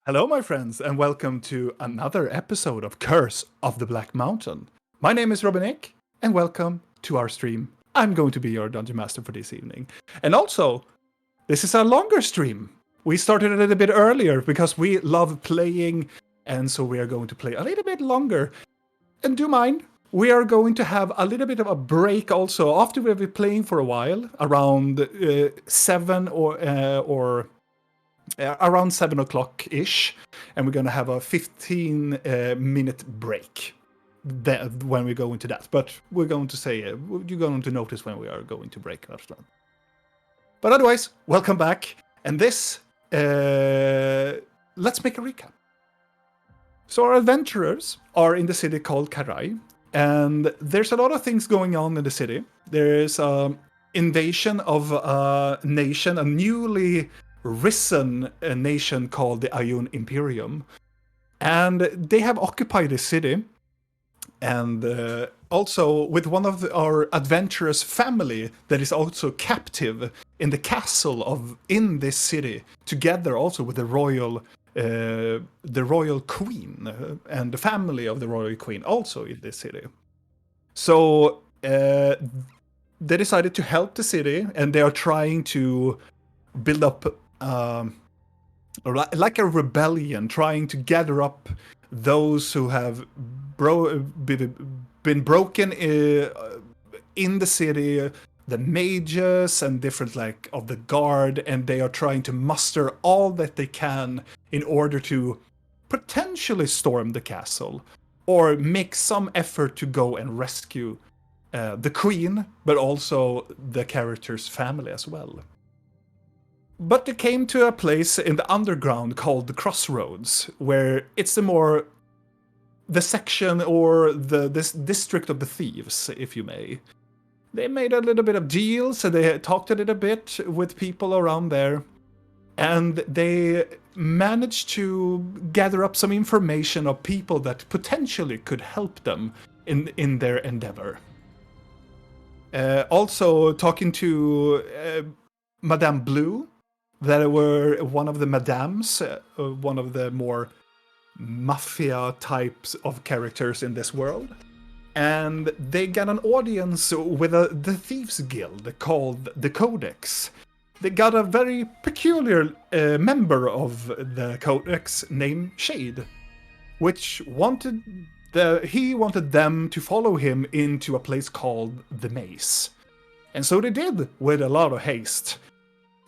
Hello, my friends, and welcome to another episode of Curse of the Black Mountain. My name is Robin, and welcome to our stream. I'm going to be your Dungeon Master for this evening. And also, this is a longer stream. We started a little bit earlier because we love playing, and so we are going to play a little bit longer. And do mind, we are going to have a little bit of a break also after we've been playing for a while, around 7 or around 7 o'clock ish, and we're going to have a 15-minute break when we go into that. But we're going to say you're going to notice when we are going to break after that. But otherwise, welcome back. And this, let's make a recap. So our adventurers are in the city called Karai, and there's a lot of things going on in the city. There's an invasion of a nation, a newly risen nation called the Ayun Imperium, and they have occupied the city, and also with one of our adventurous family that is also captive in the castle in this city, together also with the royal queen and the family of the royal queen also in this city. So they decided to help the city, and they are trying to build up like a rebellion, trying to gather up those who have been broken in the city, the mages and different of the guard, and they are trying to muster all that they can in order to potentially storm the castle or make some effort to go and rescue the queen, but also the character's family as well. But they came to a place in the underground called the Crossroads, where it's the section or this district of the thieves, if you may. They made a little bit of deals, and they talked a little bit with people around there, and they managed to gather up some information of people that potentially could help them in their endeavor. Also talking to Madame Blue, that were one of the madams, one of the more mafia types of characters in this world. And they got an audience with the Thieves Guild called the Codex. They got a very peculiar member of the Codex named Shade, which wanted them to follow him into a place called the Maze. And so they did, with a lot of haste.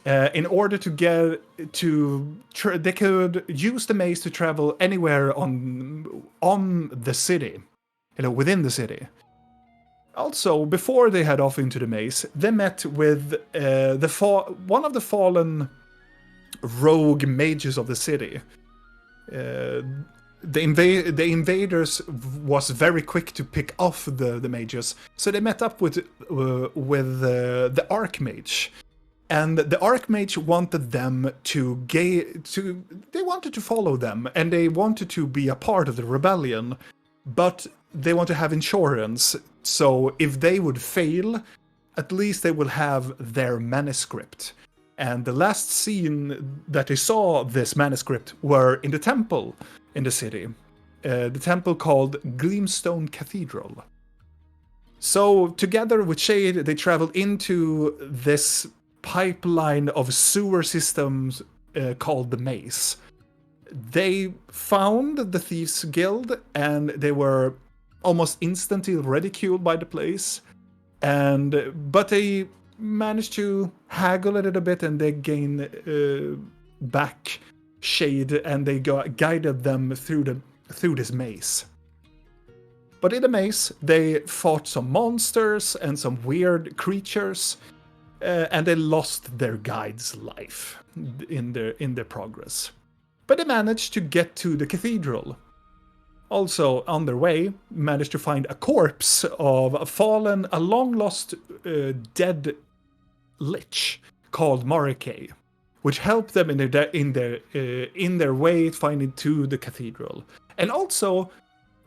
In order to get to, they could use the maze to travel anywhere on the city, within the city. Also, before they head off into the maze, they met with one of the fallen rogue mages of the city. The invaders was very quick to pick off the mages, so they met up with the Archmage. And the Archmage wanted them they wanted to follow them, and they wanted to be a part of the rebellion, but they want to have insurance, so if they would fail, at least they will have their manuscript. And the last scene that they saw this manuscript were in the temple in the city, the temple called Gleamstone Cathedral. So together with Shade, they traveled into this pipeline of sewer systems called the Maze. They found the Thieves Guild, and they were almost instantly ridiculed by the place. But they managed to haggle a little bit, and they gained back Shade, and they guided them through this maze. But in the maze, they fought some monsters and some weird creatures. And they lost their guide's life in their progress. But they managed to get to the cathedral. Also, on their way, managed to find a corpse of a long-lost dead lich called Marike, which helped them in their way finding to the cathedral. And also,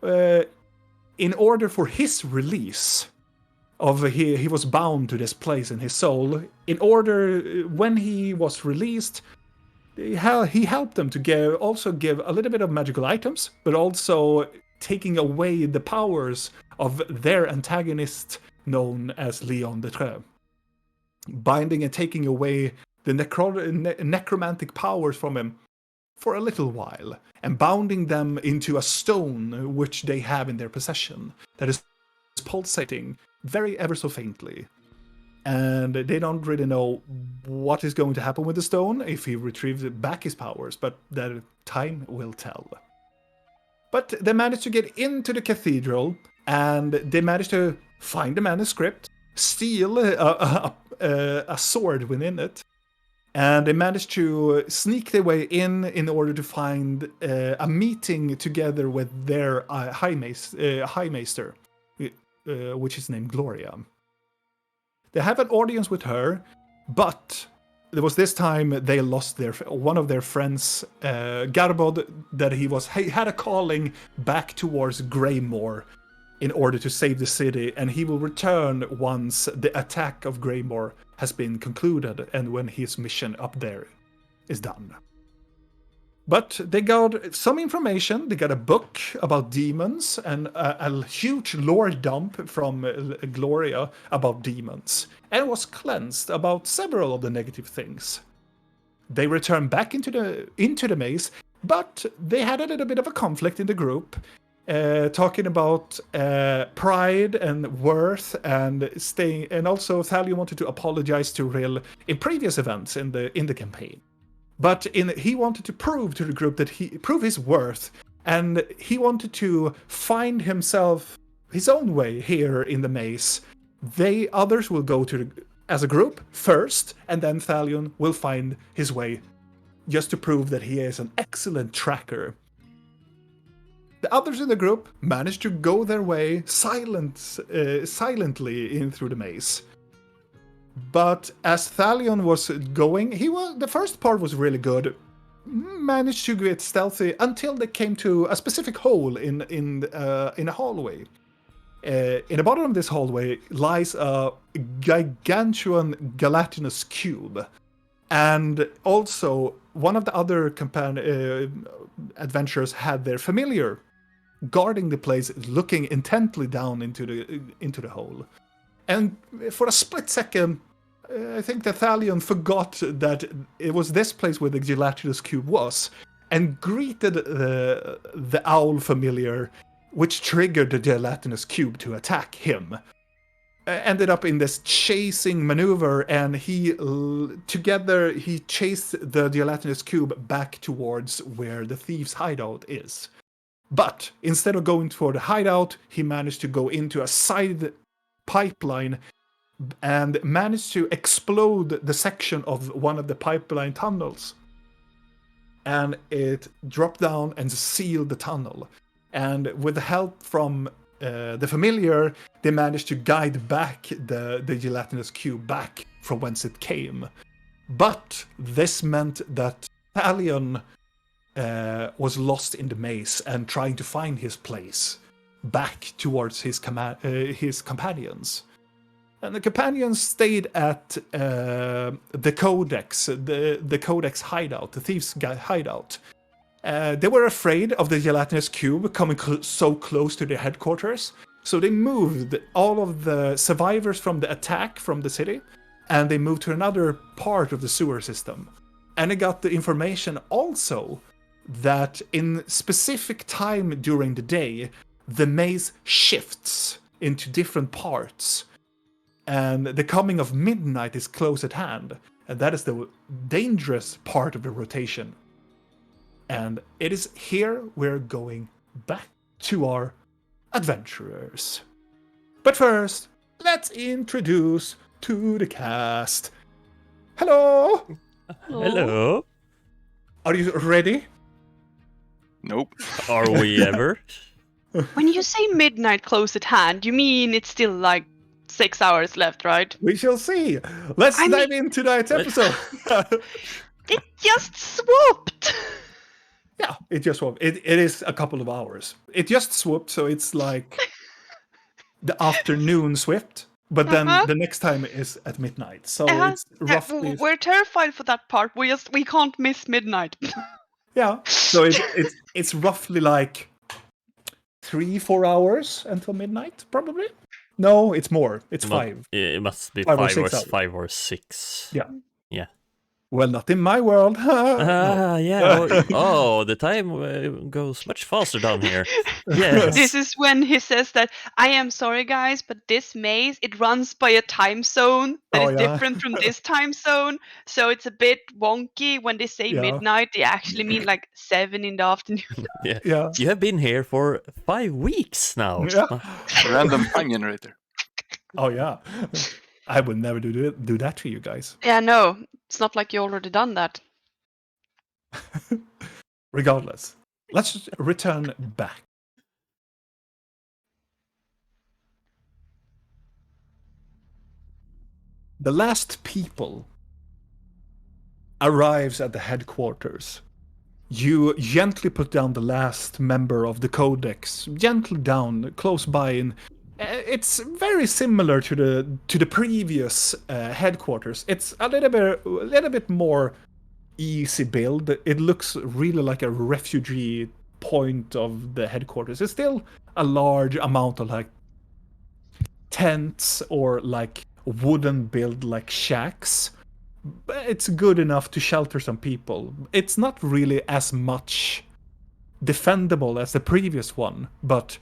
in order for his release, he was bound to this place in his soul. In order, when he was released, he helped them to give a little bit of magical items, but also taking away the powers of their antagonist known as Leon de Treux. Binding and taking away the necromantic powers from him for a little while, and bounding them into a stone which they have in their possession that is pulsating very ever so faintly. And they don't really know what is going to happen with the stone if he retrieves back his powers, but that time will tell. But they managed to get into the cathedral, and they managed to find the manuscript, steal a sword within it, and they managed to sneak their way in order to find a meeting together with their High Maester, which is named Gloria. They have an audience with her, but there was this time they lost one of their friends, Garbod, that he had a calling back towards Greymore in order to save the city, and he will return once the attack of Greymore has been concluded and when his mission up there is done. But they got some information. They got a book about demons and a huge lore dump from Gloria about demons, and was cleansed about several of the negative things. They returned back into the maze, but they had a little bit of a conflict in the group, talking about pride and worth and staying. And also, Thalion wanted to apologize to Rill in previous events in the campaign. But he wanted to prove to the group that prove his worth, and he wanted to find his own way here in the maze. Others will go as a group first, and then Thalion will find his way, just to prove that he is an excellent tracker. The others in the group managed to go their way silently in through the maze. But as Thalion was going, the first part was really good. Managed to get stealthy until they came to a specific hole in a hallway. In the bottom of this hallway lies a gargantuan gelatinous cube, and also one of the other adventurers had their familiar guarding the place, looking intently down into the hole. And for a split second, I think that Thalion forgot that it was this place where the gelatinous cube was, and greeted the owl familiar, which triggered the gelatinous cube to attack him. Ended up in this chasing maneuver, and he chased the gelatinous cube back towards where the thieves' hideout is. But instead of going for the hideout, he managed to go into a side pipeline and managed to explode the section of one of the pipeline tunnels. And it dropped down and sealed the tunnel. And with the help from the familiar, they managed to guide back the gelatinous cube back from whence it came. But this meant that Thalion was lost in the maze and trying to find his place back towards his companions. And the companions stayed at the Codex, the Codex hideout, the thieves' hideout. They were afraid of the gelatinous cube coming so close to their headquarters, so they moved all of the survivors from the attack from the city, and they moved to another part of the sewer system. And they got the information also that in specific time during the day, the maze shifts into different parts. And the coming of midnight is close at hand. And that is the dangerous part of the rotation. And it is here we're going back to our adventurers. But first, let's introduce to the cast. Hello! Hello. Are you ready? Nope. Are we ever? When you say midnight close at hand, you mean it's still like 6 hours left, right? We shall see. Let's dive into tonight's episode. It just swooped! Yeah, it just swooped. It is a couple of hours. It just swooped, so it's like the afternoon swift. But then Uh-huh. the next time is at midnight, so Uh-huh. it's roughly We're terrified for that part. We can't miss midnight. yeah. So it's roughly like 3-4 hours until midnight, probably. No, it's more. It's five. It must be 5 or 6 hours. 5 or 6. Yeah. Yeah. Well, not in my world. No. Yeah. The time goes much faster down here. Yes. This is when he says that I am sorry, guys, but this maze it runs by a time zone that Oh, is yeah. different from this time zone, so it's a bit wonky when they say Yeah. midnight. They actually mean like 7 in the afternoon. Yeah. Yeah. You have been here for 5 weeks now. Yeah. Random time generator. Oh, yeah. I would never do that to you guys. Yeah, no, it's not like you already done that. Regardless, let's just return back. The last people arrives at the headquarters. You gently put down the last member of the codex, gently down, close by, and it's very similar to the previous headquarters. It's a little bit more easy build. It looks really like a refugee point of the headquarters. It's still a large amount of like tents or like wooden build like shacks. But it's good enough to shelter some people. It's not really as much defendable as the previous one, but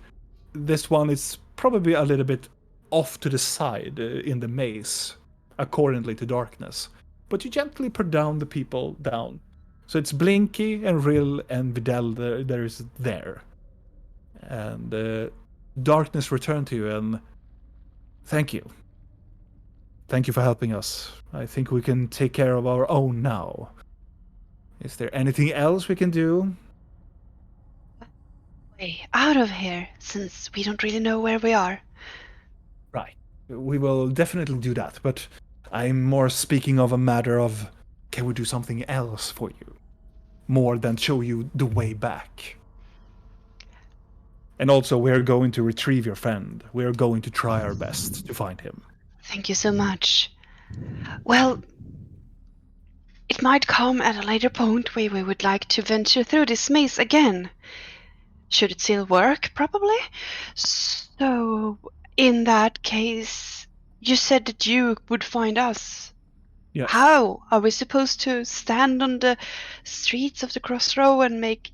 this one is probably a little bit off to the side in the maze, accordingly to darkness. But you gently put down the people down. So it's Blinky and Rill and Vidal there is there. And darkness returned to you, and thank you. Thank you for helping us. I think we can take care of our own now. Is there anything else we can do? Way out of here, since we don't really know where we are. Right. We will definitely do that, but I'm more speaking of a matter of, can we do something else for you? More than show you the way back. And also, we're going to retrieve your friend. We're going to try our best to find him. Thank you so much. Well, it might come at a later point where we would like to venture through this maze again. Should it still work, probably? So, in that case, you said that you would find us. Yes. How? Are we supposed to stand on the streets of the Crossroads and make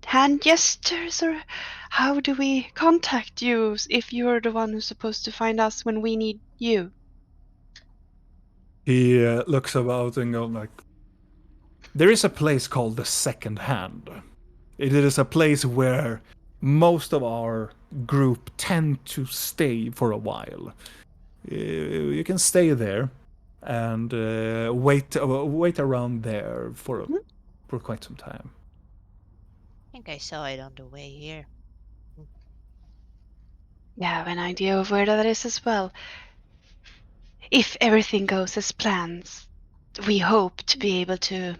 hand gestures? Or how do we contact you if you're the one who's supposed to find us when we need you? He looks about and goes like, there is a place called the Second Hand. It is a place where most of our group tend to stay for a while. You can stay there and wait around there for quite some time. I think I saw it on the way here. Yeah, I have an idea of where that is as well. If everything goes as planned, we hope to be able to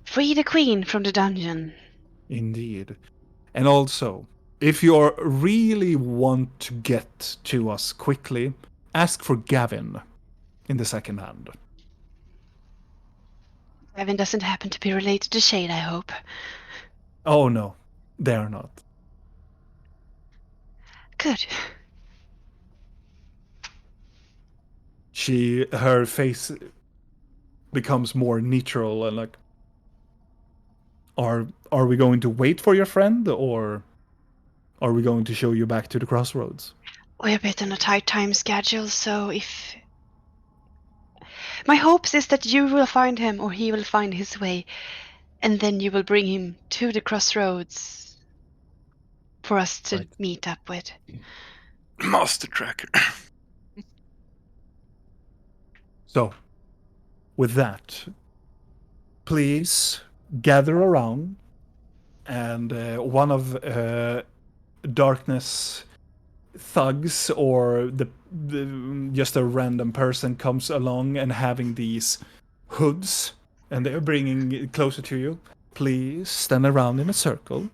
free the queen from the dungeon. Indeed. And also, if you really want to get to us quickly, ask for Gavin in the Second Hand. Gavin doesn't happen to be related to Shade, I hope. Oh no, they are not. Good. Her face becomes more neutral and like, are we going to wait for your friend, or are we going to show you back to the Crossroads? We're a bit on a tight time schedule, so if... My hopes is that you will find him, or he will find his way, and then you will bring him to the Crossroads for us to meet up with. Master Tracker. So, with that, please gather around, and one of Darkness thugs or the just a random person comes along and having these hoods, and they're bringing it closer to you. Please stand around in a circle.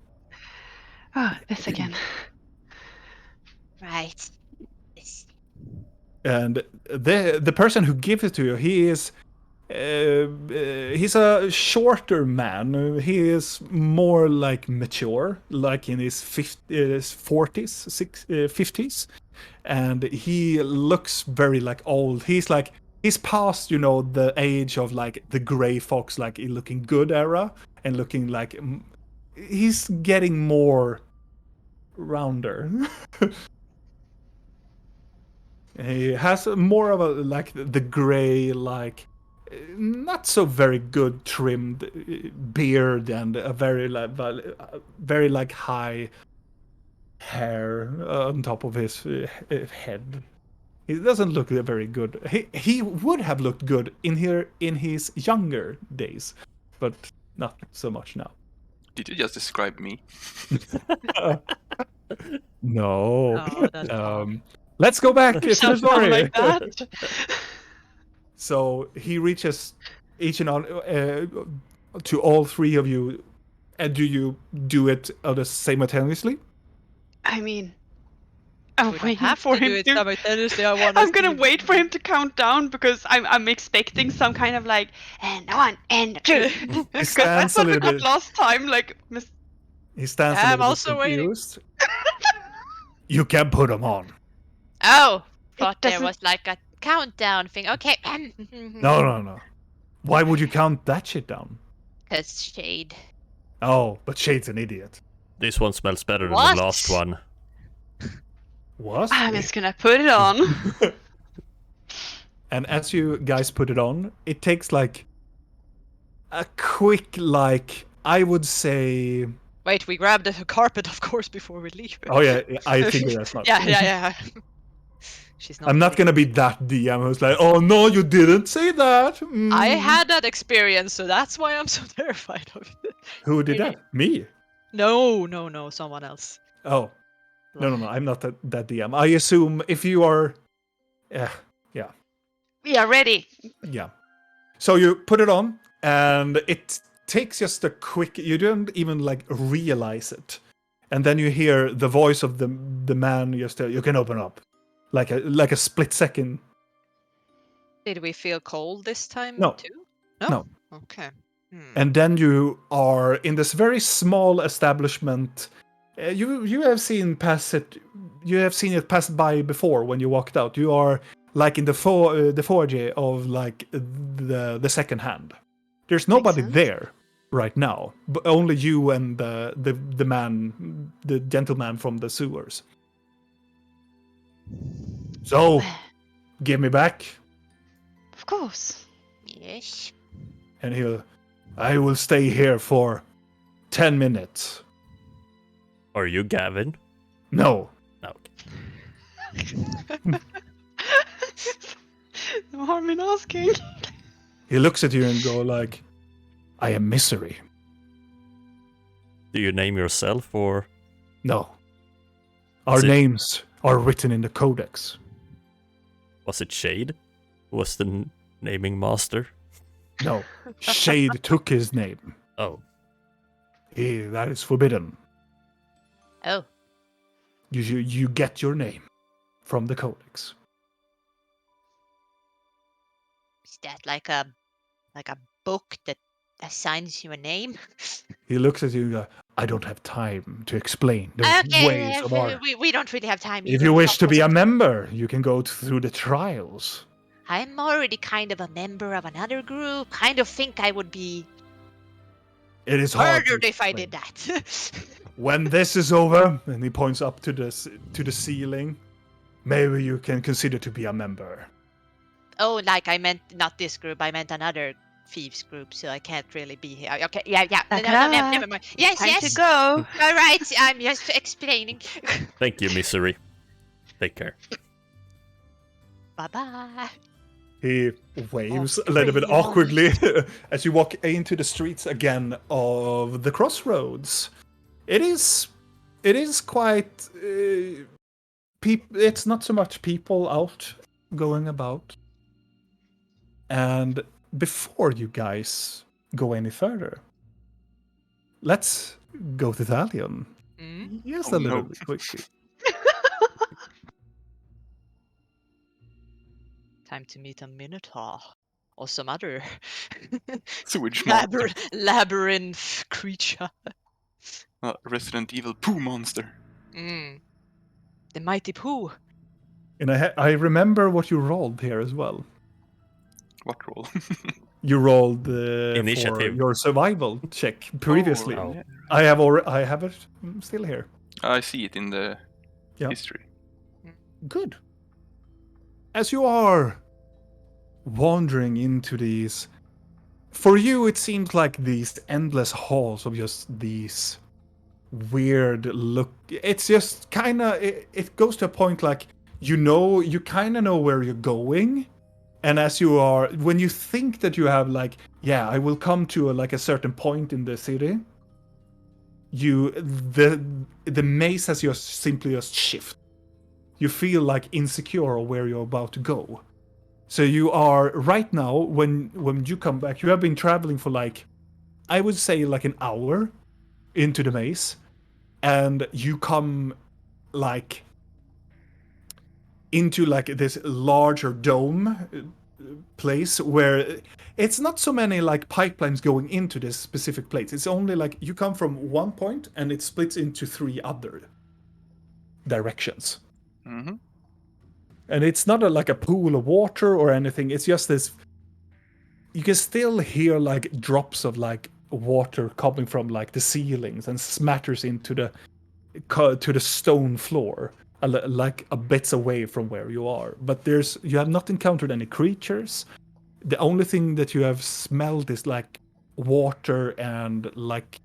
Oh, this again. Right. This. And the person who gives it to you, he's a shorter man. He is more like mature, like in his 40s, 50s, and he looks very like old. He's past, the age of like the gray fox, like looking good era, and looking like he's getting more rounder. He has more of a like the gray, like not so very good trimmed beard and a very like high hair on top of his head. He doesn't look very good. He would have looked good in his younger days, but not so much now. Did you just describe me? No. Oh, that's Let's go back to the Sounds story. like that. So he reaches each and all to all three of you. And do you do it simultaneously? I mean, I'm We don't waiting have for to do him it to. simultaneously. I want I'm gonna wait for him to count down because I'm expecting some kind of like and 1 and 2. Because stands that's a what we little got bit- last time. Like, He stands a I'm little also bit waiting. confused. You can put him on. Oh, thought there doesn't- was like a countdown thing. Okay. No. Why would you count that shit down? Cause shade. Oh, but Shade's an idiot. This one smells better than What? the last one. What? I'm just gonna put it on. And as you guys put it on, it takes like a quick, like, I would say. Wait, we grabbed the carpet, of course, before we leave. Oh yeah, I figured that's not. Yeah. She's not. I'm not gonna be that DM who's like, oh no, you didn't say that. I had that experience, so that's why I'm so terrified of it. Who did that? Me? No, someone else. Oh, no. I'm not that DM. I assume if you are, yeah. We are ready. Yeah. So you put it on, and it takes just a quick. You don't even like realize it, and then you hear the voice of the man. You can open up, like a split second. Did we feel cold this time No. too? No. Okay. And then you are in this very small establishment. You have seen pass it. You have seen it pass by before when you walked out. You are like in the foyer of like the second hand. There's nobody sense. there right now, but only you and the man, the gentleman from the sewers. So, give me back, Of course. Yes. and I will stay here for 10 minutes. Are you Gavin? No, No. No harm in asking. he looks at you and go like, I am Misery. Do you name yourself or? No. Our Is it- names are written in the codex. Was it Shade? Who was the naming master? No. Shade took his name. Oh, That is forbidden. Oh. You get your name from the codex. Is that like a book that assigns you a name? He looks at you and goes, I don't have time to explain the ways of our... we don't really have time. If either. you wish to be a member, you can go through the trials. I'm already kind of a member of another group. Kind of think I would be It is hard to murdered if I explain. did that. When this is over, and he points up to the ceiling, maybe you can consider to be a member. Oh, like I meant not this group. I meant another thieves group, so I can't really be here. Okay, yeah. No, never mind. Yes, Time yes. to go. All right, I'm just explaining. thank you, Misery. Take care. Bye-bye. He waves a little bit awkwardly as you walk into the streets again of the Crossroads. It is quite. It's not so much people out going about. And before you guys go any further, let's go to Thalion. Yes, Oh, a little no. bit quickly. Time to meet a minotaur or some other Sewage monster. labyrinth creature. Resident Evil poo monster. The mighty poo. And I remember what you rolled here as well. What roll? You rolled for Initiative. your survival check previously. Oh, Oh. yeah. I have it still here. I see it in the Yeah. history. Good. As you are wandering into these, for you it seems like these endless halls of just these weird look. It's just kind of it goes to a point like you kind of know where you're going, and as you are, when you think that you have like, yeah, I will come to a certain point in the city, the maze has just simply just shift. You feel like insecure of where you're about to go. So you are right now, when you come back, you have been traveling for like, I would say like an hour into the maze, and you come like into like this larger dome place where it's not so many like pipelines going into this specific place. It's only like you come from one point and it splits into 3 other directions. Mm-hmm. And it's not like a pool of water or anything. It's just this. You can still hear like drops of like water coming from like the ceilings and smatters into the stone floor, like a bits away from where you are. But you have not encountered any creatures. The only thing that you have smelled is like water and like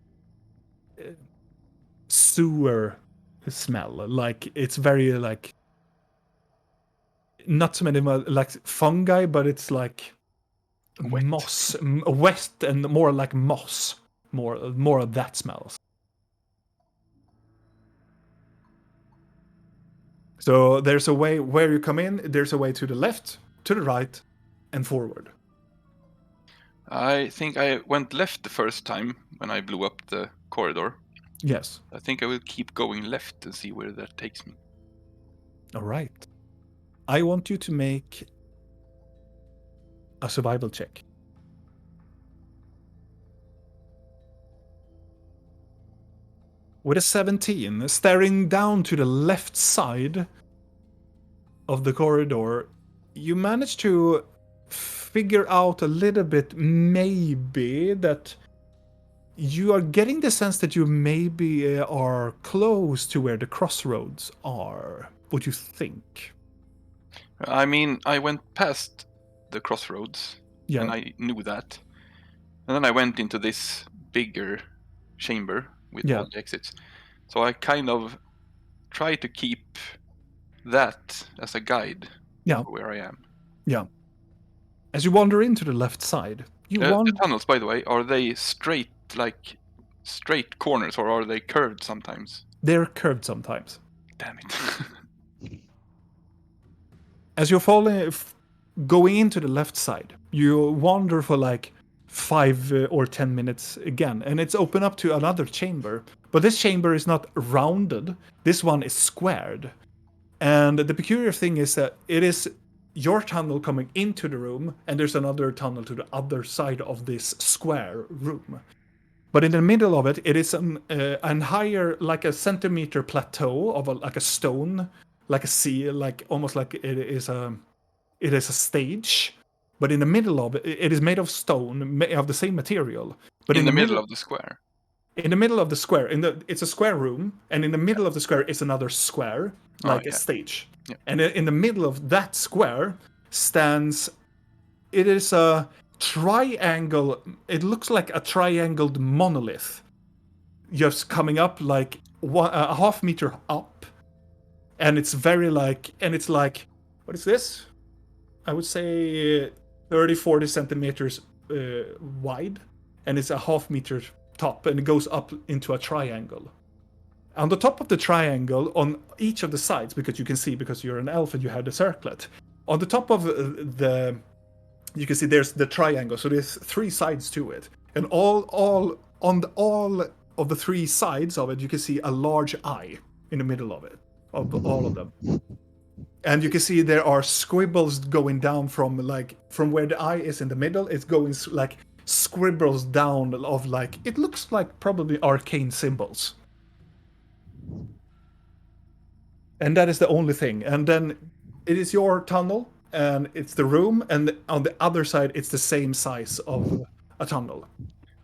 sewer smell. Like it's very like not so many like fungi, but it's like Wet. moss, wet, and more like moss. More of that smells. So there's a way where you come in. There's a way to the left, to the right, and forward. I think I went left the first time when I blew up the corridor. Yes. I think I will keep going left and see where that takes me. All right. I want you to make a survival check. With a 17, staring down to the left side of the corridor, you manage to figure out a little bit maybe that you are getting the sense that you maybe are close to where the crossroads are. What you think? I mean, I went past the crossroads, Yeah. and I knew that. And then I went into this bigger chamber with Yeah. all the exits. So I kind of try to keep that as a guide Yeah. for where I am. Yeah. As you wander into the left side, you The wander. tunnels, by the way, are they straight corners, or are they curved sometimes? They're curved sometimes. Damn it. As you're going into the left side, you wander for like 5 or 10 minutes again, and it's open up to another chamber. But this chamber is not rounded. This one is squared. And the peculiar thing is that it is your tunnel coming into the room, and there's another tunnel to the other side of this square room. But in the middle of it, it is an higher, like a centimeter plateau of like a stone, like a sea, like almost like it is a stage. But in the middle of it, it is made of stone, of the same material. But in the middle of the square. In the middle of the square, it's a square room, and in the middle of the square is another square, like a stage. Yeah. And in the middle of that square stands. It is a triangle. It looks like a triangled monolith, just coming up like a half meter up, and it's very like, and it's like, what is this? I would say 30-40 centimeters wide, and it's a half meter top, and it goes up into a triangle. On the top of the triangle, on each of the sides, because you can see, because you're an elf and you have the circlet, on the top of you can see there's the triangle, so there's 3 sides to it, and all of the 3 sides of it, you can see a large eye in the middle of it, of all of them. And you can see there are scribbles going down from where the eye is in the middle. It's going like scribbles down of like, it looks like probably arcane symbols. And that is the only thing. And then it is your tunnel, and it's the room, and on the other side, it's the same size of a tunnel.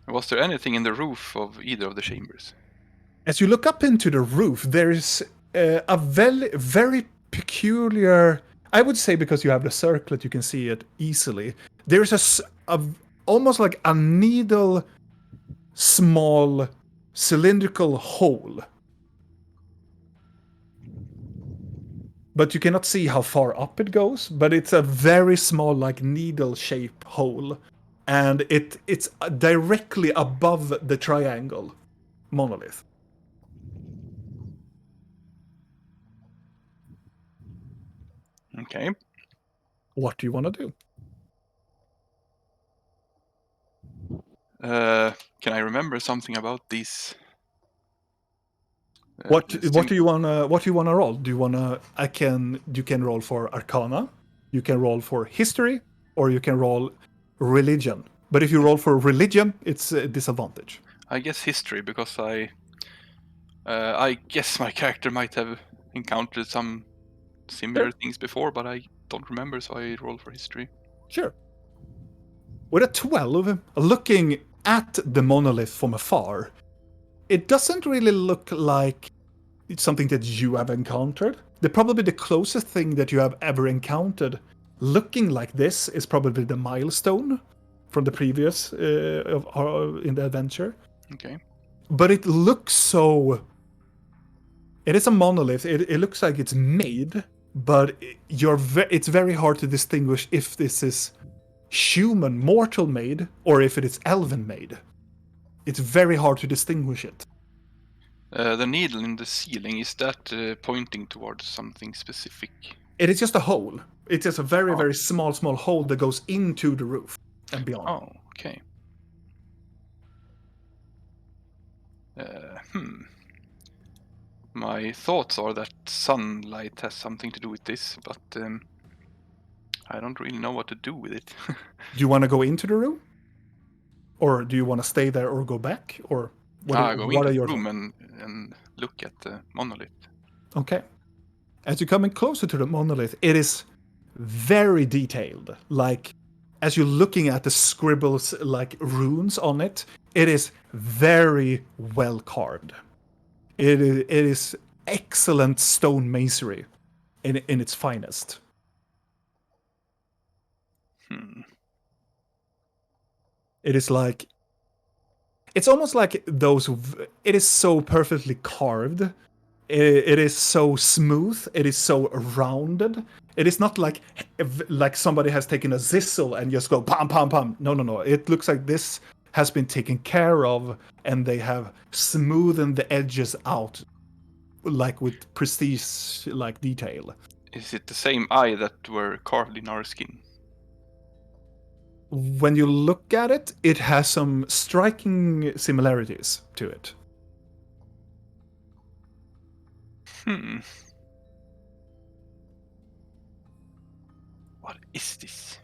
Was there anything in the roof of either of the chambers? As you look up into the roof, there is a very, very peculiar. I would say because you have the circlet, you can see it easily. There's a almost like a needle, small, cylindrical hole. But you cannot see how far up it goes, but it's a very small, like, needle-shaped hole. And it's directly above the triangle monolith. Okay. What do you want to do? Can I remember something about these? What do you wanna roll? Do you wanna? You can roll for Arcana, you can roll for History, or you can roll Religion. But if you roll for Religion, it's a disadvantage. I guess History, because I guess my character might have encountered some similar things before, but I don't remember, so I roll for History. Sure. With a 12, looking at the monolith from afar, it doesn't really look like it's something that you have encountered. Probably the closest thing that you have ever encountered looking like this is probably the milestone from the previous in the adventure. Okay. But it looks so... It is a monolith. It looks like it's made, but it's very hard to distinguish if this is human, mortal made, or if it is elven made. It's very hard to distinguish it. The needle in the ceiling, is that pointing towards something specific? It is just a hole. It's just a very, very small hole that goes into the roof and beyond. Oh, okay. My thoughts are that sunlight has something to do with this, but I don't really know what to do with it. Do you want to go into the room? Or do you want to stay there or go back? Or Go into the room and look at the monolith. Okay. As you're coming closer to the monolith, it is very detailed. Like, as you're looking at the scribbles, like runes on it, it is very well carved. It is excellent stone masonry in its finest. It is like... It's almost like those... It is so perfectly carved. It is so smooth. It is so rounded. It is not like somebody has taken a zissel and just go pam, pam, pam. No. It looks like this has been taken care of, and they have smoothened the edges out, like with prestige, like detail. Is it the same eye that were carved in our skin? When you look at it, it has some striking similarities to it. What is this?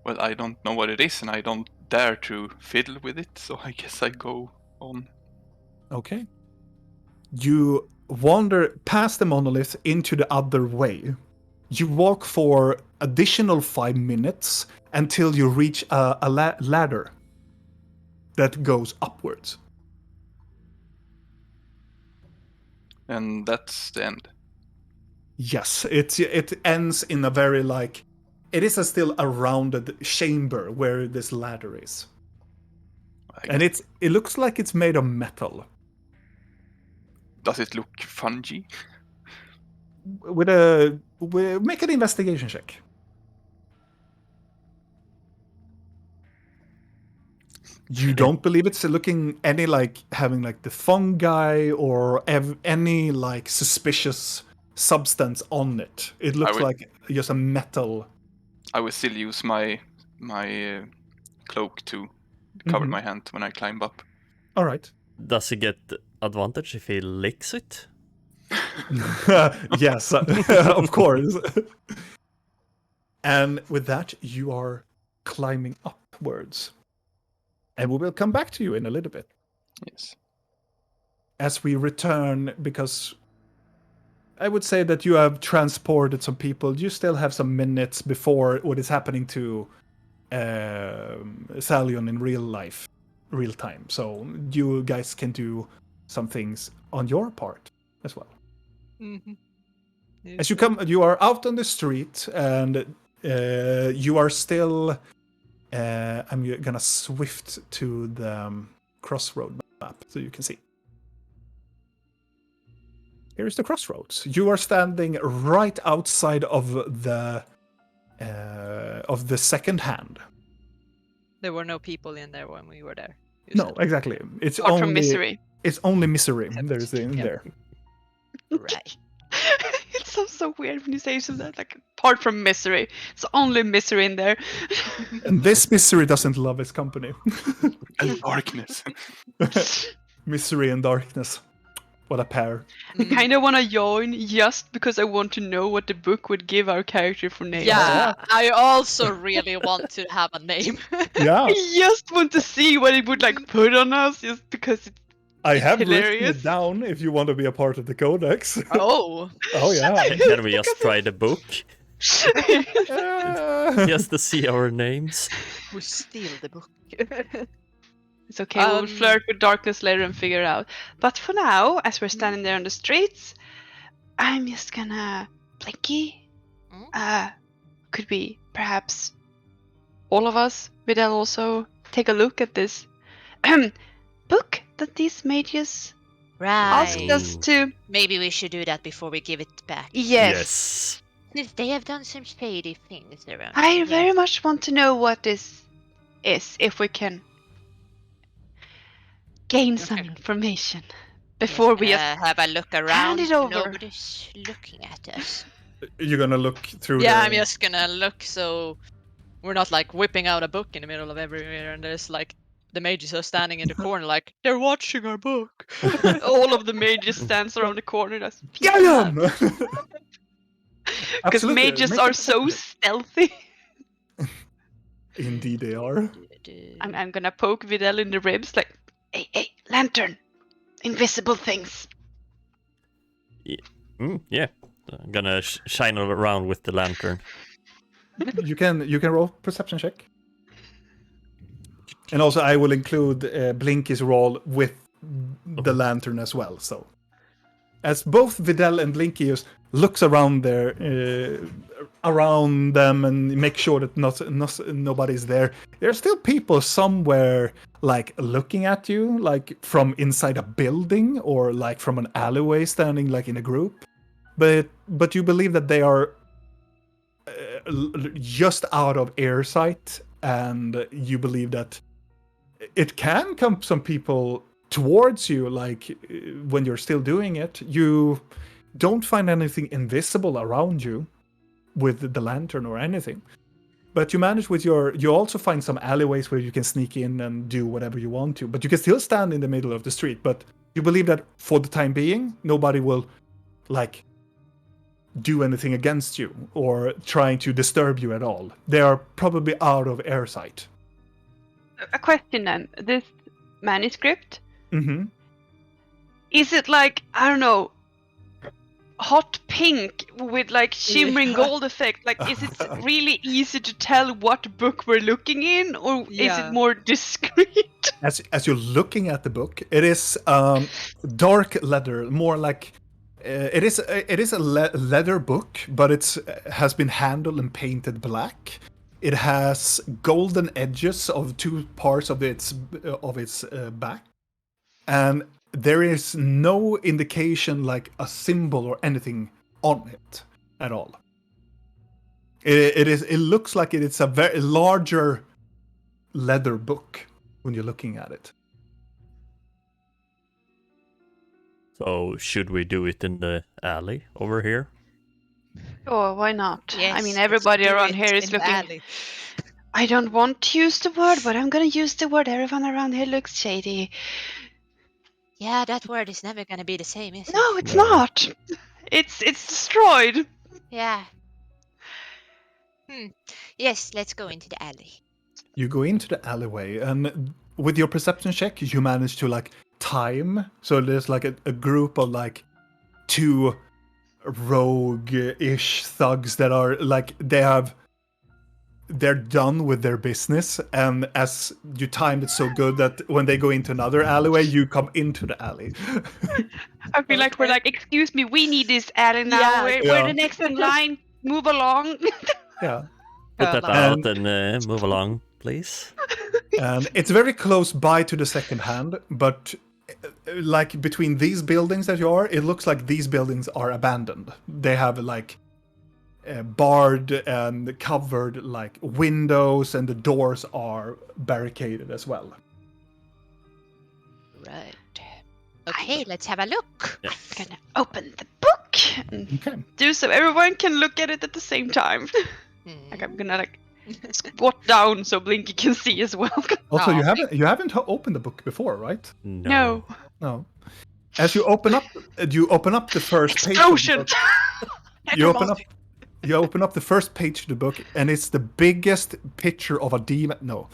Well, I don't know what it is, and I don't dare to fiddle with it, so I guess I go on. Okay. You wander past the monolith into the other way. You walk for additional 5 minutes until you reach a ladder that goes upwards. And that's the end. Yes, it ends in a very like... It is still a rounded chamber where this ladder is. And it looks like it's made of metal. Does it look fungy? Make an investigation check. You don't believe it's looking any like having like the fungi or any like suspicious substance on it. It looks like just a metal. I will still use my cloak to cover my hand when I climb up. All right. Does he get advantage if he licks it? Yes, of course. And with that, you are climbing upwards. And we will come back to you in a little bit. Yes. As we return, because I would say that you have transported some people. You still have some minutes before what is happening to Salion in real time. So you guys can do some things on your part as well. Mm-hmm. As you are out on the street, and you are still. I'm gonna swift to the crossroad map so you can see. Here is the crossroads. You are standing right outside of the second hand. There were no people in there when we were there. No, exactly. It's Apart from only misery. It's only misery. There's in there. Right. It sounds so weird when you say something like apart from misery. It's only misery in there. And this misery doesn't love its company. And darkness. Misery and darkness. What a pair. I kind of want to join just because I want to know what the book would give our character for name. Yeah, I also really want to have a name. Yeah. I just want to see what it would like put on us just because it's I have written hilarious. it down if you want to be a part of the codex. Oh. Oh yeah. Can we just try the book? Uh, Just to see our names? We steal the book. It's okay, we'll flirt with darkness later and figure it out. But for now, as we're standing there on the streets, I'm just gonna Blinky. Could we perhaps all of us, Vidal, also take a look at this book that these mages asked Right. us to? Maybe we should do that before we give it back. Yes. Since they have done some shady things around. I very much want to know what this is, if we can gain some information before we have a look around. it over. Nobody's looking at us. You're gonna look through. Yeah, the... I'm just gonna look so we're not like whipping out a book in the middle of everywhere and there's like the mages are standing in the corner like they're watching our book. All of the mages stands around the corner. That's Yeah. because mages are so stealthy. Indeed, they are. I'm gonna poke Vidal in the ribs, like, hey, lantern, invisible things. Yeah. I'm gonna shine around with the lantern. You can roll perception check. And also, I will include Blinky's roll with the lantern as well. So, as both Vidal and Blinky just looks around there, around them, and make sure that nobody's there. There's still people somewhere, like looking at you, like from inside a building or like from an alleyway, standing like in a group. But you believe that they are just out of earsight, and you believe that it can come some people towards you, like when you're still doing it. You don't find anything invisible around you with the lantern or anything, but you manage with you also find some alleyways where you can sneak in and do whatever you want to, but you can still stand in the middle of the street. But you believe that for the time being, nobody will like do anything against you or trying to disturb you at all. They are probably out of earsight. A question then: this manuscript, Mm-hmm. is it like, I don't know, hot pink with like shimmering gold effect? Like, is it really easy to tell what book we're looking in, or is it more discreet? As you're looking at the book, it is dark leather, more like it is a leather book, but it's has been handled and painted black. It has golden edges of two parts of its back, and there is no indication like a symbol or anything on it at all. It looks like it's a very larger leather book when you're looking at it. So should we do it in the alley over here? Sure, why not? Yes, I mean, let's everybody do around it here is in the looking. alley. I don't want to use the word, but I'm gonna use the word. Everyone around here looks shady. Yeah, that word is never gonna be the same, is it? No, it's No. not. It's destroyed. Yeah. Yes, let's go into the alley. You go into the alleyway, and with your perception check, you manage to like time. So there's like a group of like 2 rogue-ish thugs that are like they're done with their business, and as you timed it so good that when they go into another alleyway, you come into the alley. I feel like we're like, excuse me, we need this alley now. Yeah. We're Yeah. the next in line. Move along. Yeah. Put that Curl out and move along, please. And it's very close by to the second hand, but like between these buildings that you are, it looks like these buildings are abandoned. They have like barred and covered like windows, and the doors are barricaded as well. Right. Okay, let's have a look. Yeah. I'm gonna open the book and Okay. do so everyone can look at it at the same time. Hmm. Like I'm gonna like squat down so Blinky can see as well. Also, Aw, you haven't opened the book before, right? No. No. As you open up the first page. Of the Explosion! book, you open up the first page of the book, and it's the biggest picture of a demon. No,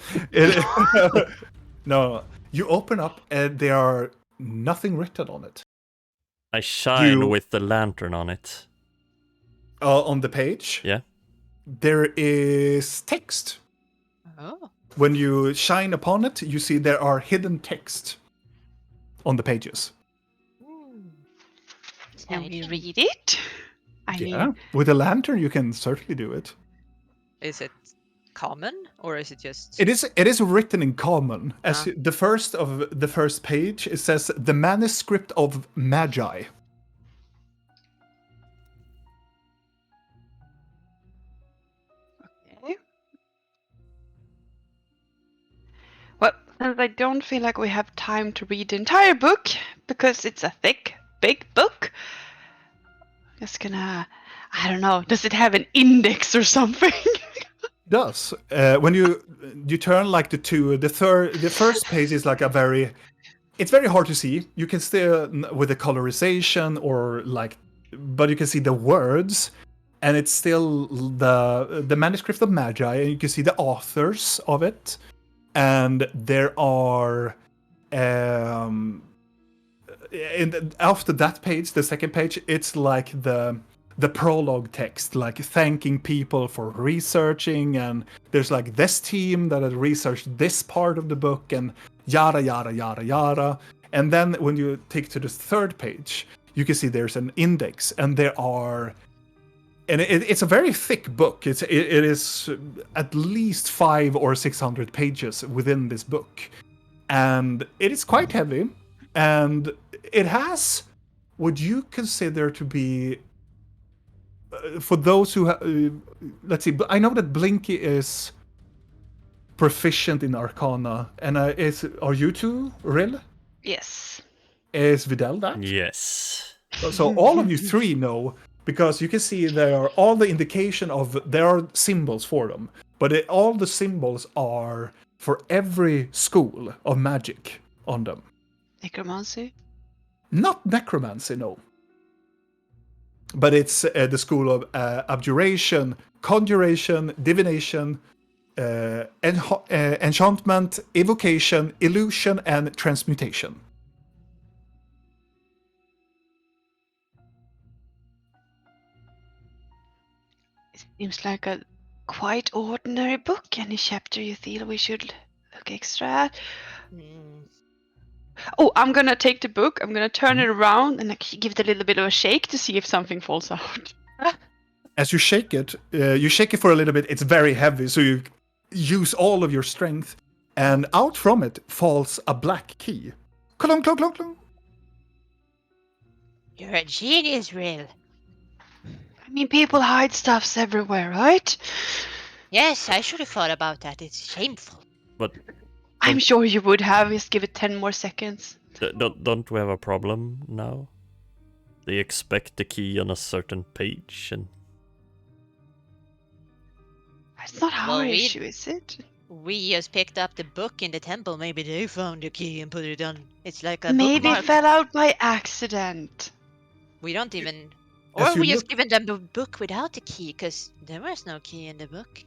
no. You open up, and there are nothing written on it. I shine You- with the lantern on it. On the page, Yeah. there is text. Oh. When you shine upon it, you see there are hidden text on the pages. Can we read it? I Yeah, mean, with a lantern, you can certainly do it. Is it common or is it just? It is written in common. As Ah. the first page, it says the Manuscript of Magi. okay. Well, since I don't feel like we have time to read the entire book because it's a thick, big book. Just gonna, I don't know. Does it have an index or something? Does when you turn like the first page is like it's very hard to see. You can still with the colorization or like, but you can see the words, and it's still the Manuscript of Magi, and you can see the authors of it, and there are after that page, the second page, it's like the prologue text, like thanking people for researching, and there's like this team that had researched this part of the book, and yada yada yada yada. And then when you take to the third page, you can see there's an index, and there are, and it's a very thick book. It is at least 500 or 600 pages within this book, and it is quite heavy, and it has what you consider to be for those who let's see. I know that Blinky is proficient in Arcana, and are you two Rill? Yes. Is Videl that? Yes. So all of you 3 know, because you can see there are all the indication of there are symbols for them, but all the symbols are for every school of magic on them. Necromancy? Not necromancy, no. But it's the school of abjuration, conjuration, divination, enchantment, evocation, illusion, and transmutation. It seems like a quite ordinary book. Any chapter you feel we should look extra at? Hmm. Oh, I'm gonna take the book, I'm gonna turn it around and like give it a little bit of a shake to see if something falls out. As you shake it for a little bit. It's very heavy, so you use all of your strength, and out from it falls a black key. Clunk, clunk, clunk, clunk. You're a genius, Rill. I mean, people hide stuffs everywhere, right? Yes, I should have thought about that. It's shameful. But I'm sure you would have. Just give it 10 more seconds. don't we have a problem now? They expect the key on a certain page, and That's not our Well, issue, is it? we just picked up the book in the temple. Maybe they found the key and put it on. It's like a Maybe bookmark. it fell out by accident. We don't even. As Or you we just look- given them the book without the key, because there was no key in the book.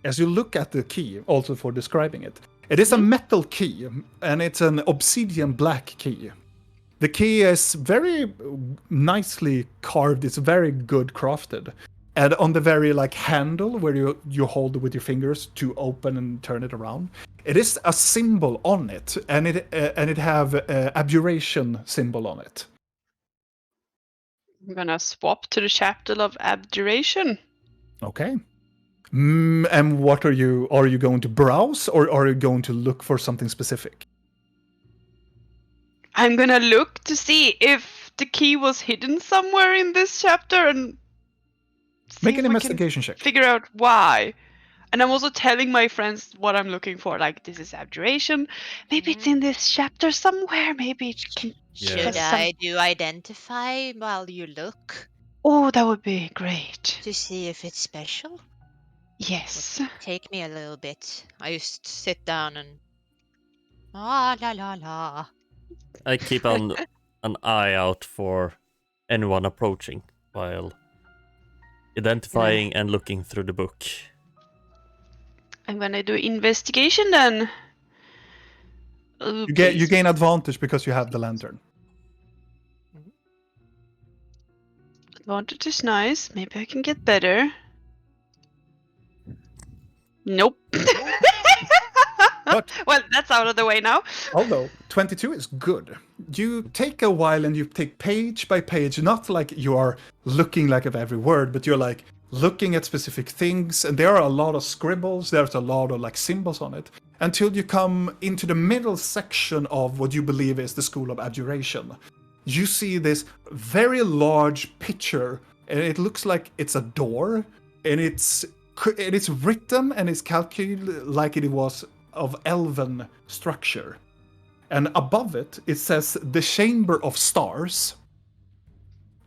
As you look at the key, also for describing it, it is a metal key, and it's an obsidian black key. The key is very nicely carved. It's very good crafted. And on the very handle where you hold it with your fingers to open and turn it around, it is a symbol on it, and it have abjuration symbol on it. I'm gonna swap to the chapter of abjuration. Okay. And what are you going to browse, or are you going to look for something specific? I'm gonna look to see if the key was hidden somewhere in this chapter and Make see an if we investigation can check. figure out why. And I'm also telling my friends what I'm looking for. Like, this is abjuration. Maybe it's in this chapter somewhere. Maybe it can. Yeah. Should Some- I do identify while you look Oh, that would be great. to see if it's special? Yes. Take me a little bit. I just sit down and. Ah la la la. I keep an eye out for anyone approaching while identifying and looking through the book. I'm gonna do investigation then. You gain advantage because you have the lantern. Advantage is nice. Maybe I can get better. Nope. But- Well, that's out of the way now. Although 22 is good. You take a while and you take page by page, not like you are looking like at every word, but you're like looking at specific things, and there are a lot of scribbles, there's a lot of symbols on it, until you come into the middle section of what you believe is the School of Abjuration. You see this very large picture, and it looks like it's a door, and it's written and it's calculated like it was of elven structure. And above it, it says the Chamber of Stars.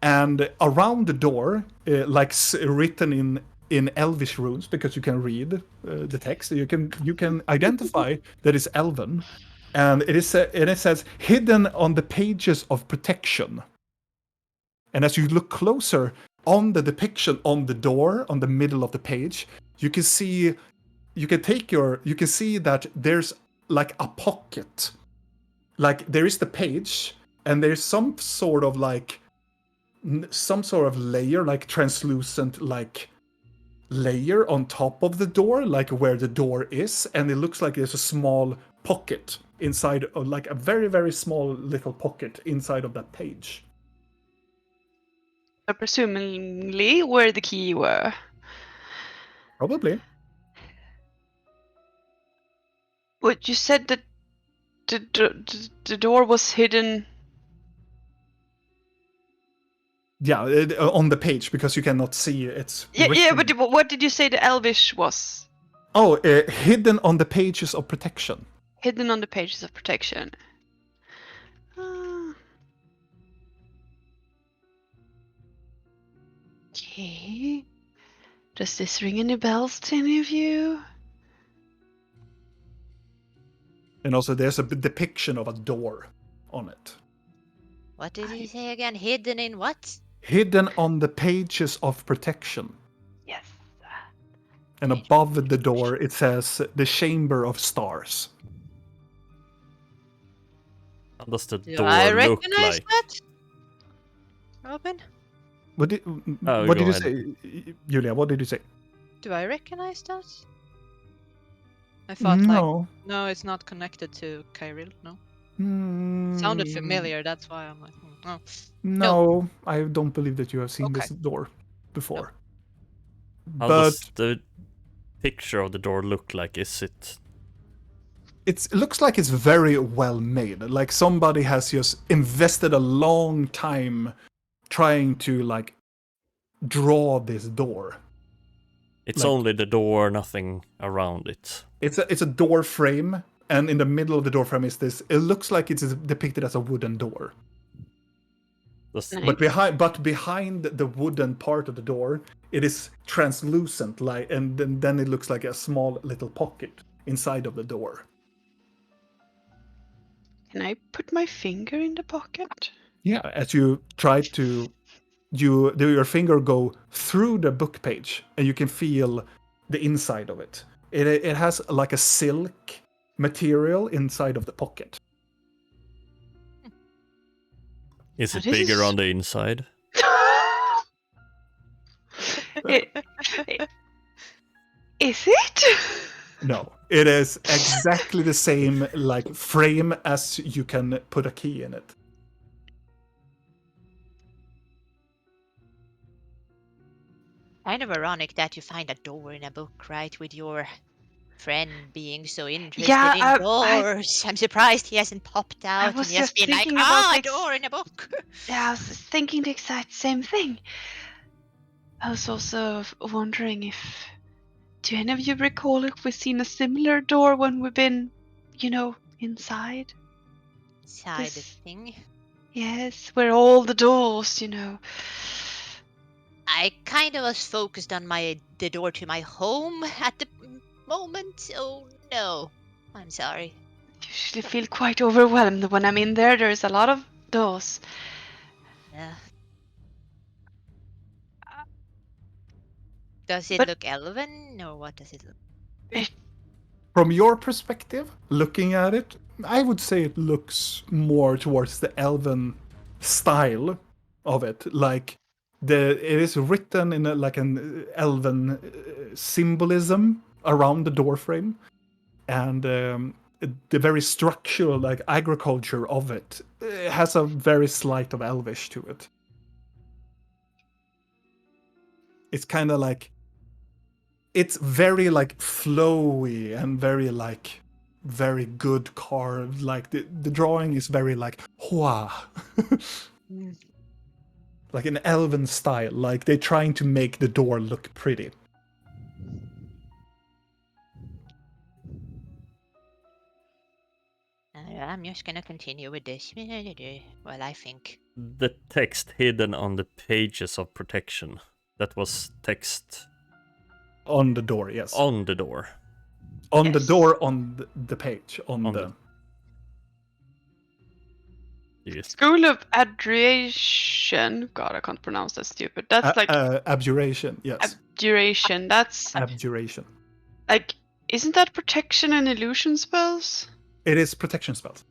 And around the door, written in Elvish runes, because you can read the text, you can identify that it's Elven, and it says hidden on the pages of protection. And as you look closer on the depiction on the door, on the middle of the page, you can see that there's a pocket. There is the page, and there's some sort of layer, translucent layer on top of the door, where the door is, and it looks like there's a small pocket inside, a very, very small little pocket inside of that page. So presumably where the key were. Probably. But you said that the door was hidden. Yeah, on the page, because you cannot see it's Yeah, written. but what did you say the Elvish was? Oh, hidden on the pages of protection. Hidden on the pages of protection. Ah. Okay. Does this ring any bells to any of you? And also there's a depiction of a door on it. What did he say again? Hidden in what? Hidden on the pages of protection. Yes. And above the door it says the Chamber of Stars. How does the Do door I look recognize like? that? Robin? What did Oh, what go did you ahead. say, Julia? What did you say? Do I recognize that? I thought No. no, it's not connected to Kyril. No, Hmm. sounded familiar. That's why I'm like, oh. No, I don't believe that you have seen this Okay. door before. How But does the picture of the door look like? Is it? it looks like it's very well made. Like somebody has just invested a long time trying to draw this door. It's Like- only the door, nothing around it. It's a door frame, and in the middle of the door frame is this. It looks like it's depicted as a wooden door. Nice. But behind the wooden part of the door, it is translucent, like, and then it looks like a small little pocket inside of the door. Can I put my finger in the pocket? Yeah, as you try to, your finger go through the book page, and you can feel the inside of it. It has like a silk material inside of the pocket. Is it this bigger is- on the inside? Is it? No, it is exactly the same like frame as you can put a key in it. Kind of ironic that you find a door in a book, right? With your friend being so interested Yeah, in doors. I'm surprised he hasn't popped out was and just just been like, thinking about a door in a book. Yeah, I was thinking the exact same thing. I was also wondering if, do any of you recall if we've seen a similar door when we've been, inside? Side of This- thing. Yes, where all the doors, I kind of was focused on the door to my home at the moment, so no. I'm sorry. Usually feel quite overwhelmed when I'm in there. There's a lot of doors. Yeah. Does it But- look elven, or what does it look? From your perspective, looking at it, I would say it looks more towards the elven style of it. Like it is written in like an elven symbolism around the doorframe, and the very structural, like agriculture of it, has a very slight of elvish to it. It's kind of like, it's very like flowy and very good carved. Like the drawing is very like hua. Like an elven style. Like they're trying to make the door look pretty. I'm just gonna continue with this. Well, I think. The text hidden on the pages of protection. That was text On the door, yes. on the door. On the Yes. door, on the page, on On the... Yes. School of Abjuration. God, I can't pronounce that stupid. That's like abjuration, yes. abjuration. That's Abjuration. like, isn't that protection and illusion spells? It is protection spells.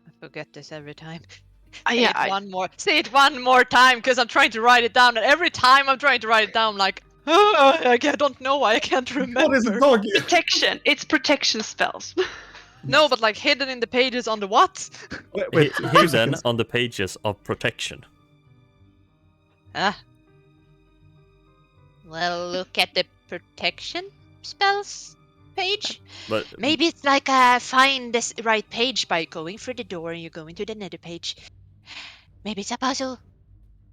I forget this every time. Yeah, Say it one more time, because I'm trying to write it down, and every time I'm trying to write it down, like, I don't know why I can't remember. What is it, doggy? protection. It's protection spells. No, but like hidden in the pages on the what? Wait, 2 Hidden seconds. on the pages of protection. Ah, Well, look at the protection spells page. But Maybe it's like find this right page by going through the door and you go into the nether page. Maybe it's a puzzle.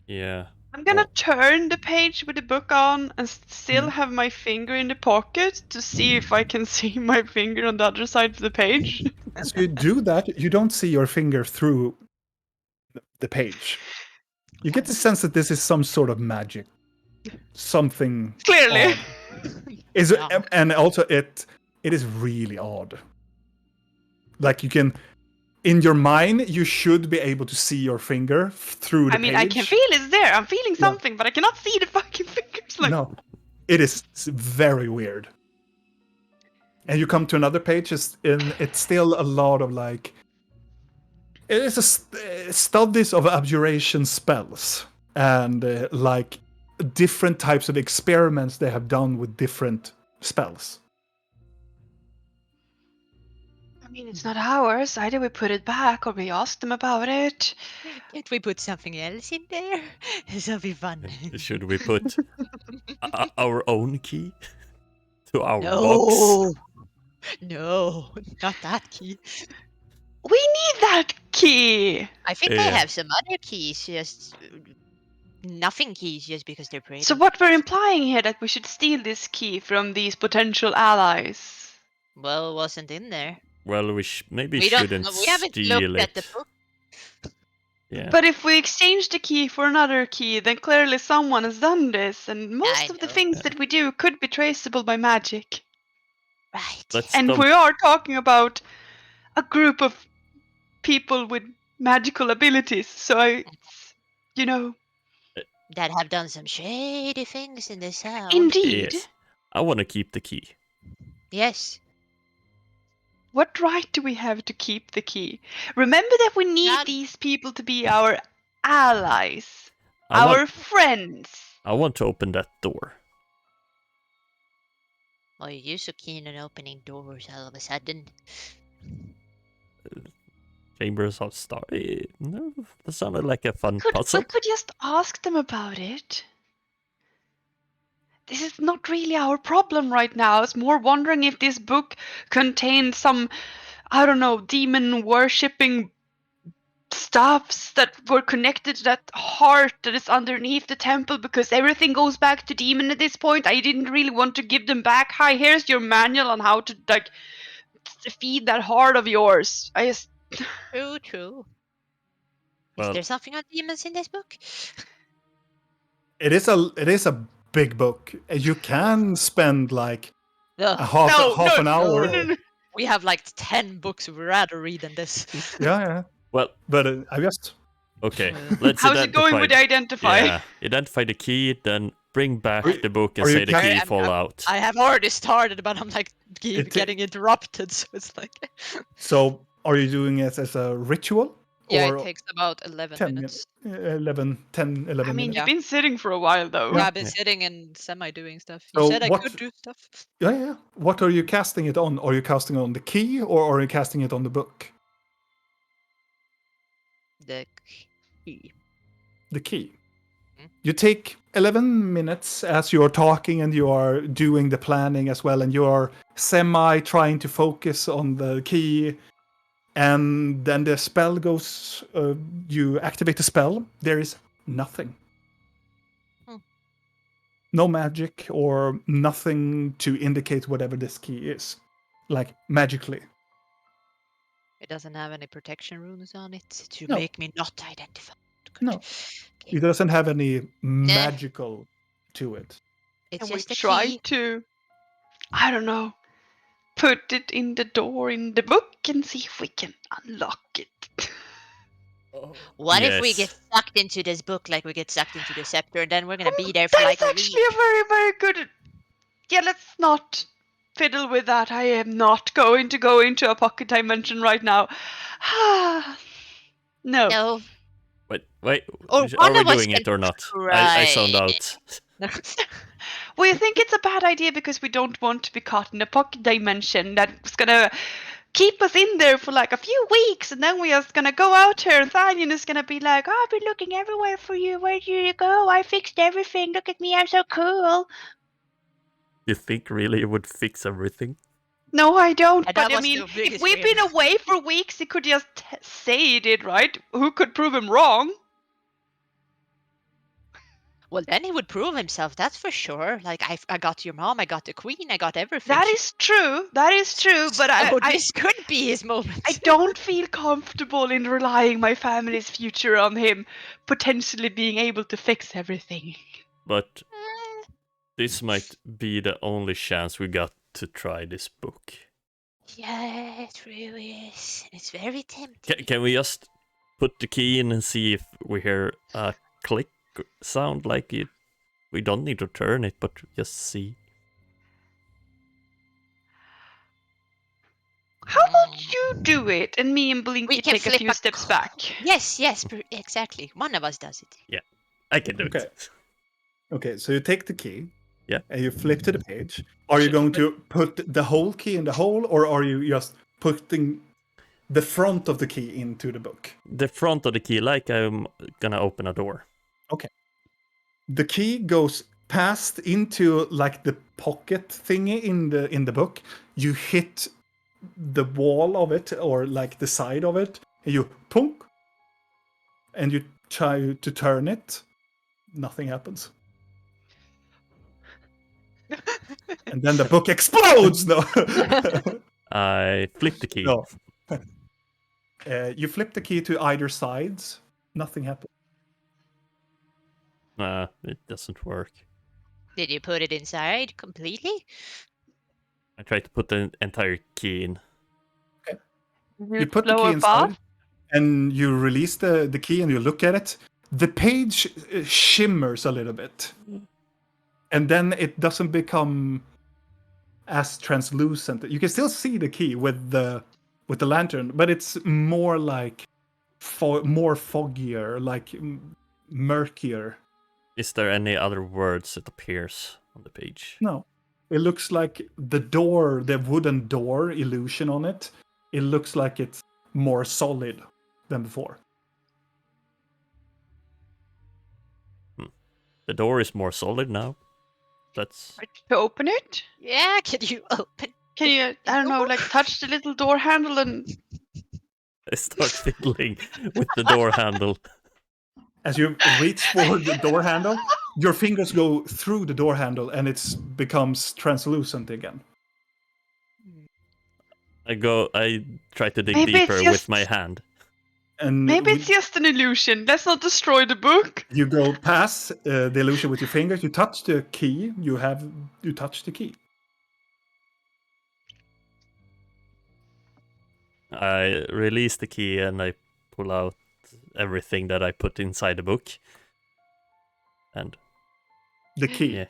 yeah. I'm gonna Oh. turn the page with the book on and still have my finger in the pocket to see if I can see my finger on the other side of the page. As you do that, you don't see your finger through the page. You get the sense that this is some sort of magic. Something Clearly. odd. Yeah. And also it is really odd. Like you can, in your mind, you should be able to see your finger through the I mean, page. I can feel it's there. I'm feeling something, but I cannot see the fucking fingers. Like, No, it is very weird. And you come to another page, it's still a lot of like, it is studies of abjuration spells and like different types of experiments they have done with different spells. I mean, it's not ours. Either we put it back or we ask them about it. Can't we put something else in there? This'll be fun. Should we put our own key to our box? No, no, not that key. We need that key. I think I Yeah. have some other keys, just nothing keys, just because they're pretty. So what we're implying here that we should steal this key from these potential allies. Well, it wasn't in there. Well, maybe We don't. shouldn't We haven't steal looked it. at the book. Yeah. But if we exchange the key for another key, then clearly someone has done this, and most I of the know. things that we do could be traceable by magic. Right. Let's And don't. we are talking about a group of people with magical abilities, so you know, That have done some shady things in this town. indeed. Yes. I want to keep the key. Yes. What right do we have to keep the key? Remember that we need None. these people to be our allies, I our want. friends. I want to open that door. Why are you so keen on opening doors all of a sudden? Chambers of Star. No, that sounded like a fun We puzzle. could just ask them about it. This is not really our problem right now. It's more wondering if this book contains some, I don't know, demon worshipping stuffs that were connected to that heart that is underneath the temple, because everything goes back to demon at this point. I didn't really want to give them back. Hi, here's your manual on how to feed that heart of yours. I just True. Well- Is there something on demons in this book? It is a big book. You can spend like No. a half an hour. no. We have like 10 books we'd rather read than this. Yeah. Well, But I just okay. Let's How's it going with the identify? Yeah, identify the key, then bring back the book and are you say the ca- key I'm- fall out. I have already started, but I'm like getting interrupted, so it's like. So are you doing it as a ritual? Yeah, or it takes about 11 10 minutes. 11 I mean, minutes? you've been sitting for a while though. Yeah, I've been Yeah. sitting and semi-doing stuff. You So said I what- could do stuff. Yeah. What are you casting it on? Are you casting it on the key or are you casting it on the book? The key. The key. Mm. You take 11 minutes as you're talking and you are doing the planning as well, and you are semi trying to focus on the key. And then the spell goes, you activate the spell. There is nothing. Hmm. No magic or nothing to indicate whatever this key is. Like magically. It doesn't have any protection runes on it to No. make me not identify. Good. No. Okay. It doesn't have any magical to it. It's And we just a try key. to, I don't know, put it in the door in the book and see if we can unlock it. What if we Yes. get sucked into this book like we get sucked into the scepter, and then we're gonna be there for That's like a actually week? a very, very good. Yeah, let's not fiddle with that. I am not going to go into a pocket dimension right now. No. No. Wait. Or Are one we of us doing can it or not? I zoned try. out. We think it's a bad idea because we don't want to be caught in a pocket dimension that's gonna keep us in there for like a few weeks, and then we're just gonna go out here and Thalion is gonna be like, oh, I've been looking everywhere for you. Where did you go? I fixed everything. Look at me, I'm so cool. You think really it would fix everything? No, I don't. Yeah, but that I was mean, the if biggest we've been fear. away for weeks, he could just say he did, right? Who could prove him wrong? Well, then he would prove himself, that's for sure. Like, I got your mom, I got the queen, I got everything. That is true. That is true. But Oh, I this could be his moment. I don't feel comfortable in relying my family's future on him potentially being able to fix everything. But this might be the only chance we got to try this book. Yeah, it really is. And it's very tempting. Can we just put the key in and see if we hear a click sound like it? We don't need to turn it, but just see. How about you do it and me and Blinky We can take a flip few a steps co- back? Yes, exactly. One of us does it. I can do Okay. it. Okay, so you take the key. Yeah. And you flip to the page. Are you going to put the whole key in the hole, or are you just putting the front of the key into the book? The front of the key, like I'm gonna open a door. The key goes past into like the pocket thingy in the book. You hit the wall of it or like the side of it, and you punk, and you try to turn it. Nothing happens. And then the book explodes. No. I flip the key. No. You flip the key to either sides. Nothing happens. It doesn't work. Did you put it inside completely? I try to put the entire key in. You put the key inside, and you release the key, and you look at it. The page shimmers a little bit, and then it doesn't become as translucent. You can still see the key with the lantern, but it's more like more foggier, like murkier. Is there any other words that appears on the page? No, it looks like the door, the wooden door illusion on it. It looks like it's more solid than before. The door is more solid now. That's To open it? Yeah, can you open? Can you, I don't know, like touch the little door handle and... I start fiddling with the door handle. As you reach for the door handle, your fingers go through the door handle and it becomes translucent again. I try to dig Maybe deeper it's just- with my hand. And Maybe it's just an illusion. Let's not destroy the book. you go past the illusion with your fingers. You touch the key. You touch the key. I release the key and I pull out everything that I put inside the book. And The key. yeah,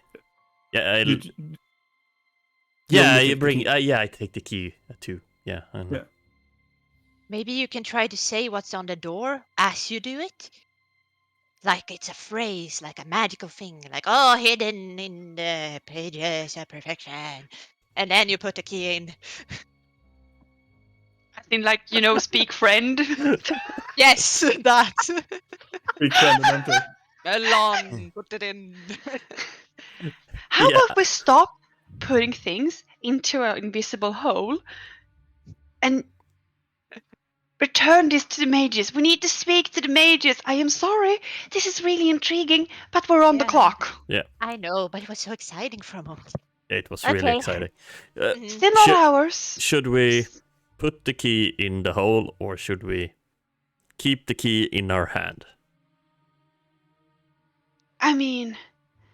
yeah, You- yeah. only I take the bring. key. Yeah, I take the key too. Yeah, I know. Yeah. Maybe you can try to say what's on the door as you do it. Like it's a phrase, like a magical thing, like, oh, hidden in the pages of perfection. And then you put the key in. I think, like, speak friend. Yes, that. Big fundamental. Melon, put it in. How Yeah. about we stop putting things into an invisible hole and return this to the mages? We need to speak to the mages. I am sorry. This is really intriguing, but we're on the Yeah. clock. I know, but it was so exciting for a moment. It was really Okay. exciting. Mhm. Still not Should- ours. Should we put the key in the hole or should we keep the key in our hand? I mean,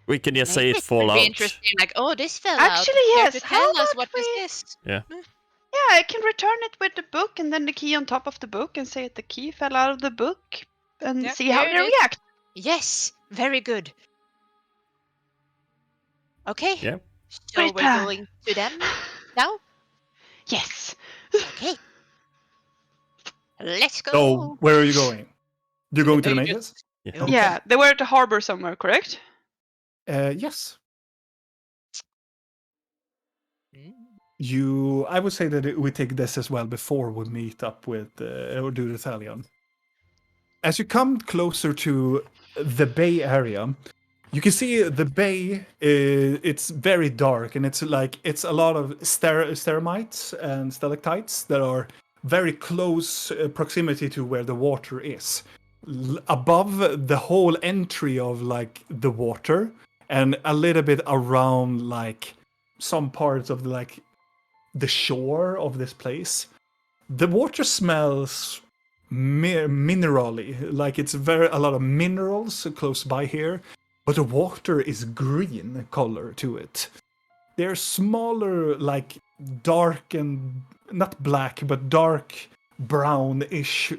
We can just say Maybe it fall would be out. interesting, like, oh, this fell out. Actually, Care yes. to How tell us about what was we- this? yeah, I can return it with the book and then the key on top of the book and say the key fell out of the book and Yeah, see how here they it is. react. Yes, very good. Okay. Yeah. So Great we're plan. going to them now? Yes. Okay. Let's go. So, where are you going? You're going to the mages. mages? Yeah. Okay. Yeah, they were at the harbor somewhere, correct? Yes. Mm. I would say that we take this as well before we meet up with or do the Thalion. As you come closer to the bay area, you can see the bay. It's very dark, and it's a lot of steramites and stalactites that are very close proximity to where the water is. Above the whole entry of the water, and a little bit around some parts of the shore of this place, the water smells minerally, like it's a lot of minerals close by here, but the water is green color to it. They're smaller, dark and not black, but dark brownish,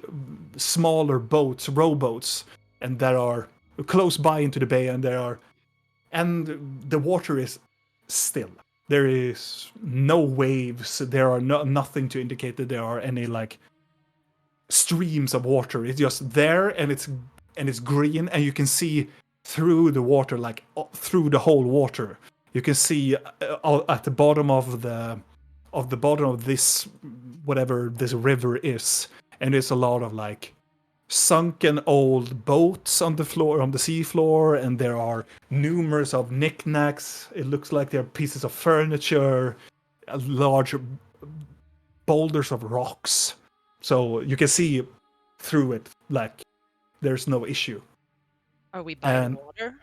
smaller boats, rowboats, and that are close by into the bay, and the water is still. There is no waves. There are nothing to indicate that there are any streams of water. It's just there, and it's green, and you can see through the water, through the whole water. You can see at the bottom of the bottom of this, whatever this river is, and there's a lot of sunken old boats on the floor, on the seafloor, and there are numerous of knickknacks. It looks like they're pieces of furniture, large boulders of rocks. So you can see through it, there's no issue. Are we by And- the water?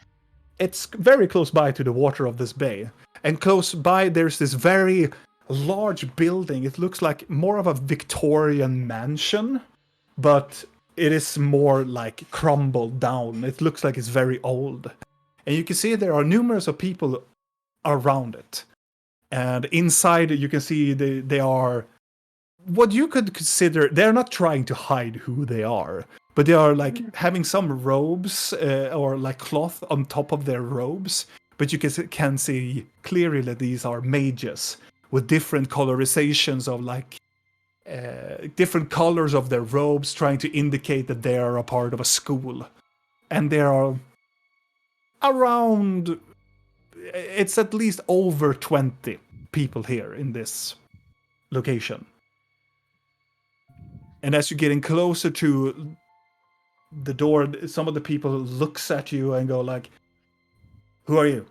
It's very close by to the water of this bay, and close by there's this very large building. It looks like more of a Victorian mansion, but it is more like crumbled down. It looks like it's very old. And you can see there are numerous of people around it. And inside you can see they are what you could consider, they're not trying to hide who they are, but they are like having some robes or like cloth on top of their robes. But you can see clearly that these are mages with different colorizations of like different colors of their robes, trying to indicate that they are a part of a school. And there are around, it's at least over 20 people here in this location. And as you're getting closer to the door, some of the people looks at you and go like, "Who are you?"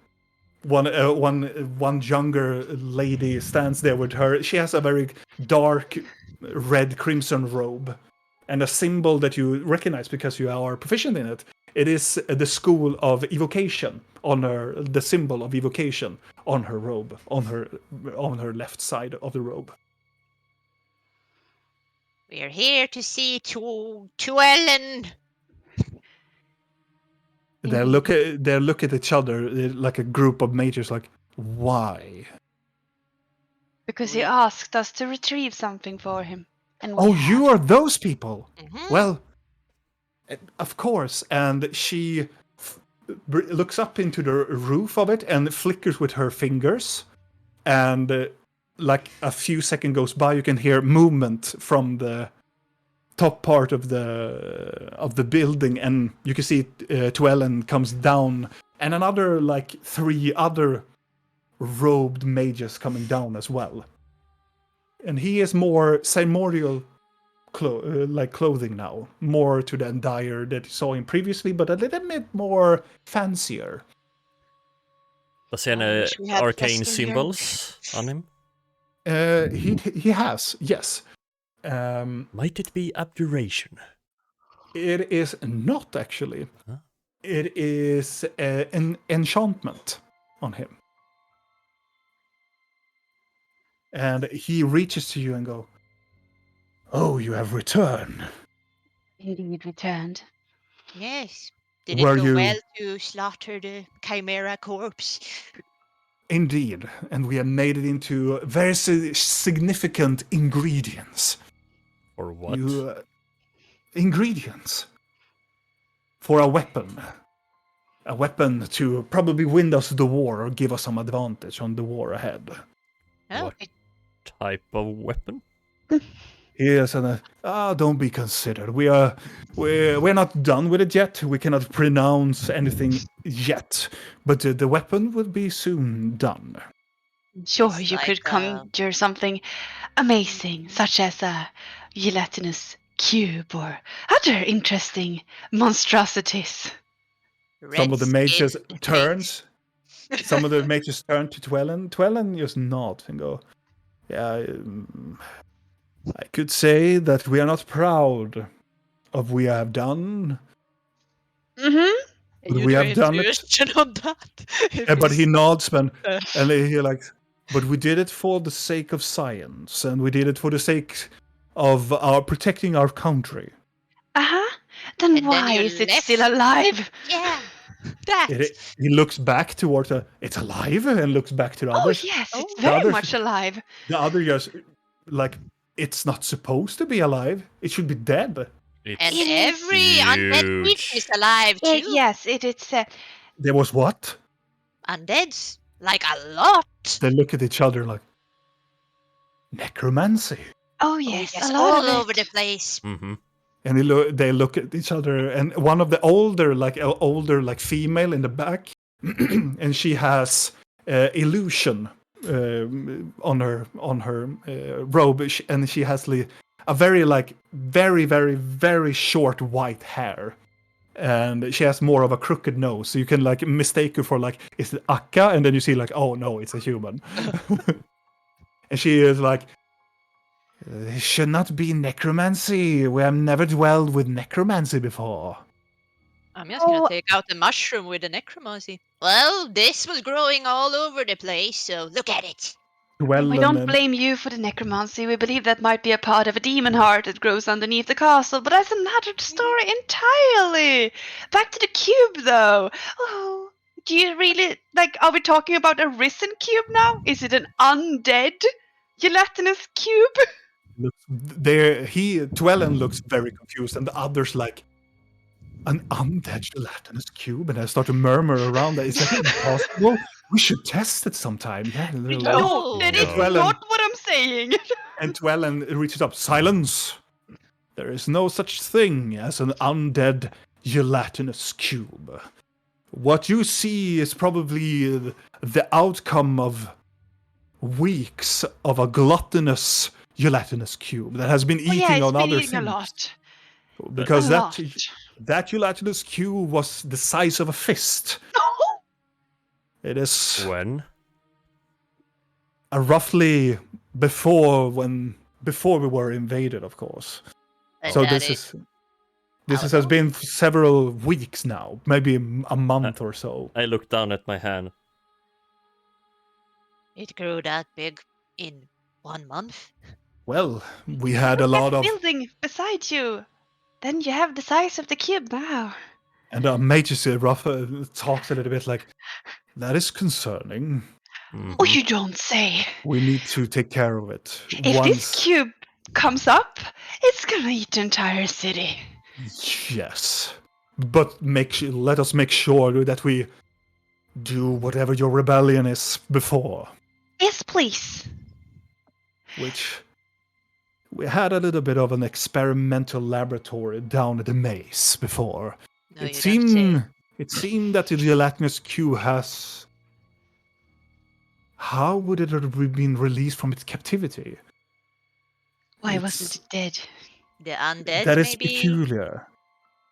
One younger lady stands there with her. She has a very dark red crimson robe and a symbol that you recognize because you are proficient in it. It is the school of evocation on her, the symbol of evocation on her robe, on her left side of the robe. We're here to see Tuellen. They look at each other like a group of mages, like, why? Because he asked us to retrieve something for him. And we Oh, have. you are those people. Mhm. Well, of course. And she looks up into the roof of it and flickers with her fingers. And like a few seconds goes by, you can hear movement from the top part of the building, and you can see Tuellen comes down, and another like 3 other robed mages coming down as well. And he is more ceremonial like clothing now, more to the attire that you saw him previously, but a little bit more fancier. Does he have I any wish we had arcane Preston here. symbols on him? He has, yes. Might it be abjuration? It is not actually. Huh? It is an enchantment on him. And he reaches to you and go, "Oh, you have returned. Indeed returned. Yes. Did Were it go you- well to slaughter the chimera corpse? Indeed, and we have made it into very significant ingredients. Or what? Ingredients for a weapon. A weapon to probably win us the war or give us some advantage on the war ahead." Oh, What type of weapon? Yes, and don't be considered. We're not done with it yet. We cannot pronounce anything yet, but the weapon will be soon done. Sure, It's you like, could conjure something amazing, such as a gelatinous cube or other interesting monstrosities. Some of the red mages skin turns. Some of the mages turn to Twellen. Twellen just nods and go, "Yeah, I could say that we are not proud of what we have done, Mm-hmm. but You we do have done it." intuition on that. If But he it's- nods, man, and he like, "But we did it for the sake of science, and we did it for the sake of our protecting our country." Uh-huh. Then And then why you is it left. still alive? Yeah, that. He looks back towards it's alive, and looks back to the Oh, others. yes, it's The very others- much alive. The other just like, it's not supposed to be alive. It should be dead. It's And It is every undead creature is alive too. Yes, it's There was what? Undeads, like a lot. They look at each other like, necromancy. oh Oh, yes, yes, a lot all of over it. the place. Mm-hmm. And they look at each other, and one of the older like female in the back, and she has illusion on her robe, and she has a very very short white hair, and she has more of a crooked nose, so you can like mistake her for like, is it Akka? And then you see like, oh no, it's a human. And she is like, "It should not be necromancy. We have never dwelled with necromancy before." I'm just gonna Oh. take out the mushroom with the necromancy. Well, this was growing all over the place, so look at it. Dwellen We don't and blame you for the necromancy. We believe that might be a part of a demon heart that grows underneath the castle, but that's another story entirely. Back to the cube, though. Oh, do you really Are we talking about a risen cube now? Is it an undead gelatinous cube? Dwellen looks very confused, and the others like an undead gelatinous cube, and I start to murmur around that. Is that even possible? We should test it sometime. Yeah, they're like, No, that is Dwellen, not what I'm saying. and Dwellen reaches up. Silence. There is no such thing as an undead gelatinous cube. What you see is probably the outcome of weeks of a gluttonous gelatinous cube that has been eating Oh, yeah, it's on been other eating a things. lot. Because A lot. that gelatinous cube was the size of a fist. It is When? Roughly before we were invaded, of course. But So that this How has long? been several weeks now, maybe a month or so. I look down at my hand. It grew that big in 1 month. Well, we had a lot of, building beside you. Then you have the size of the cube now. and Magus talks a little bit like, that is concerning. Oh, you don't say. We need to take care of it. If this cube comes up, it's gonna eat the entire city. Yes, but let us make sure that we do whatever your rebellion is before. Yes, please. Which we had a little bit of an experimental laboratory down at the maze before. No, it you don't say. seemed that the gelatinous cube has. How would it have been released from its captivity? Why It's- wasn't it dead? The undead, That is maybe? peculiar.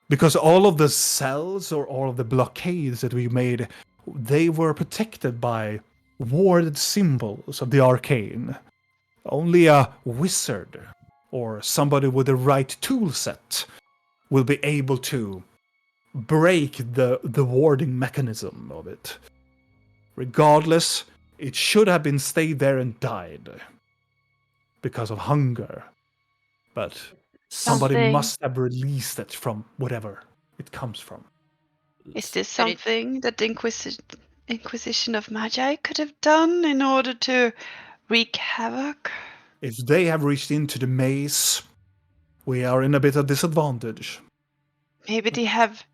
Because all of the cells or all of the blockades that we made, they were protected by warded symbols of the arcane. Only a wizard or somebody with the right tool set will be able to break the warding mechanism of it. Regardless, it should have been stayed there and died because of hunger. But somebody Something- must have released it from whatever it comes from. Is this But it- something that the Inquisition of Magi could have done in order to wreak havoc? If they have reached into the maze, we are in a bit of disadvantage. Maybe they have.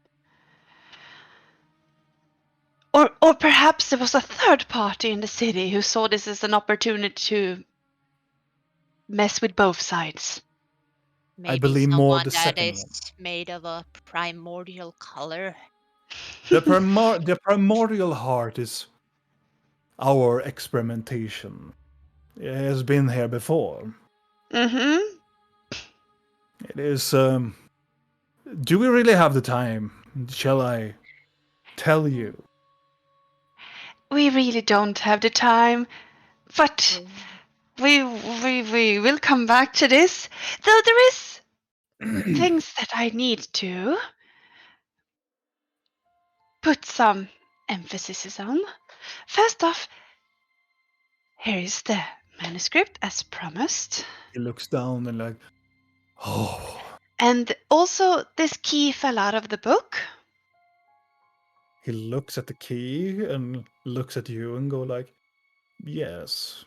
Or perhaps there was a third party in the city who saw this as an opportunity to mess with both sides. Maybe believe more someone the that second is made of a primordial color. The primordial heart is our experimentation. It has been here before. Mm-hmm. It is. Do we really have the time? Shall I tell you? We really don't have the time, but we will come back to this. Though there is things that I need to put some emphasis on. First off, here is the manuscript as promised. He looks down and like, oh. And also, this key fell out of the book. He looks at the key and looks at you and go like, yes.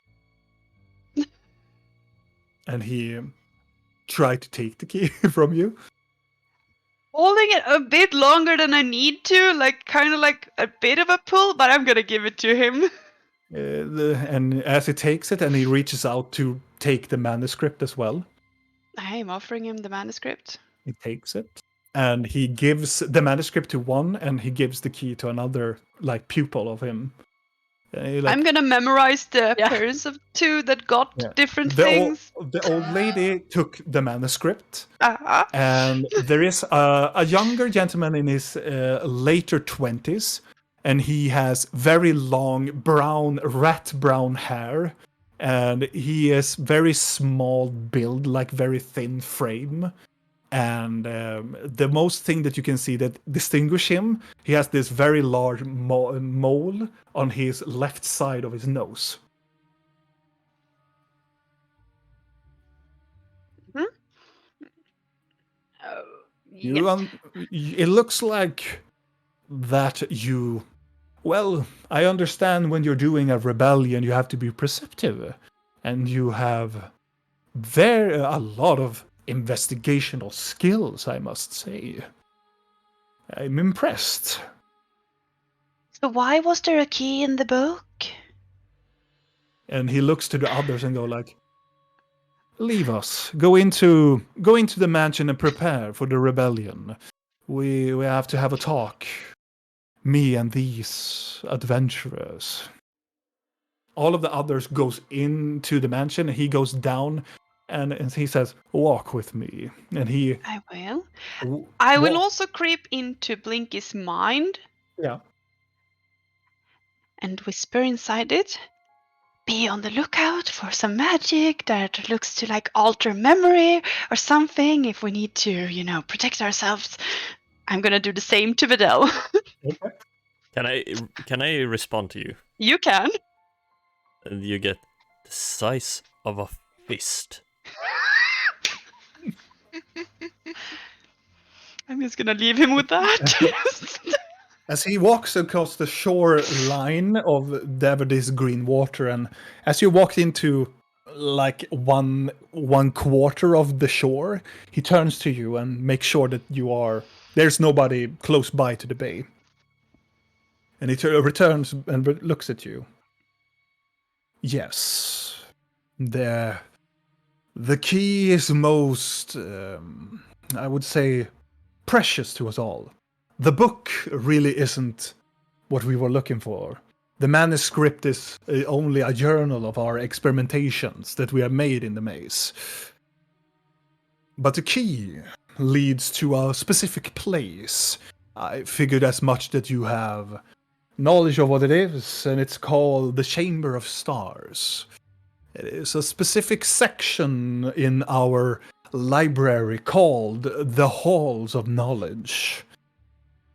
And he tried to take the key from you. Holding it a bit longer than I need to, kind of like a bit of a pull, but I'm gonna give it to him. And as he takes it and he reaches out to take the manuscript as well, I'm offering him the manuscript. he takes it. And he gives the manuscript to one and he gives the key to another, like, pupil of him. And he, like, I'm gonna memorize the Yeah. appearance of two that got Yeah. different the things. the old lady took the manuscript. Uh-huh. And there is a younger gentleman in his later 20s, and he has very long rat brown hair, and he is very small build, like very thin frame. And the most thing that you can see that distinguish him, he has this very large mole on his left side of his nose. It looks like that you. Well, I understand when you're doing a rebellion, you have to be perceptive, and you have a lot of investigational skills, I must say. I'm impressed. So why was there a key in the book? And he looks to the others and go like, "Leave us. Go into the mansion and prepare for the rebellion. We have to have a talk. Me and these adventurers." All of the others goes into the mansion, and he goes down, and he says, "Walk with me." And he I will. I will walk- also creep into Blinky's mind Yeah. and whisper inside it. Be on the lookout for some magic that looks to like alter memory or something if we need to, protect ourselves. I'm gonna do the same to Videl. Can I respond to you? You can. And you get the size of a fist. I'm just gonna leave him with that. As he walks across the shore line of Daverdis green water, and as you walk into like one quarter of the shore, he turns to you and makes sure that there's nobody close by to the bay. And he returns and looks at you. Yes, the key is most, I would say, precious to us all. The book really isn't what we were looking for. The manuscript is only a journal of our experimentations that we have made in the maze. But the key leads to a specific place. I figured as much that you have knowledge of what it is, and it's called the Chamber of Stars. It is a specific section in our library called the Halls of Knowledge.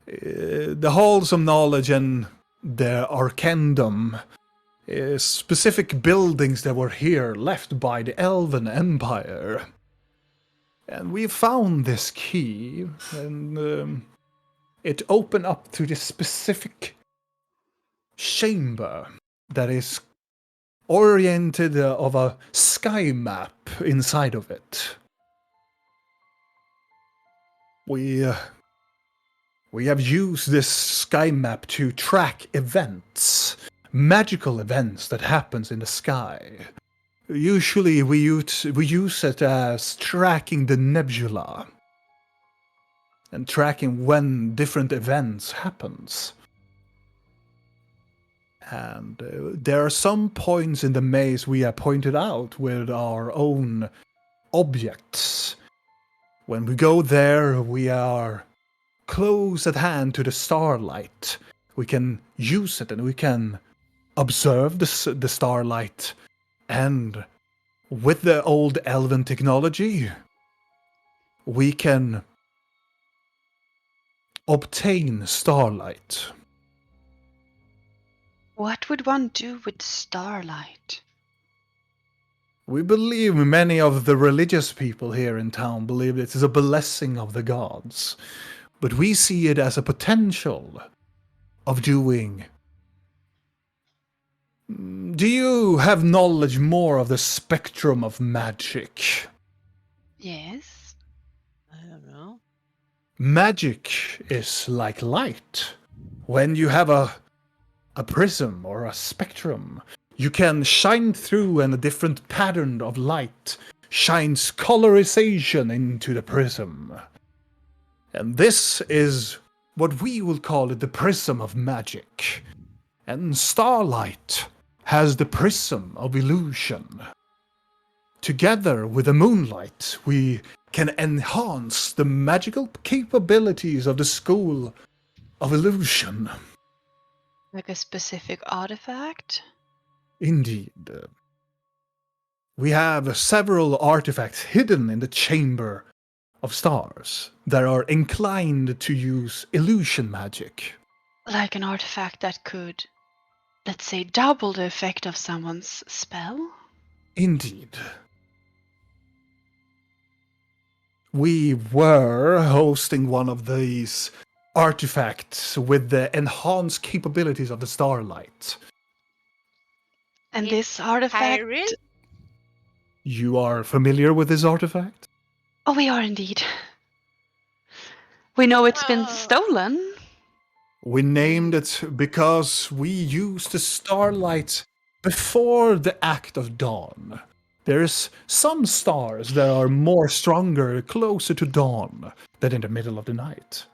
The Halls of Knowledge and the Arcandum is specific buildings that were here left by the Elven Empire. And we found this key, and it opened up to this specific chamber that is oriented of a sky map inside of it. We have used this sky map to track events, magical events that happens in the sky. Usually we use it as tracking the nebula and tracking when different events happens. And there are some points in the maze we have pointed out with our own objects. When we go there, we are close at hand to the starlight. We can use it and we can observe the starlight. And with the old elven technology, we can obtain starlight. What would one do with starlight? We believe many of the religious people here in town believe it is a blessing of the gods. But we see it as a potential of doing. Do you have knowledge more of the spectrum of magic? Yes. I don't know. Magic is like light. When you have a prism or a spectrum, you can shine through, and a different pattern of light shines colorization into the prism. And this is what we will call it, the prism of magic. And starlight has the prism of illusion. Together with the moonlight, we can enhance the magical capabilities of the school of illusion. Like a specific artifact? Indeed. We have several artifacts hidden in the Chamber of Stars that are inclined to use illusion magic. Like an artifact that could, let's say, double the effect of someone's spell? Indeed. we were hosting one of these artifacts with the enhanced capabilities of the starlight. And In this artifact. Hyrule? You are familiar with this artifact? Oh, we are indeed. We know it's been Oh. stolen. We named it because we used the starlight before the act of dawn. There's some stars that are more stronger closer to dawn than in the middle of the night.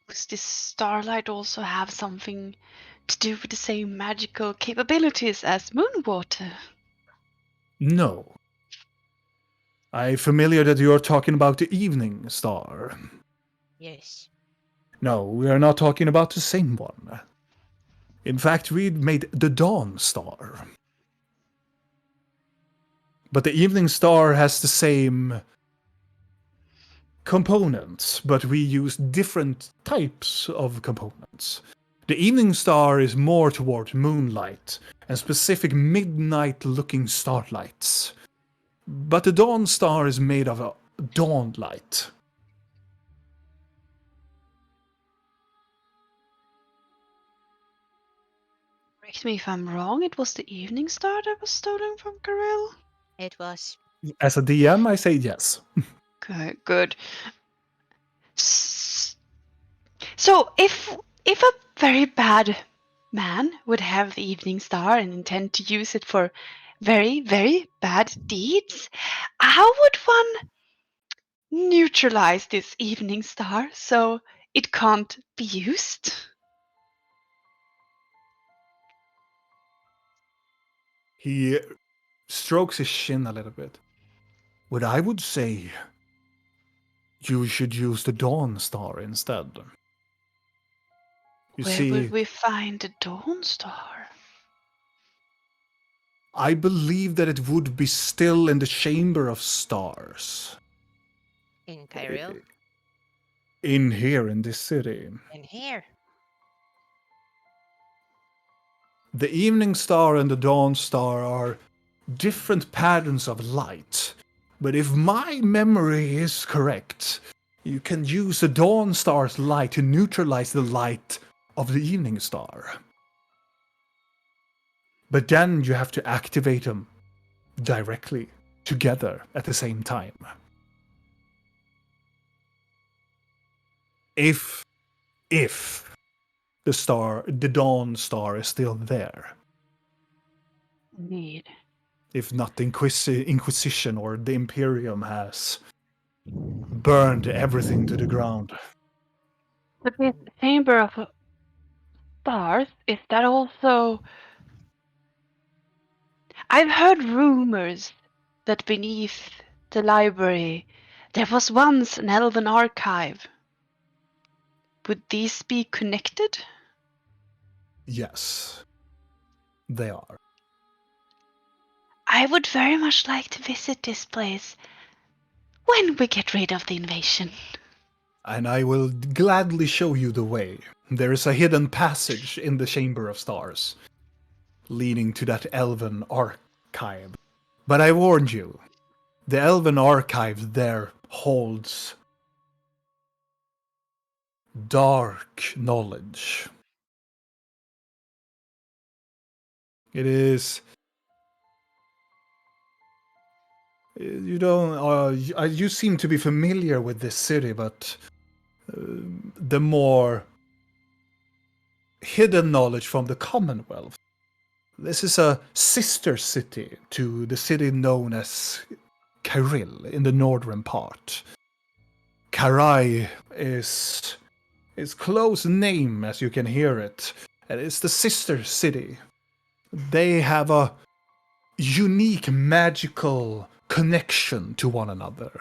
Does this starlight also have something to do with the same magical capabilities as moonwater? No. I'm familiar that you're talking about the evening star. Yes. No, we are not talking about the same one. In fact, we made the dawn star. But the evening star has the same components, but we use different types of components. The evening star is more toward moonlight and specific midnight-looking starlights. But the dawn star is made of a dawn light. Correct me if I'm wrong, it was the evening star that was stolen from Karel? It was. As a DM, I say yes. Okay, good. So, if a very bad man would have the evening star and intend to use it for very, very bad deeds, how would one neutralize this evening star so it can't be used? He strokes his chin a little bit. What I would say, you should use the dawn star instead. You Where see, would we find the dawn star? I believe that it would be still in the Chamber of Stars. In Hyrule. In here, in this city. In here. The evening star and the dawn star are different patterns of light. But if my memory is correct, you can use the dawn star's light to neutralize the light of the evening star. But then you have to activate them directly, together, at the same time. If the dawn star is still there. Indeed. If not the Inquisition or the Imperium has burned everything to the ground. But this Chamber of Stars, is that also... I've heard rumors that beneath the library there was once an Elven Archive. Would these be connected? Yes, they are. I would very much like to visit this place when we get rid of the invasion. And I will gladly show you the way. There is a hidden passage in the Chamber of Stars, leading to that Elven Archive. But I warned you, the Elven Archive there holds dark knowledge. It is... You don't... you seem to be familiar with this city, but the more hidden knowledge from the Commonwealth. This is a sister city to the city known as Kyril in the northern part. Karai is its close name, as you can hear it, and it's the sister city. They have a unique magical connection to one another.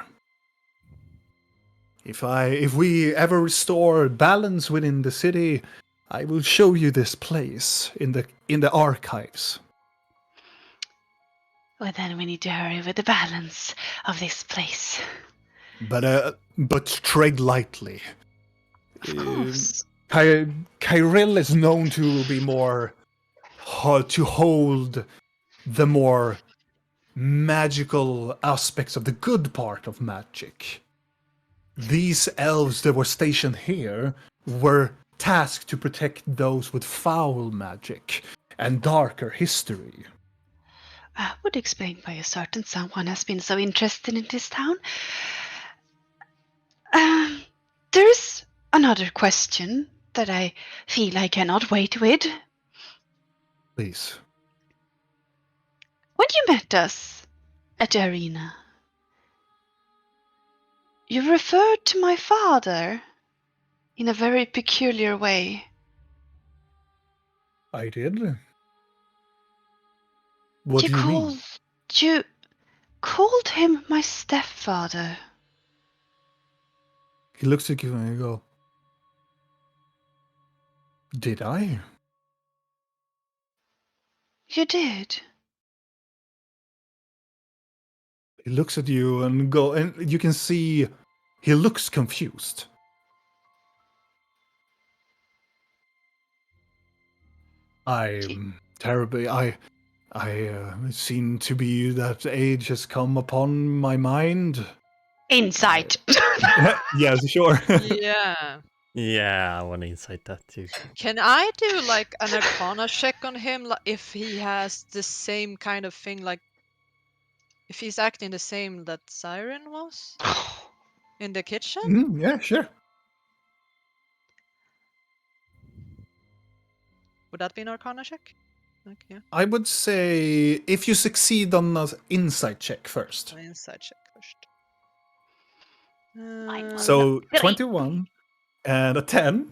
If we ever restore balance within the city, I will show you this place in the archives. Well, then we need to hurry with the balance of this place. But tread lightly. Of course. Kyril is known to be more to hold the more magical aspects of the good part of magic. These elves that were stationed here were tasked to protect those with foul magic and darker history. I would explain why a certain someone has been so interested in this town. There's another question that I feel I cannot wait with. Please. When you met us at the arena, you referred to my father in a very peculiar way. I did. What do you mean? You called him my stepfather. He looks at you and you go, did I? You did. He looks at you and you can see he looks confused. I'm terribly. I seem to be that age has come upon my mind. Insight. Yes, sure. Yeah. Yeah, I want to insight that too. Can I do like an Arcana check on him, like if he has the same kind of thing, like if he's acting the same that Siren was in the kitchen? Yeah, sure. Would that be an Arcana check? Like, yeah, I would say if you succeed on an insight check first. an insight check first. So 21 and a 10.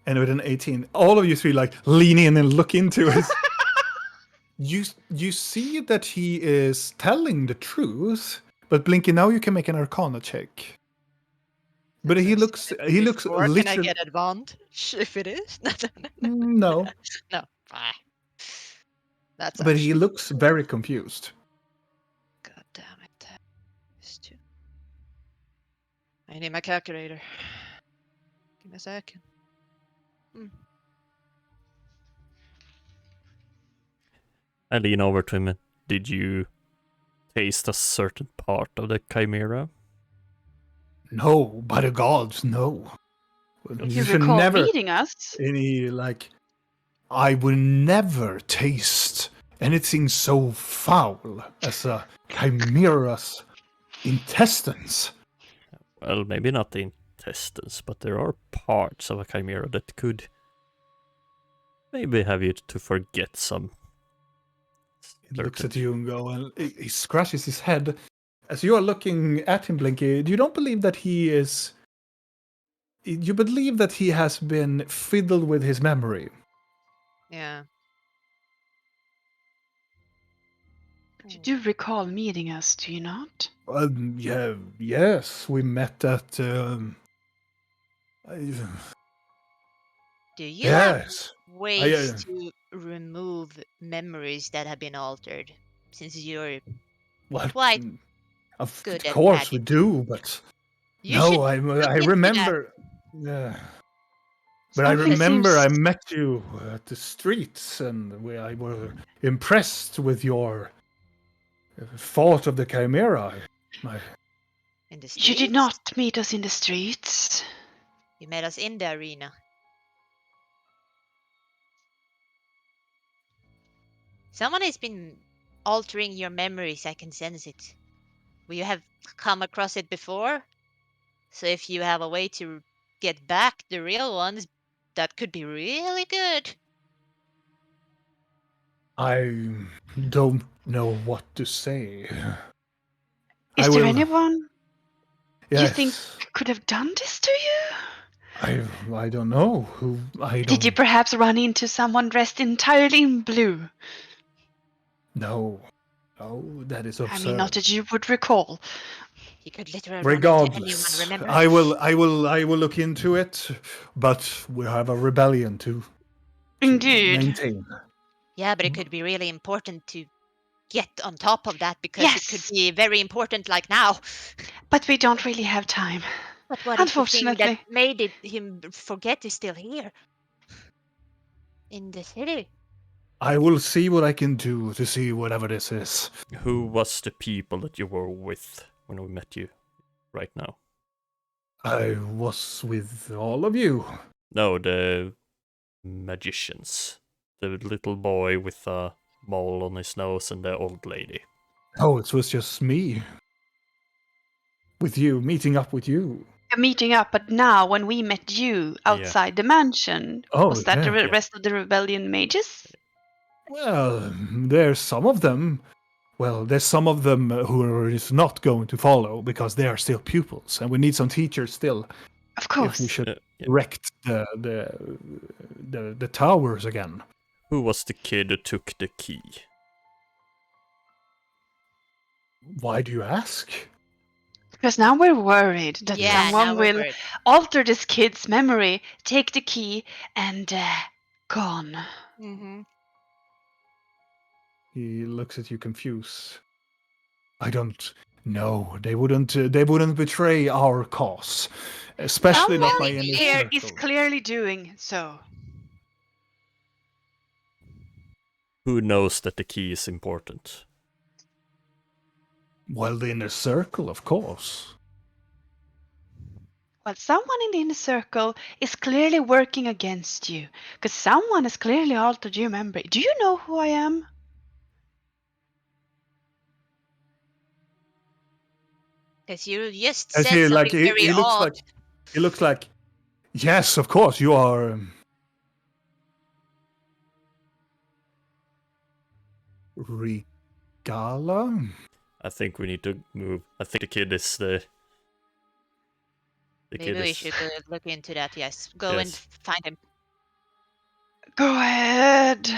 And with an 18. All of you three like lean in and look into it. You see that he is telling the truth, but Blinky, now you can make an Arcana check. But he looks Or literally. can I get advantage if it is? No, No. Ah. That's but he actually- looks very confused. God damn it. It's too... I need my calculator. Give me a second. I lean over to him. Did you taste a certain part of the chimera? No, by the gods, no. You should recall never meeting us? any like. I will never taste anything so foul as a chimera's intestines. Well, maybe not the intestines, but there are parts of a chimera that could maybe have you to forget some. He looks at you and go, and he scratches his head. As you are looking at him, Blinky, you don't believe that he is. You believe that he has been fiddled with his memory. Yeah. You do recall meeting us, do you not? Yeah, yes, we met at. Do you have Yes. ways to remove memories that have been altered? Since you're Well, quite of good at course we magic. do, but You no, should I look into that. remember. Yeah. But I Something remember I seems- met you at the streets, and I were impressed with your thought of the chimera. In the You did streets? not meet us in the streets. You met us in the arena. Someone has been altering your memories. I can sense it. Will you have come across it before? So if you have a way to get back the real ones, that could be really good. I don't know what to say. Is I there will- anyone you Yes, think could have done this to you? I don't know who. I don't. Did you perhaps run into someone dressed entirely in blue? No, that is absurd. I mean, not that you would recall. He could literally run into Regardless, anyone, remember? I will look into it, but we have a rebellion to Indeed. maintain. Yeah, but it could be really important to get on top of that because it could Yes. be very important like now. But we don't really have time. But what if the thing Unfortunately. that made him forget is still here? In the city? I will see what I can do to see whatever this is. Who was the people that you were with when we met you right now? I was with all of you. No, the magicians. The little boy with a mole on his nose and the old lady. Oh, it was just me. With you, meeting up with you. Meeting up, but now when we met you outside the mansion, Oh, was that the yeah. rest of the rebellion mages? Well, there's some of them. Well, there's some of them who are just not going to follow because they are still pupils, and we need some teachers still. Of If course. we should Yeah. erect the towers again. Who was the kid who took the key? Why do you ask? Because now we're worried that Yeah, now someone we're will worried. alter this kid's memory, take the key, and gone. Mm-hmm. He looks at you confused. I don't know. They wouldn't betray our cause, especially not my Someone inner here is circle. clearly doing so. Who knows that the key is important? Well, the inner circle, of course. Well, someone in the inner circle is clearly working against you. Because someone has clearly altered your memory. Do you know who I am? Because you just As said he something very he looks odd. he looks like, yes, of course you are. Regala. I think we need to move. I think the kid is the. The Maybe kid we is. should look into that. Yes, go and Yes. find him. Go ahead.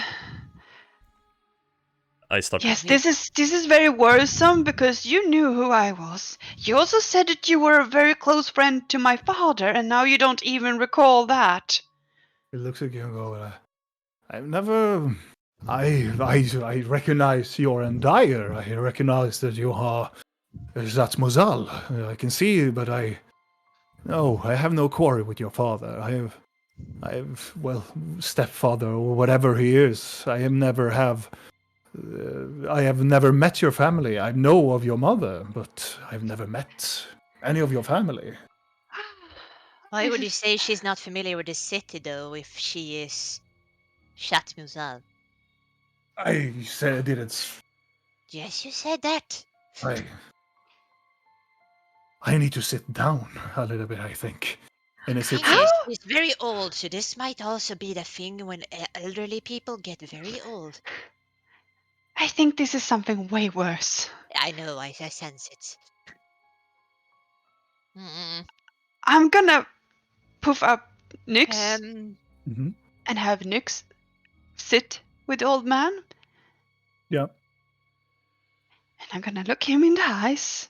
I start. Yes, this is very worrisome because you knew who I was. You also said that you were a very close friend to my father, and now you don't even recall that. He looks at you and goes, I've never. I recognize your Dyer. I recognize that you are that's Mozal. I can see, but no, I have no quarrel with your father. Well, stepfather or whatever he is. I have never met your family. I know of your mother, but I've never met any of your family. Why would you say she's not familiar with the city, though, if she is Chat Musal? I said I didn't. Yes, you said that. I need to sit down a little bit, I think. And it's Thing is, she's very old, so this might also be the thing when elderly people get very old. I think this is something way worse. I know, I sense it. I'm gonna poof up Nyx Mhm. and have Nyx sit with the old man. Yeah. And I'm gonna look him in the eyes,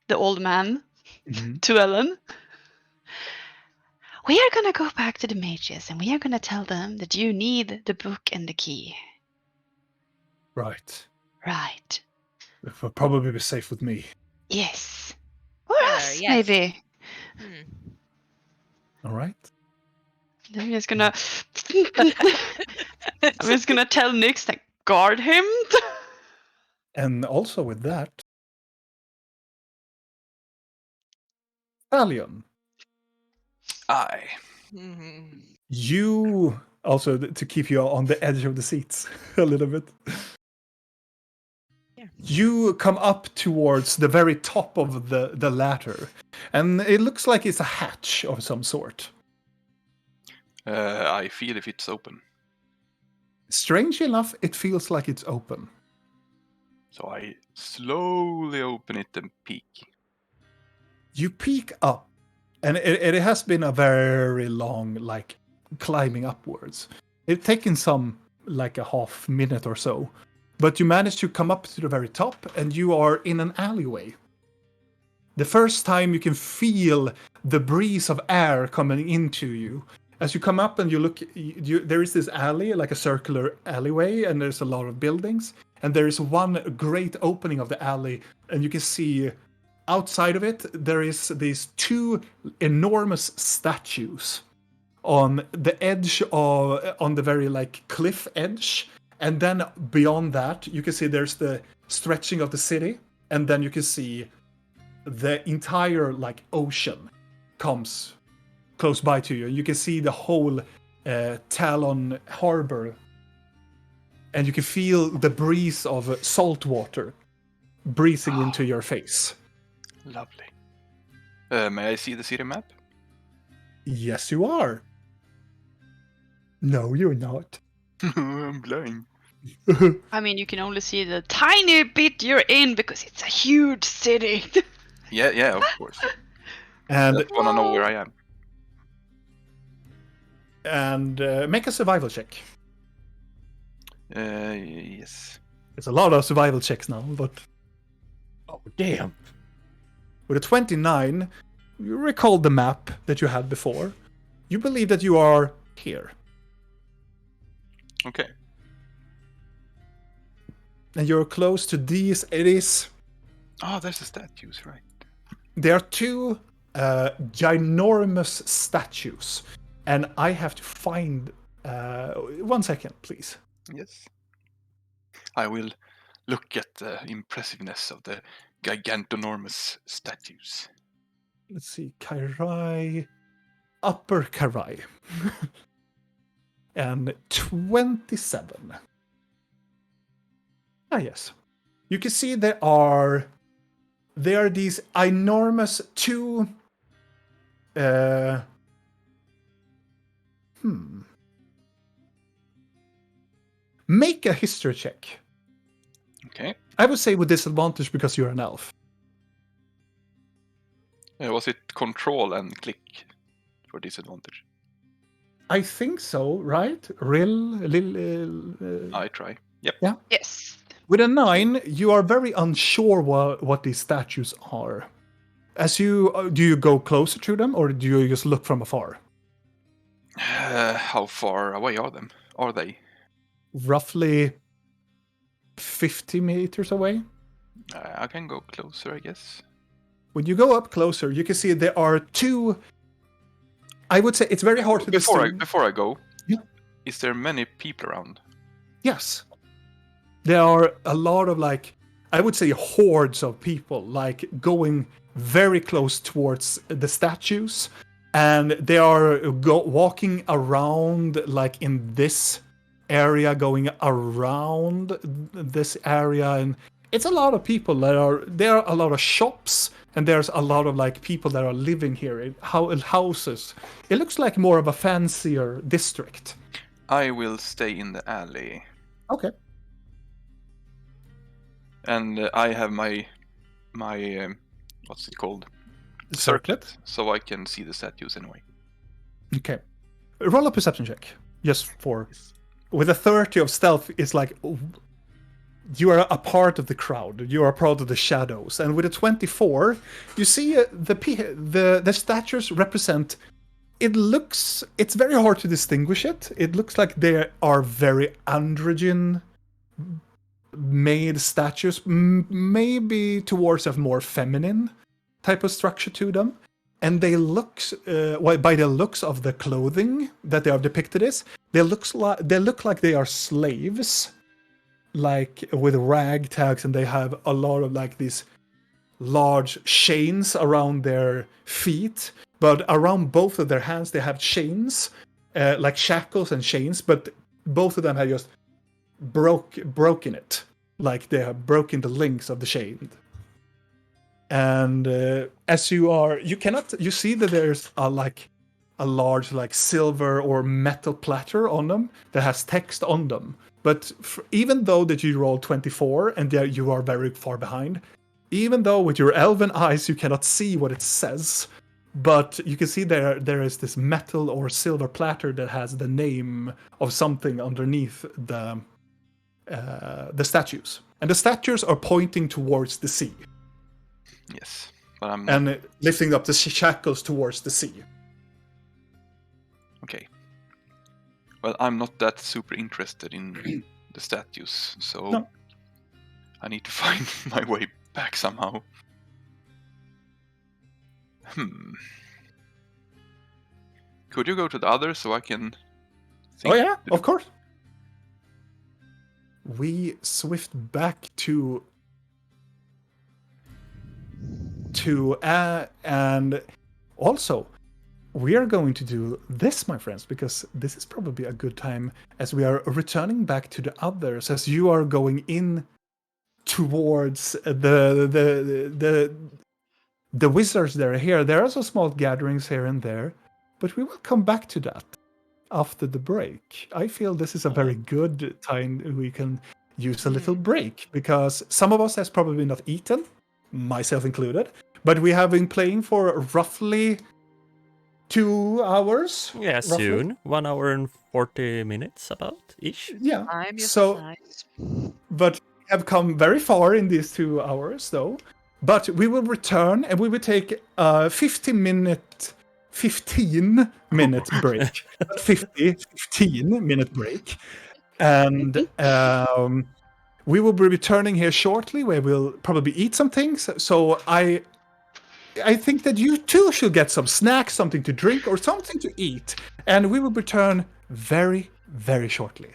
the old man, Mhm. to Ellen. We are gonna go back to the mages and we are gonna tell them that you need the book and the key. Right. Right. It will probably be safe with me. Yes. Or Sure, us, yes. maybe. All right. I'm just gonna tell Nyx to guard him. And also with that, Talion, Aye. you also to keep you on the edge of the seats a little bit. Yeah. You come up towards the very top of the ladder, and it looks like it's a hatch of some sort. I feel if it's open. Strange enough, it feels like it's open. So I slowly open it and peek. You peek up, and it has been a very long, like, climbing upwards. It's taken some, like, a half minute or so. But you manage to come up to the very top, and you are in an alleyway. The first time you can feel the breeze of air coming into you. As you come up and you look, there is this alley, like a circular alleyway, and there's a lot of buildings. And there is one great opening of the alley, and you can see outside of it, there is these two enormous statues on the edge of, on the very like cliff edge. And then beyond that, you can see there's the stretching of the city, and then you can see the entire like ocean comes close by to you. You can see the whole Talon harbor, and you can feel the breeze of salt water breezing into your face. Lovely. May I see the city map? Yes, you are. No, you're not. I'm blind. I mean, you can only see the tiny bit you're in because it's a huge city. Yeah, of course. And I just wanna know where I am. make a survival check. Yes. It's a lot of survival checks now, but Oh, damn. with a 29, you recall the map that you had before. You believe that you are here. Okay. And you're close to these. It is. Oh, there's the statues, right? There are two ginormous statues, and I have to find. 1 second, please. Yes. I will look at the impressiveness of the gigantonormous statues. Let's see, Kairai, Upper Kairai, and 27. Ah, yes. You can see there are these enormous two. Make a history check. Okay. I would say with disadvantage because you're an elf. Was it control and click for disadvantage? I think so, right? I try. Yep. Yeah. Yes. With a 9, you are very unsure what these statues are. As you do you go closer to them, or do you just look from afar? How far away are they? Roughly 50 meters away. I can go closer, I guess. When you go up closer, you can see there are two. I would say it's very hard to distinguish. Before I go, Yeah. Is there many people around? Yes. There are a lot of I would say hordes of people going very close towards the statues, and they are walking around in this area, going around this area, and it's a lot of people there are a lot of shops, and there's a lot of people that are living here in houses. It looks like more of a fancier district. I will stay in the alley. Okay. And I have my what's it called? Circlet. So I can see the statues anyway. Okay. Roll a perception check. Just for. With a 30 of stealth, it's you are a part of the crowd. You are a part of the shadows. And with a 24, you see the statues represent. It's very hard to distinguish it. It looks like they are very androgyne made statues, maybe towards a more feminine type of structure to them. And they by the looks of the clothing that they are depicted as, they look like they are slaves, with rag tags, and they have a lot of these large chains around their feet, but around both of their hands they have chains, shackles and chains, but both of them have just broken it, they have broken the links of the chain. And as you see that there's a large silver or metal platter on them that has text on them. But even though that you roll 24 and you are very far behind, even though with your elven eyes you cannot see what it says, but you can see there is this metal or silver platter that has the name of something underneath the statues. And the statues are pointing towards the sea. Yes, but I'm and lifting up the shackles towards the sea. Okay. Well, I'm not that super interested in the statues, so No. I need to find my way back somehow. Could you go to the others so I can think? Oh yeah, of course. we swift back to and also we are going to do this, my friends, because this is probably a good time as we are returning back to the others, as you are going in towards the wizards that are here. There are some small gatherings here and there, but we will come back to that after the break. I feel this is a very good time we can use a little break, because some of us has probably not eaten, myself included, but we have been playing for roughly 2 hours. Yeah, roughly. soon. 1 hour and 40 minutes, about ish. Yeah. Time just So, flies. but we have come very far in these 2 hours, though. But we will return and we will take a 15 minute break. Not 15-minute break. And we will be returning here shortly, where we'll probably eat some things. So I think that you too should get some snacks, something to drink, or something to eat. And we will return very, very shortly.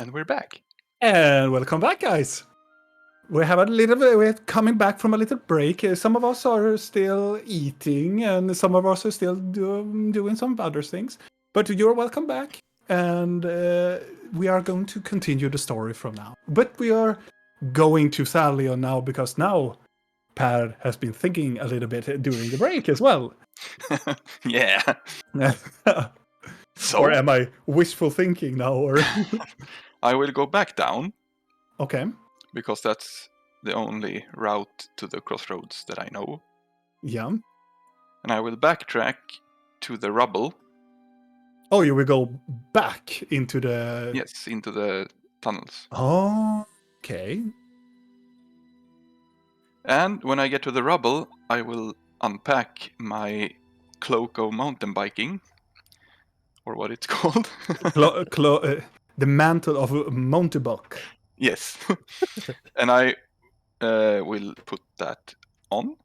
And we're back. And welcome back, guys. We're coming back from a little break. Some of us are still eating, and some of us are still doing some other things. But you're welcome back, and we are going to continue the story from now. But we are going to Thalion now, because now Per has been thinking a little bit during the break as well. Yeah. So Or am I wishful thinking now? Or I will go back down okay, because that's the only route to the Crossroads that I know. yeah. And I will backtrack to the rubble. Oh, you will go back into the... Yes, into the tunnels. Oh, okay. And when I get to the rubble, I will unpack my cloak of mountain biking, or what it's called. The mantle of Montebok. Yes. And I will put that on.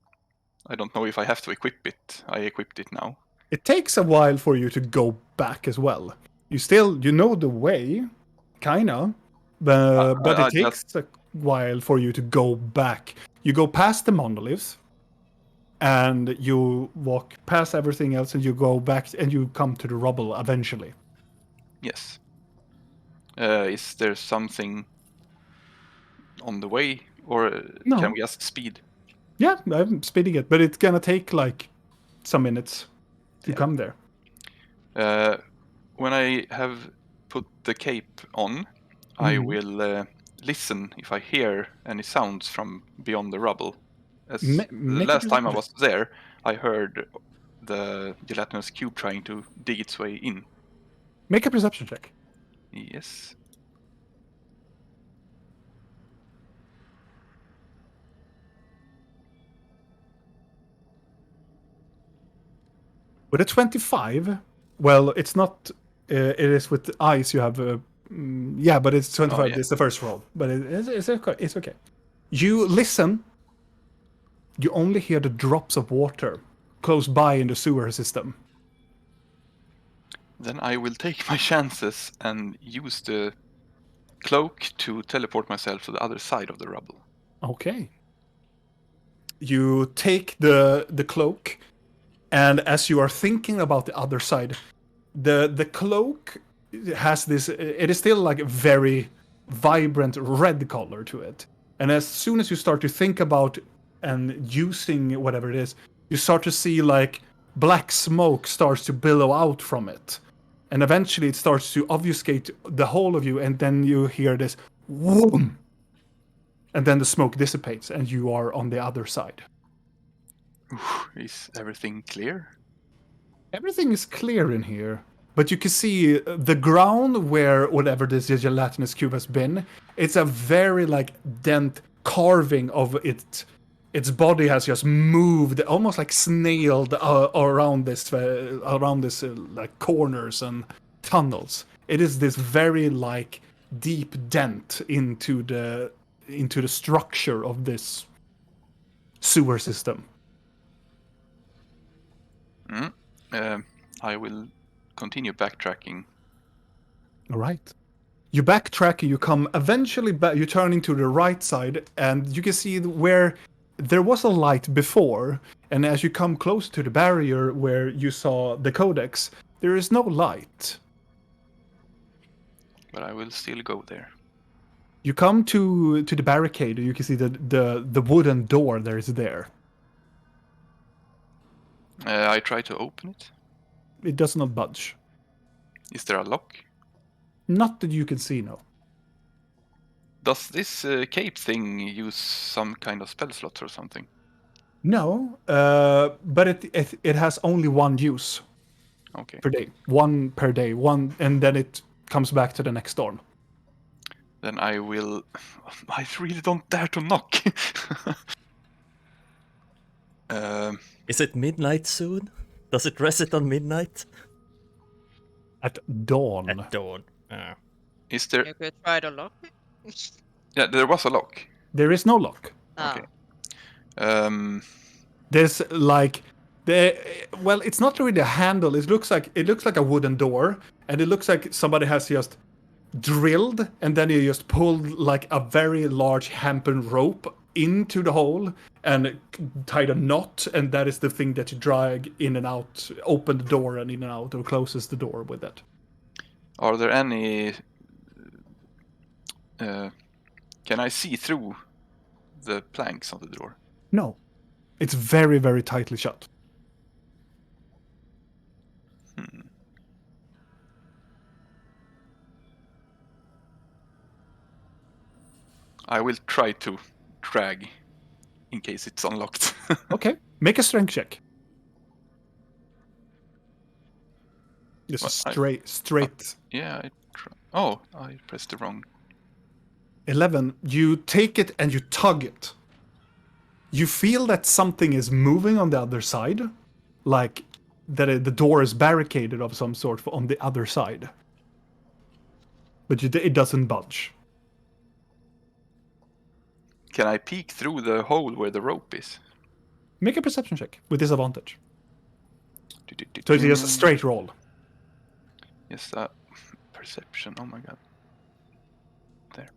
I don't know if I have to equip it. I equipped it now. It takes a while for you to go back as well. You know the way, kinda, but it takes a while for you to go back. You go past the monoliths, and you walk past everything else, and you go back, and you come to the rubble eventually. Yes. Is there something on the way, or No. can we just speed? Yeah, I'm speeding it, but it's gonna take like some minutes to come there. When I have put the cape on, I will listen if I hear any sounds from beyond the rubble. As the last time I was there, I heard the gelatinous cube trying to dig its way in. Make a perception check. Yes. With a 25, well, it's not. It is with eyes you have. Yeah, but it's 25. Oh, yeah. It's the first roll, but it's okay. It's okay. You listen. You only hear the drops of water close by in the sewer system. Then I will take my chances and use the cloak to teleport myself to the other side of the rubble. Okay. You take the cloak, and as you are thinking about the other side, the cloak has this. It is still like a very vibrant red color to it. And as soon as you start to think about and using whatever it is, you start to see like black smoke starts to billow out from it. And eventually it starts to obfuscate the whole of you, and then you hear this whoom. And then the smoke dissipates, and you are on the other side. Is everything clear? Everything is clear in here, but you can see the ground where whatever this gelatinous cube has been. It's a very like dent carving of it. Its body has just moved, almost like snailed around this like corners and tunnels. It is this very like deep dent into the structure of this sewer system. I will continue backtracking. All right. You backtrack, you come eventually back, you turn into the right side, and you can see where there was a light before, and as you come close to the barrier where you saw the codex, there is no light. But I will still go there. You come to the barricade, and you can see the wooden door that is there. I try to open it. It does not budge. Is there a lock? Not that you can see, no. Does this cape thing use some kind of spell slots or something? No, but it has only one use. Okay. Per day. One per day. One, and then it comes back to the next storm. Then I will... I really don't dare to knock. Is it midnight soon? Does it reset on midnight? At dawn. At dawn. Is there... You could try to lock it. Yeah, there was a lock. There is no lock. Okay. There's like well, it's not really a handle. It looks like a wooden door, and it looks like somebody has just drilled, and then you just pulled like a very large hempen rope into the hole and tied a knot, and that is the thing that you drag in and out, open the door and in and out, or closes the door with it. Are there any... can I see through the planks of the door? No. It's very, very tightly shut. I will try to drag in case it's unlocked. Okay, make a strength check. Just straight. Yeah, Oh, I pressed the wrong. 11. You take it and you tug it. You feel that something is moving on the other side, like that the door is barricaded of some sort on the other side. But it doesn't budge. Can I peek through the hole where the rope is? Make a perception check with disadvantage. So it's just a straight roll. Yes, perception. Oh my god. There.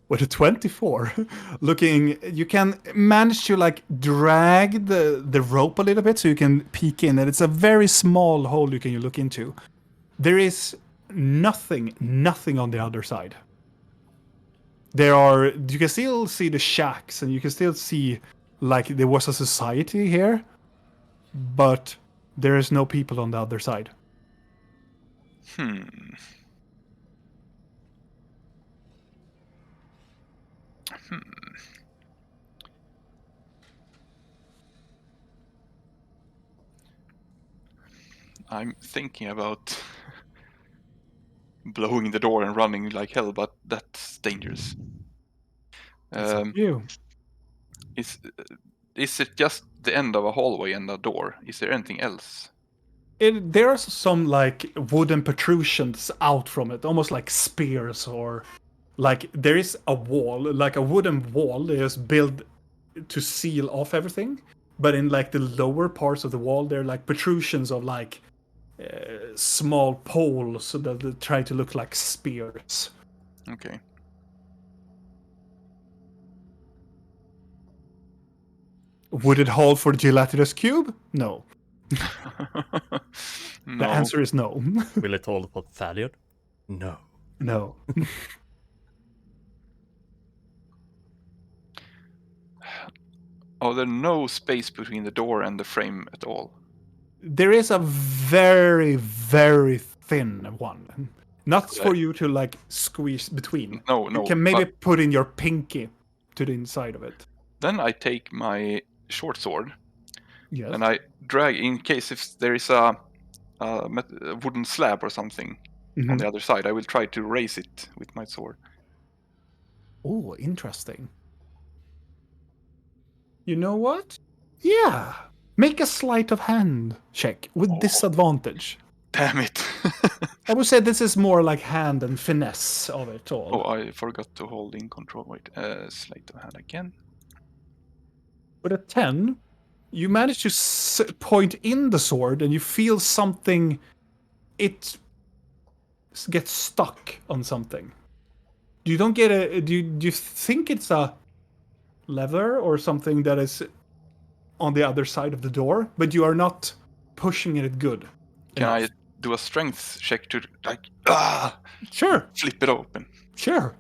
With a 24, looking, you can manage to like drag the rope a little bit so you can peek in, and it's a very small hole you can look into. There is nothing on the other side. You can still see the shacks, and you can still see like there was a society here, but there is no people on the other side. I'm thinking about blowing the door and running like hell, but that's dangerous. You. Is it just the end of a hallway and a door? Is there anything else? There are some like wooden protrusions out from it, almost like spears, or like there is a wall, like a wooden wall that is built to seal off everything. But in like the lower parts of the wall, there are like protrusions of like small poles that they try to look like spears. Okay. Would it hold for the gelatinous cube? No. No. The answer is no. Will it hold for Thalion? No. No. Are there no space between the door and the frame at all? There is a very, very thin one. Not for you to like squeeze between. No. You can maybe put in your pinky to the inside of it. Then I take my short sword. Yes. And I drag in case if there is a wooden slab or something on the other side. I will try to raise it with my sword. Oh, interesting. You know what? Yeah. Make a sleight of hand check with disadvantage. Damn it. I would say this is more like hand and finesse of it all. Oh, I forgot to hold in control. Wait, sleight of hand again. With a 10, you manage to point in the sword and you feel something. It gets stuck on something. You don't get a. Do you think it's a lever or something that is on the other side of the door, but you are not pushing it good. Can I do a strength check to like Sure. flip it open? Sure.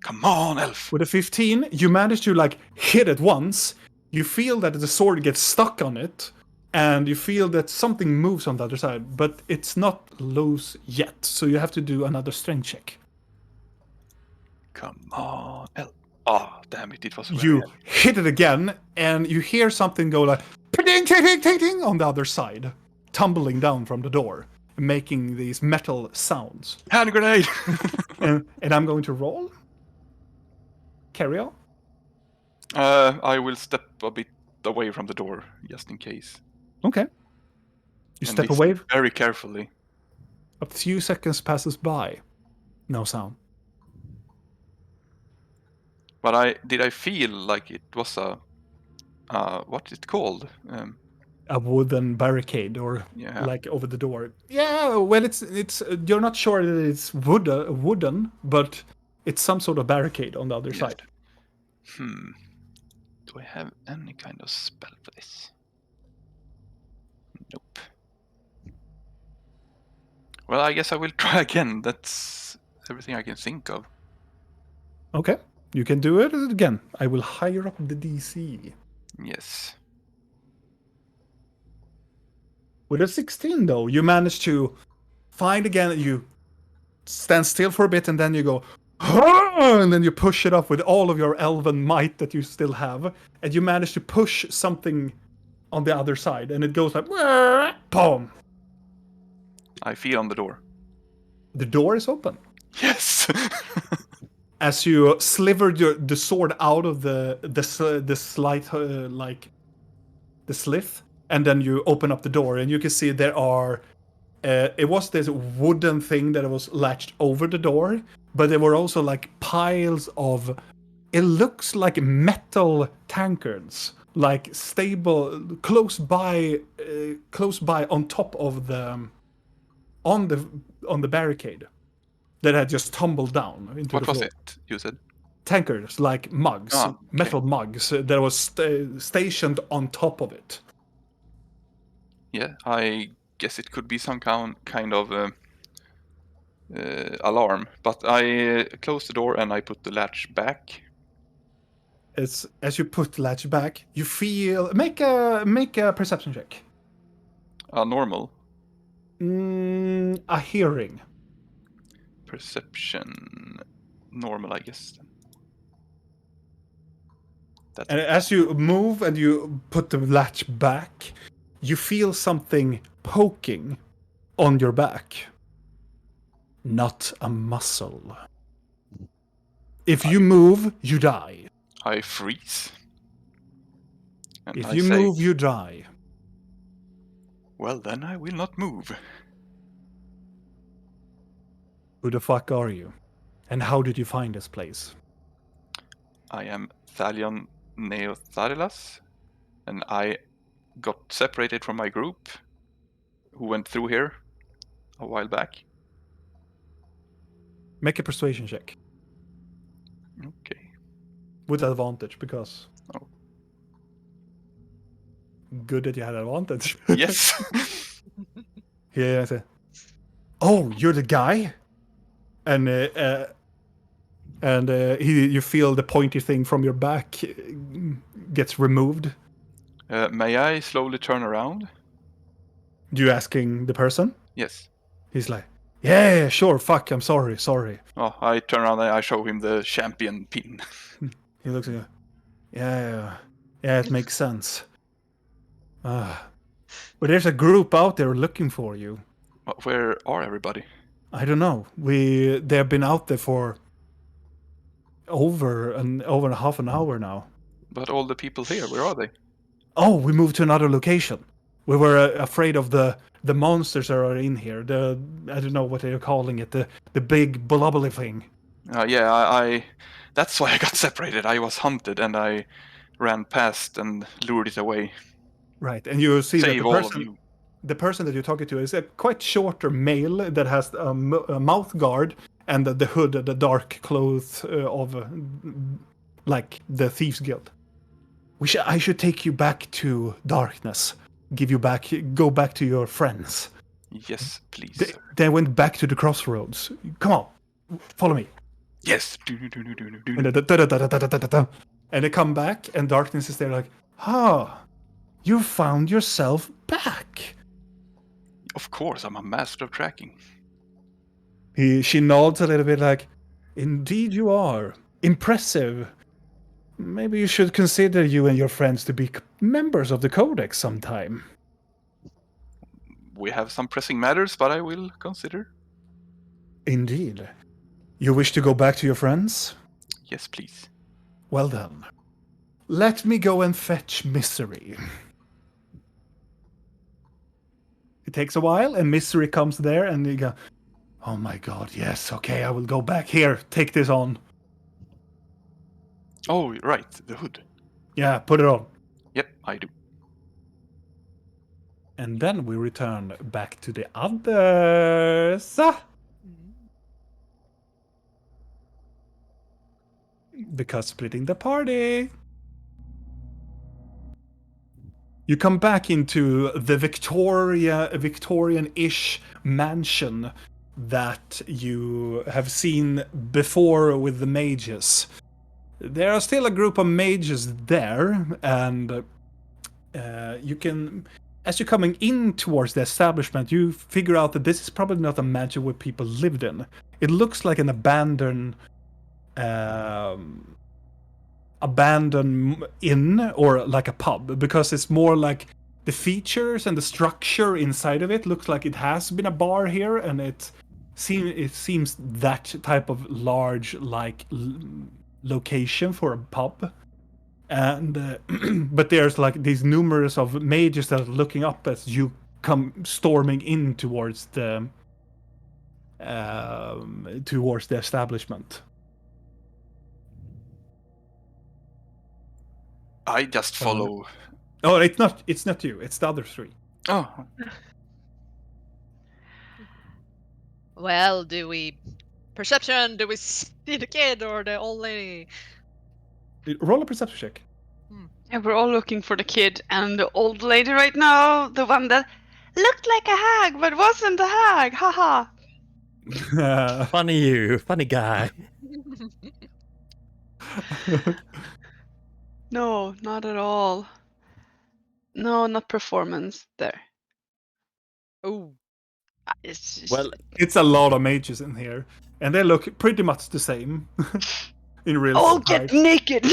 Come on, elf. With a 15, you manage to like hit it once. You feel that the sword gets stuck on it, and you feel that something moves on the other side, but it's not loose yet. So you have to do another strength check. Come on, elf. Oh, damn it! It was You hit it again, and you hear something go like ting ting ting ting ting on the other side, tumbling down from the door, making these metal sounds. Hand grenade. and I'm going to roll. Carry on. I will step a bit away from the door just in case. Okay. You And step listen away. very carefully. A few seconds passes by. No sound. But did I feel like it was what's it called? a wooden barricade or like over the door. Yeah, well, it's you're not sure that it's wooden, but it's some sort of barricade on the other side. Do I have any kind of spell for this? Nope. Well, I guess I will try again. That's everything I can think of. Okay, you can do it again. I will higher up the DC. Yes. With a 16, though, you manage to find again. You stand still for a bit, and then you go, and then you push it up with all of your elven might that you still have, and you manage to push something on the other side, and it goes like, boom. I feel on the door. The door is open. Yes. As you slivered the sword out of the slight like the slith, and then you open up the door, and you can see there are. It was this wooden thing that was latched over the door, but there were also like piles of. It looks like metal tankards, like stable close by on top of the on the barricade that had just tumbled down into the floor. What was it you said? Tankards, like mugs, metal mugs that was stationed on top of it. Yeah, I guess it could be some kind of alarm, but I closed the door and I put the latch back. As you put the latch back, you feel make a perception check. Normal. A hearing. Perception. Normal, I guess. And as you move and you put the latch back, you feel something poking on your back. Not a muscle. If you move, you die. I freeze. And if you move, you die. Well, then I will not move. Who the fuck are you? And how did you find this place? I am Thalion Neotharilas, and I got separated from my group who went through here a while back. Make a persuasion check. Okay. With advantage, because... Oh. Good that you had advantage. Yes. Yeah, I said, oh, you're the guy? And you feel the pointy thing from your back gets removed. May I slowly turn around? You asking the person? Yes. He's like, yeah, sure, fuck, I'm sorry. Oh, I turn around and I show him the champion pin. He looks at you. Yeah, it makes sense. But there's a group out there looking for you. Where are everybody? I don't know. They've been out there for over half an hour now. But all the people here, where are they? Oh, we moved to another location. We were afraid of the monsters that are in here. I don't know what they're calling it. The big blobbly thing. Yeah, I that's why I got separated. I was hunted and I ran past and lured it away. Right, and you see Save that the person that you're talking to is a quite shorter male that has a mouth guard and the hood, the dark clothes of like the Thieves Guild. I should take you back to darkness. Go back to your friends. Yes, please. They went back to the Crossroads. Come on, follow me. Yes. And they come back, and darkness is there like, you found yourself back. Of course, I'm a master of tracking. She nods a little bit like, indeed you are. Impressive. Maybe you should consider you and your friends to be members of the Codex sometime. We have some pressing matters, but I will consider. Indeed. You wish to go back to your friends? Yes, please. Well then. Let me go and fetch Misery. It takes a while, and Misery comes there, and you go, oh my god, yes, okay, I will go back. Here, take this on. Oh, right, the hood. Yeah, put it on. Yep, I do. And then we return back to the others. Because splitting the party. You come back into the Victorian-ish mansion that you have seen before with the mages. There are still a group of mages there, and you can, as you're coming in towards the establishment, you figure out that this is probably not a mansion where people lived in. It looks like an abandoned inn or like a pub, because it's more like the features and the structure inside of it looks like it has been a bar here, and it seems that type of large like location for a pub. And but there's like these numerous of mages that are looking up as you come storming in towards the establishment. I just follow. Oh, it's not you. It's the other three. Oh, Well, do we perception? Do we see the kid or the old lady? Roll a perception check. Yeah, we're all looking for the kid and the old lady right now. The one that looked like a hag but wasn't a hag. Haha. Funny guy. No, not at all. No, not performance there. Oh, It's just... Well, It's a lot of mages in here, and they look pretty much the same in real all life. get naked.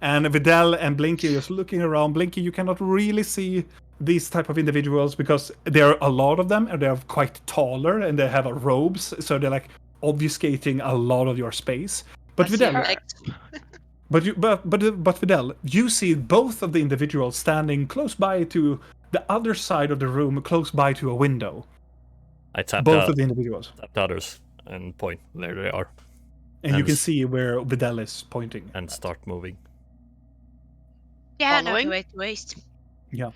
And Vidal and Blinky just looking around. Blinky, you cannot really see these type of individuals because there are a lot of them, and they're quite taller, and they have robes, so they're like obfuscating a lot of your space. But Vidal, but Vidal, you see both of the individuals standing close by to the other side of the room, close by to a window. I tap Both of the individuals. Tap the others and point. There they are. And you can see where Vidal is pointing. And start moving. Yeah, Following? no way to waste. Yeah.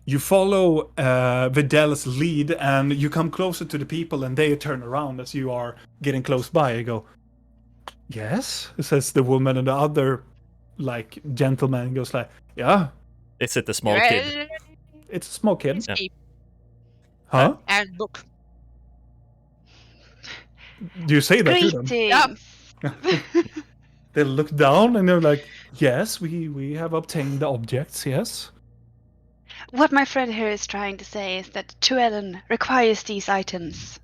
You follow Vidal's lead, and you come closer to the people, and they turn around as you are getting close by. You go, "Yes," says the woman, and the other, like, gentleman goes like, "Yeah." Is it the small kid? It's a small kid. Yeah. Huh? And book. Do you say that to them? Greetings. They look down and they're like, "Yes, we have obtained the objects, yes." What my friend here is trying to say is that Tuellen requires these items.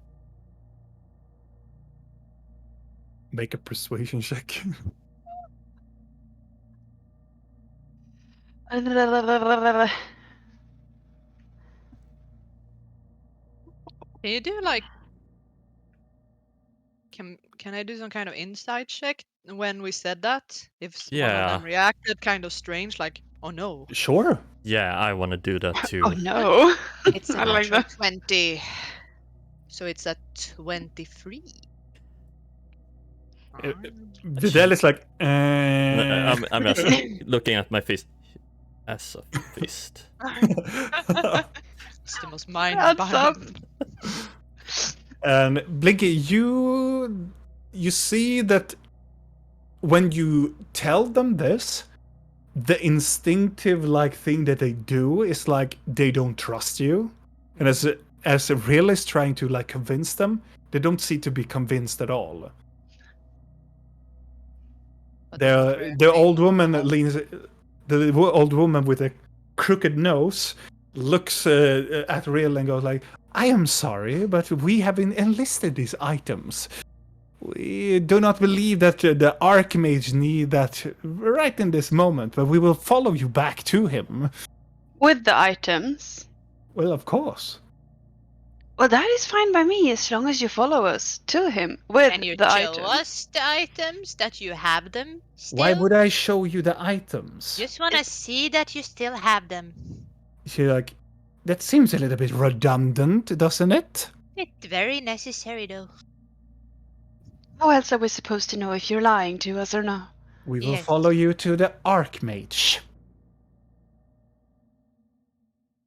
Make a persuasion check. Can you do like? Can I do some kind of insight check when we said that? If one of them reacted kind of strange, like, oh no. Sure. Yeah, I want to do that too. Oh no. It's a I like natural that. 20. So it's at 23. Vidal is like, I'm just looking at my fist. As a fist. It's the most mind That's up. And Blinky, you see that when you tell them this, the instinctive like thing that they do is like they don't trust you, and as a realist trying to like convince them, they don't seem to be convinced at all. The old woman leans. The old woman with a crooked nose looks at Real and goes like, "I am sorry, but we have enlisted these items. We do not believe that the Archmage need that right in this moment, but we will follow you back to him." With the items? Well, of course. Well, that is fine by me as long as you follow us to him with Can you the show items. us the items that you have them still? Why would I show you the items? Just want to see that you still have them. She's like, that seems a little bit redundant, doesn't it? It's very necessary though. How else are we supposed to know if you're lying to us or not? We will Yes. follow you to the Archmage.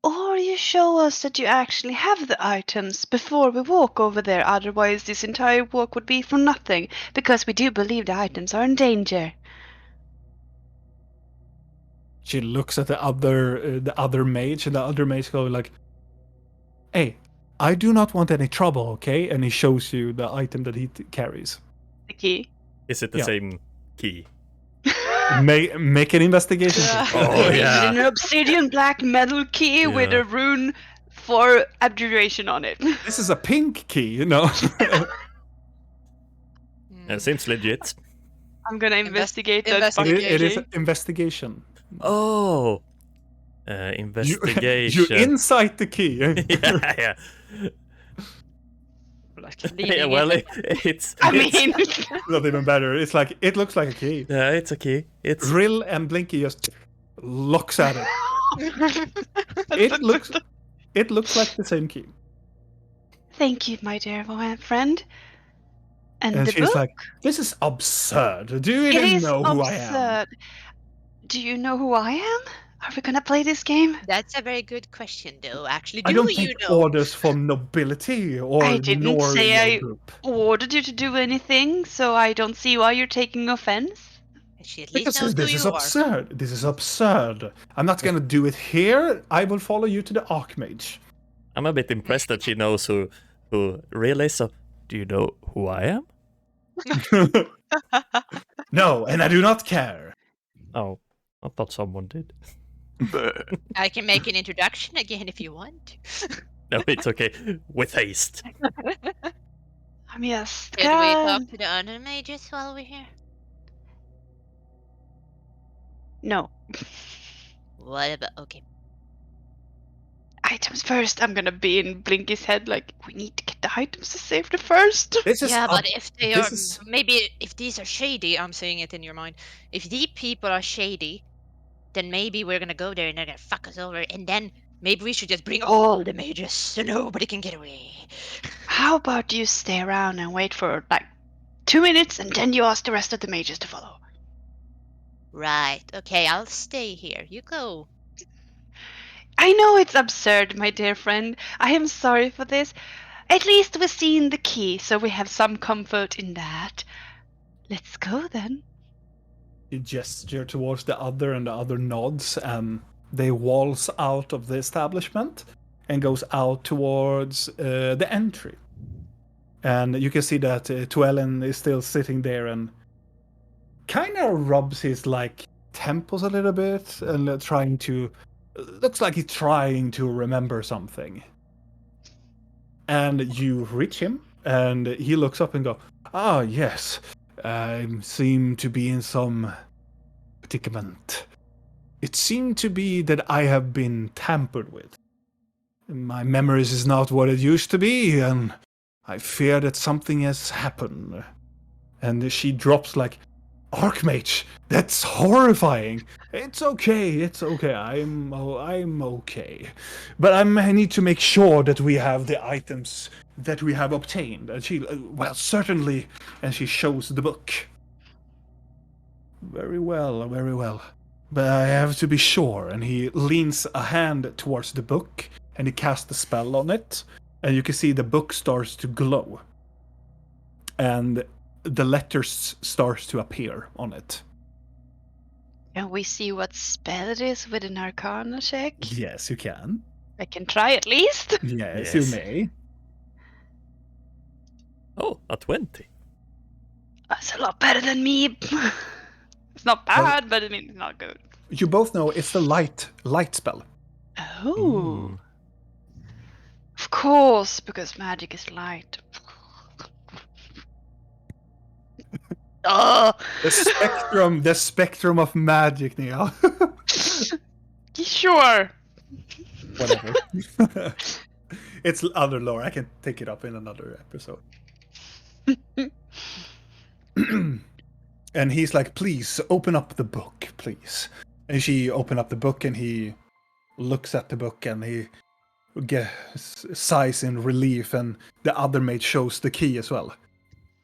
Or you show us that you actually have the items before we walk over there, otherwise this entire walk would be for nothing, because we do believe the items are in danger. She looks at the other mage, and the other mage goes like, "Hey, I do not want any trouble, okay?" And he shows you the item that he carries. The key. Is it the same key? Make an investigation check. Oh, Is yeah. it an obsidian black metal key with a rune for abjuration on it? This is a pink key, you know. It seems legit. I'm gonna investigate that investigate. fucking It is key. investigation. Oh, You investigation. insight the key. yeah. Yeah, well, it's. I mean, Not even better. It's like it looks like a key. Yeah, it's a key. It's. Rill and Blinky just looks at it. It looks like the same key. Thank you, my dear friend. And the she's book? like, "This is absurd. Do you It even is know who I am?" absurd. Do you know who I am? Are we gonna play this game? That's a very good question, though. Actually, I do don't you take know? orders from nobility or I didn't nor say your I group. ordered you to do anything, so I don't see why you're taking offense. She at least Because knows this who is you are. absurd. This is absurd. I'm not gonna do it here. I will follow you to the Archmage. I'm a bit impressed that she knows who really. So, do you know who I am? No, and I do not care. Oh, I thought someone did. I can make an introduction again if you want. No, it's okay. With haste. I'm just Should we talk to the other mages while we're here? No. What about... Okay. Items first. I'm gonna be in Blinky's head like, we need to get the items to safety first. This is Yeah, but if they are... this is- Maybe if these are shady, I'm saying it in your mind. If these people are shady, then maybe we're gonna go there and they're gonna fuck us over. And then maybe we should just bring all the mages so nobody can get away. How about you stay around and wait for like 2 minutes and then you ask the rest of the mages to follow? Right. Okay, I'll stay here. You go. I know it's absurd, my dear friend. I am sorry for this. At least we've seen the key, so we have some comfort in that. Let's go then. You gesture towards the other, and the other nods, and they waltz out of the establishment and goes out towards the entry. And you can see that Tuellen is still sitting there and kind of rubs his temples a little bit and trying to. Looks like he's trying to remember something. And you reach him, and he looks up and go, "Ah, yes. I seem to be in some predicament. It seemed to be that I have been tampered with. My memories is not what it used to be, and I fear that something has happened." And she drops like, "Archmage, that's horrifying. It's okay. I'm okay. But I need to make sure that we have the items that we have obtained." And she, "Well, certainly." And she shows the book. Very well. But I have to be sure." And he leans a hand towards the book, and he casts a spell on it. And you can see the book starts to glow. And the letters starts to appear on it. Can we see what spell it is with an Arcana check? Yes, you can. I can try at least. Yes, Yes. you may. Oh, a 20. That's a lot better than me. It's not bad, but I mean, it's not good. You both know it's the light spell. Oh. Of course, because magic is light. Oh. The spectrum of magic, Neil. Sure. Whatever. It's other lore. I can take it up in another episode. And he's like, "Please open up the book, please." And she opened up the book, and he looks at the book, and he sighs in relief. And the other mate shows the key as well.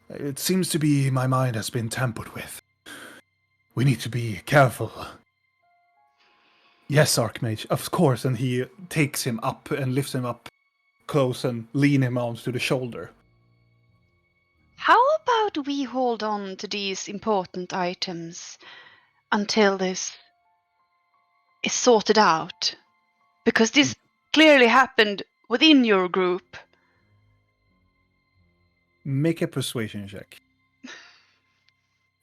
"It seems to be my mind has been tampered with. We need to be careful." Yes, Archmage, of course. And he takes him up and lifts him up close and lean him onto the shoulder. How about we hold on to these important items until this is sorted out? Because this clearly happened within your group. Make a persuasion check.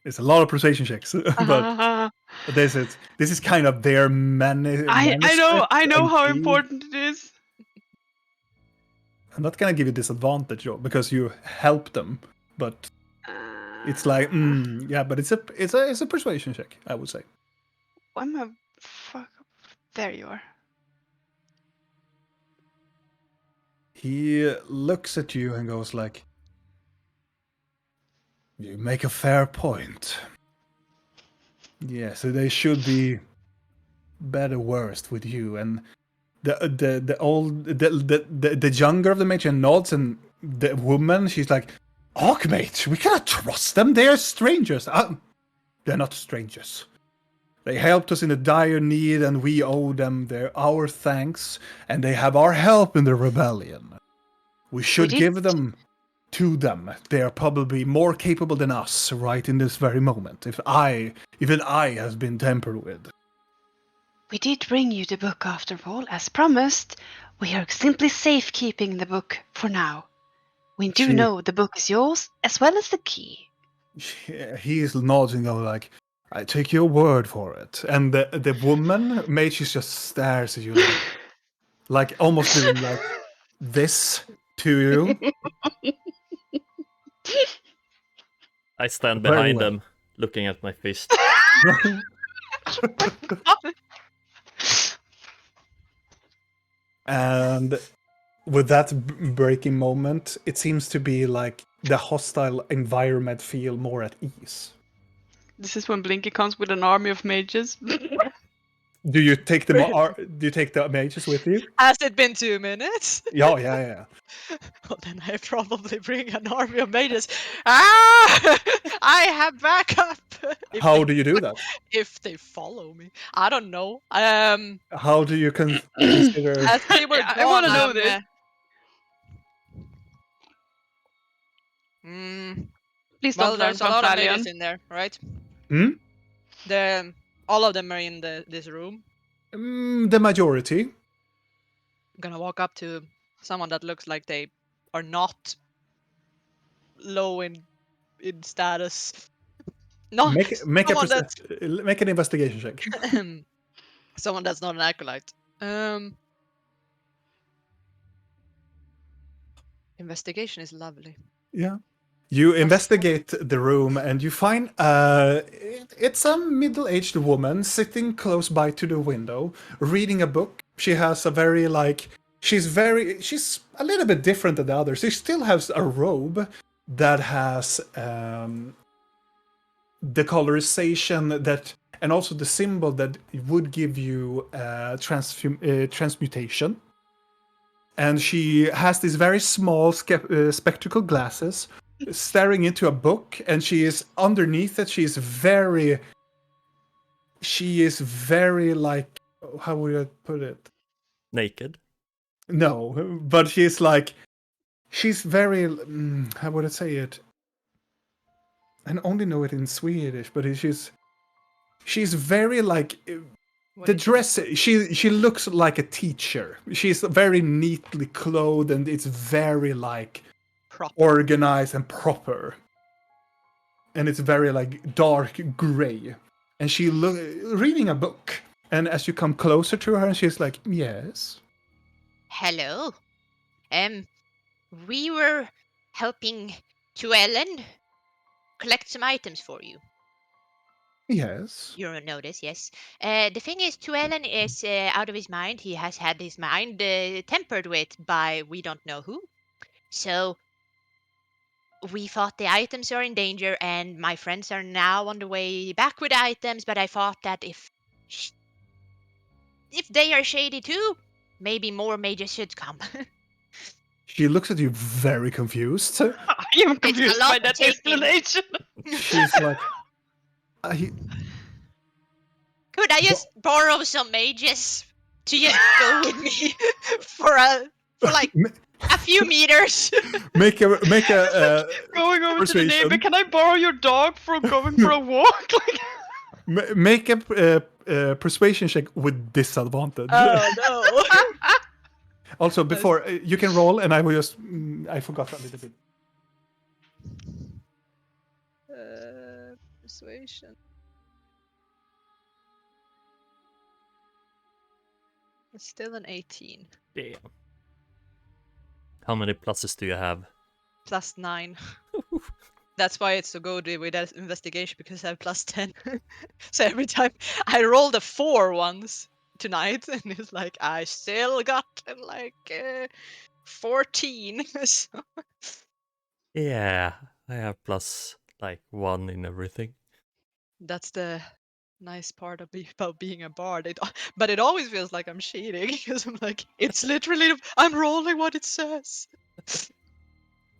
It's a lot of persuasion checks, but this is kind of their I know how important it is. I'm not gonna give you disadvantage because you helped them, but it's like yeah, but it's a persuasion check, I would say. I'm a fuck. There you are. He looks at you and goes like, "You make a fair point. Yes, they should be better worst with you." And the younger of the mage nods, and the woman, she's like, "Archmage, we cannot trust them. They're strangers." They're not strangers. They helped us in a dire need, and we owe them our thanks, and they have our help in the rebellion. We should give them to them. They are probably more capable than us right in this very moment, even I has been tampered with. We did bring you the book after all, as promised. We are simply safekeeping the book for now. We do know the book is yours, as well as the key. He is nodding, like, "I take your word for it." And the woman, mage, just stares at you like almost doing like this to you. I stand behind them, looking at my fist. And with that breaking moment, it seems to be like the hostile environment feel more at ease. This is when Blinky comes with an army of mages. Do you take the mages with you? Has it been 2 minutes? Yeah. Well, then I probably bring an army of mages. I have backup. How do you do that? If they follow me, I don't know. How do you consider? As they were gone, I want to know this. Please don't learn there's a from lot of Thalion. mages in there, right? Hmm? All of them are in this room. The majority. I'm gonna walk up to someone that looks like they are not low in status. No, Make an investigation check. someone that's not an acolyte. Investigation is lovely. Yeah. You investigate the room and you find it's a middle-aged woman sitting close by to the window, reading a book. She has a very she's a little bit different than the others. She still has a robe that has the colorization that, and also the symbol that would give you transmutation. And she has these very small spectacle glasses, staring into a book, and she is underneath it. She is very like, how would I put it? Naked? No, but she's very, how would I say it? I only know it in Swedish, but she's very like, the dress, she looks like a teacher. She's very neatly clothed, and it's very like proper, organized and proper. And it's very like dark gray. And she reading a book. And as you come closer to her, she's like, "Yes." Hello. We were helping Tuellen collect some items for you. Yes. You're on notice, yes. The thing is, Tuellen is out of his mind. He has had his mind tempered with by we don't know who. So we thought the items are in danger, and my friends are now on the way back with the items. But I thought that if they are shady too, maybe more mages should come. She looks at you very confused. I am confused by that explanation. She's like, Could Could I just borrow some mages to just go with me for like a few meters? Make a Going over to the neighbor. persuasion. Can I borrow your dog for going for a walk? Like, Make a persuasion check with disadvantage. Oh no. Also, before you can roll, and I will just I forgot a little bit. Persuasion. It's still an 18. Damn. How many pluses do you have? +9. That's why it's so good with that investigation, because I have +10. So every time I rolled a 4 once tonight, and it's like I still got like 14. So Yeah, I have plus like 1 in everything. that's the nice part about being a bard. But it always feels like I'm cheating, because I'm like, it's literally I'm rolling what it says.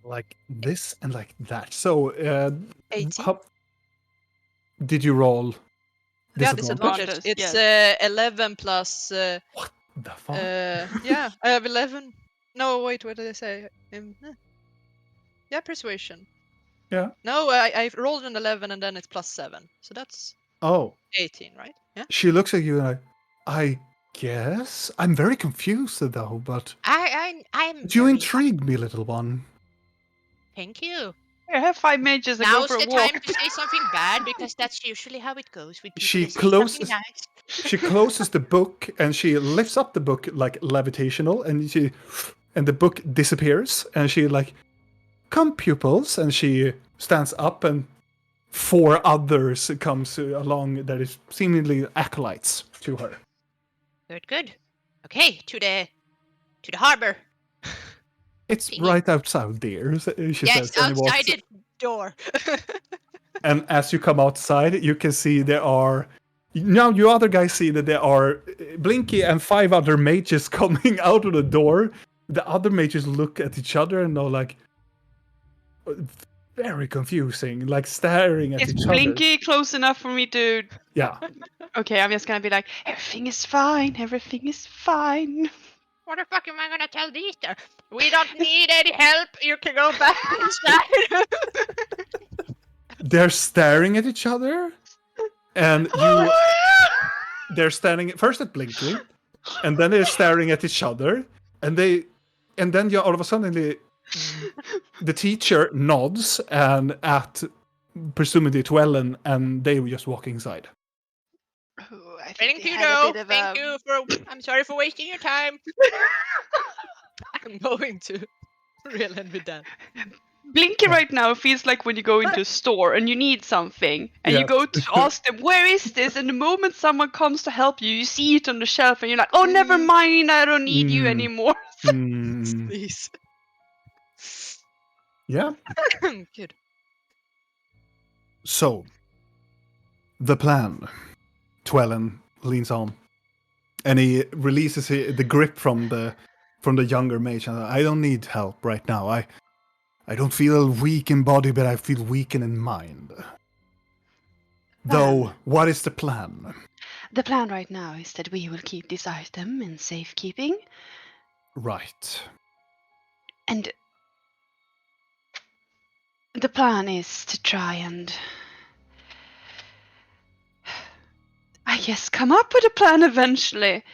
Like this and like that. So, 18. Did you roll? Yeah, Disadvantage? disadvantage. It's yes. 11 plus. What the fuck? Yeah, I have 11. No, wait, what did I say? Yeah, persuasion. Yeah. No, I rolled an 11 and then it's +7. So that's Oh. 18, right? Yeah. She looks at you and I guess I'm very confused though. But I'm you very intrigue me, little one. Thank you. I have 5 mages that go Now's for a the walk. time to say something bad, because that's usually how it goes with people She that say something closes. nice. She closes the book and she lifts up the book like levitational, and the book disappears. And she like, "Come, pupils!" And she stands up, and 4 others comes along that is seemingly acolytes to her. Good. Okay, to the harbor. It's Thingy. right outside there, she Yes, says. And walks. outside the door. And as you come outside, you can see there are. Now you other guys see that there are Blinky and 5 other mages coming out of the door. The other mages look at each other and are like, very confusing, like staring at Is each Blinky close enough for me to... other. Yeah. Okay, I'm just gonna be like, everything is fine, everything is fine. What the fuck am I gonna tell these? We don't need any help. You can go back inside. They're staring at each other, and they're standing first at Blinky, and then they're staring at each other, and then all of a sudden the teacher nods and at presumably to Ellen, and they just walk inside. Oh, I think Thank they you, had a though. bit of Thank you for. I'm sorry for wasting your time. I'm going to reel in with that. Blinky right now feels like when you go into a store and you need something, and you Yes. go to ask them, where is this? And the moment someone comes to help you, you see it on the shelf, and you're like, oh, never mind, I don't need you anymore. Please. Yeah. Good. So, the plan. Twellen leans on, and he releases the grip from the younger mage. And I don't need help right now. I don't feel weak in body, but I feel weakened in mind. Though, what is the plan? The plan right now is that we will keep this item in safekeeping, Right. and the plan is to try and, I guess, come up with a plan eventually.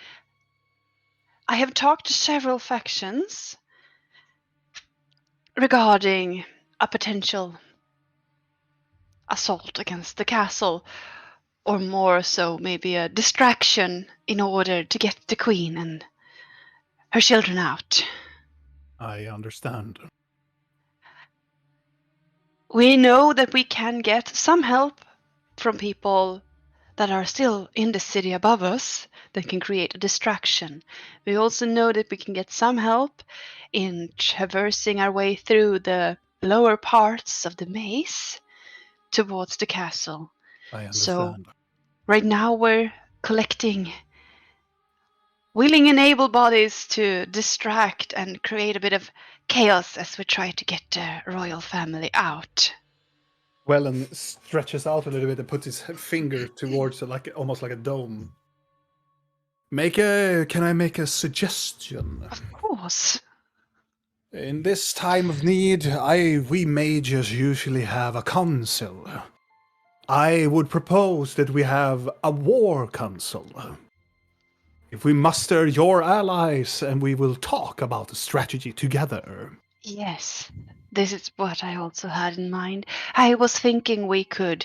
I have talked to several factions regarding a potential assault against the castle, or more so maybe a distraction in order to get the queen and her children out. I understand. We know that we can get some help from people that are still in the city above us that can create a distraction. We also know that we can get some help in traversing our way through the lower parts of the maze towards the castle. I understand. So right now we're collecting willing and able bodies to distract and create a bit of chaos as we try to get the royal family out. Wellen stretches out a little bit and puts his finger towards it, like almost like a dome. Can I make a suggestion? Of course. In this time of need, we mages usually have a council. I would propose that we have a war council. If we muster your allies and we will talk about the strategy together. Yes, this is what I also had in mind. I was thinking we could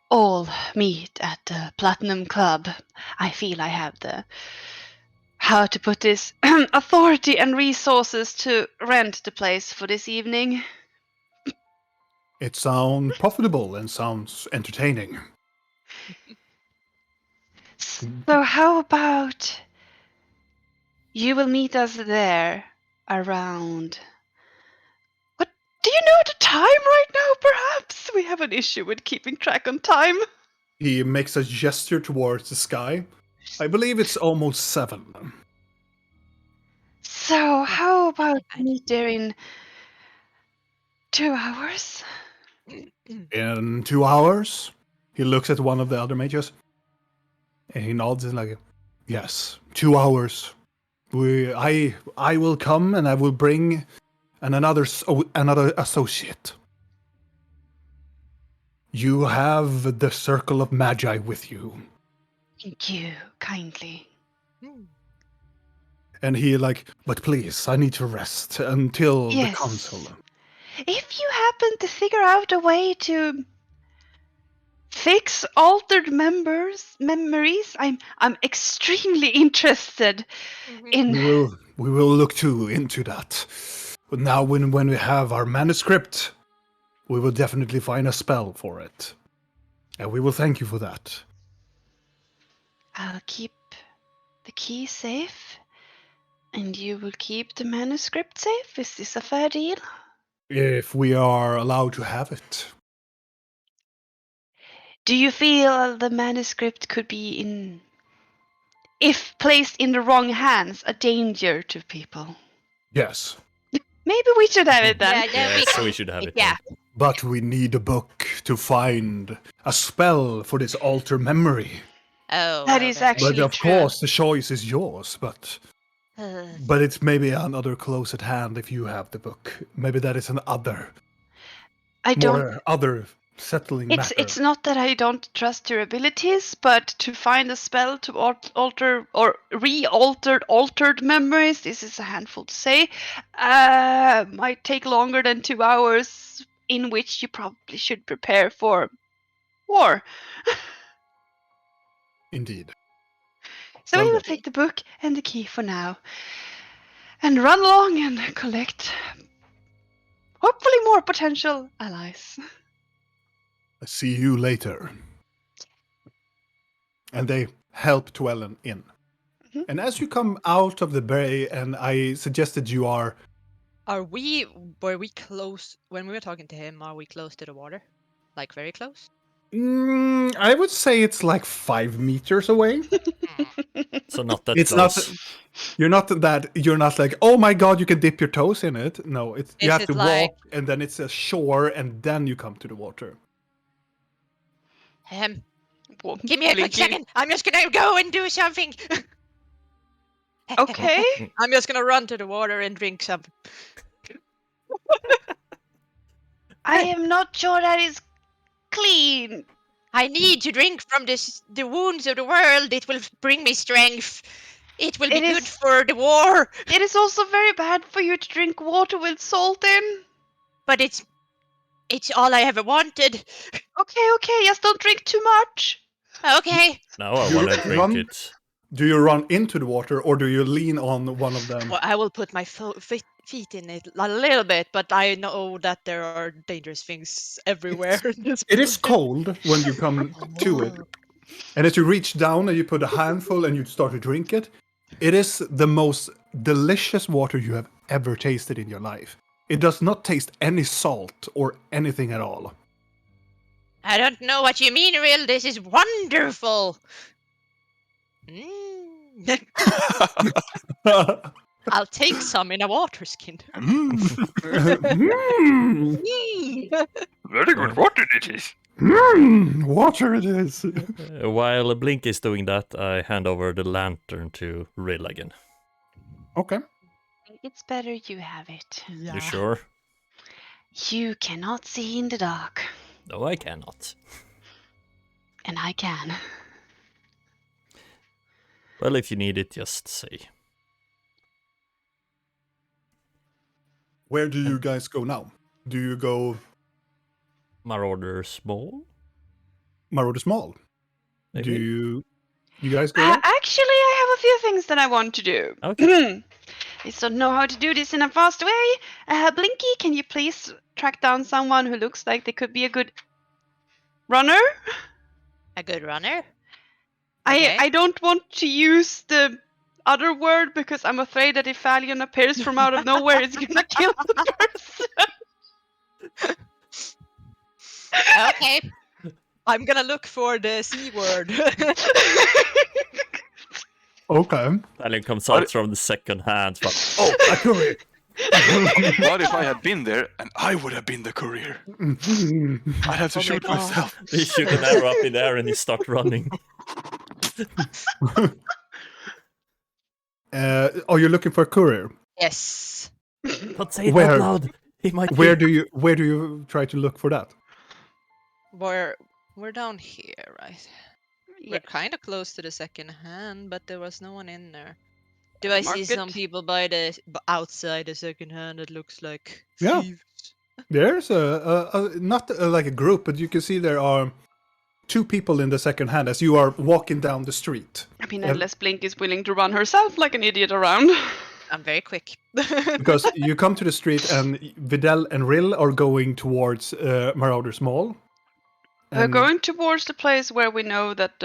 all meet at the Platinum Club. I feel I have the, how to put this, authority and resources to rent the place for this evening. It sounds profitable and sounds entertaining. So how about you will meet us there around... What? Do you know the time right now, perhaps? We have an issue with keeping track on time. He makes a gesture towards the sky. I believe it's almost 7. So how about we meet there in 2 hours? In 2 hours? He looks at one of the other mages. And he nods and like, yes, 2 hours. I will come and I will bring another associate. You have the Circle of Magi with you. Thank you, kindly. And he but please, I need to rest until Yes. the council. If you happen to figure out a way to fix altered memories, I'm extremely interested in... We will look into that. But now when we have our manuscript, we will definitely find a spell for it. And we will thank you for that. I'll keep the key safe, and you will keep the manuscript safe. Is this a fair deal? If we are allowed to have it. Do you feel the manuscript could be if placed in the wrong hands, a danger to people? Yes. Maybe we should have it then. Yes, we should have it. Yeah. But we need a book to find a spell for this alter memory. Oh. That is actually But of true. course, the choice is yours, but it's maybe another close at hand if you have the book. Maybe that is an other settling matter. It's not that I don't trust your abilities, but to find a spell to alter or altered memories, this is a handful to say, might take longer than 2 hours, in which you probably should prepare for war. Indeed. So Well we will then. take the book and the key for now, and run along and collect, hopefully, more potential allies. See you later. And they help Twellen in. Mm-hmm. And as you come out of the bay, and I suggested you are... Were we close when we were talking to him? Are we close to the water? Like very close? I would say it's like 5 meters away. So not that It's close. not... You're not like, oh my god, you can dip your toes in it. No, you Is have it to like- walk, and then it's a shore, and then you come to the water. Give me a quick second. I'm just gonna go and do something. Okay. I'm just gonna run to the water and drink some. I am not sure that is clean. I need to drink from the wounds of the world. It will bring me strength. It will be good for the war. It is also very bad for you to drink water with salt in. But it's all I ever wanted. Okay, just don't drink too much. Okay. Now I You want to drink run- it. Do you run into the water, or do you lean on one of them? Well, I will put my feet in it a little bit, but I know that there are dangerous things everywhere. It is cold when you come to it. And as you reach down and you put a handful and you start to drink it, it is the most delicious water you have ever tasted in your life. It does not taste any salt or anything at all. I don't know what you mean, Real. This is wonderful. I'll take some in a water skin. Very good water it is. Water it is. While Blink is doing that, I hand over the lantern to Rill again. Okay. It's better you have it. You sure? You cannot see in the dark. No, I cannot. And I can. Well, if you need it, just say. Where do you guys go now? Do you go Marauder Small? Marauder Small? Maybe? Do you guys go there? Actually, I have a few things that I want to do. Okay. I just don't know how to do this in a fast way. Blinky, can you please track down someone who looks like they could be a good runner? A good runner? Okay. I don't want to use the other word because I'm afraid that if Valion appears from out of nowhere, it's gonna kill the person. Okay. I'm gonna look for the C word. Okay. Alien comes out from the second hand. But, Oh, a courier. What if I had been there and I would have been the courier? I'd have to shoot myself. you shoot an arrow up in the air and you start running. Are you looking for a courier? Yes. Don't say it Where? out loud. He might. Where do you try to look for that? We're down here, right? We're kind of close to the second hand, but there was no one in there. Do I see some Market. people by the outside the second hand that looks like Yeah. thieves? There's not like a group, but you can see there are 2 people in the second hand as you are walking down the street. I mean, unless Blink is willing to run herself like an idiot around. I'm very quick. Because you come to the street and Vidal and Rill are going towards Marauder's Mall. We're going towards the place where we know that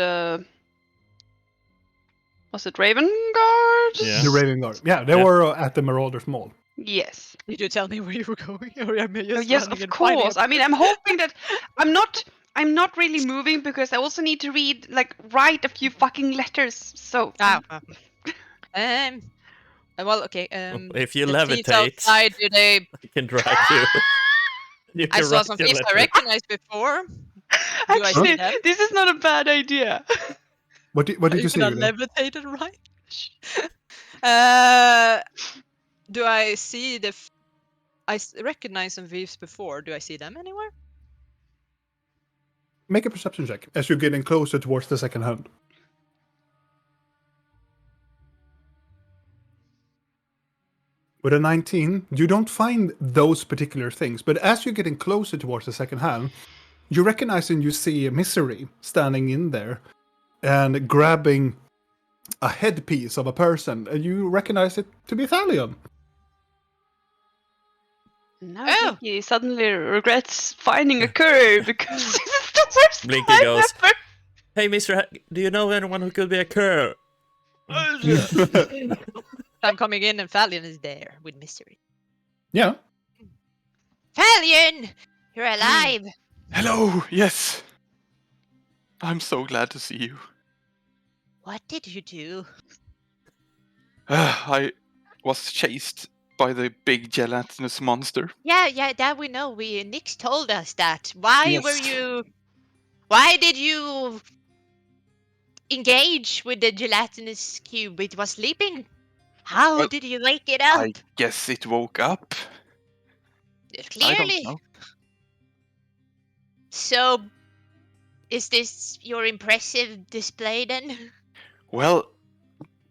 was it Raven Guard? Yeah. The Raven Guard. Yeah, they were at the Marauder's Mall. Yes. Did you tell me where you were going? Or am I just Yes, running of and finding course. a- I mean, I'm hoping that I'm not really moving because I also need to write a few fucking letters. So Well, okay. If you the thieves levitate, outside, do they? I can drag you. You I can saw write some your thieves I letter. recognized before. Do I see actually, them? this is not a bad idea. What did you see? Are you Vidal? gonna levitate it right? Do I see recognize some thieves before. Do I see them anywhere? Make a perception check as you're getting closer towards the second hand. With a 19, you don't find those particular things, but as you're getting closer towards the second hand, you recognize and you see a Misery standing in there and grabbing a headpiece of a person, and you recognize it to be Thalion. Now he suddenly regrets finding a courier because this is the first Blinky time goes, ever. Hey, mister, do you know anyone who could be a cur? I'm coming in and Falion is there with mystery. Yeah. Valion! You're alive! Hello, yes. I'm so glad to see you. What did you do? I was chased by the big gelatinous monster. Yeah, that we know. Nix told us that. Why Yes. Why did you engage with the gelatinous cube? It was sleeping. How Well, did you wake it up? I guess it woke up. Clearly. I don't know. So, is this your impressive display then? Well,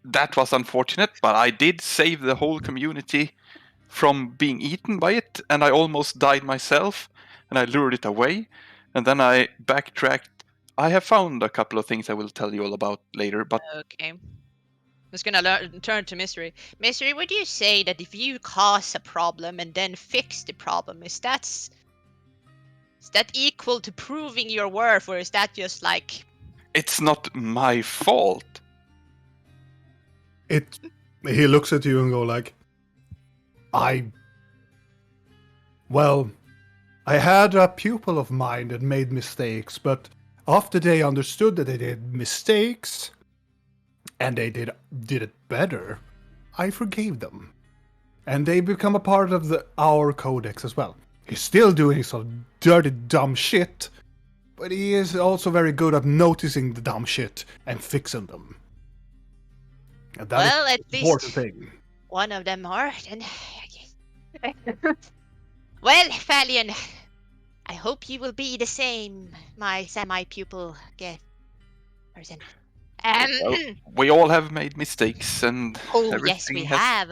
that was unfortunate, but I did save the whole community from being eaten by it, and I almost died myself, and I lured it away, and then I backtracked. I have found a couple of things I will tell you all about later, but Okay. Just gonna turn to Mystery. Mystery, would you say that if you cause a problem and then fix the problem, is that equal to proving your worth, or is that just like... it's not my fault. He looks at you and go like, I had a pupil of mine that made mistakes, but after they understood that they did mistakes and they did it better, I forgave them. And they become a part of our codex as well. He's still doing some dirty, dumb shit, but he is also very good at noticing the dumb shit and fixing them. And that Well, is at the important least thing. one of them are, then. Well, Thalion, I hope you will be the same, my semi-pupil person. Well, we all have made mistakes, and Oh, everything yes, we has... have.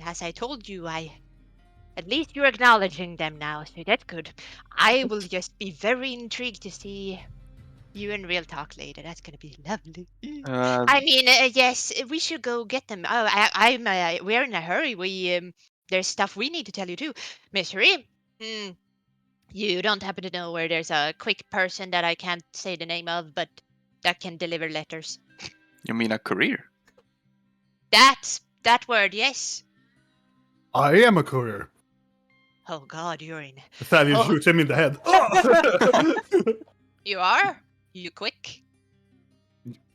As I told you, at least you're acknowledging them now, so that's good. I will just be very intrigued to see you in real talk later. That's gonna be lovely. I mean, yes, we should go get them. Oh, we're in a hurry. There's stuff we need to tell you too, Mystery. You don't happen to know where there's a quick person that I can't say the name of, but that can deliver letters? You mean a courier? That word, yes. I am a courier. Oh God, you're in. Thalion shoots him in the head. Oh! You are? You quick?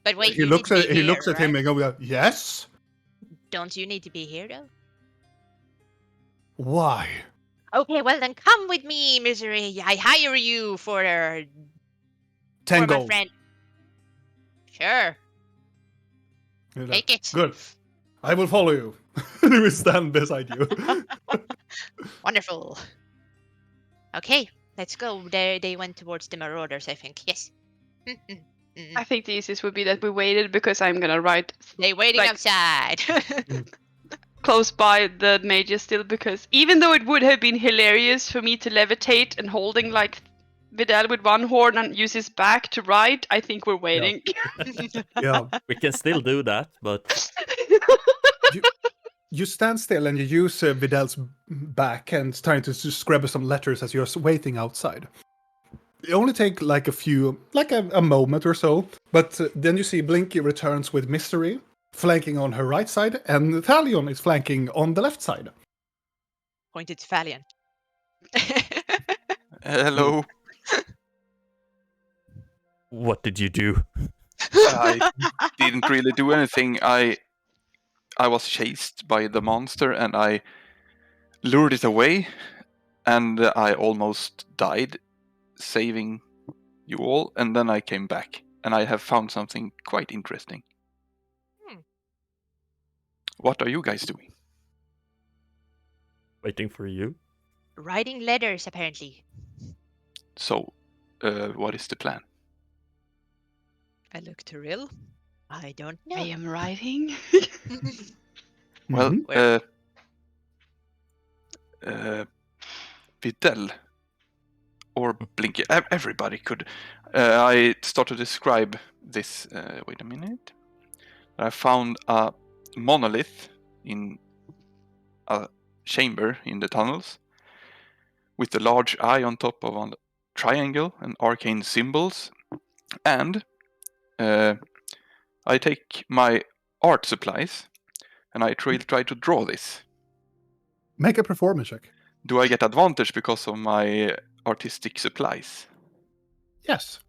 But wait, he looks at him and goes, yes? Don't you need to be here though? Why? Okay, well then come with me, Misery. I hire you for 10 my gold. friend. Sure. You're Take it. Good. I will follow you. He will stand beside you. Wonderful. Okay, let's go. They went towards the Marauders, I think. Yes. I think the easiest would be that we waited because I'm gonna ride They waiting outside. close by the mages still, because even though it would have been hilarious for me to levitate and holding like Vidal with one horn and use his back to ride, I think we're waiting. Yeah. We can still do that, but You stand still and you use Vidal's back and trying to just grab some letters as you're waiting outside. It only take like a moment or so, but then you see Blinky returns with Mystery, flanking on her right side, and Thalion is flanking on the left side. Pointed to Thalion. Hello. what did you do? I didn't really do anything. I was chased by the monster and I lured it away, and I almost died saving you all, and then I came back and I have found something quite interesting. What are you guys doing? Waiting for you? Writing letters, apparently. So, what is the plan? I look to Rill. I don't know. I am writing. Well, Vidal or Blinky, everybody could. I start to describe this. Wait a minute. I found a monolith in a chamber in the tunnels with a large eye on top of a triangle and arcane symbols. And I take my art supplies and I try to draw this. Make a performance check. Do I get advantage because of my artistic supplies? Yes.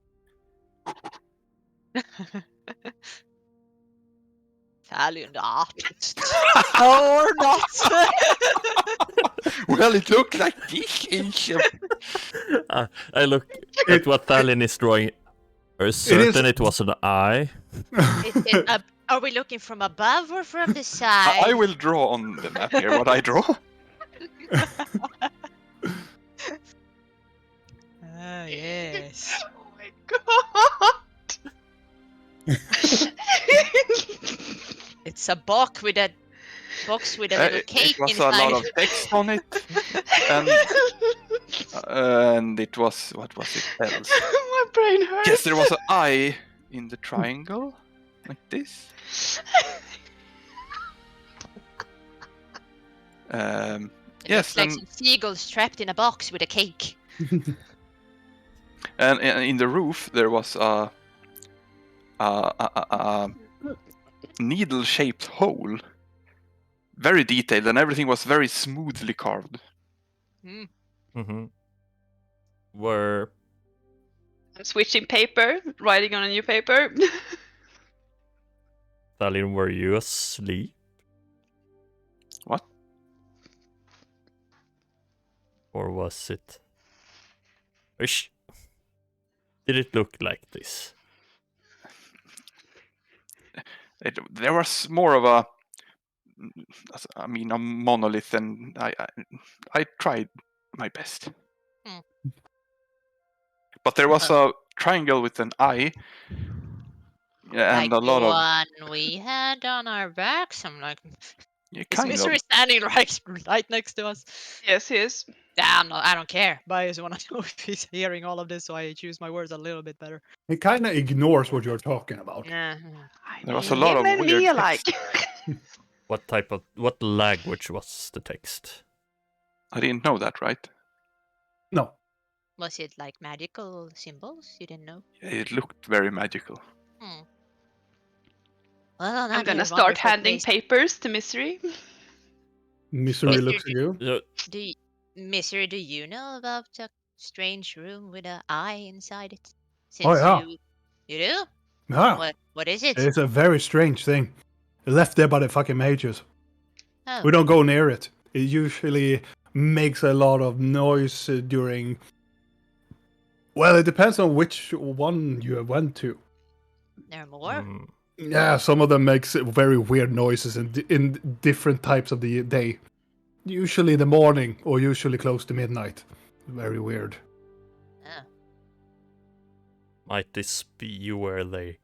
Thalion artist. Or not. Well, it looked like this. I look at what Thalion is drawing. Are you certain it was an eye? Are we looking from above or from the side? I will draw on the map here what I draw. Oh, yes. Oh my god! It's a box with a little cake it was inside. a lot of text on it, and it was, what was it else? My brain hurts. Yes, there was an eye in the triangle, like this. Yes, It's like some seagulls trapped in a box with a cake. and in the roof there was a needle-shaped hole, very detailed, and everything was very smoothly carved. Mm-hmm. Were Switching paper, writing on a new paper. Thalion, were you asleep? Or was it... Did it look like this? There was more of a monolith, and I tried my best. But there was a triangle with an eye, and like a lot the of... one we had on our backs. I'm like, Yeah, is kind Misery of. standing right next to us? Yes, he is. Yeah, I don't care. But I just want to know if he's hearing all of this, so I choose my words a little bit better. He kind of ignores what you're talking about. Yeah. There was a lot of him and weird me text. alike. What language was the text? I didn't know that, right? No. Was it like magical symbols? You didn't know? It looked very magical. Well, I'm gonna start handing papers to Misery. Misery looks at you. Misery, do you know about a strange room with an eye inside it? Oh, yeah. You do? Yeah. What is it? It's a very strange thing. Left there by the fucking mages. Oh. We don't go near it. It usually makes a lot of noise during... Well, it depends on which one you went to. There are more? Yeah, some of them makes very weird noises in different types of the day. Usually in the morning or usually close to midnight. Very weird. Oh. Might this be where they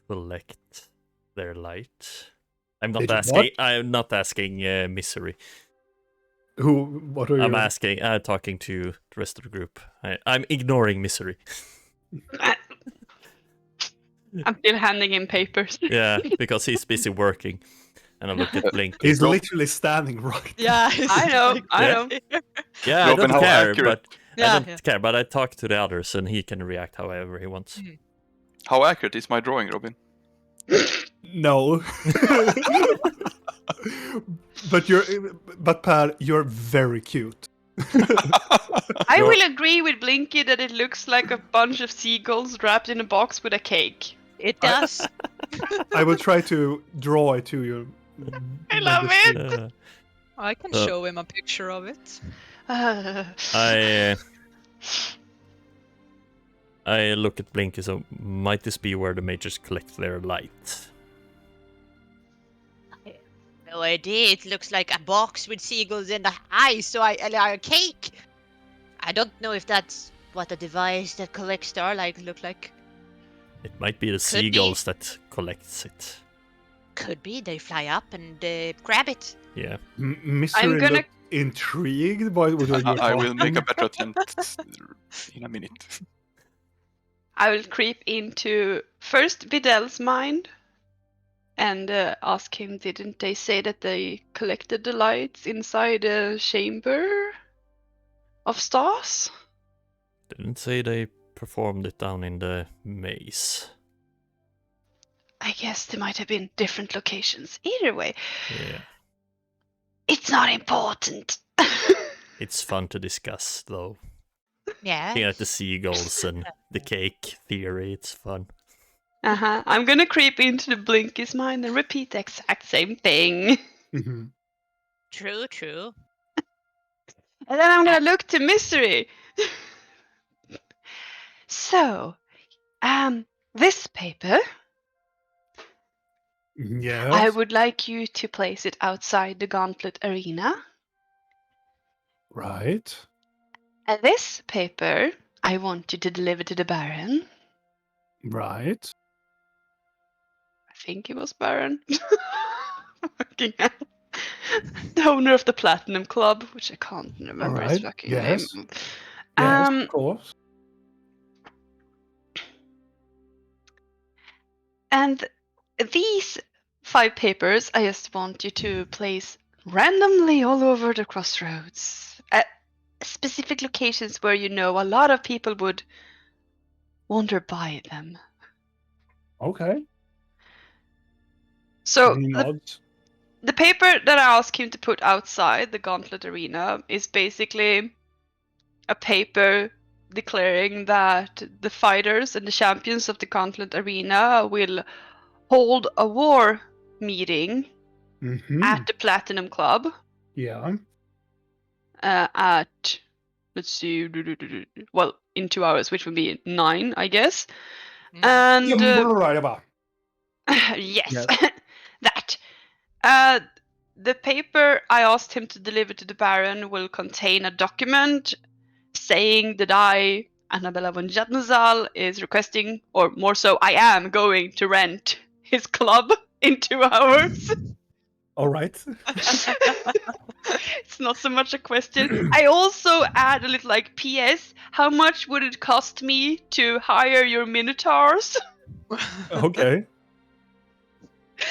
collect their light? I'm not asking Misery. What are you... I'm asking, talking to the rest of the group. I'm ignoring Misery. I'm still handing him papers. Yeah, because he's busy working. And I look at Blink. He's literally standing right. Yeah, I know. Yeah, Robin, I how don't care, accurate? but I don't care. But I talk to the others, and he can react however he wants. How accurate is my drawing, Robin? No. But Per, you're very cute. I will agree with Blinky that it looks like a bunch of seagulls wrapped in a box with a cake. It does. I will try to draw it to you. I love it. I can show him a picture of it. I look at Blinky, so might this be where the mages collect their light? No idea. It looks like a box with seagulls in the eyes, so a cake. I don't know if that's what the device that collects starlight look like. It might be the seagulls that collects it. Could be. They fly up and grab it. Yeah. Mystery looked intrigued by what you're I will make a better attempt in a minute. I will creep into first Vidal's mind and ask him, didn't they say that they collected the lights inside a chamber of stars? Didn't say they performed it down in the maze. I guess they might have been different locations. Either way. Yeah. It's not important. It's fun to discuss, though. Yeah. Looking at the seagulls and the cake theory, it's fun. I'm gonna creep into the Blinky's mind and repeat the exact same thing. Mm-hmm. True. And then I'm gonna look to Misery. So, this paper, Yes. I would like you to place it outside the gauntlet arena. Right. And this paper, I want you to deliver to the Baron. Right. I think it was Baron. Fucking hell. The owner of the Platinum Club, which I can't remember his fucking name. Yes, of course. And these 5 papers, I just want you to place randomly all over the crossroads. At specific locations where you know a lot of people would wander by them. Okay. So the paper that I ask him to put outside the Gauntlet Arena is basically a paper declaring that the fighters and the champions of the Gauntlet Arena will hold a war meeting at the Platinum Club. Yeah. At let's see, well, in 2 hours, which would be 9, I guess. Mm. And Yes. yes, that. The paper I asked him to deliver to the Baron will contain a document saying that I, Annabella von Jatnazal, is requesting, or more so, I am going to rent his club in 2 hours. All right. It's not so much a question. I also add a little like PS, how much would it cost me to hire your minotaurs? Okay.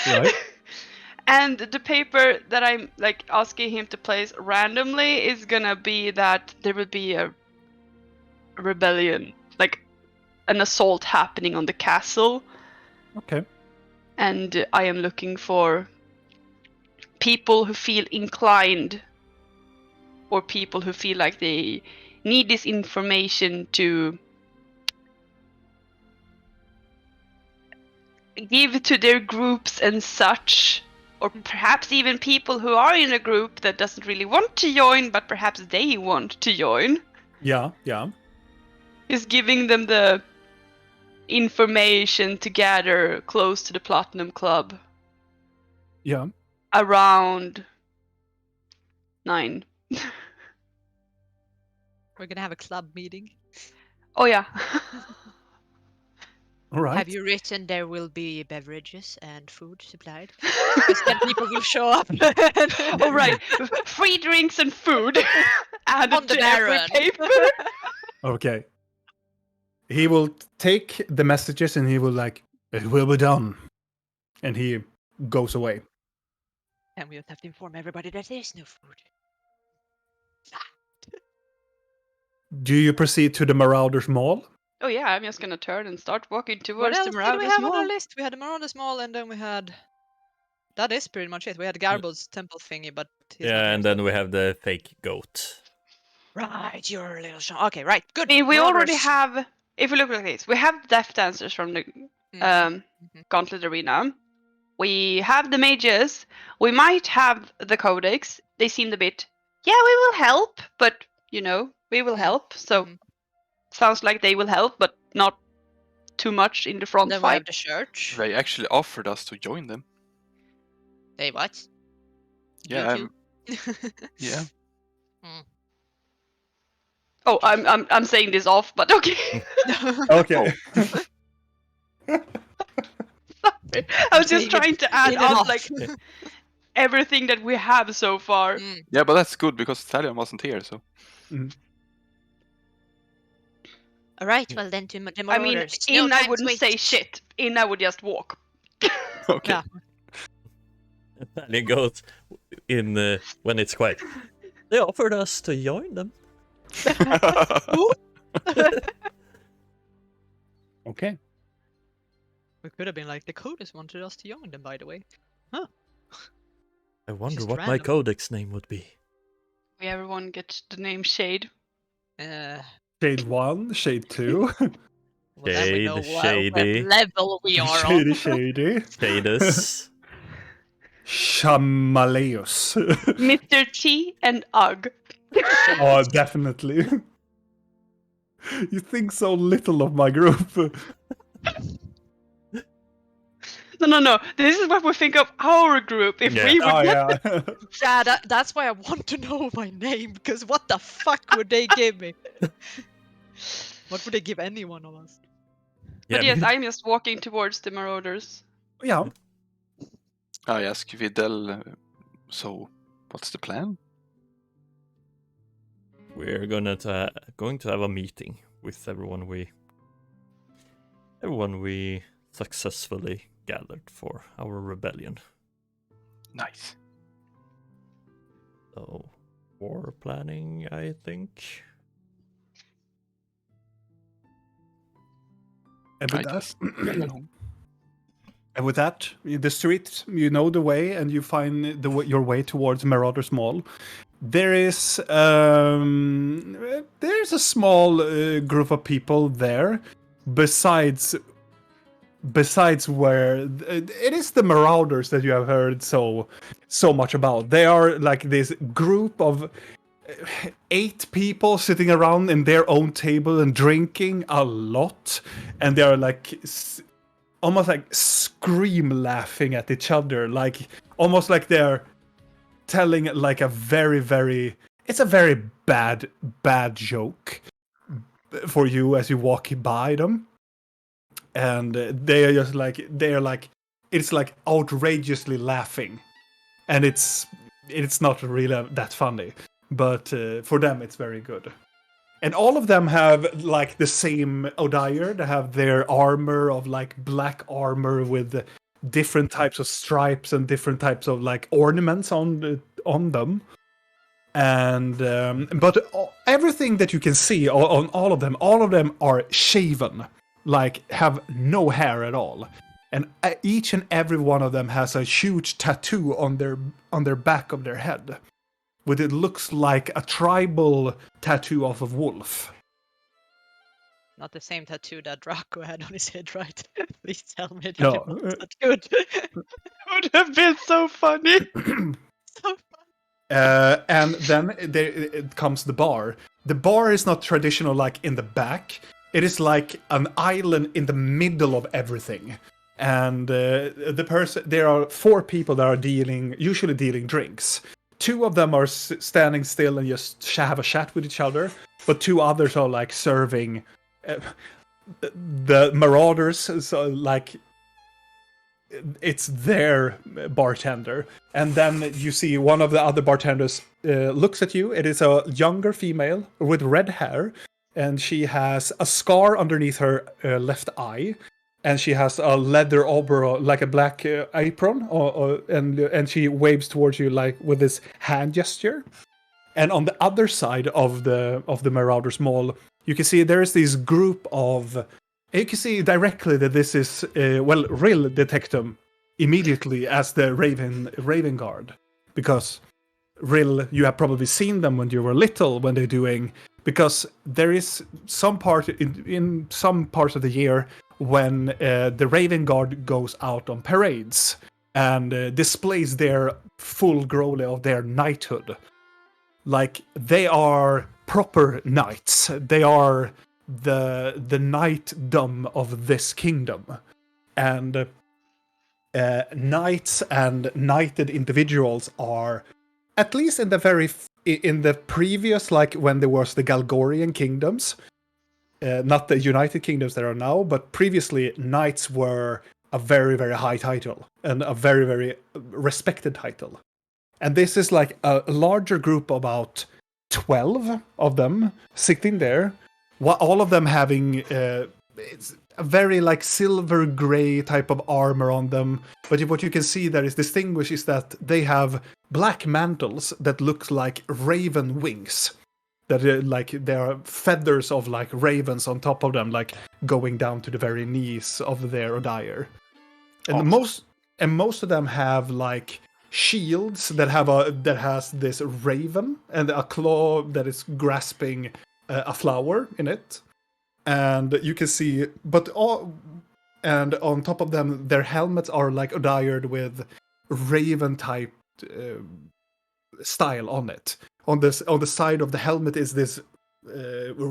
Right. And the paper that I'm like asking him to place randomly is gonna be that there will be a rebellion, like an assault happening on the castle. Okay. And I am looking for people who feel inclined, or people who feel like they need this information to give to their groups and such, or perhaps even people who are in a group that doesn't really want to join, but perhaps they want to join. Yeah. Is giving them the information to gather close to the Platinum Club Yeah. around 9. We're gonna have a club meeting. Oh yeah. All right. Have you written there will be beverages and food supplied? Because then people will show up. All right. Free drinks and food added On the to every Baron. paper. Okay. He will take the messages and he will like, it will be done. And he goes away. And we don't have to inform everybody that there's no food. Do you proceed to the Marauders Mall? Oh yeah, I'm just gonna turn and start walking What towards else the did we Marauders have on our Mall. list? We had the Marauders Mall, and then we had. That is pretty much it. We had Garbod's temple thingy, but he's not Yeah, here, and so- then we have the fake goat. Right, your little shop. Okay, right, good. I mean, we already Marauders. have, if we look like this, we have Death Dancers from the Mhm. Gauntlet Arena. We have the mages. We might have the Codex. They seemed a bit, yeah, we will help, but, we will help. So, Mhm. sounds like they will help, but not too much in the front Then we have fight. the church. They actually offered us to join them. Hey, what? Yeah, You yeah. Oh, I'm saying this off, but okay. Okay. Sorry. I was just trying to add in and on off. like everything that we have so far. Mm. Yeah, but that's good because Talion wasn't here, so. All right, well then to the I Marauders. mean, No in I time wouldn't say wasted. shit. In I would just walk. Okay. Yeah. And it goes in when it's quiet. They offered us to join them. Okay. We could have been like, the Coders wanted us to join them, by the way. I wonder Just what my random. codex name would be. Everyone gets the name Shade. Shade 1, Shade 2. Well, then we know Shady. what level we are Shady, on. Shady. Shadus. Shamaleus. Mr. T and Ugg. Oh, definitely. You think so little of my group. No. This is what we think of our group. If Yeah. we would Oh, yeah. Yeah, that's why I want to know my name, because what the fuck would they give me? What would they give any one of us? But yes, I'm just walking towards the Marauders. Yeah. I ask Videl, so what's the plan? We're going to have a meeting with everyone we successfully gathered for our rebellion. Nice. So, war planning, I think. And with that, the street, you know the way, and you find your way towards Marauders Mall. There's a small group of people there, besides where it is the Marauders that you have heard so much about. They are like this group of 8 people sitting around in their own table and drinking a lot, and they are like almost like scream laughing at each other, like almost like they're telling like a very it's a very bad joke for you as you walk by them, and they're like it's like outrageously laughing, and it's not really that funny, but for them it's very good. And all of them have like the same attire. They have their armor of like black armor with different types of stripes and different types of like ornaments on them. And but everything that you can see on all of them are shaven, like have no hair at all. And each and every one of them has a huge tattoo on their back of their head, with it looks like a tribal tattoo of a wolf. Not the same tattoo that Draco had on his head, right? Please tell me that No. it was that good. Would have been so funny. So And then it comes the bar. The bar is not traditional like in the back. It is like an island in the middle of everything. And there are 4 people that are usually dealing drinks. 2 of them are standing still and just have a chat with each other, but 2 others are like serving the marauders. So like it's their bartender, and then you see one of the other bartenders looks at you. It is a younger female with red hair, and she has a scar underneath her left eye, and she has a leather overall, like a black apron, and she waves towards you like with this hand gesture. And on the other side of the Marauders Mall, you can see there is this group of. You can see directly that this is Rill detect them immediately as the Raven Guard, because Rill, you have probably seen them when you were little when they're doing, because there is some part in some parts of the year when the Raven Guard goes out on parades and displays their full glory of their knighthood. Like, they are proper knights. They are the knightdom of this kingdom. And knights and knighted individuals are, at least in the previous, like when there was the Galgorian kingdoms, not the United Kingdoms that are now, but previously knights were a very, very high title and a very, very respected title. And this is like a larger group, about 12 of them sitting there, all of them having it's a very like silver gray type of armor on them. But what you can see that is distinguished is that they have black mantles that look like raven wings. That are, like, there are feathers of like ravens on top of them, like going down to the very knees of their attire. And Awesome. most of them have like shields that has this raven and a claw that is grasping a flower in it. And you can see, and on top of them, their helmets are like attired with raven type style on it. On the side of the helmet is this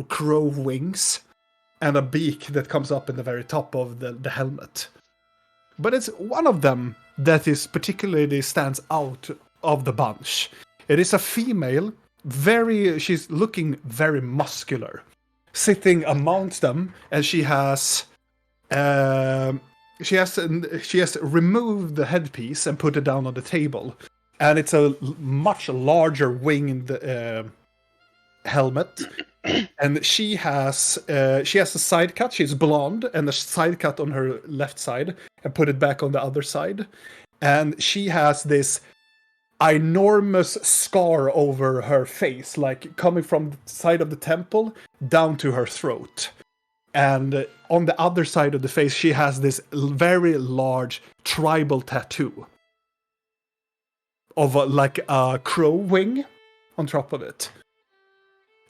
crow wings and a beak that comes up in the very top of the helmet. But it's one of them that is particularly stands out of the bunch. It is a female, she's looking very muscular, sitting amongst them, and she has removed the headpiece and put it down on the table, and it's a much larger winged helmet. And she has a side cut. She's blonde, and a side cut on her left side, and put it back on the other side. And she has this enormous scar over her face, like coming from the side of the temple down to her throat. And on the other side of the face, she has this very large tribal tattoo of like a crow wing on top of it.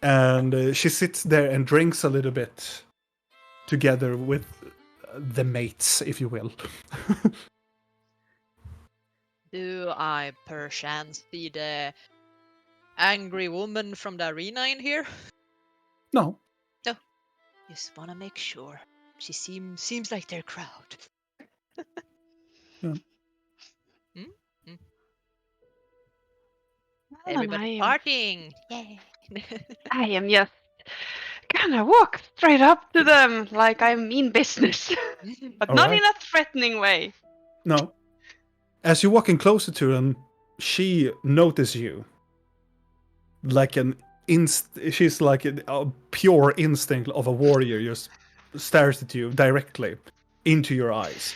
And she sits there and drinks a little bit together with the mates, if you will. do I perchance see the angry woman from the arena in here? No. No. Just wanna make sure. She seems like their crowd. Yeah. Well, Everybody partying! Yay! I am just gonna walk straight up to them like I mean business, but All not right. in a threatening way. No. As you're walking closer to them, she notices you. Like she's like a pure instinct of a warrior, just stares at you directly into your eyes.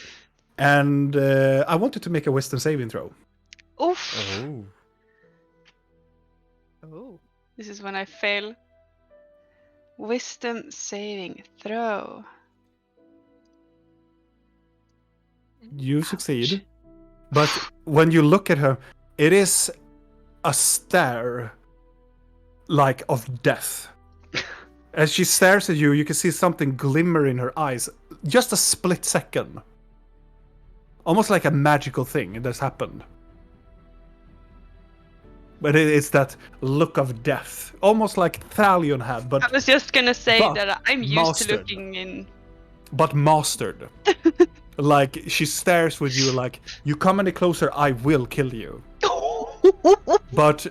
And I wanted to make a wisdom saving throw. Oof. Oh. Oh. This is when I fail. Wisdom saving throw. You succeed. But when you look at her, it is a stare like of death. As she stares at you, you can see something glimmer in her eyes. Just a split second. Almost like a magical thing that's happened. But it's that look of death. Almost like Thalion had, but I was just gonna say but that I'm used mastered. to looking in. But mastered. Like, she stares with you like, you come any closer, I will kill you. But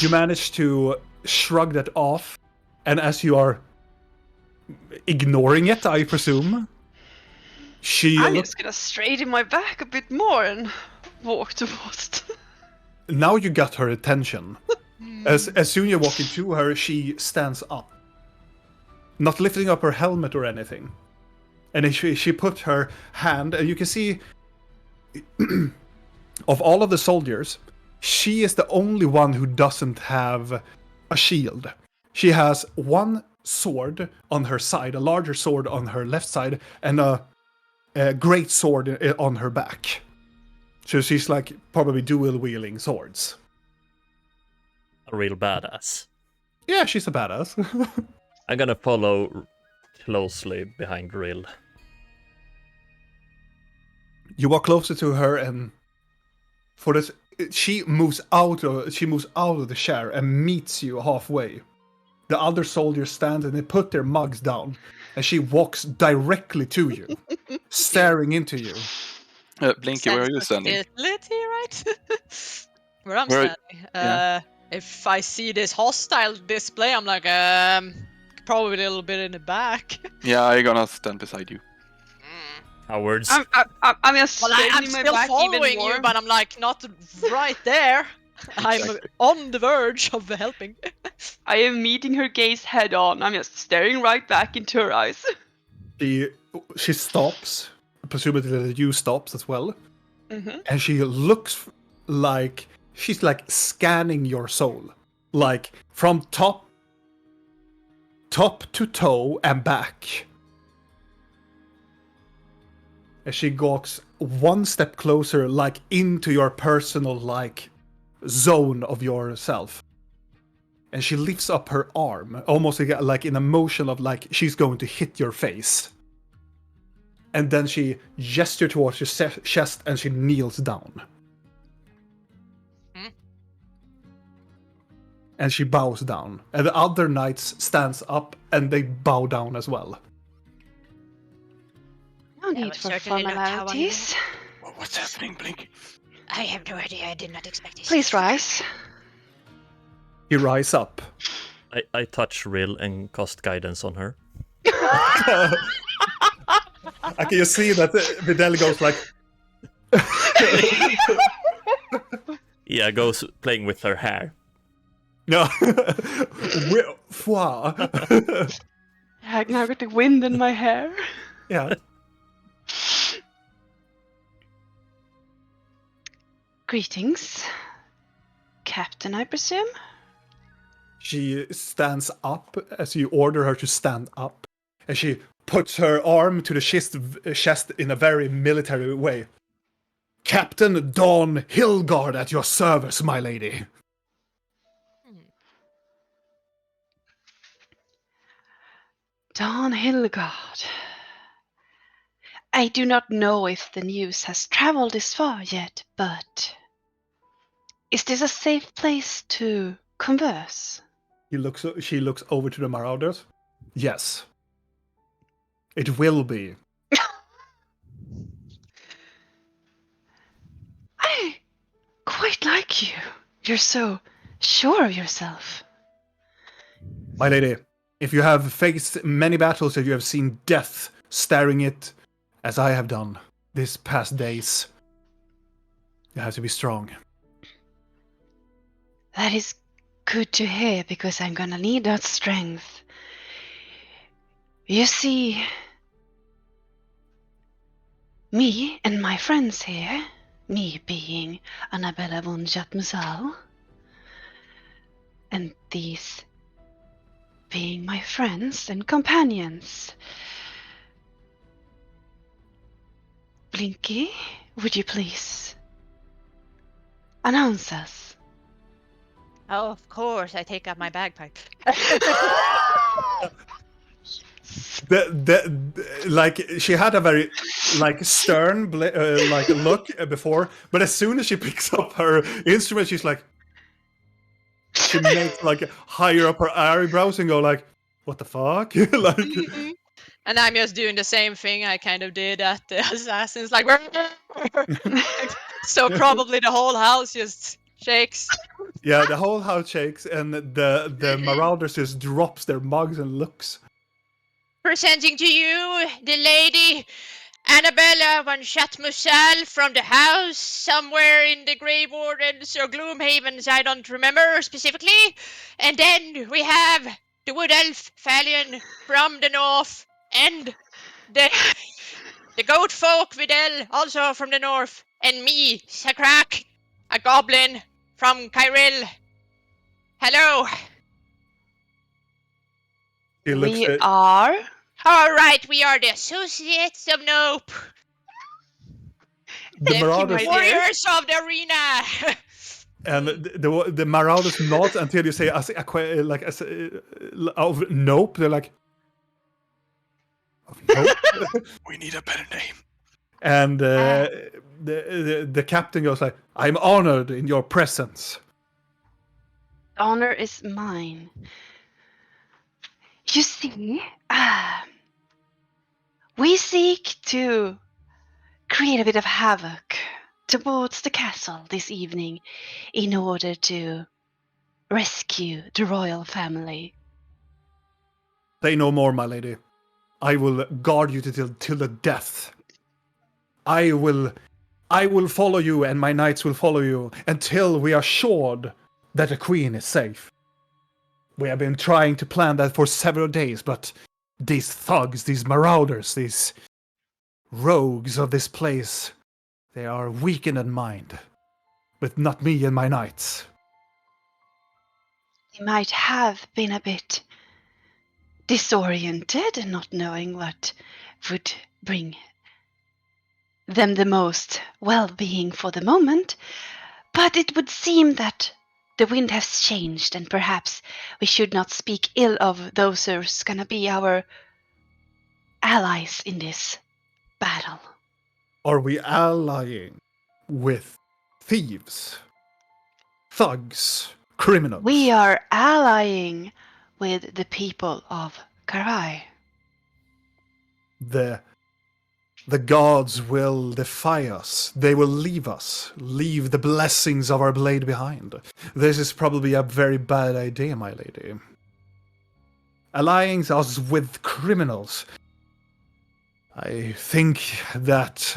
you manage to shrug that off, and as you are ignoring it, I presume, I'm just gonna straighten my back a bit more and walk towards. Now you got her attention. As soon as you walk into her, she stands up. Not lifting up her helmet or anything. And she put her hand, and you can see, of all of the soldiers, she is the only one who doesn't have a shield. She has one sword on her side, a larger sword on her left side, and a great sword on her back. So she's like probably dual-wielding swords. A real badass. Yeah, she's a badass. I'm gonna follow closely behind Rill. You walk closer to her, and for this, she moves out of the chair and meets you halfway. The other soldiers stand and they put their mugs down, and she walks directly to you, staring into you. Blinky, where are you standing? Hostility, right? Where I'm Where- standing. If I see this hostile display, I'm like, probably a little bit in the back. Yeah, I'm gonna stand beside you. Cowards. I'm just Well, I'm straightening my still back even following more. you, but I'm like not right there. I'm Exactly. on the verge of helping. I am meeting her gaze head on. I'm just staring right back into her eyes. She stops, presumably you stops as well, Mm-hmm. and she looks like she's like scanning your soul, like from top to toe and back. As she walks one step closer, like into your personal like zone of yourself. And she lifts up her arm, almost like in a motion of like she's going to hit your face. And then she gestures towards your chest and she kneels down. And she bows down. And the other knights stands up and they bow down as well. No That need was for certainly not how I formalities. What's happening, Blinky? I have no idea. I did not expect this. Please rise. He rises up. I touch Rill and cast guidance on her. I can just see that Videl goes like... Yeah, goes playing with her hair. No. I now got the wind in my hair. Yeah. Greetings. Captain, I presume? She stands up as you order her to stand up. And she puts her arm to the chest in a very military way. Captain Dawn Hilgard at your service, my lady. Dawn Hilgard. I do not know if the news has traveled this far yet, but Is this a safe place to converse? She looks over to the Marauders. Yes. It will be. I quite like you. You're so sure of yourself. My lady, if you have faced many battles, if you have seen death staring it, as I have done these past days, you have to be strong. That is good to hear, because I'm gonna need that strength. You see, me and my friends here, me being Annabella von Jatmusal, and these being my friends and companions. Blinky, would you please announce us? Oh, of course, I take out my bagpipe. Like she had a very like stern like look before, but as soon as she picks up her instrument, she's like, she makes like higher up her eyebrows and go like, "What the fuck?" Like, And I'm just doing the same thing I kind of did at the assassins, like so probably the whole house just shakes. yeah, the whole house shakes, and the Marauders just drops their mugs and looks. Presenting to you the lady Annabella von Shatmusal from the house somewhere in the Grey Wardens or Gloomhavens, I don't remember specifically. And then we have the Wood Elf Falion from the north, and the Goat Folk Videl also from the north, and me, Sakrak, a goblin from Kyril. Hello. Looks We at, are. All right, we are the Associates of Nope. the Marauders, Warriors of the Arena. and the Marauders nod until you say of nope. They're like, nope. We need a better name. And the captain goes like, "I'm honored in your presence." Honor is mine. You see, we seek to create a bit of havoc towards the castle this evening in order to rescue the royal family. Say no more, my lady. I will guard you till the death. I will follow you, and my knights will follow you until we are assured that the queen is safe. We have been trying to plan that for several days, but these thugs, these marauders, these rogues of this place, they are weakened in mind. But not me and my knights. They might have been a bit disoriented and not knowing what would bring them the most well-being for the moment, but it would seem that the wind has changed, and perhaps we should not speak ill of those who's gonna be our allies in this battle. Are we allying with thieves, thugs, criminals? We are allying with the people of Karai. The gods will defy us. They will leave us, leave the blessings of our blade behind. This is probably a very bad idea, my lady. Allying us with criminals. I think that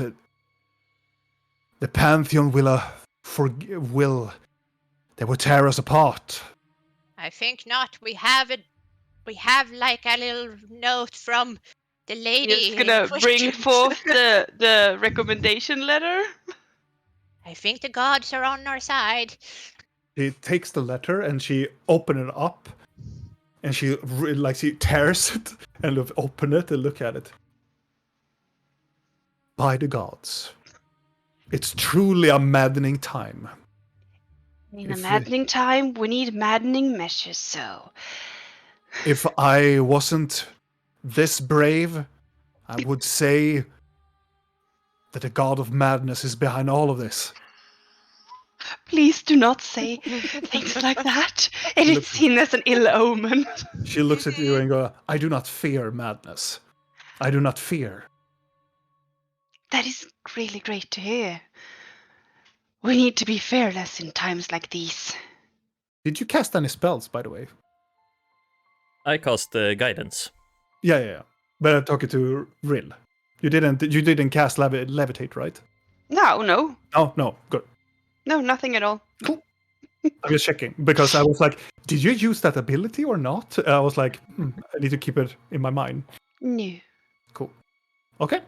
the Pantheon will they will tear us apart. I think not. We have like a little note from the lady. He's gonna bring forth the recommendation letter. I think the gods are on our side. She takes the letter and she opens it up, and she tears it and open it and look at it. By the gods, it's truly a maddening time. In a maddening time, we need maddening measures. So, if I wasn't this brave, I would say that the god of madness is behind all of this. Please do not say things like that. It is seen as an ill omen. She looks at you and goes, I do not fear madness. I do not fear. That is really great to hear. We need to be fearless in times like these. Did you cast any spells, by the way? I cast guidance. Yeah. But I'm talking to Rill. You didn't cast levitate, right? No. Oh, no. Good. No, nothing at all. Cool. I'm just checking, because I was like, did you use that ability or not? I was like, I need to keep it in my mind. No. Cool. Okay.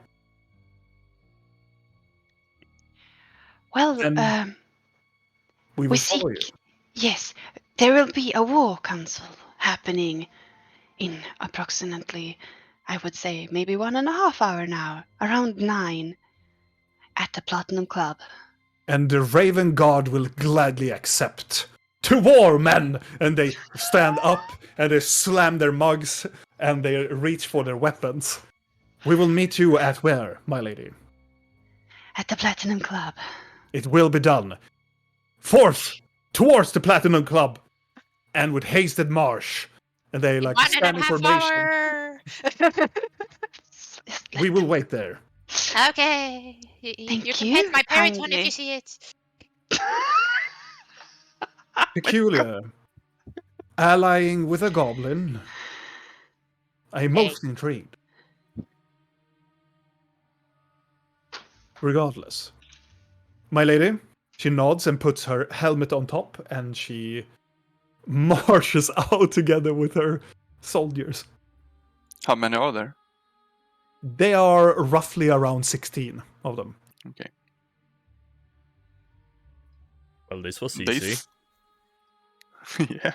Well, Then we will follow you. Yes, there will be a war council happening in approximately, I would say, maybe 1.5 hours now, around 9, at the Platinum Club. And the Raven God will gladly accept. To war, men! And they stand up and they slam their mugs and they reach for their weapons. We will meet you at where, my lady? At the Platinum Club. It will be done. Forth towards the Platinum Club, and with hasted march. And they like stand in formation. We will wait there. Okay. Thank you can you pet my parrot one if kindly. you see it. Peculiar. Allying with a goblin. I'm most intrigued. Regardless. My lady, she nods and puts her helmet on top, and she marches out together with her soldiers. How many are there? They are roughly around 16 of them. Okay. Well, this was easy. Yeah.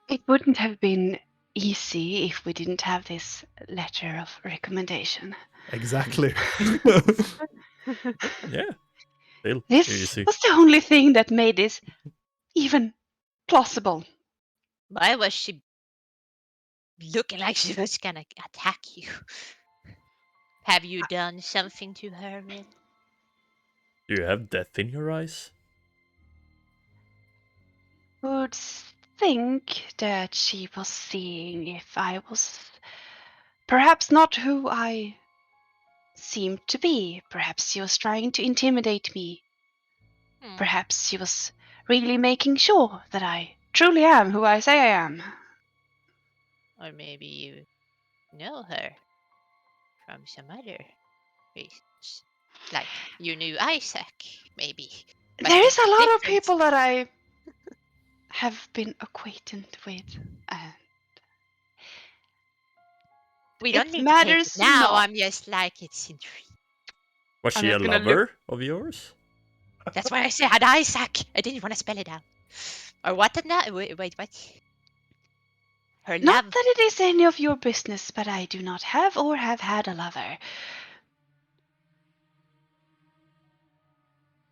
It wouldn't have been easy if we didn't have this letter of recommendation. Exactly. Yeah. Still This easy. was the only thing that made this even plausible. Why was she looking like she was gonna attack you? Have you done something to her, Will? Do you have death in your eyes? Would think that she was seeing if I was perhaps not who I seemed to be. Perhaps she was trying to intimidate me. Perhaps she was really making sure that I truly am who I say I am. Or maybe you know her from some other reasons. Like you knew Isaac, maybe. But There is a lot of different. people that I have been acquainted with, and We don't it need to take matters it now. not. I'm just like it's intriguing. Was I'm she a just gonna lover of yours? That's why I said Isaac. I didn't want to spell it out. Or what did that? Wait, what? Her Not love. that it is any of your business, but I do not have or have had a lover.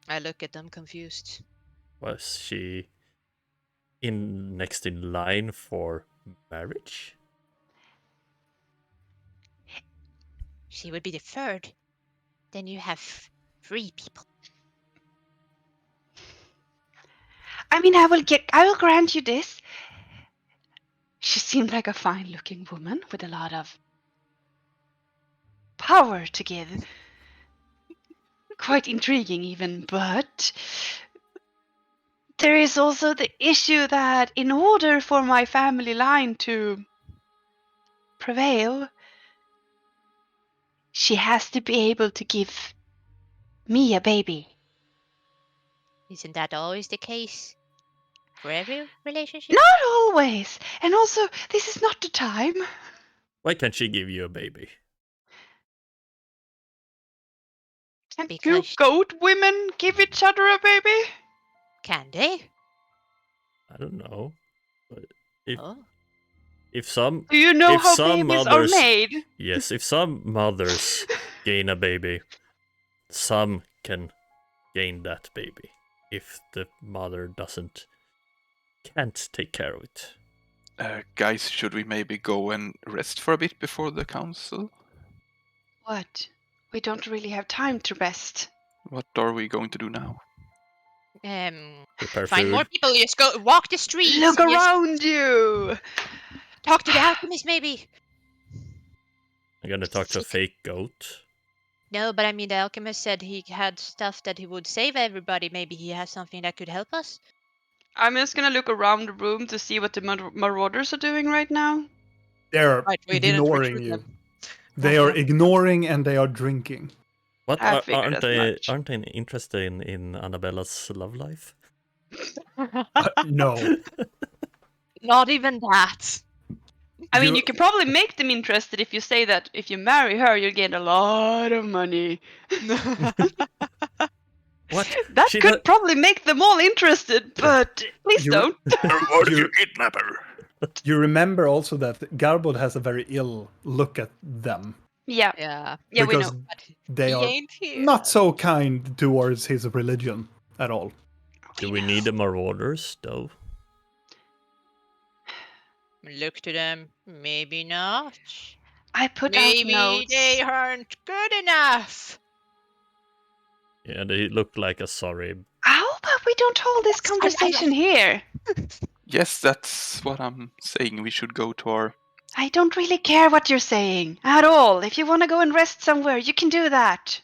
I look at them confused. Was she next in line for marriage? She would be the third. Then you have 3 people. I mean, I will grant you this. She seemed like a fine-looking woman with a lot of power to give. Quite intriguing even, but there is also the issue that in order for my family line to prevail, she has to be able to give me a baby. Isn't that always the case for every relationship? Not always. And also, this is not the time. Why can't she give you a baby? Can't Because- two goat women give each other a baby? Can they? I don't know. But Oh. if some Do you know If how some babies mothers- are made? yes, if some mothers gain a baby, some can gain that baby. If the mother can't take care of it. Guys, should we maybe go and rest for a bit before the council? What? We don't really have time to rest. What are we going to do now? Prepare Find food. more people. Just go walk the streets. Look and just around you. talk to the alchemist, maybe. I'm gonna talk to a fake goat. No, but I mean, the alchemist said he had stuff that he would save everybody. Maybe he has something that could help us. I'm just gonna look around the room to see what the marauders are doing right now. They're Right, we didn't ignoring recruit you. them. They are ignoring and they are drinking. What I figured aren't as they? much. Aren't they interested in Annabella's love life? No. Not even that. I mean, You- you can probably make them interested if you say that if you marry her, you'll get a lot of money. What? That She could do- probably make them all interested, but please You- don't. you, Kidnapper. you remember also that Garbod has a very ill look at them. Yeah, Yeah. yeah, we because know. they He are ain't here. not so kind towards his religion at all. Do we need the marauders though? Look to them. Maybe not. I put out Maybe notes. they aren't good enough. Yeah, they look like a sorry. How about we don't hold this conversation here? Yes, that's what I'm saying. We should go to our... I don't really care what you're saying at all. If you want to go and rest somewhere, you can do that.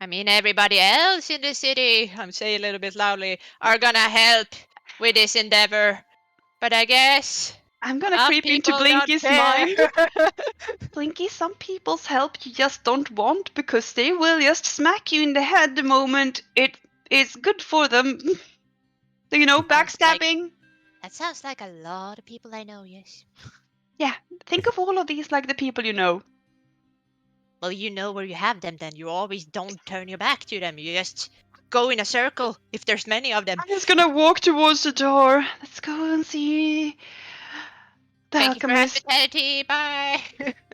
I mean, everybody else in the city, I'm saying a little bit loudly, are gonna help with this endeavor. But I guess I'm gonna some creep into people don't Blinky's care. mind. Blinky, some people's help you just don't want because they will just smack you in the head the moment it is good for them. You know, backstabbing. That sounds like a lot of people I know, yes. Yeah, think of all of these like the people you know. Well, you know where you have them, then you always don't turn your back to them. You just go in a circle if there's many of them. I'm just gonna walk towards the door. Let's go and see the Thank you for alchemist. hospitality. Bye.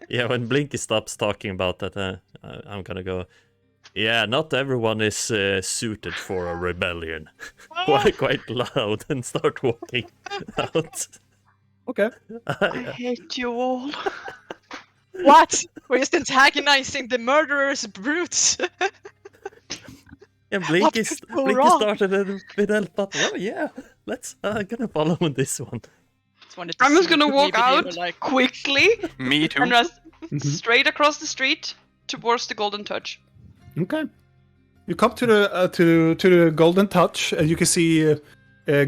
Yeah, when Blinky stops talking about that, I'm gonna go. Yeah, not everyone is suited for a rebellion. quite loud and start walking out. Okay. I hate you all. What? We're just antagonizing the murderous brutes. And Blinky could go Blinky wrong? started with a thought. Oh yeah, let's gonna follow on this one. I'm just gonna walk out quickly Me too. and run Mhm. straight across the street towards the Golden Touch. Okay. You come to the to the Golden Touch, and you can see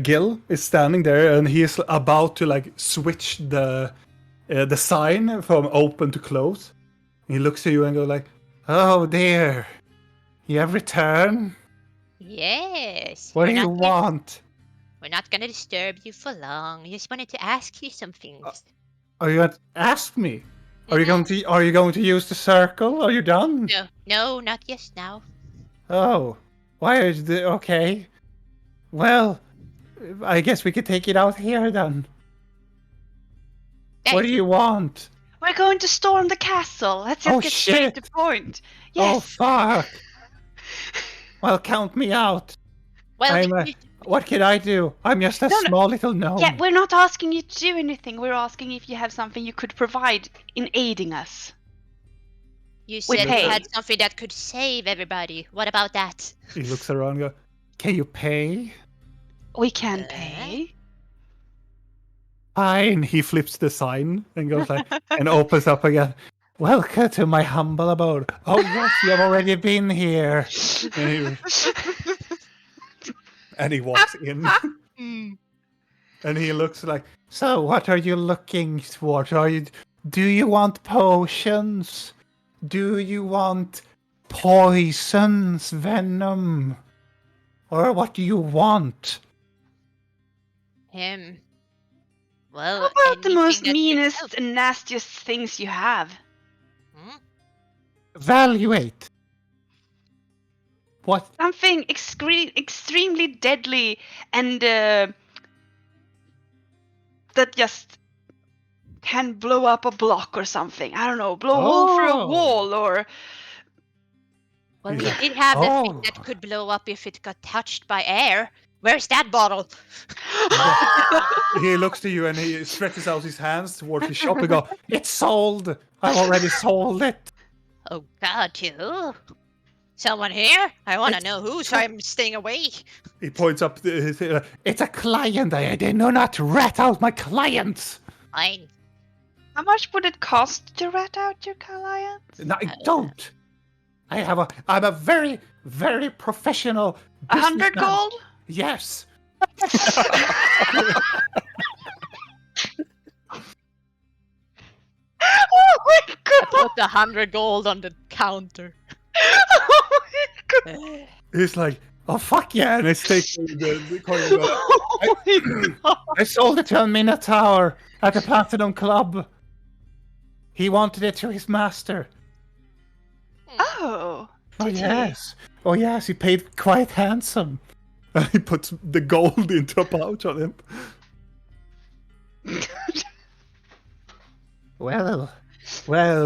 Gil is standing there, and he is about to like switch the sign from open to close. He looks at you and goes like, "Oh dear, you have returned. Yes. What do we're you not want? We're not gonna disturb you for long. We just wanted to ask you some things. Are you going to ask me? Are you going to use the circle? Are you done? No, not just now. Oh, why is the okay? Well, I guess we could take it out here then. What do you want? We're going to storm the castle. Let's just Oh, get straight to shit. the point. Oh Yes. fuck! Well, count me out. Well, What can I do? I'm just a No. small little gnome. Yeah, we're not asking you to do anything. We're asking if you have something you could provide in aiding us. you we said pay. you had something that could save everybody. What about that? He looks around and goes, "Can you pay?" We can pay. Fine. He flips the sign and goes like, and opens up again. Welcome to my humble abode. Oh yes, you have already been here. And he walks in. And he looks like, so what are you looking for? Do you want potions? Do you want poisons, venom? Or what do you want? Well, How about the anything most that could meanest help. and nastiest things you have? Evaluate. What? Something extremely deadly and that just can blow up a block or something. I don't know, blow a hole through a Oh. wall or... Well, He's we like, did have the thing "Oh." that could blow up if it got touched by air. Where's that bottle? He looks to you and he stretches out his hands towards the shop and go, "It's sold. I've already sold it." Oh, God, you. Someone here? I want to know who, so I'm staying away. He points up. It's a client. I do not rat out my clients. Fine. How much would it cost to rat out your clients? No, I don't. I'm a very, very professional 100 businessman. gold? Yes. Oh my god! Put 100 gold on the counter. Oh my god! He's like, oh fuck yeah, and he's taking the coin. Oh my god! I sold it to a Minotaur at the Platinum Club. He wanted it to his master. Oh. Oh Did he? yes. Oh yes, he paid quite handsome. And he puts the gold into a pouch on him. Well,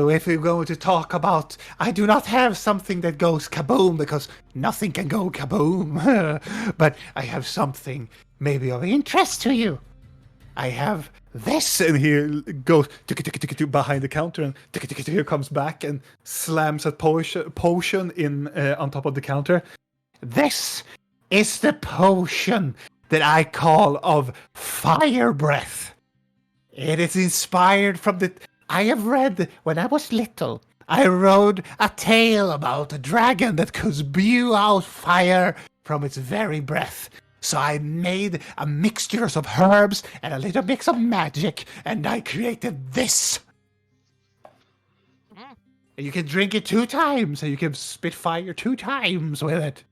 if we're going to talk about... I do not have something that goes kaboom, because nothing can go kaboom. But I have something maybe of interest to you. I have this. And he goes behind the counter, and he comes back and slams a potion in on top of the counter. This is the potion that I call of fire breath. It is inspired from the... I have read, when I was little, I wrote a tale about a dragon that could spew out fire from its very breath. So I made a mixture of herbs and a little mix of magic, and I created this. And you can drink it 2 times, and you can spit fire 2 times with it.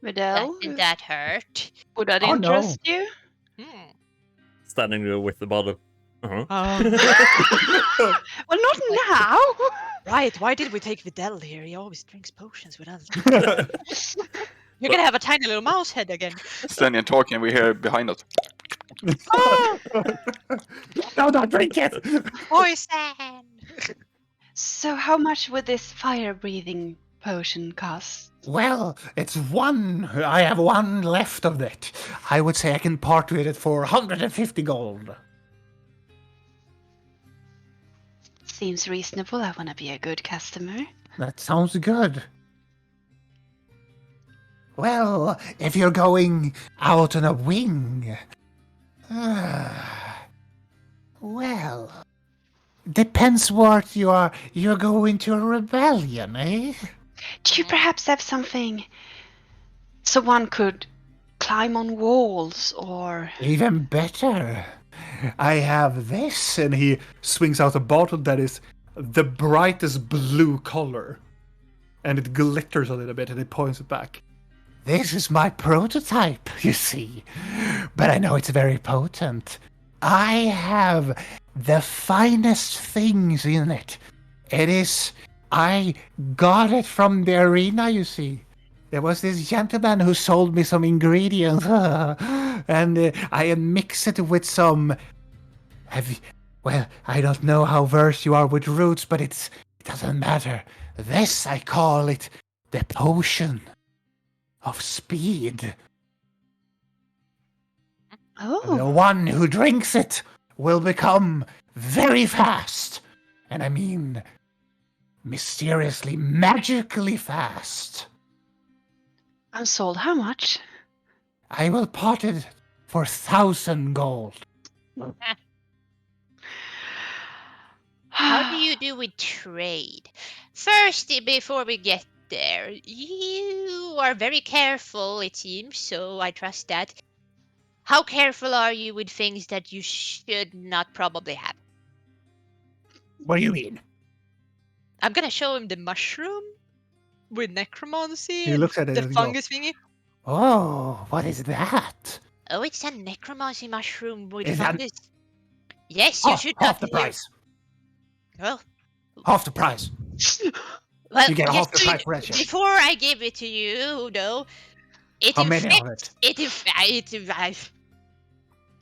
Vidal, Did that hurt? would that Oh, no. interest you? Standing there with the bottle. Uh-huh. Well, not now. Right, why did we take Vidal here? He always drinks potions with us. You're gonna have a tiny little mouse head again. Standing and talking, we hear behind us. No, don't drink it! Poison! So how much would this fire-breathing potion cost? Well, it's 1. I have 1 left of it. I would say I can part with it for 150 gold. Seems reasonable. I want to be a good customer. That sounds good. Well, if you're going out on a wing... well... Depends what you are. You're going to a rebellion, eh? Do you perhaps have something so one could climb on walls or... Even better. I have this, and he swings out a bottle that is the brightest blue color, and it glitters a little bit, and he points it back. This is my prototype, you see. But I know it's very potent. I have the finest things in it. I got it from the arena, you see. There was this gentleman who sold me some ingredients, and I mixed it with some... Well, I don't know how versed you are with roots, but it doesn't matter. This, I call it the potion of speed. Oh, The one who drinks it will become very fast. And I mean, mysteriously, magically fast. I'm sold. How much? I will part it for 1,000 gold. How do you do with trade? First, before we get there, you are very careful, it seems, so I trust that. How careful are you with things that you should not probably have? What do you mean? I'm gonna show him the mushroom with necromancy. He looks at it The and goes, fungus thingy. Oh, what is that? Oh, it's a necromancy mushroom with Is that- fungus. Yes, you should not half the do- price. Well, Half the price. well, You get half the just price for that shit. before I give it to you, though, it How many of infects.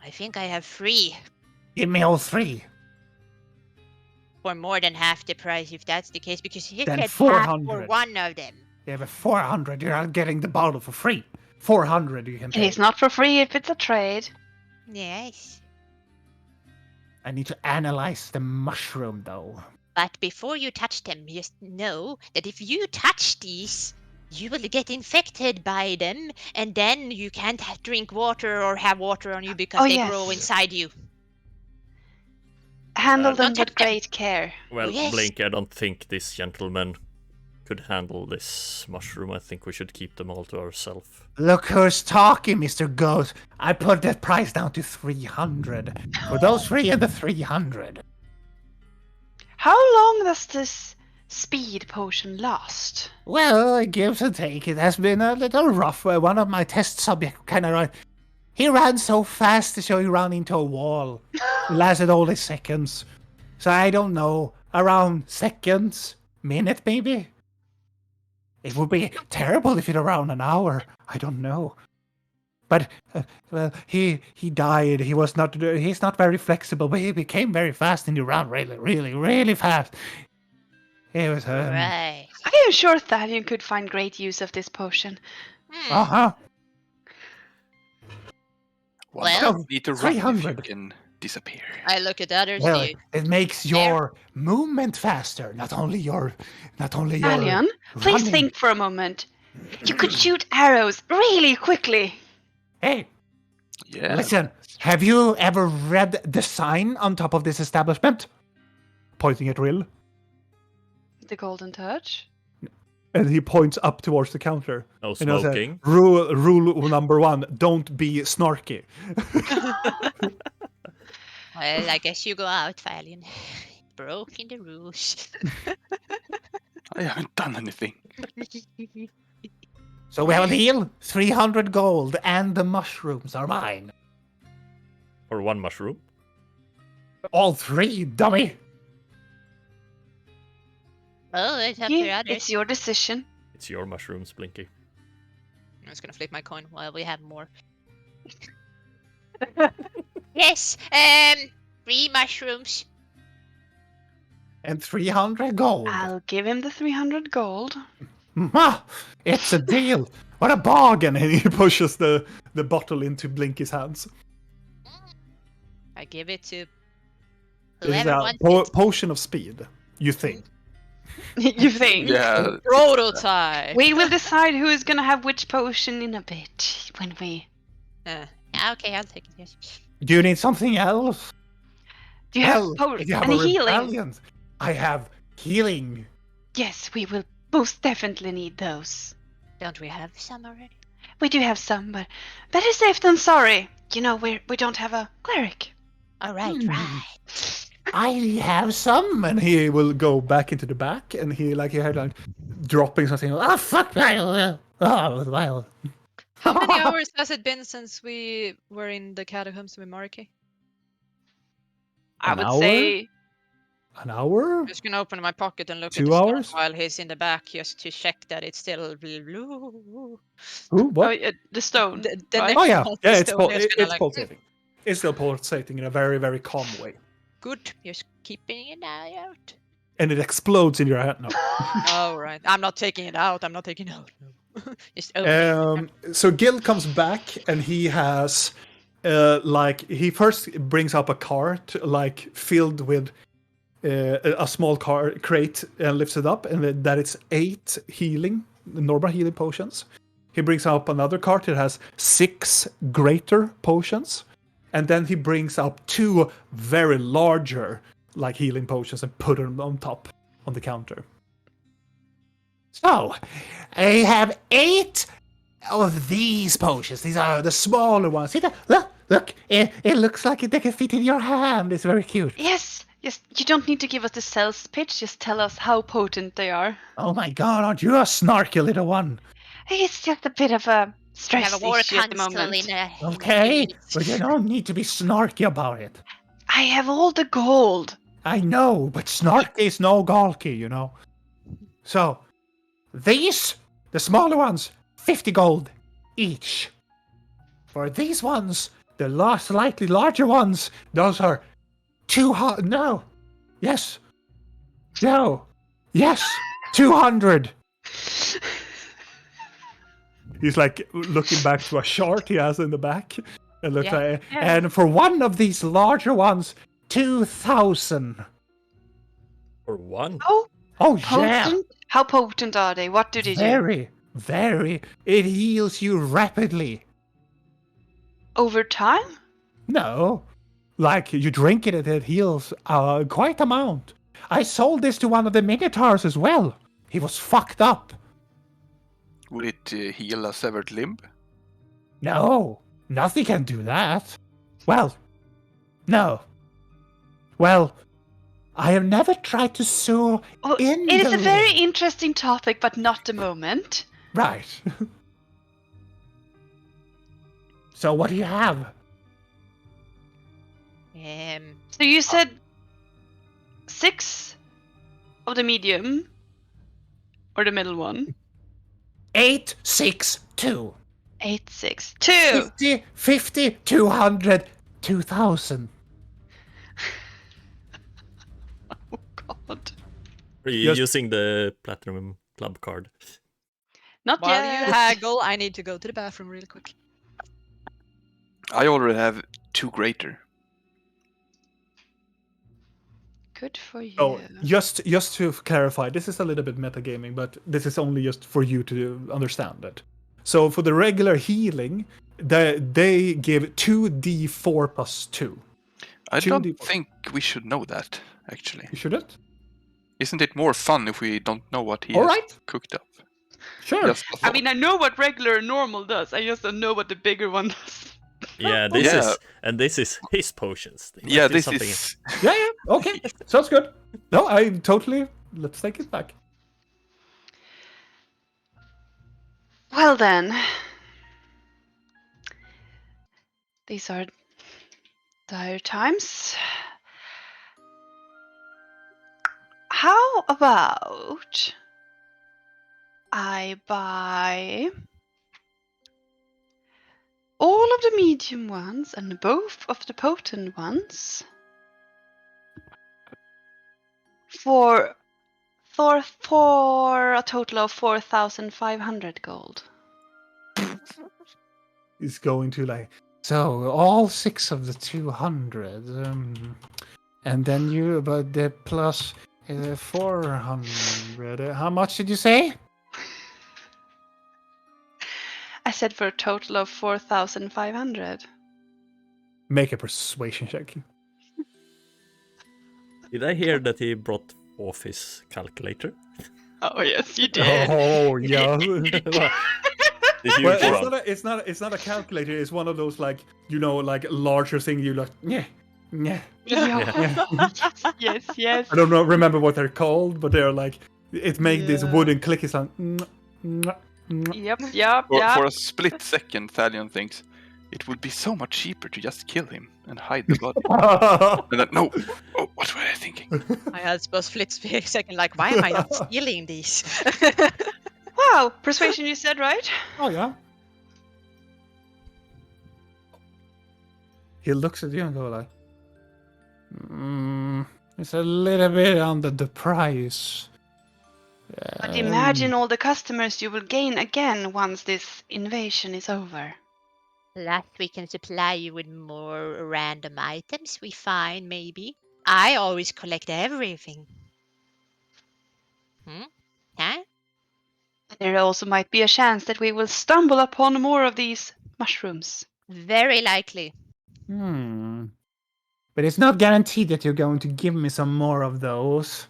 I think I have 3 Give me all 3. for more than half the price, if that's the case, because you Then get half for 400. one of them. You have a 400. You're not getting the bottle for free. 400 you can And pay. it's not for free if it's a trade. Yes. I need to analyze the mushroom, though. But before you touch them, just know that if you touch these, you will get infected by them, and then you can't drink water or have water on you because they grow inside you. Handle them Don't touch with great care. Well, yes. Blink, I don't think this gentleman could handle this mushroom. I think we should keep them all to ourselves. Look who's talking, Mr. Ghost. I put that price down to 300. For those 3 and the 300. How long does this speed potion last? Well, it gives and take. It has been a little rough. One of my test subjects kind of he ran so fast, so he ran into a wall. It lasted only seconds. So I don't know, around seconds, minute maybe? It would be terrible if it around an hour. I don't know. But, well, he died. He's not very flexible, but he became very fast and he ran really, really, really fast. It was, Right. I am sure Thalion could find great use of this potion. Uh-huh. Well, need to run if you 300. can disappear. I look at others. Well, it makes your movement faster, not only your Thalion, please running. think for a moment. You could shoot arrows really quickly. Hey, Yeah. listen, have you ever read the sign on top of this establishment? Pointing at Rill. The golden touch. And he points up towards the counter. No And he'll say, smoking. Rule number 1, don't be snarky. Well, I guess you go out, Thalion. Broken the rules. I haven't done anything. So we have a deal, 300 gold, and the mushrooms are mine. Or 1 mushroom. All 3, dummy. Oh, it's up to others. It's your decision. It's your mushrooms, Blinky. I'm just gonna flip my coin while we have more. Yes, 3 mushrooms. And 300 gold. I'll give him the 300 gold. It's a deal. What a bargain! And he pushes the bottle into Blinky's hands. I give it to. This is Whoever a wants it. potion of speed, you think. You think? Yeah. Prototype! We will decide who is gonna have which potion in a bit when we. Eh. Yeah, okay, I'll take it. Yes. Do you need something else? Do you have If you have any a healing? rebellion, I have healing. Yes, we will most definitely need those. Don't we have some already? We do have some, but better safe than sorry. You know, we don't have a cleric. All right, right. I have some. And he will go back into the back, and he heard dropping something. Oh, fuck. Oh, well. How many hours has it been since we were in the catacombs with Marky? I An would hour? say An hour? I'm just gonna open my pocket and look 2 at the stone hours? while he's in the back just to check that it's still Who? What? the stone. the right? next Oh yeah, one, yeah. the It's stone is gonna, pulsating. It's still pulsating in a very, very calm way, good, just keeping an eye out. and it explodes in your hand. No. Oh right, I'm not taking it out. I'm not taking it out. No. Just open it. So Gil comes back, and he has he first brings up a cart filled with a small crate and lifts it up, and that it's 8 normal healing potions. He brings up another cart. It has 6 greater potions, and then he brings up 2 very larger healing potions and put them on top on the counter. So, I have 8 of these potions. These are the smaller ones. See that? Look, it looks like they can fit in your hand. It's very cute. Yes. You don't need to give us the sales pitch. Just tell us how potent they are. Oh my god, aren't you a snarky little one? It's just a bit of a We stress have a war issue at the council moment. in a... Okay, but you don't need to be snarky about it. I have all the gold. I know, but snarky is no gawky, you know. So, these, the smaller ones, 50 gold each. For these ones, the slightly larger ones, those are 200. No. Yes. No. Yes. 200. He's looking back to a chart he has in the back, and looks And for one of these larger ones, 2,000. Or one? Oh, Oh, yeah. potent? How potent are they? What do they do? Very, very. It heals you rapidly. Over time? No. Like, you drink it and it heals quite amount. I sold this to one of the Minotaurs as well. He was fucked up. Would it heal a severed limb? No, nothing can do that. Well, no. Well, I have never tried to sew Oh, in it is the a very limb. interesting topic, but not the moment. Right. So what do you have? So you said 6 of the medium, or the middle one? 862. 862. 50, 200, 2000. Oh God. Are you Yes. using the Platinum Club card? Not While yet. you haggle, I need to go to the bathroom real quick. I already have 2 greater. Good for you. Oh, just to clarify, this is a little bit metagaming, but this is only just for you to understand it. So for the regular healing, they give 2d4 plus 2. I don't 2d4. think we should know that, actually. You shouldn't? Isn't it more fun if we don't know what he All has right. cooked up? Sure. Just a I thought. mean, I know what regular and normal does. I just don't know what the bigger one does. Yeah, this is his potions. They might Yeah, do this something- is... Yeah, okay. Sounds good. No, let's take it back. Well then, these are dire times. How about I buy all of the medium ones and both of the potent ones for a total of 4,500 gold. He's going to like, So all 6 of the 200. And then you, but the plus 400. How much did you say? I said for a total of 4,500. make a persuasion check. Did I hear that he brought off his calculator? Oh yes, you did. Oh yeah. The huge Well, one. it's not a calculator. It's one of those like like larger thing. You like yeah. Yes. I don't remember what they're called, but they're like it made this wooden clicky sound. Yep. For a split second, Thalion thinks it would be so much cheaper to just kill him and hide the body. And then, no, oh, what were I thinking? I had supposed flits for a second, like, why am I not stealing these? Wow, persuasion you said, right? Oh yeah. He looks at you and go like, It's a little bit under the price. But imagine all the customers you will gain again once this invasion is over. Plus, we can supply you with more random items we find, maybe. I always collect everything. Huh? There also might be a chance that we will stumble upon more of these mushrooms. Very likely. But it's not guaranteed that you're going to give me some more of those.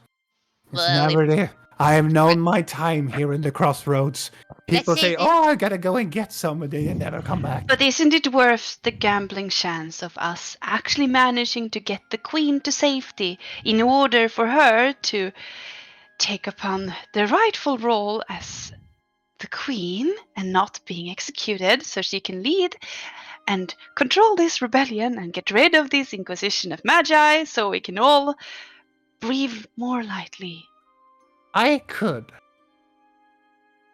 It's Well, never there. I have known my time here in the Crossroads. People Let's see say, if- "Oh, I gotta go and get some," and they never come back. But isn't it worth the gambling chance of us actually managing to get the queen to safety in order for her to take upon the rightful role as the queen and not being executed so she can lead and control this rebellion and get rid of this Inquisition of Magi so we can all breathe more lightly? I could.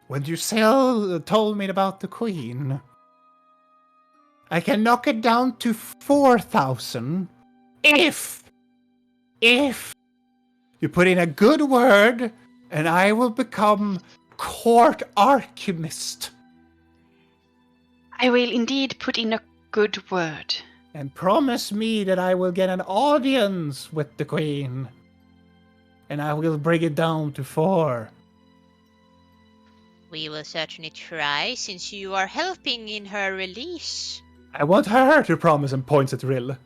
When you told me about the queen, I can knock it down to 4,000 if you put in a good word and I will become court alchemist. I will indeed put in a good word. And promise me that I will get an audience with the queen. and I will bring it down to 4. We will certainly try, since you are helping in her release. I want her to promise and points at Rill.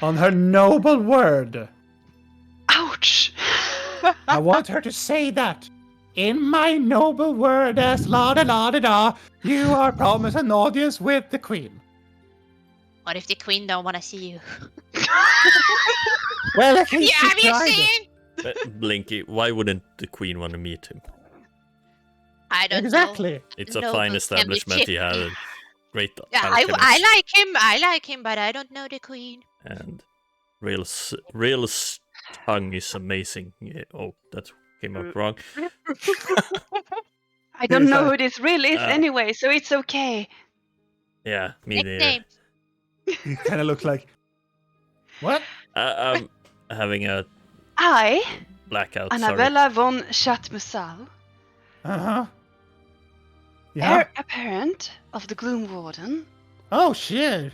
On her noble word. Ouch! I want her to say that. In my noble word as la-da-la-da-da, you are promised an audience with the queen. What if the queen don't want to see you? Well, at least Have she you tried. seen? Blinky, why wouldn't the queen want to meet him? I don't know. Exactly. It's a No, fine but establishment. He championship. had a great Yeah, alchemist. I like him, but I don't know the queen. And Real's tongue is amazing. Yeah, oh, that came out wrong. I don't know who this really is Uh, anyway, so it's okay. Yeah, me neither. Nickname. You kind of look like. What? I'm having a I, blackout. Sorry. Annabella von Schattmusal, Uh-huh. Yeah? heir apparent of the Gloom Warden, Oh, shit.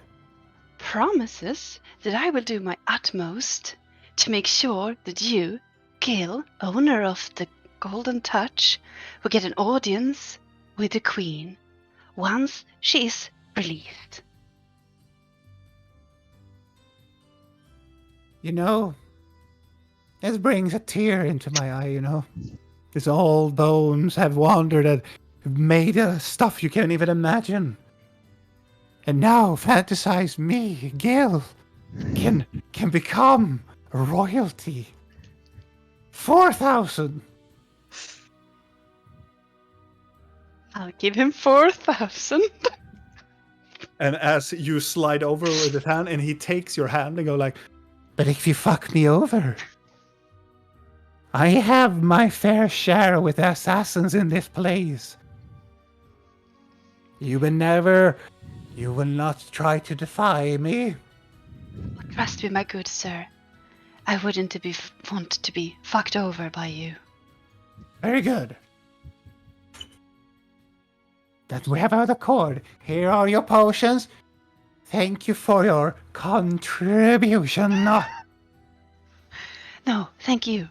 promises that I will do my utmost to make sure that you, Gil, owner of the Golden Touch, will get an audience with the Queen once she is released. You know, this brings a tear into my eye, you know. These old bones have wandered and made stuff you can't even imagine. And now fantasize me, Gil, can become royalty. 4,000. I'll give him 4,000. And as you slide over with his hand, and he takes your hand and go like, But if you fuck me over, I have my fair share with the assassins in this place. You will not try to defy me. Trust me, my good sir. I wouldn't want to be fucked over by you. Very good. That we have our accord. Here are your potions. Thank you for your contribution. No, thank you.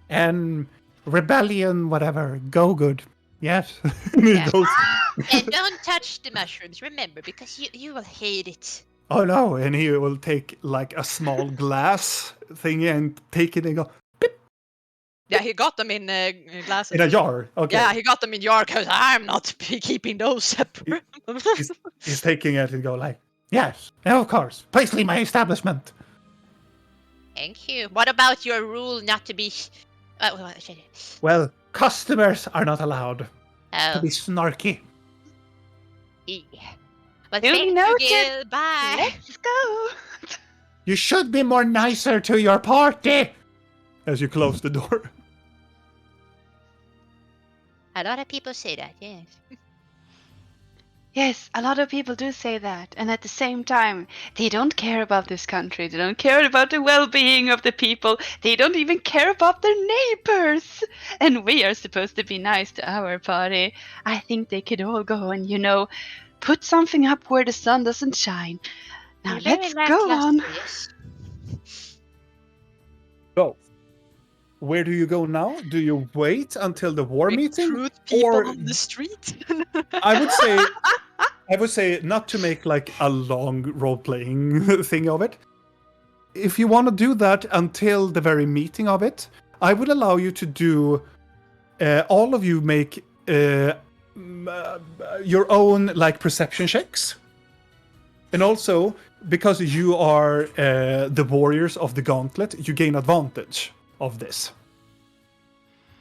And rebellion, whatever. Go good. Yes. and he Yeah. goes, And don't touch the mushrooms, remember, because you will hate it. oh no, and he will take like a small glass thing and take it and go Yeah, he got them in glasses. in a jar. Okay. Yeah, he got them in jar because I'm not keeping those separate. He's taking it and go like, Yes. Of course. Please leave my establishment. Thank you. What about your rule not to be... Well, customers are not allowed to Oh, be snarky. well, Duly thank you, noted. Gil. Bye. Let's go. You should be more nicer to your party. as you close the door. A lot of people say that, yes. Yes, a lot of people do say that, and at the same time, they don't care about this country. They don't care about the well-being of the people. They don't even care about their neighbors. And we are supposed to be nice to our party. I think they could all go and, put something up where the sun doesn't shine. Now You're let's very go on. lackluster, yes. So, where do you go now? Do you wait until the war meeting? Recruit people Or on the street. I would say not to make like a long role-playing thing of it. If you want to do that until the very meeting of it, I would allow you to do. All of you make your own like perception checks, and also because you are the warriors of the gauntlet, you gain advantage of this.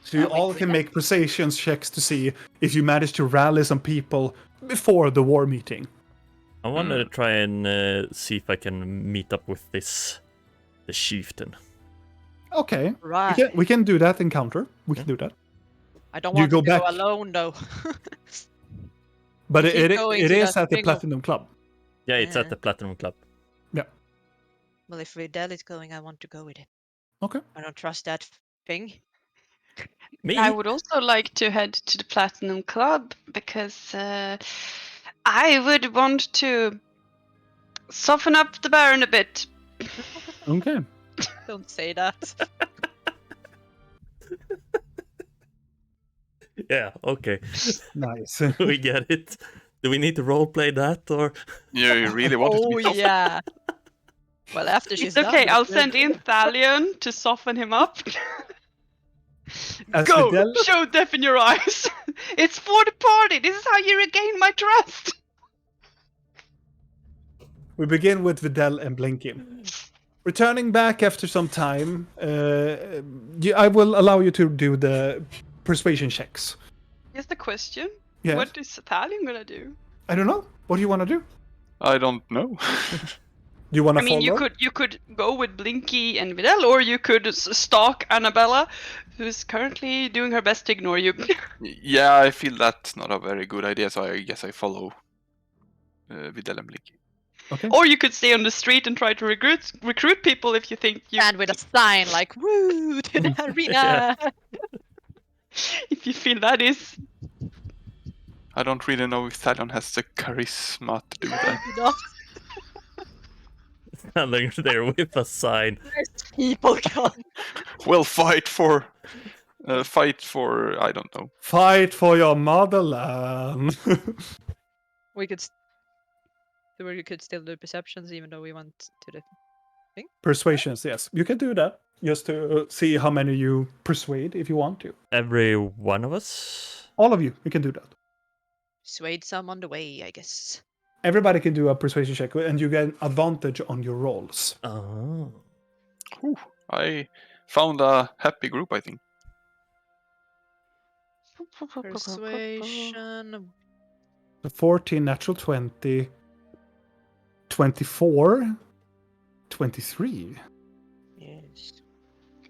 So you all can make persuasion checks to see if you manage to rally some people before the war meeting. I wanted to try and see if I can meet up with the chieftain. Okay, Right. we can do that encounter. We can do that. I don't You want go to go back. alone though. But We keep it going is to at that the thing of- Platinum Club. Yeah, it's Yeah. at the Platinum Club. Well, if Riddell is going, I want to go with him. Okay. I don't trust that thing. Me? I would also like to head to the Platinum Club because I would want to soften up the Baron a bit. Okay. Don't say that. Yeah, okay. Nice. We get it. Do we need to roleplay that, or? Yeah, you really want it to Oh be tough. yeah. Well, after she's It's okay. done. I'll send in Thalion to soften him up. As Go! Videl, Show death in your eyes! It's for the party! This is how you regain my trust! we begin with Videl and Blinky. Returning back after some time, I will allow you to do the persuasion checks. Here's the question. Yes. What is Thalion gonna do? I don't know. What do you want to do? I don't know. Do you want I to mean, follow? you could go with Blinky and Videl, or you could stalk Annabella, who's currently doing her best to ignore you. Yeah, I feel that's not a very good idea, so I guess I follow Videl and Blinky. Okay. Or you could stay on the street and try to recruit people if you think you And with a sign like "Woo to the arena." if you feel that is. I don't really know if Thalion has the charisma to do that. You know, Standing there with a sign. there's people come. Well, fight for, I don't know. Fight for your motherland. We could. Where you could still do perceptions, even though we went to the thing. Persuasions, yes. You can do that. Just to see how many you persuade if you want to. Every one of us? All of you can do that. Swayed some on the way, I guess. Everybody can do a persuasion check, and you get advantage on your rolls. Oh. Whew, I found a happy group, I think. Persuasion. 14, natural 20, 24, 23. Yes.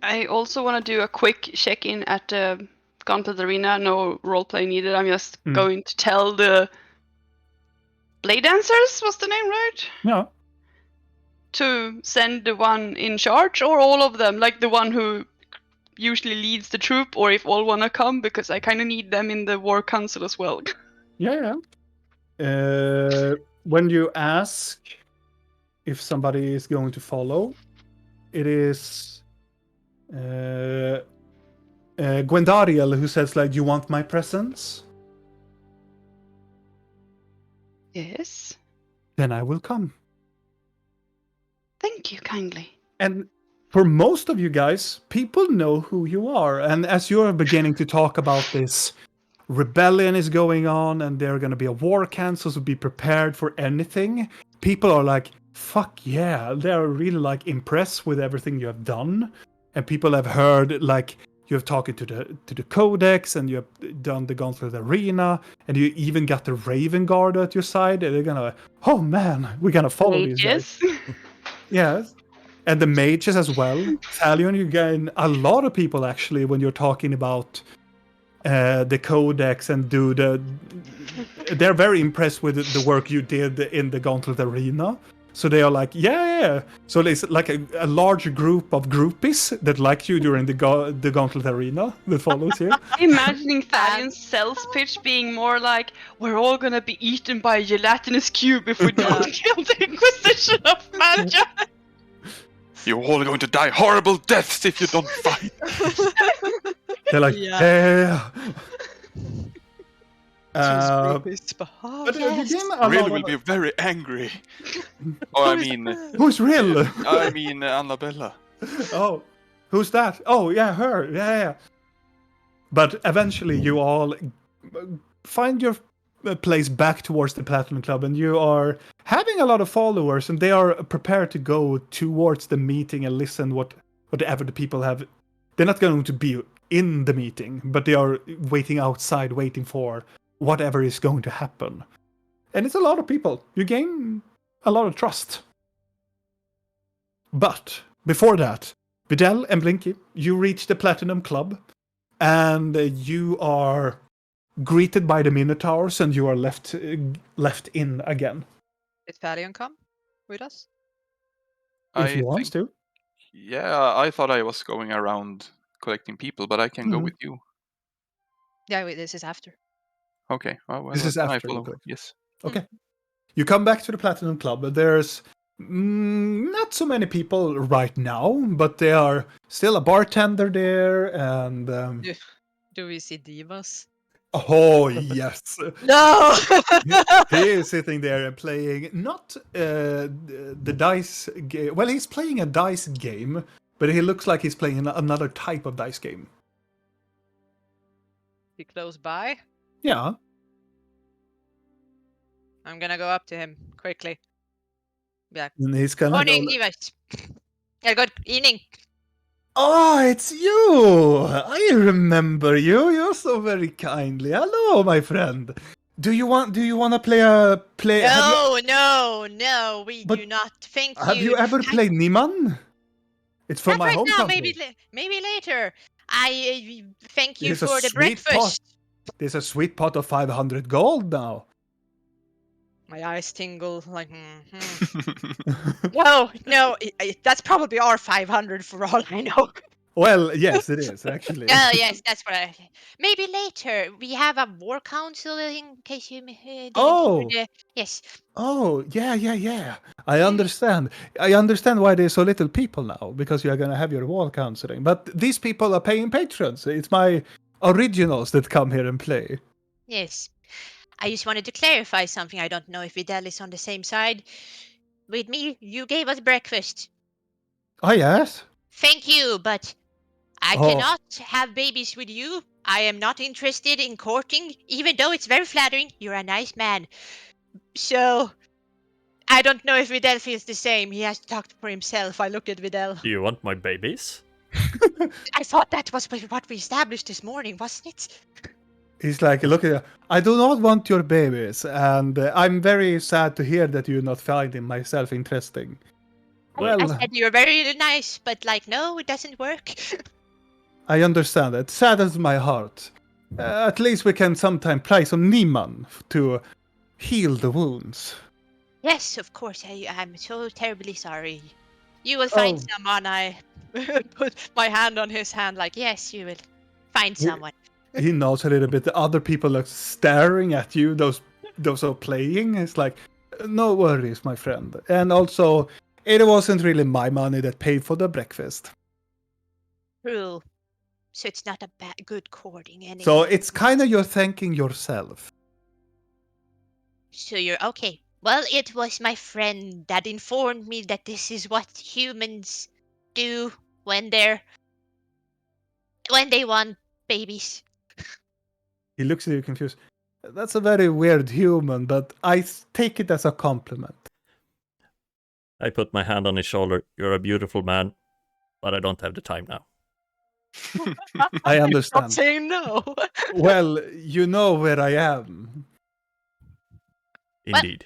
I also want to do a quick check-in at the Gauntlet Arena. No roleplay needed. I'm just going to tell the Blade Dancers, was the name, right? Yeah. To send the one in charge, or all of them, like the one who usually leads the troop, or if all want to come, because I kind of need them in the War Council as well. Yeah. When you ask if somebody is going to follow, it is Gwendariel who says, like, you want my presence? Yes. Then I will come. Thank you kindly. And for most of you guys, people know who you are. And as you're beginning to talk about this, rebellion is going on and there are going to be a war council, so be prepared for anything. People are like, fuck yeah. They're really like impressed with everything you have done. And people have heard, like, you have talked to the Codex, and you have done the Gauntlet Arena, and you even got the Raven Guard at your side. And they're gonna, oh man, we're gonna follow these guys. Yes. And the mages as well. Thalion, you gain a lot of people actually when you're talking about the Codex and they're very impressed with the work you did in the Gauntlet Arena. So they are like, yeah. So it's like a large group of groupies that like you during the Gauntlet Arena that follows you. Imagining Thalion's sales pitch being more like, we're all gonna be eaten by a gelatinous cube if we don't kill the Inquisition of Magi. You're all going to die horrible deaths if you don't fight. They're like, yeah. Really will be very angry. Oh, I mean... Who's real? I mean Annabella. Oh, who's that? Oh, yeah, her. Yeah. But eventually you all find your place back towards the Platinum Club, and you are having a lot of followers, and they are prepared to go towards the meeting and listen whatever the people have. They're not going to be in the meeting, but they are waiting outside, waiting for whatever is going to happen. And it's a lot of people. You gain a lot of trust. But before that, Videl and Blinky, you reach the Platinum Club, and you are greeted by the Minotaurs, and you are left in again. Did Thalion come with us? If he wants to. Yeah, I thought I was going around collecting people, but I can go with you. Yeah, wait, this is after. Okay. Well, This is after. I follow. Yes. Okay. You come back to the Platinum Club. There's not so many people right now, but there are still a bartender there, and Do we see divas? Oh, yes. No! He is sitting there and playing not the dice game. Well, he's playing a dice game, but he looks like he's playing another type of dice game. He close by. Yeah. I'm gonna go up to him quickly. Yeah. And he's gonna Morning, go, Divas. Yeah, good evening. oh, it's you! I remember you. You're so very kindly. Hello, my friend. Do you want to play a play? No, we But do not. Thank you. Have you ever played Niemann? It's from Not my right home now. country. Maybe later. I thank you There's a for the sweet breakfast. There's a sweet pot of 500 gold now. My eyes tingle like. No, that's probably our 500 for all I know. Well, yes, it is actually. Oh yes, that's what I. Maybe later we have a war council in case you didn't Oh. hear the. Yes. Oh, yeah. I understand. I understand why there's so little people now, because you are going to have your wall counseling. But these people are paying patrons. It's my originals that come here and play. Yes. I just wanted to clarify something. I don't know if Vidal is on the same side with me. You gave us breakfast. Oh, yes? Thank you, but I Oh. cannot have babies with you. I am not interested in courting, even though it's very flattering. You're a nice man. So, I don't know if Vidal feels the same. He has to talk for himself. I look at Vidal. Do you want my babies? I thought that was what we established this morning, wasn't it? He's like, look at I do not want your babies, and I'm very sad to hear that you're not finding myself interesting. I said you were very nice, but like, no, it doesn't work. I understand. It saddens my heart. At least we can sometime play some Niemann to heal the wounds. Yes, of course. I'm so terribly sorry. You will find someone. I Put my hand on his hand like, yes, you will find someone. He knows a little bit. The other people are staring at you. Those are playing. It's like, no worries, my friend. And also, it wasn't really my money that paid for the breakfast. True. So it's not a good courting anymore. So it's kind of you're thanking yourself. So you're okay. Well, it was my friend that informed me that this is what humans do when they want babies. He looks at you confused. That's a very weird human, but I take it as a compliment. I put my hand on his shoulder. You're a beautiful man, but I don't have the time now. I understand. Not saying no. Well, you know where I am. Indeed.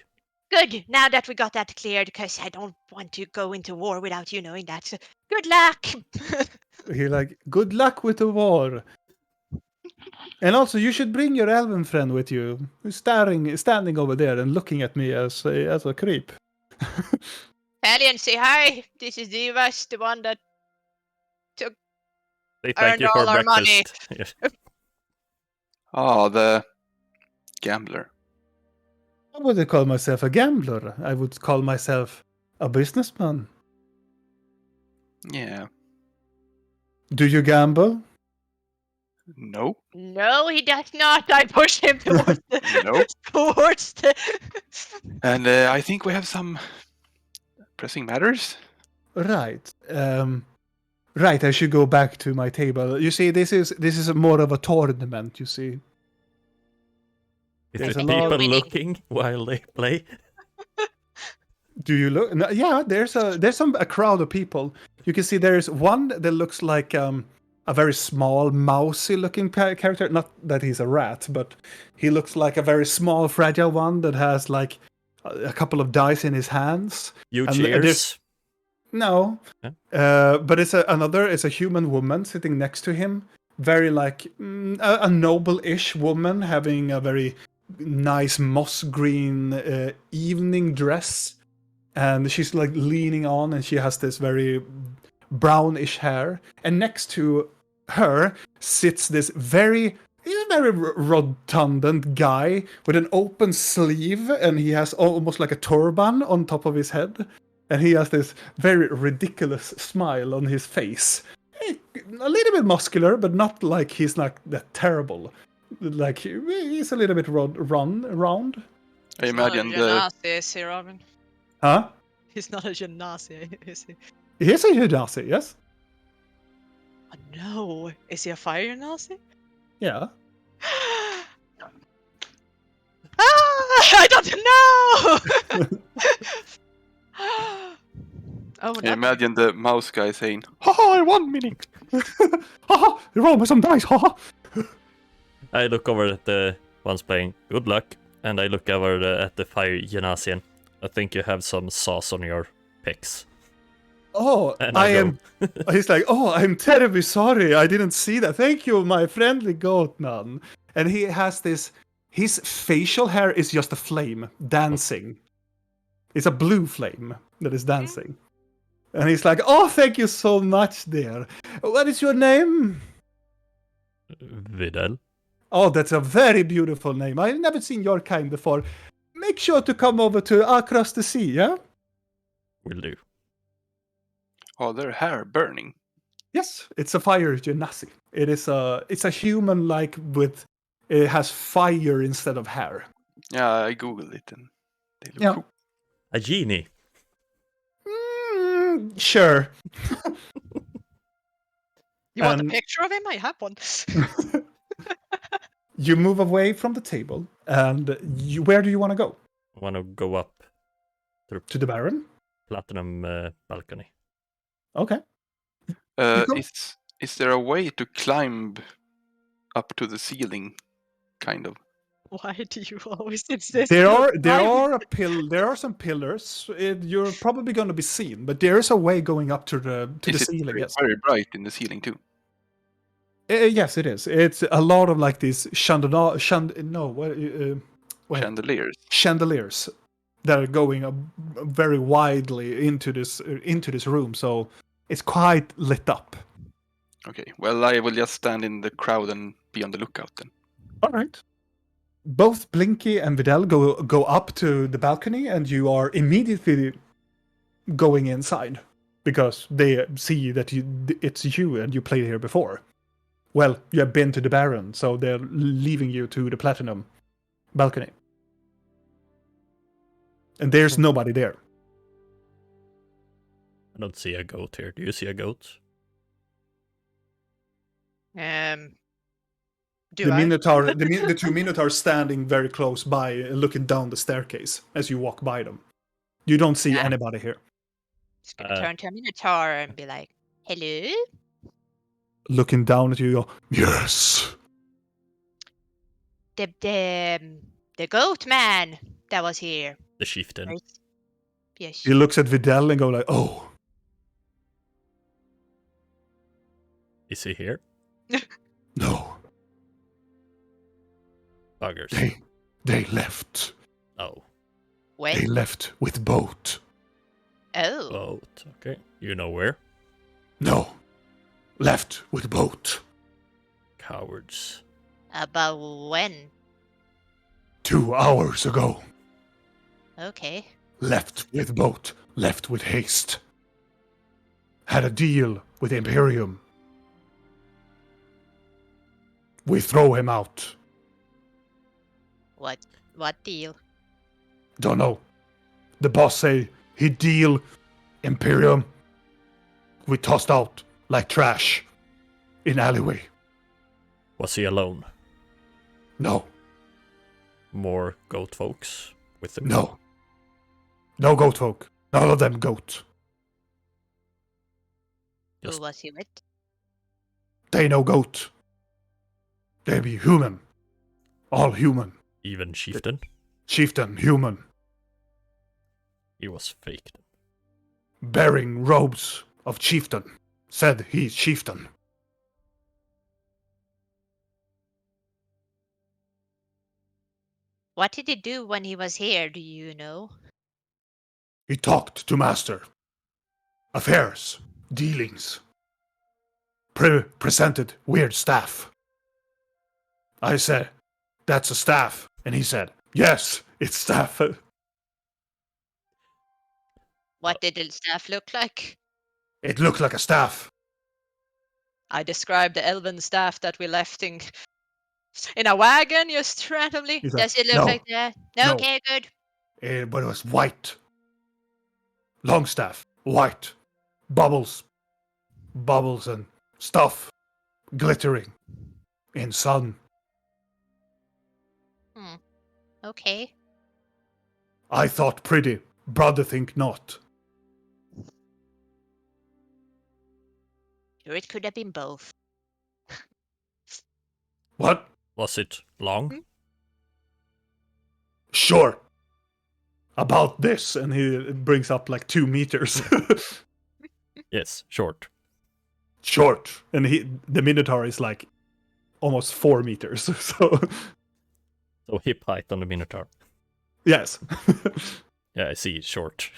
Good. Now that we got that cleared, because I don't want to go into war without you knowing that. So good luck. He's like, good luck with the war. And also, you should bring your elven friend with you, who's standing over there and looking at me as a creep. Alien, say hi. This is Divas, the one that Say thank earned you for all our money. breakfast. Yes. Ah, the gambler. I wouldn't call myself a gambler. I would call myself a businessman. Yeah. Do you gamble? No. No, he does not. I push him towards the... Nope. towards the... And I think we have some pressing matters. Right. Right, I should go back to my table. You see, this is more of a tournament, you see. Is There's it a lot people of- looking while they play? Do you look? No, yeah, there's a crowd of people. You can see there's one that looks like a very small, mousy-looking character. Not that he's a rat, but he looks like a very small, fragile one that has like a couple of dice in his hands. You And cheers. No, Yeah. but it's a human woman sitting next to him. Very like a noble-ish woman having a very nice moss green evening dress, and she's like leaning on, and she has this very brownish hair. And next to her sits this very rotund guy with an open sleeve, and he has almost like a turban on top of his head. And he has this very ridiculous smile on his face. A little bit muscular, but not like he's not that terrible. Like he's a little bit round. I He's not a imagine the genasi, is he, Robin? Huh? He's not a genasi, is he? He is a genasi, yes. Oh, no. Is he a fire genasi? Yeah. I don't know! Oh, I that imagine the mouse guy saying, "Haha, I won, meaning." Haha, roll me some dice, haha. I look over at the ones playing. Good luck. And I look over at the fire genasian. I think you have some sauce on your picks. Oh, And I go. am. He's like, oh, I'm terribly sorry. I didn't see that. Thank you, my friendly goat man. And he has this. His facial hair is just a flame dancing. It's a blue flame that is dancing. And he's like, oh, thank you so much, dear. What is your name? Vidal. Oh, that's a very beautiful name. I've never seen your kind before. Make sure to come over to across the sea, yeah? Will do. "Oh, their hair burning." Yes, it's a fire genasi. It's a human like with it has fire instead of hair. Yeah, I googled it and they look Yeah. cool. A genie. Sure. You want a And- picture of him? I have one. You move away from the table, and where do you want to go? I want to go up To the Baron? platinum balcony. Okay. go- Is there a way to climb up to the ceiling, kind of? Why do you always insist? There on are climbing? there are some pillars. You're probably going to be seen, but there is a way going up to the Is it ceiling. very, Yes. very bright in the ceiling too? Yes, it is. It's a lot of like these chandeliers that are going very widely into this room. So it's quite lit up. Okay, well, I will just stand in the crowd and be on the lookout then. All right. Both Blinky and Vidal go up to the balcony, and you are immediately going inside because they see that it's you and you played here before. Well, you have been to the Baron, so they're leaving you to the Platinum balcony. And there's nobody there. I don't see a goat here. Do you see a goat? Do The I? Minotaur, the two Minotaurs standing very close by, looking down the staircase as you walk by them. You don't see Ah. anybody here. Just gonna turn to a Minotaur and be like, hello? Looking down at you, you go, yes. The goat man that was here. The chieftain. Right? Yes. He looks at Vidal and go like, oh, Is he here? no, Buggers. they left. Oh. When? They left with boat. Oh. Boat. Okay. You know where? No, left with boat. Cowards. About when? 2 hours ago. Okay. Left with boat. Left with haste. Had a deal with Imperium. We throw him out. What deal? Don't know. The boss say he deal Imperium. We tossed out like trash in alleyway. Was he alone? No, More goat folks with him? no. No goat folk. None of them goat. Just- Who was he with? They no goat. They be human. All human. Even chieftain? Chieftain, human. He was faked. Bearing robes of chieftain. Said he's chieftain. What did he do when he was here, do you know? He talked to master. Affairs. Dealings. Presented weird staff. I said, that's a staff. And he said, yes, it's staff. What did the staff look like? It looked like a staff. I described the elven staff that we left in In a wagon, just randomly. He's like, Does it look no, like that? No, no. okay, good. But it was white. Longstaff, white. Bubbles. Bubbles and stuff. Glittering. In sun. Okay. I thought pretty. Brother think not. Sure, it could have been both. What? Was it long? Short. About this, and he brings up like 2 meters. Yes, short. Short, and the Minotaur is like almost 4 meters. So hip height on the Minotaur. Yes, Yeah, I see. Short.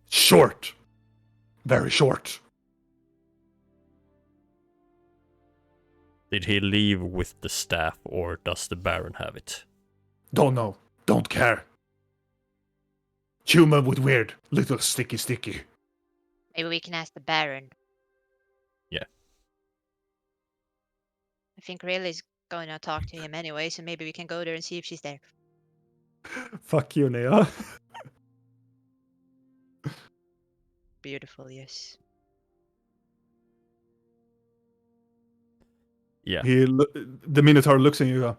short, very short. Did he leave with the staff, or does the Baron have it? Don't know, don't care. Human with weird little sticky. Maybe we can ask the Baron. Yeah. I think Riley's going to talk to him anyway, so maybe we can go there and see if she's there. Fuck you, Nea. Beautiful, yes. Yeah. The Minotaur looks at you and goes,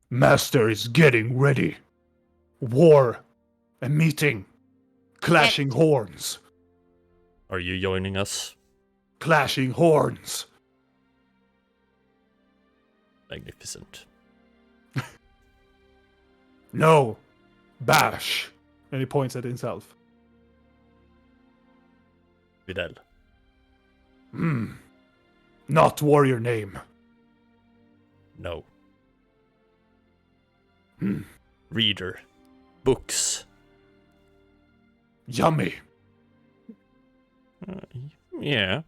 Master is getting ready. War. A meeting. Clashing horns. Are you joining us? Clashing horns. Magnificent. No. Bash. And he points at himself. Vidal. Not warrior name. No. Reader. Books. Yummy. Yeah.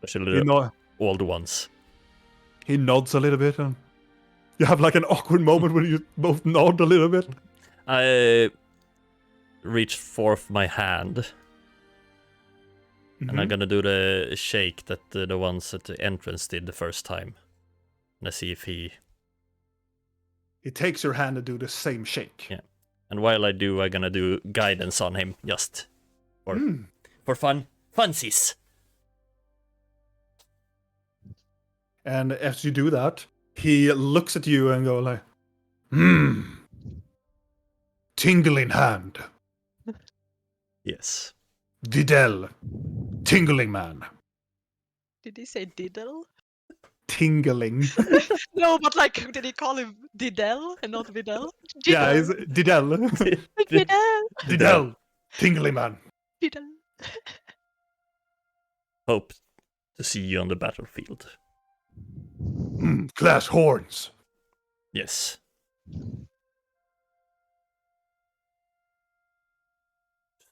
Especially You the know, old ones. he nods a little bit, and you have like an awkward moment when you both nod a little bit. I reached forth my hand, and I'm gonna do the shake that the ones at the entrance did the first time. And I see if he... He takes your hand and do the same shake. Yeah. And while I do, I'm gonna do guidance on him, just for fun. Funsies! And as you do that, he looks at you and go like, Tingling hand. Yes. Didel. Tingling man. Did he say diddle? Tingling. No, but like, did he call him Diddle and not Vidal? Yeah, it's Didel. Diddle. Didel. Tingling man. Diddle. Hope to see you on the battlefield. Clash horns. Yes.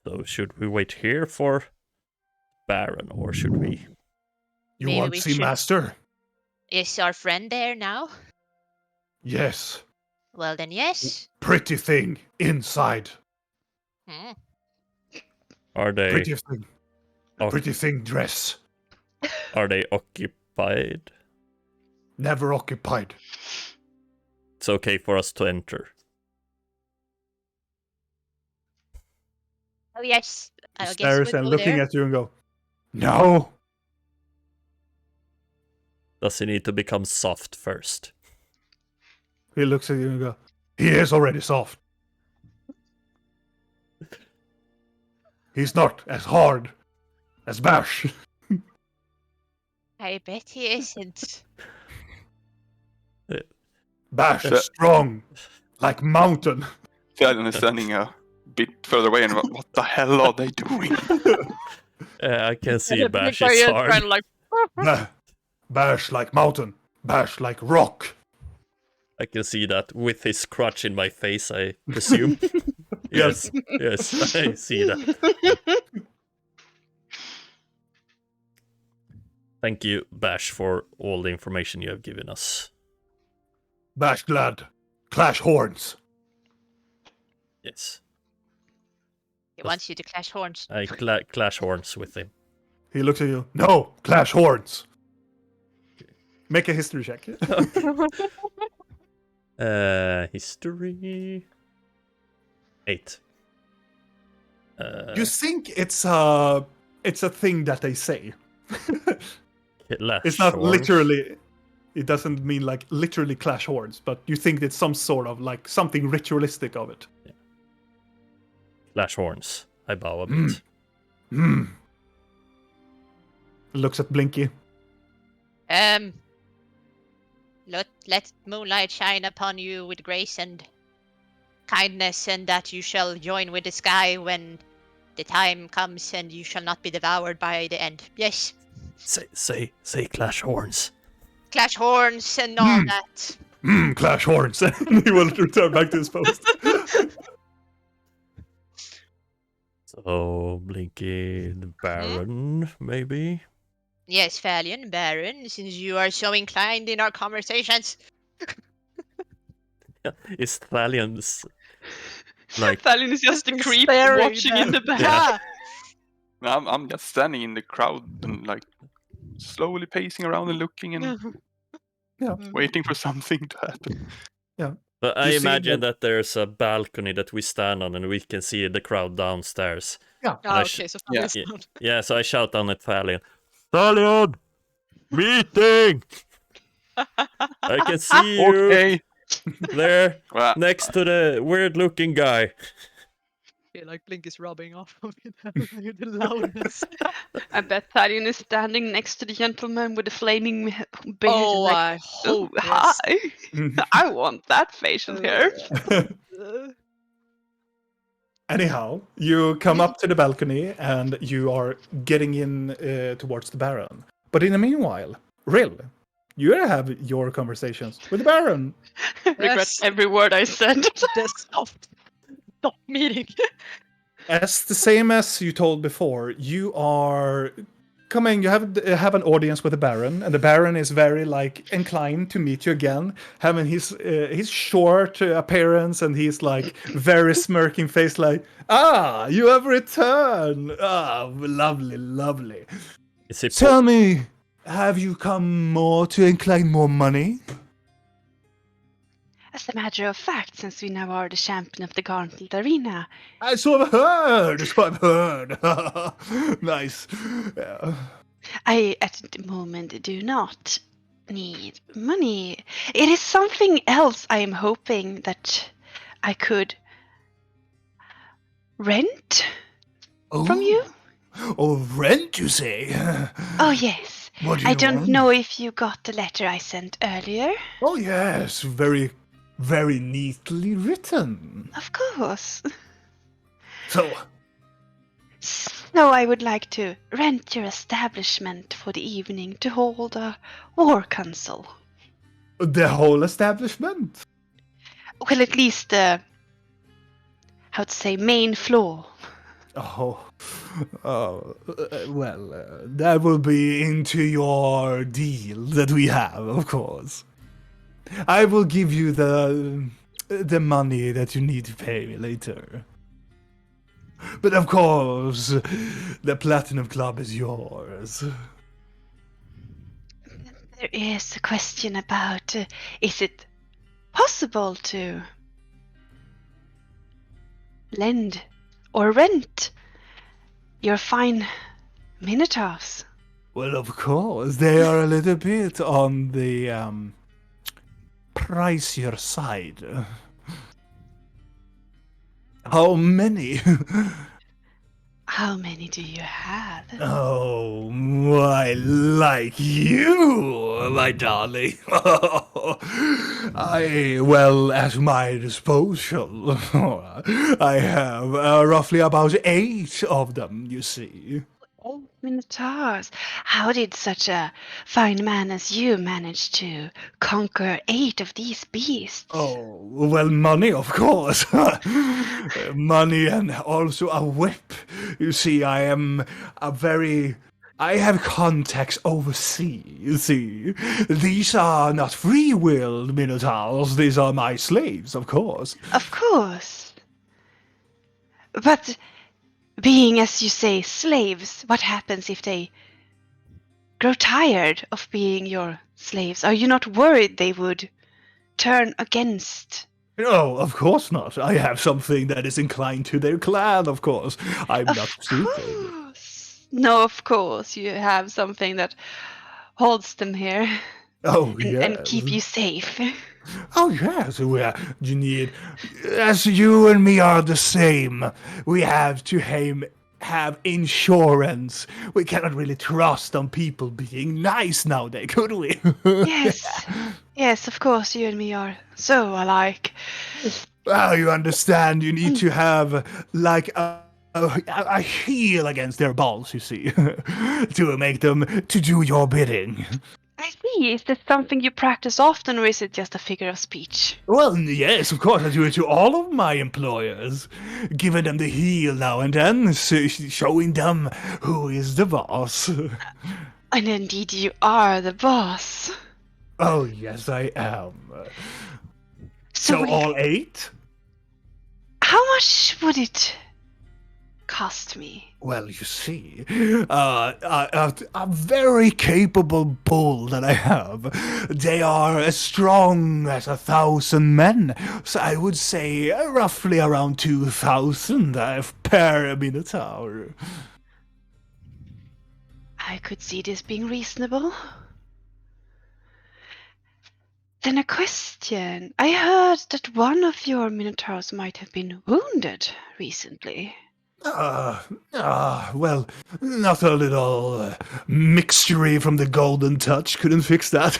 So should we wait here for Baron, or should we? You Maybe want we to see should- master? Is our friend there now? Yes. Well, then yes. Pretty thing inside. Hmm. Are they Pretty thing. Oh. Pretty thing dress. are they occupied? Never occupied. It's okay for us to enter. Oh, yes. He I guess stares we'll and go looking there. at you and go, no. Does he need to become soft first? He looks at you and go, he is already soft. He's not as hard as Bash. I bet he isn't. Bash is strong, like mountain. Fjallan is standing a bit further away, and what the hell are they doing? I can see The Bash big guy is is hard. kind of like, Bash like mountain. Bash like rock. I can see that with his crutch in my face, I presume. Yes, yes, I see that. Thank you, Bash, for all the information you have given us. Bash glad. Clash horns. Yes, He wants you to clash horns. I clash horns with him. He looks at you. No, clash horns. Make a history check. History 8. You think it's a thing that they say. It's not literally. It doesn't mean like literally clash horns, but you think it's some sort of like something ritualistic of it. Yeah. Clash horns. I bow a bit. Looks at Blinky. Let moonlight shine upon you with grace and kindness, and that you shall join with the sky when the time comes, and you shall not be devoured by the end. Yes. Say clash horns. Clash horns and all that. Clash horns. He will return back to his post. So, Blinky the Baron, maybe? Yes, Thalion, Baron, since you are so inclined in our conversations. Is Thalion's like... Thalion is just a creep staring watching in the back. Yeah. I'm just standing in the crowd and like slowly pacing around and looking and waiting for something to happen. Yeah. But I You see imagine that there's a balcony that we stand on and we can see the crowd downstairs. Yeah. Oh, okay, so yeah. Yeah, so I shout down at Thalion. Thalion! Meeting! I can see you Okay. there Well, next to the weird-looking guy. I feel like Blink is rubbing off on me with the loudness. I bet Thalion is standing next to the gentleman with the flaming beard. Oh, like, I oh, hope yes. hi. I want that facial hair. Anyhow, you come up to the balcony and you are getting in towards the Baron. But in the meanwhile, Rill, you have your conversations with the Baron. Regret Yes. every word I said. Stop meeting. As the same as you told before, you are coming. You have an audience with the Baron, and the Baron is very like inclined to meet you again, having his short appearance, and he's like very smirking face, like, you have returned. Lovely, lovely. Is it Tell me, have you come more to incline more money? As a matter of fact, since we now are the champion of the Gauntlet Arena, So I've heard. Nice. Yeah. I at the moment do not need money. It is something else I am hoping that I could rent from you. Oh, rent, you say? Oh, yes. What do you I don't want? know if you got the letter I sent earlier. Oh, yes. Very, very neatly written. Of course. So, So I would like to rent your establishment for the evening to hold a war council. the whole establishment? Well, at least the, how to say, main floor. That will be into your deal that we have, of course. I will give you the money that you need to pay me later. But of course, the Platinum Club is yours. There is a question about, is it possible to lend or rent your fine minotaurs? Well, of course, they are a little bit on the pricier side. How many? How many do you have? Oh, I like you, my darling. At my disposal, I have roughly about 8 of them, you see. Oh, minotaurs. How did such a fine man as you manage to conquer 8 of these beasts? Oh, well, money, of course. Money and also a whip. You see, I have contacts overseas, you see. These are not free-willed minotaurs, these are my slaves, of course. Of course. But being, as you say, slaves, what happens if they grow tired of being your slaves? Are you not worried they would turn against? No, of course not. I have something that is inclined to their clan, of course. I'm not Of stupid. course. No, of course. You have something that holds them here Oh, and yes. keep you safe. Oh, yes. You need... As you and me are the same, we have to have insurance. We cannot really trust on people being nice nowadays, could we? Yes. Yes, of course, you and me are so alike. Well, you understand, you need to have, like, a heel against their balls, you see, to make them to do your bidding. I see. Is this something you practice often, or is it just a figure of speech? Well, yes, of course, I do it to all of my employers, giving them the heel now and then, showing them who is the boss. And indeed, you are the boss. Oh, yes, I am. So all 8? How much would it cost me? Well, you see, a very capable bull that I have. They are as strong as 1,000 men, so I would say roughly around 2,000 per minotaur. I could see this being reasonable. Then a question. I heard that one of your minotaurs might have been wounded recently. Well, not a little mixture from the golden touch couldn't fix that.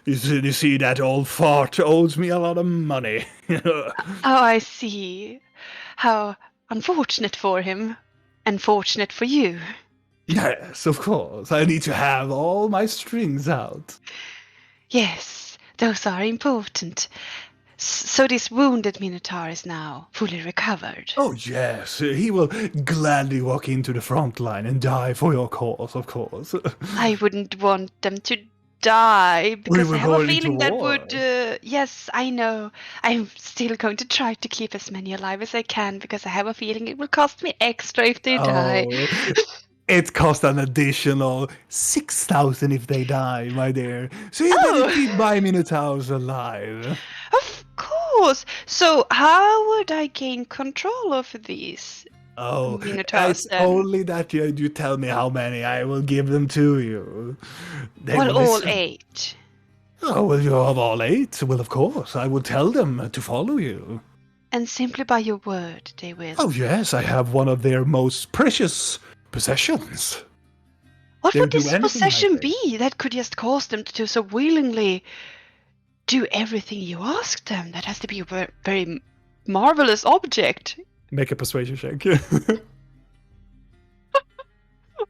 You see, that old fart owes me a lot of money. Oh, I see. How unfortunate for him, and fortunate for you. Yes, of course. I need to have all my strings out. Yes, those are important. So this wounded minotaur is now fully recovered. Oh, yes. He will gladly walk into the front line and die for your cause, of course. I wouldn't want them to die, because I have a feeling that war. would... yes, I know. I'm still going to try to keep as many alive as I can, because I have a feeling it will cost me extra if they die. It costs an additional 6,000 if they die, my dear. So you better keep my minotaurs alive. Of course. So how would I gain control over these minotaurs it's then? only that you tell me how many, I will give them to you. They Well, will all listen. 8. Oh, well, you have all 8. Well, of course, I will tell them to follow you. And simply by your word, they will. Oh, yes, I have one of their most precious possessions. What They'll would do this anything possession like that. be that could just cause them to so willingly do everything you ask them? That has to be a very marvelous object. Make a persuasion check.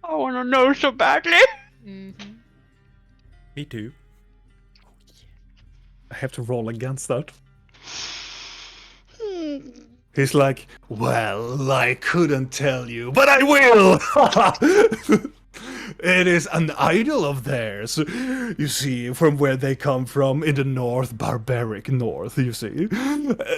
I want to know so badly. Mm-hmm. Me too. I have to roll against that. Hmm. He's like, well, I couldn't tell you, but I will! It is an idol of theirs. You see, from where they come from, in the north, barbaric north, you see.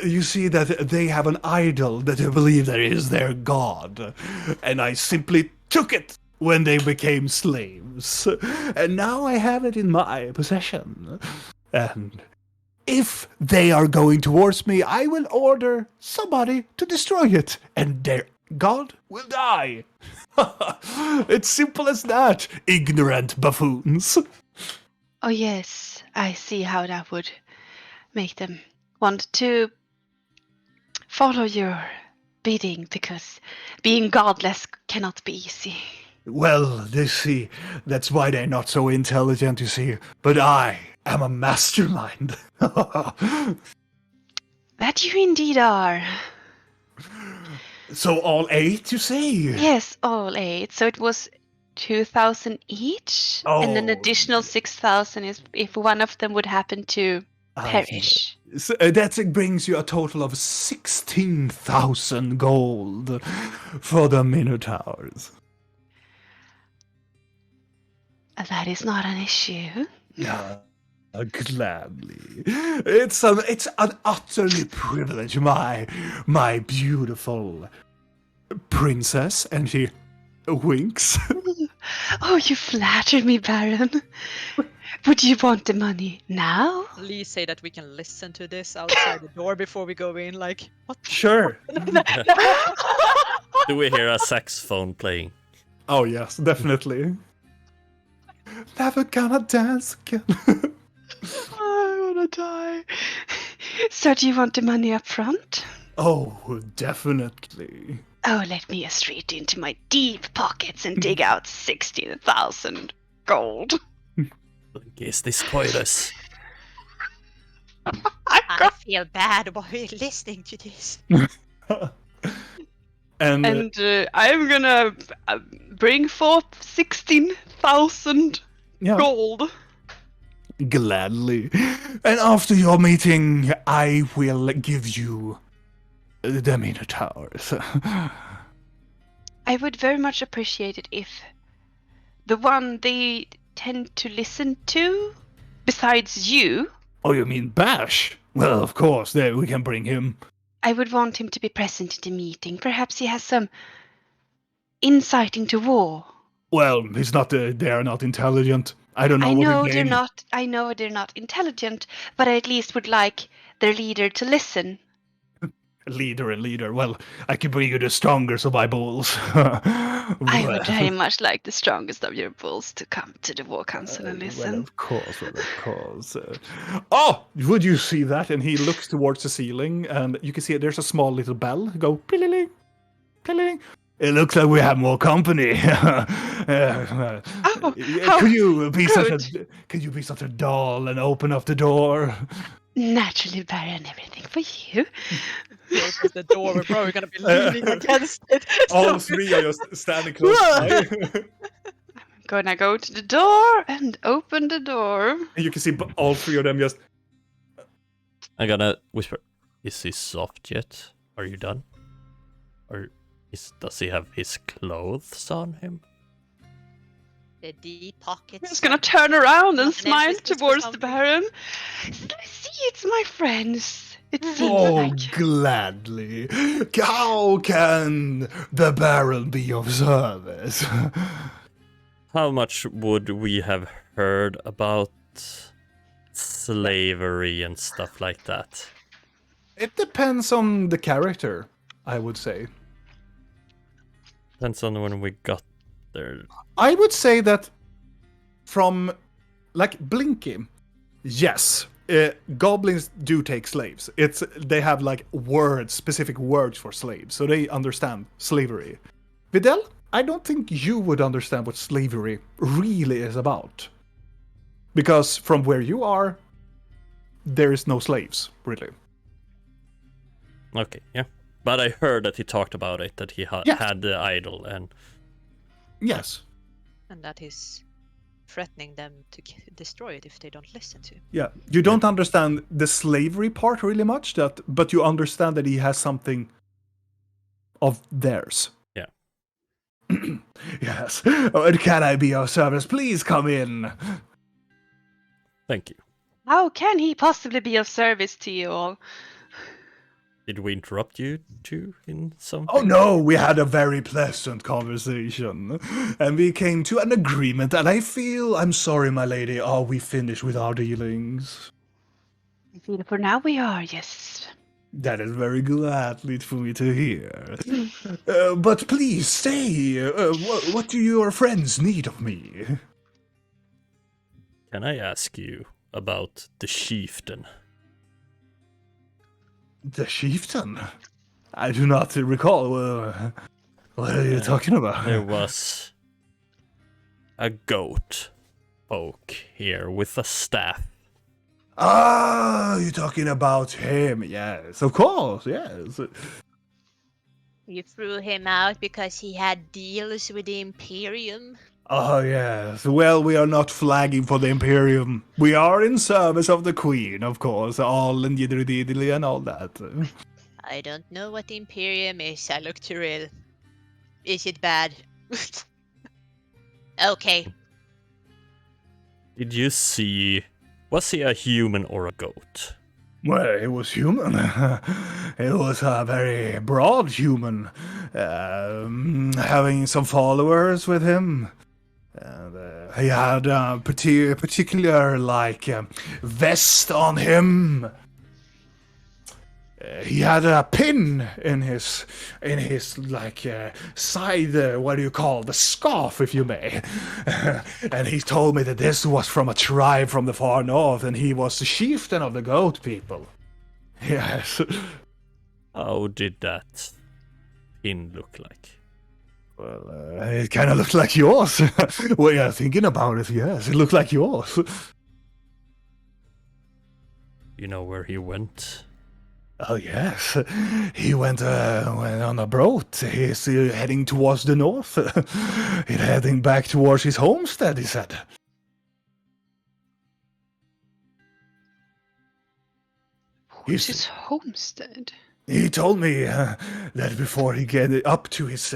You see that they have an idol that they believe that is their god. And I simply took it when they became slaves. And now I have it in my possession. And if they are going towards me, I will order somebody to destroy it, and their god will die. It's simple as that, ignorant buffoons. Oh yes, I see how that would make them want to follow your bidding, because being godless cannot be easy. Well, they see, that's why they're not so intelligent, you see. But I am a mastermind. That you indeed are. So all 8, you say? Yes, all 8. So it was 2,000 each, and an Oh. additional 6,000 is if one of them would happen to perish. So, that brings you a total of 16,000 gold for the Minotaurs. That is not an issue. Yeah, gladly. It's an utterly privilege, my beautiful princess, and she winks. Oh, you flatter me, Baron. Would you want the money now? Please say that we can listen to this outside the door before we go in. Like, what? Sure. Do we hear a saxophone playing? Oh yes, definitely. Never gonna dance again. I wanna die. So do you want the money up front? Oh, definitely. Oh, let me straight into my deep pockets and dig out 16,000 gold. Is this coitus? I feel bad while we're listening to this. And I'm gonna bring forth 16,000 yeah, gold. gladly. And after your meeting, I will give you the Minotaurs. I would very much appreciate it if the one they tend to listen to, besides you, Oh, you mean Bash? Well, of course, there we can bring him. I would want him to be present at the meeting. Perhaps he has some insight into war. Well, he's not. They are not intelligent. I don't know. I what know he they're gained. not. I know they're not intelligent, but I at least would like their leader to listen. Leader. Well, I can bring you the strongest of my bulls. I would very much like the strongest of your bulls to come to the war council and listen. Well, of course. Oh, would you see that? And he looks towards the ceiling, and you can see there's a small little bell go pling, pling. It looks like we have more company. Could you be such a doll and open up the door? Naturally, Baron, everything for you. Opens the door. We're probably gonna be leaning against it. All three are just standing close by. Gonna go to the door and open the door. And you can see all three of them just. I'm gonna whisper, is he soft yet? Are you done? Or does he have his clothes on him? The deep pockets. I'm just gonna turn around and An smile emphasis or towards the something. Baron. See, it's my friends. It seems Oh, like. gladly. How can the Baron be of service? How much would we have heard about slavery and stuff like that? It depends on the character, I would say. Depends on when we got there. I would say that from, like, Blinky, yes, goblins do take slaves. They have, like, specific words for slaves, so they understand slavery. Videl, I don't think you would understand what slavery really is about. Because from where you are, there is no slaves, really. Okay, yeah. But I heard that he talked about it, that he had the idol, and... Yes. And that he's threatening them to destroy it if they don't listen to him. Yeah, you don't understand the slavery part really much, but you understand that he has something of theirs. Yeah. Yes. Oh, and can I be of service? Please come in. Thank you. How can he possibly be of service to you all? Did we interrupt you two in something? Oh no, we had a very pleasant conversation. And we came to an agreement, and I'm sorry, my lady, are we finished with our dealings? For now we are, yes. That is very gladly for me to hear. But please stay. What do your friends need of me? Can I ask you about the chieftain? The chieftain? I do not recall. What are you talking about? There was a goat folk here with a staff. Ah, you're talking about him. Yes, of course, yes. You threw him out because he had deals with the Imperium. Oh, yes. Well, we are not flagging for the Imperium. We are in service of the Queen, of course. All and diddly diddly and all that. I don't know what the Imperium is. I look to real. Is it bad? Okay. Did you see... Was he a human or a goat? Well, he was human. He was a very broad human. Having some followers with him. And he had a particular vest on him. He had a pin in his side. What do you call the scarf, if you may? And he told me that this was from a tribe from the far north, and he was the chieftain of the goat people. Yes. How did that pin look like? Well, it kind of looked like yours. Well, yeah, thinking about it, yes, it looked like yours. You know where he went? Oh, yes. He went on a boat. He's heading towards the north. He's heading back towards his homestead, he said. Where's his homestead? He told me that before he get up to his,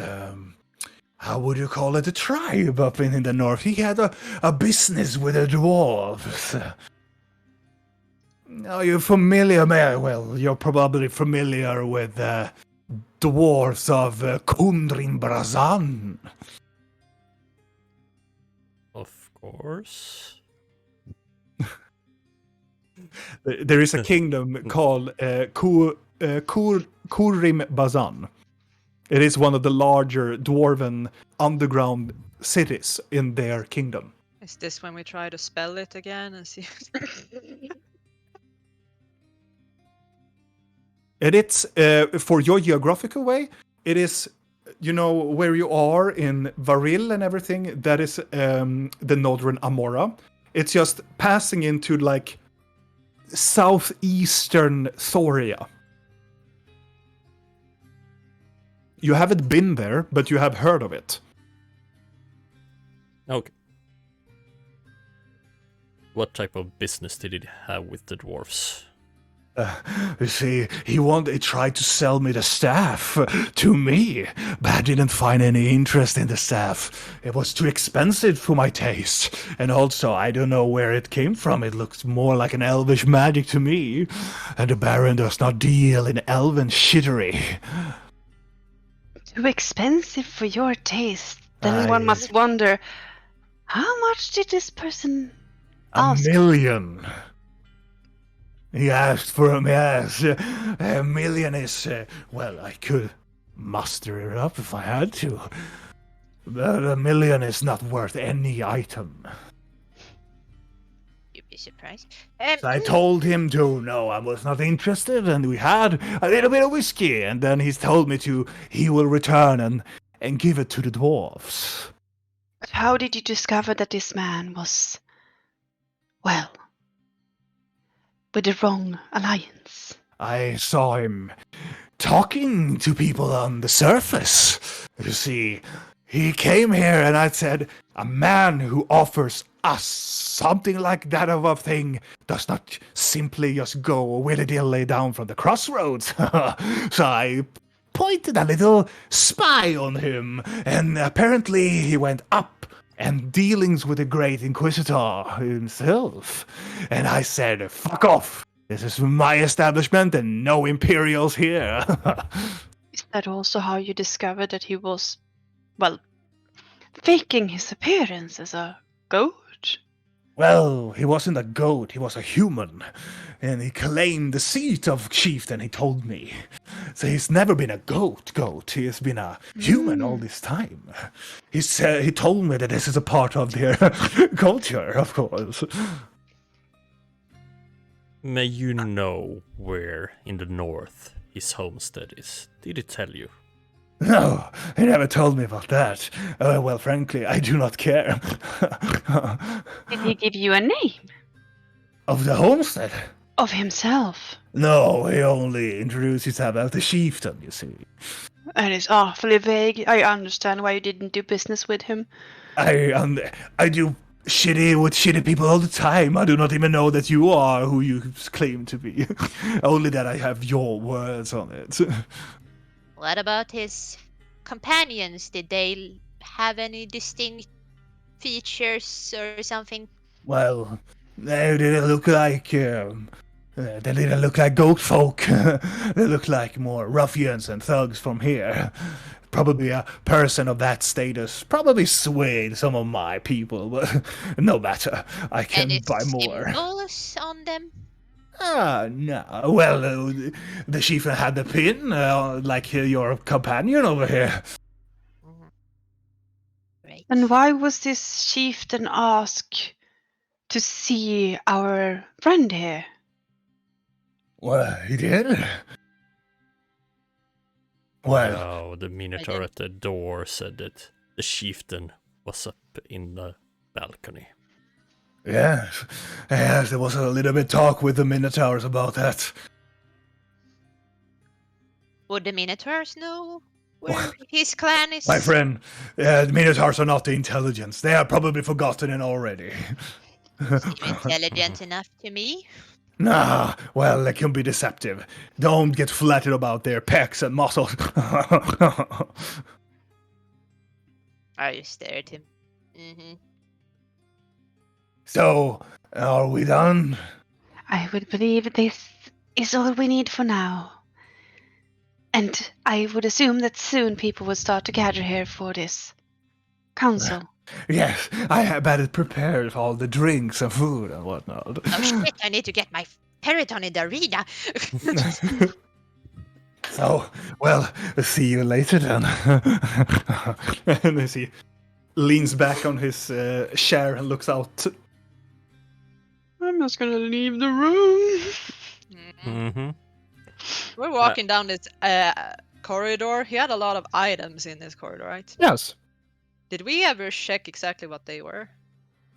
how would you call it, a tribe up in the north, he had a business with the dwarves. Are you familiar, well, you're probably familiar with the dwarves of Kundrin Brazan. Of course. There is a kingdom called Kurim Bazan. It is one of the larger dwarven underground cities in their kingdom. Is this when we try to spell it again and see? And it's, for your geographical way, it is, you know, where you are in Varil and everything, that is the northern Amora. It's just passing into, southeastern Thoria. You haven't been there, but you have heard of it. Okay. What type of business did he have with the dwarves? You see, he tried to sell me the staff to me, but I didn't find any interest in the staff. It was too expensive for my taste, and also I don't know where it came from. It looks more like an elvish magic to me, and the Baron does not deal in elven shittery. Too expensive for your taste. Then one must wonder, how much did this person ask? $1 million. He asked for him, yes. $1 million is, well, I could muster it up if I had to. But $1 million is not worth any item. You'd be surprised. So I told him no, I was not interested, and we had a little bit of whiskey, and then he's told me he will return and give it to the dwarves. But how did you discover that this man was, well, with the wrong alliance? I saw him talking to people on the surface. You see, he came here and I said, a man who offers us something like that of a thing does not simply just go willy-nilly down from the crossroads. So I pointed a little spy on him, and apparently he went up and dealings with the Great Inquisitor himself. And I said, fuck off. This is my establishment and no Imperials here. Is that also how you discovered that he was, well, faking his appearance as a goat? Well, he wasn't a goat, he was a human. And he claimed the seat of chieftain, he told me. So he's never been a goat. He has been a human all this time. He told me that this is a part of their culture, of course. May you know where in the north his homestead is? Did he tell you? No, he never told me about that. Well, frankly, I do not care. Did he give you a name? Of the homestead? Of himself? No, he only introduced himself as the chieftain, you see. That is awfully vague. I understand why you didn't do business with him. I do shitty people all the time. I do not even know that you are who you claim to be. Only that I have your words on it. What about his companions? Did they have any distinct features or something? Well, they didn't look like goat folk. They look like more ruffians and thugs from here. probably a person of that status probably swayed some of my people, but no matter. I can Any buy more. symbols on them? Ah, no. Well, the chieftain had the pin, like your companion over here. Right. And why was this chieftain asked to see our friend here? Well, he did. Well, No, the Minotaur at the door said that the chieftain was up in the balcony. yes, there was a little bit talk with the Minotaurs about that. Would the Minotaurs know where his clan is? My friend, the Minotaurs are not the intelligence. They have probably forgotten it already. Seem intelligent enough to me. Nah, well, they can be deceptive. Don't get flattered about their pecs and muscles. I just stare at him. Mm-hmm. So, are we done? I would believe this is all we need for now. And I would assume that soon people will start to gather here for this council. Yes, I have had it prepared for all the drinks and food and whatnot. Oh shit, I need to get my Periton in the arena. So, well, see you later then. And as he leans back on his chair and looks out. I'm just gonna leave the room. Mm-hmm. We're walking down this corridor. He had a lot of items in this corridor, right? Yes. Did we ever check exactly what they were?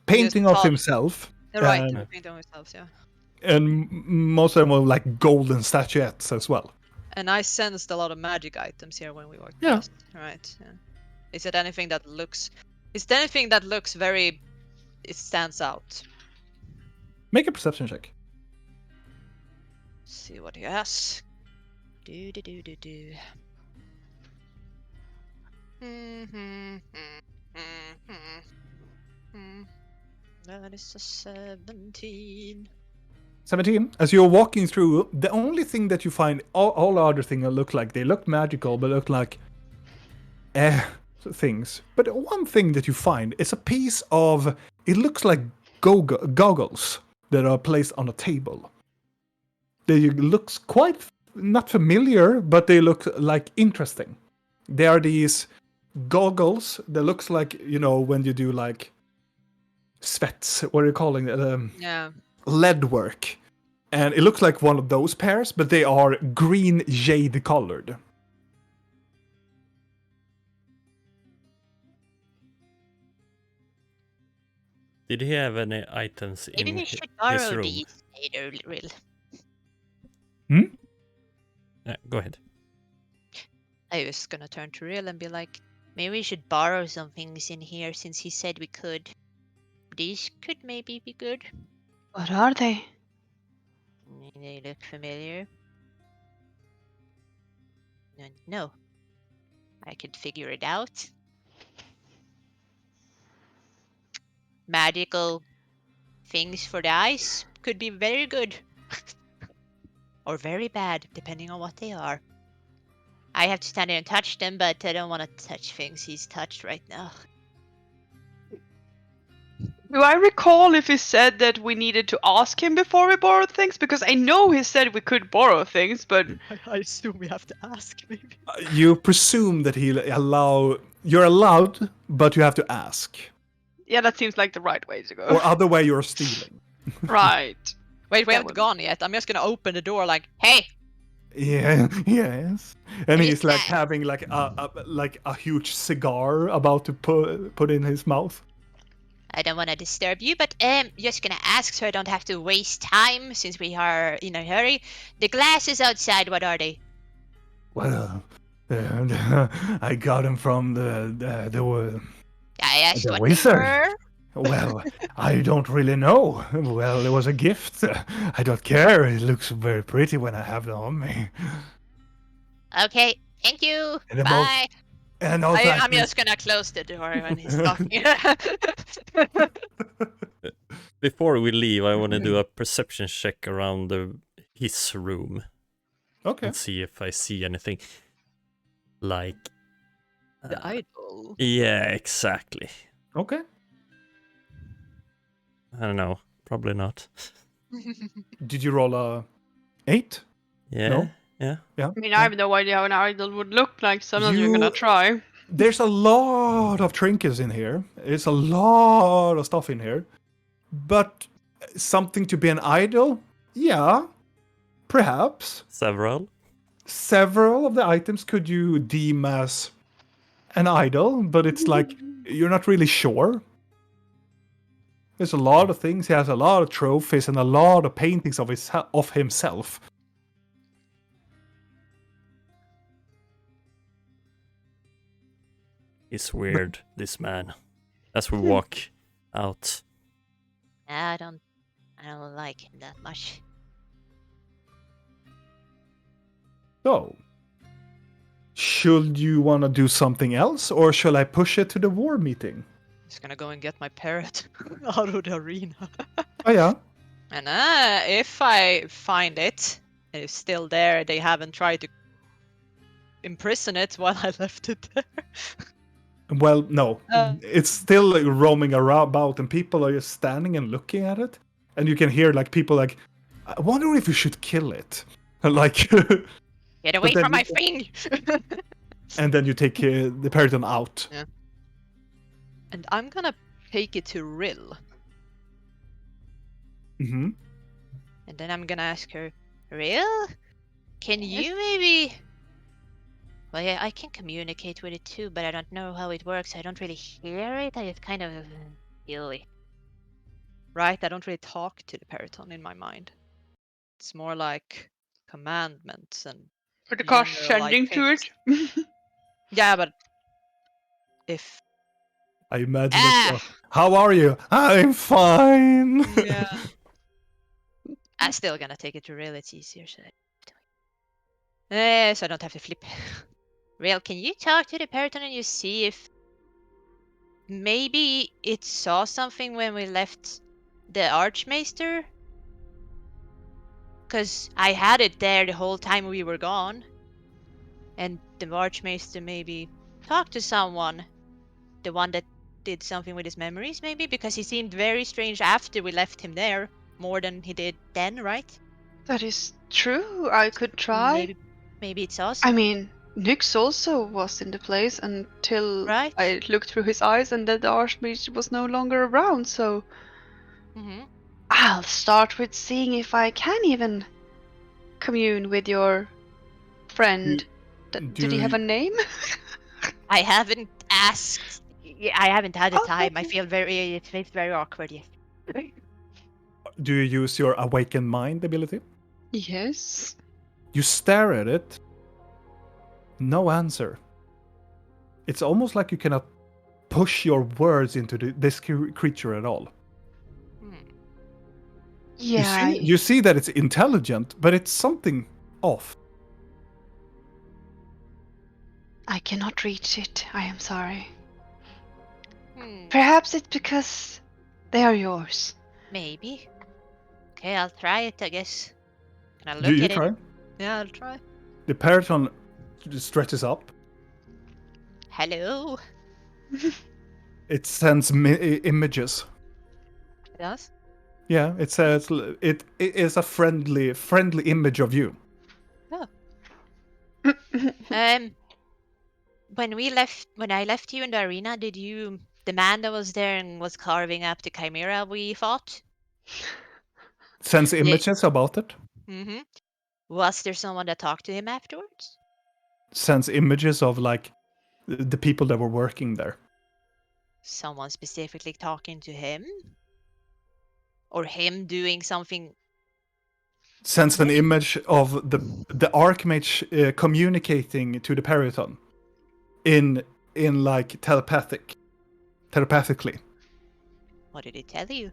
Painting Just of thought- himself. Right, Um, they were painting on themselves, yeah. And most of them were like golden statuettes as well. And I sensed a lot of magic items here when we walked Yeah. past. Right. Yeah. Is it anything that looks? Is there anything that looks very? It stands out. Make a perception check. See what he has. Do do do do do. That is a 17. 17. As you're walking through, the only thing that you find, all other things look like, they look magical, but look like things. But one thing that you find is a piece of, it looks like goggles that are placed on a table. They looks quite, not familiar, but they look like interesting. They are these goggles that looks like, you know, when you do like svets, what are you calling it? Yeah. Lead work. And it looks like one of those pairs, but they are green jade colored. Did he have any items Maybe in we should his borrow room? these later, Rill. Go ahead. I was gonna turn to Rill and be like, Maybe we should borrow some things in here since he said we could. These could maybe be good. What are they? They look familiar. No. I could figure it out. Magical things for the eyes could be very good. Or very bad, depending on what they are. I have to stand there and touch them, but I don't want to touch things he's touched right now. Do I recall if he said that we needed to ask him before we borrowed things? Because I know he said we could borrow things, but I assume we have to ask, maybe. You presume that you're allowed, but you have to ask. yeah, that seems like the right way to go. Or other way you're stealing. Right. Wait, we That haven't would- gone yet. I'm just gonna open the door like, hey! Yeah, yes. And What he's is like that? having like a huge cigar about to put in his mouth. I don't want to disturb you, but just gonna ask so I don't have to waste time since we are in a hurry. The glasses outside, what are they? Well, I got them from the I asked The what wizard. they were. well, I don't really know. Well, it was a gift. I don't care. It looks very pretty when I have them on me. Okay, thank you. And the Bye. And also, I'm just gonna close the door when he's talking. Before we leave, I want to do a perception check around his room Okay. and see if I see anything like The idol. Yeah, exactly. Okay. I don't know. Probably not. Did you roll a 8? Yeah. No? Yeah. Yeah. I mean, I have no idea how an idol would look like, so I'm not even You- gonna try. There's a lot of trinkets in here. There's a lot of stuff in here. But something to be an idol? Yeah. Perhaps. Several. Several of the items could you deem as an idol, but it's like you're not really sure. There's a lot of things. He has a lot of trophies and a lot of paintings of himself. He's weird, this man. As we walk out. I don't like him that much. So, should you want to do something else, or shall I push it to the war meeting? Just gonna go and get my parrot out of the arena. Oh yeah. And if I find it, and it's still there, they haven't tried to imprison it while I left it there. Well, no. It's still like, roaming about, and people are just standing and looking at it. And you can hear like people like, I wonder if we should kill it. And like, Get away then from my you- thing! and then you take the Periton out. And I'm gonna take it to Rill. Mm-hmm. And then I'm gonna ask her, Real? Can you maybe... Well, yeah, I can communicate with it too, but I don't know how it works. I don't really hear it. I just kind of feel it. Right? I don't really talk to the Periton in my mind. It's more like commandments and For the cost general, sending to it. yeah, but if I imagine it's, how are you? I'm fine. yeah, I'm still gonna take it to Real. It's easier, so... so I don't have to flip. Real, can you talk to the Periton and you see if maybe it saw something when we left the Archmaester? Because I had it there the whole time we were gone. And the Archmaester maybe talked to someone. The one that did something with his memories, maybe? Because he seemed very strange after we left him there. More than he did then, right? That is true. I could try. Maybe it's us. I mean, Nyx also was in the place until Right. I looked through his eyes and then the Archmage was no longer around, so I'll start with seeing if I can even commune with your friend. Did he have a name? I haven't asked. I haven't had the Oh, time. I okay. feel it feels very awkward. Yes. Do you use your awakened mind ability? Yes. You stare at it. No answer. It's almost like you cannot push your words into this creature at all. Yeah. You see that it's intelligent, but it's something off. I cannot reach it. I am sorry. Hmm, Perhaps it's because they are yours. maybe. Okay, I'll try it. I guess. Can I look Do you at try? it? yeah, I'll try. The Periton stretches up. Hello. It sends images. Yes. Yeah, it says it is a friendly image of you. When I left you in the arena, the man that was there and was carving up the chimera we fought? Sends images about it. Mm-hmm. Was there someone that talked to him afterwards? Sends images of like the people that were working there. Someone specifically talking to him? Or him doing something? Sends an image of the Archmage communicating to the Periton in like telepathically. What did it tell you?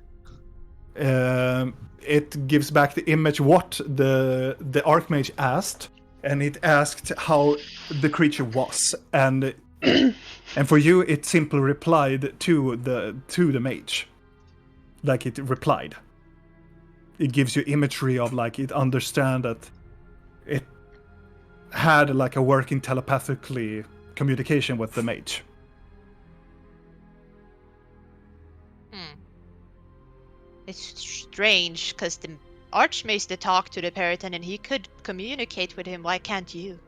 It gives back the image what the Archmage asked, and it asked how the creature was, and and for you it simply replied to the mage, like it replied. It gives you imagery of like it understand that it had like a working telepathically communication with the mage. It's strange, because the Archmaester talked to the Periton and he could communicate with him. Why can't you?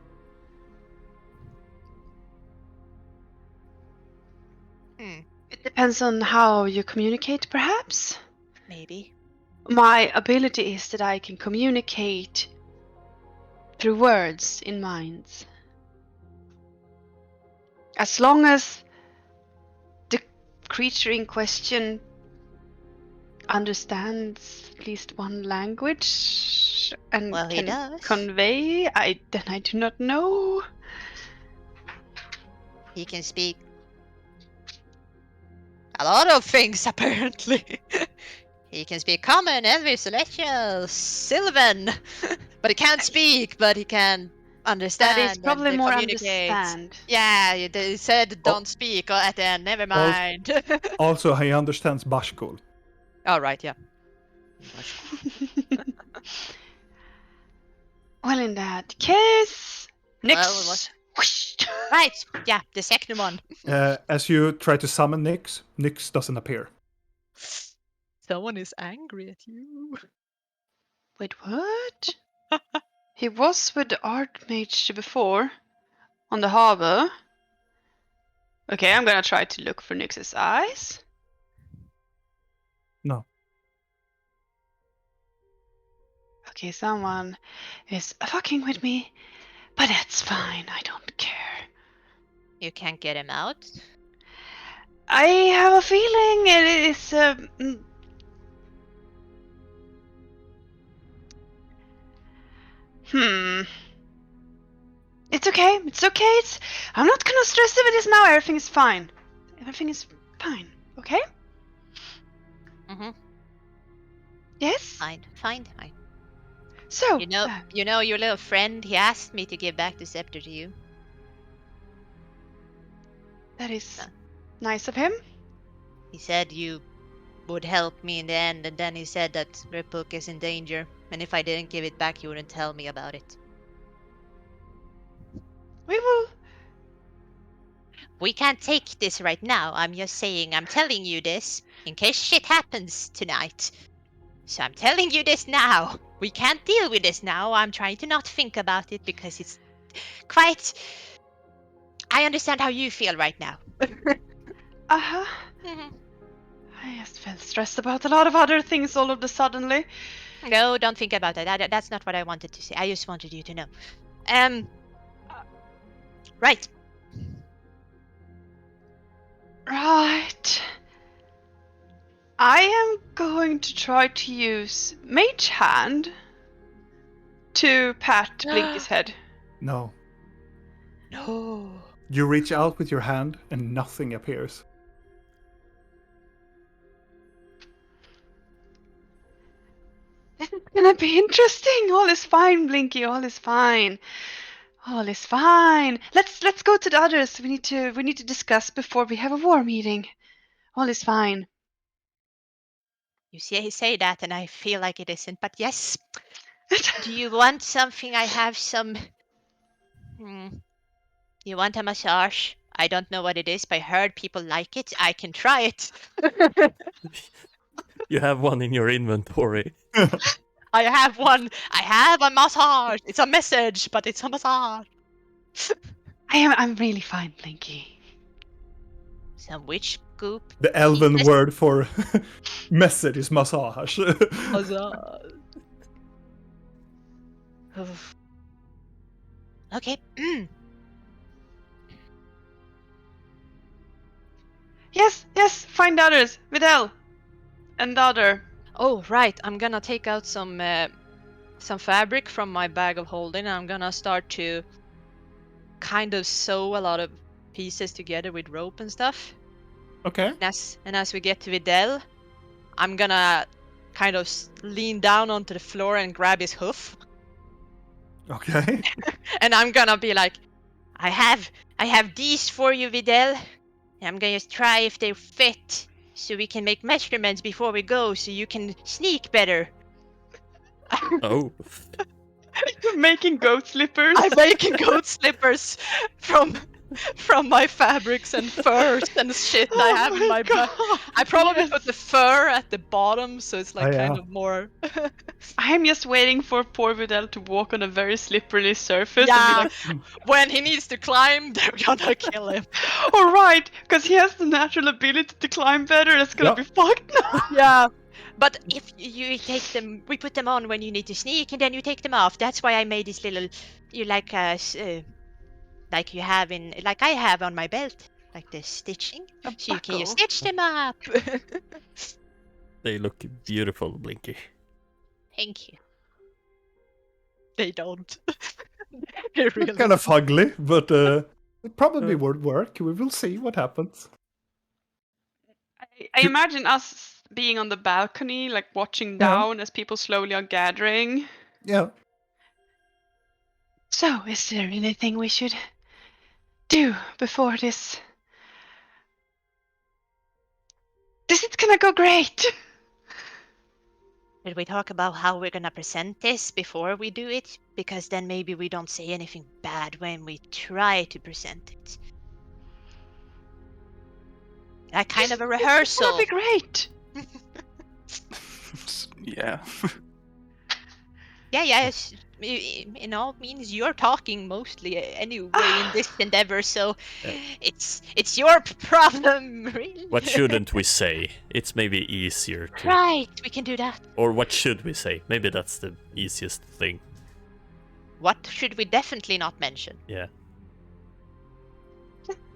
It depends on how you communicate, perhaps. Maybe. My ability is that I can communicate through words in minds. As long as the creature in question understands at least one language and Well, he can does. convey, then I do not know. He can speak a lot of things, apparently. He can speak Common, Elvish, Celestial, Sylvan. But he can't speak, but he can understand. That is probably and more communicate. understand. Yeah, they said don't speak at the end. Never mind. Also, he understands Bashkul. Oh, right, yeah. Well, in that case, Nyx. Well, what- Whoosh. Right, yeah, the second one. As you try to summon Nyx doesn't appear. Someone is angry at you. Wait, what? He was with the Archmage before, on the harbor. Okay, I'm gonna try to look for Nyx's eyes. No. Okay, someone is fucking with me, but that's fine, I don't care. You can't get him out. I have a feeling it is It's okay. I'm not gonna stress over this now. Everything is fine. Okay? Yes? Fine. So, You know your little friend, he asked me to give back the scepter to you. that is nice of him. He said you would help me in the end, and then he said that Ripuk is in danger, and if I didn't give it back, you wouldn't tell me about it. We can't take this right now. I'm just saying, I'm telling you this in case shit happens tonight. So I'm telling you this now. We can't deal with this now. I'm trying to not think about it because it's quite... I understand how you feel right now. Uh-huh. I just felt stressed about a lot of other things all of a suddenly. No, don't think about that. That's not what I wanted to say. I just wanted you to know. Right. Right. I am going to try to use Mage Hand to pat Blinky's head. No. No. You reach out with your hand and nothing appears. This is gonna be interesting. All is fine, Blinky. All is fine. Let's go to the others. We need to discuss before we have a war meeting. All is fine. You say that, and I feel like it isn't. But yes. Do you want something? I have some. You want a massage? I don't know what it is, but I heard people like it. I can try it. You have one in your inventory. I have one. I have a massage. It's a message, but it's a massage. I'm really fine, Blinky. Some witch goop. The elven word for message is massage. Massage. Okay. Yes. Find the others. Videl. And the other. Oh, right. I'm gonna take out some fabric from my bag of holding, and I'm gonna start to kind of sew a lot of pieces together with rope and stuff. Okay. And as we get to Videl, I'm gonna kind of lean down onto the floor and grab his hoof. Okay. And I'm gonna be like, I have these for you, Videl. I'm gonna try if they fit, so we can make measurements before we go, so you can sneak better. Oh. You're making goat slippers. I'm making goat slippers from from my fabrics and furs and shit I have in my bag. I probably put the fur at the bottom, so it's like kind of more. I'm just waiting for poor Vidal to walk on a very slippery surface Yeah, and be like, when he needs to climb, they're gonna kill him. all right, because he has the natural ability to climb better. That's gonna be fucked now. Yeah. But if you take them, we put them on when you need to sneak, and then you take them off. That's why I made this little, you like like you have in, like I have on my belt, like the stitching, so you can just stitch them up. They look beautiful, Blinky. Thank you. They don't. They really Kind of ugly, but it probably would work. We will see what happens. I imagine us being on the balcony, like watching down as people slowly are gathering. Yeah. So, is there anything we should do before this? This is gonna go great! Did we talk about how we're gonna present this before we do it? Because then maybe we don't say anything bad when we try to present it. Like kind of a rehearsal. That'd be great! Yeah. Yeah, in all means you're talking mostly anyway in this endeavor, so it's your problem, really. What shouldn't we say? It's maybe easier to... Right, we can do that. Or what should we say? Maybe that's the easiest thing. What should we definitely not mention? Yeah.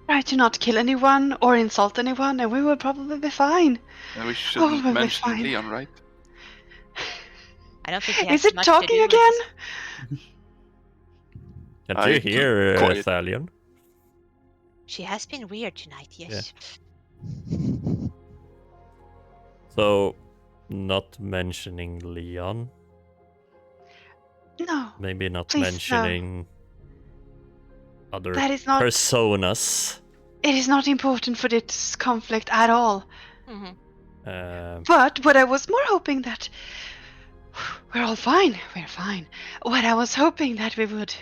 Try to not kill anyone or insult anyone, and we will probably be fine. And we shouldn't we'll be mention fine. Leon, right? I don't think he has Is it much talking to do with again? Can't I you hear quiet. Thalion? She has been weird tonight, yes. So, not mentioning Leon. No. Maybe not Please, no. mentioning other That is not. personas. It is not important for this conflict at all. Mm-hmm. But what I was more hoping that we're all fine. We're fine. What I was hoping that we would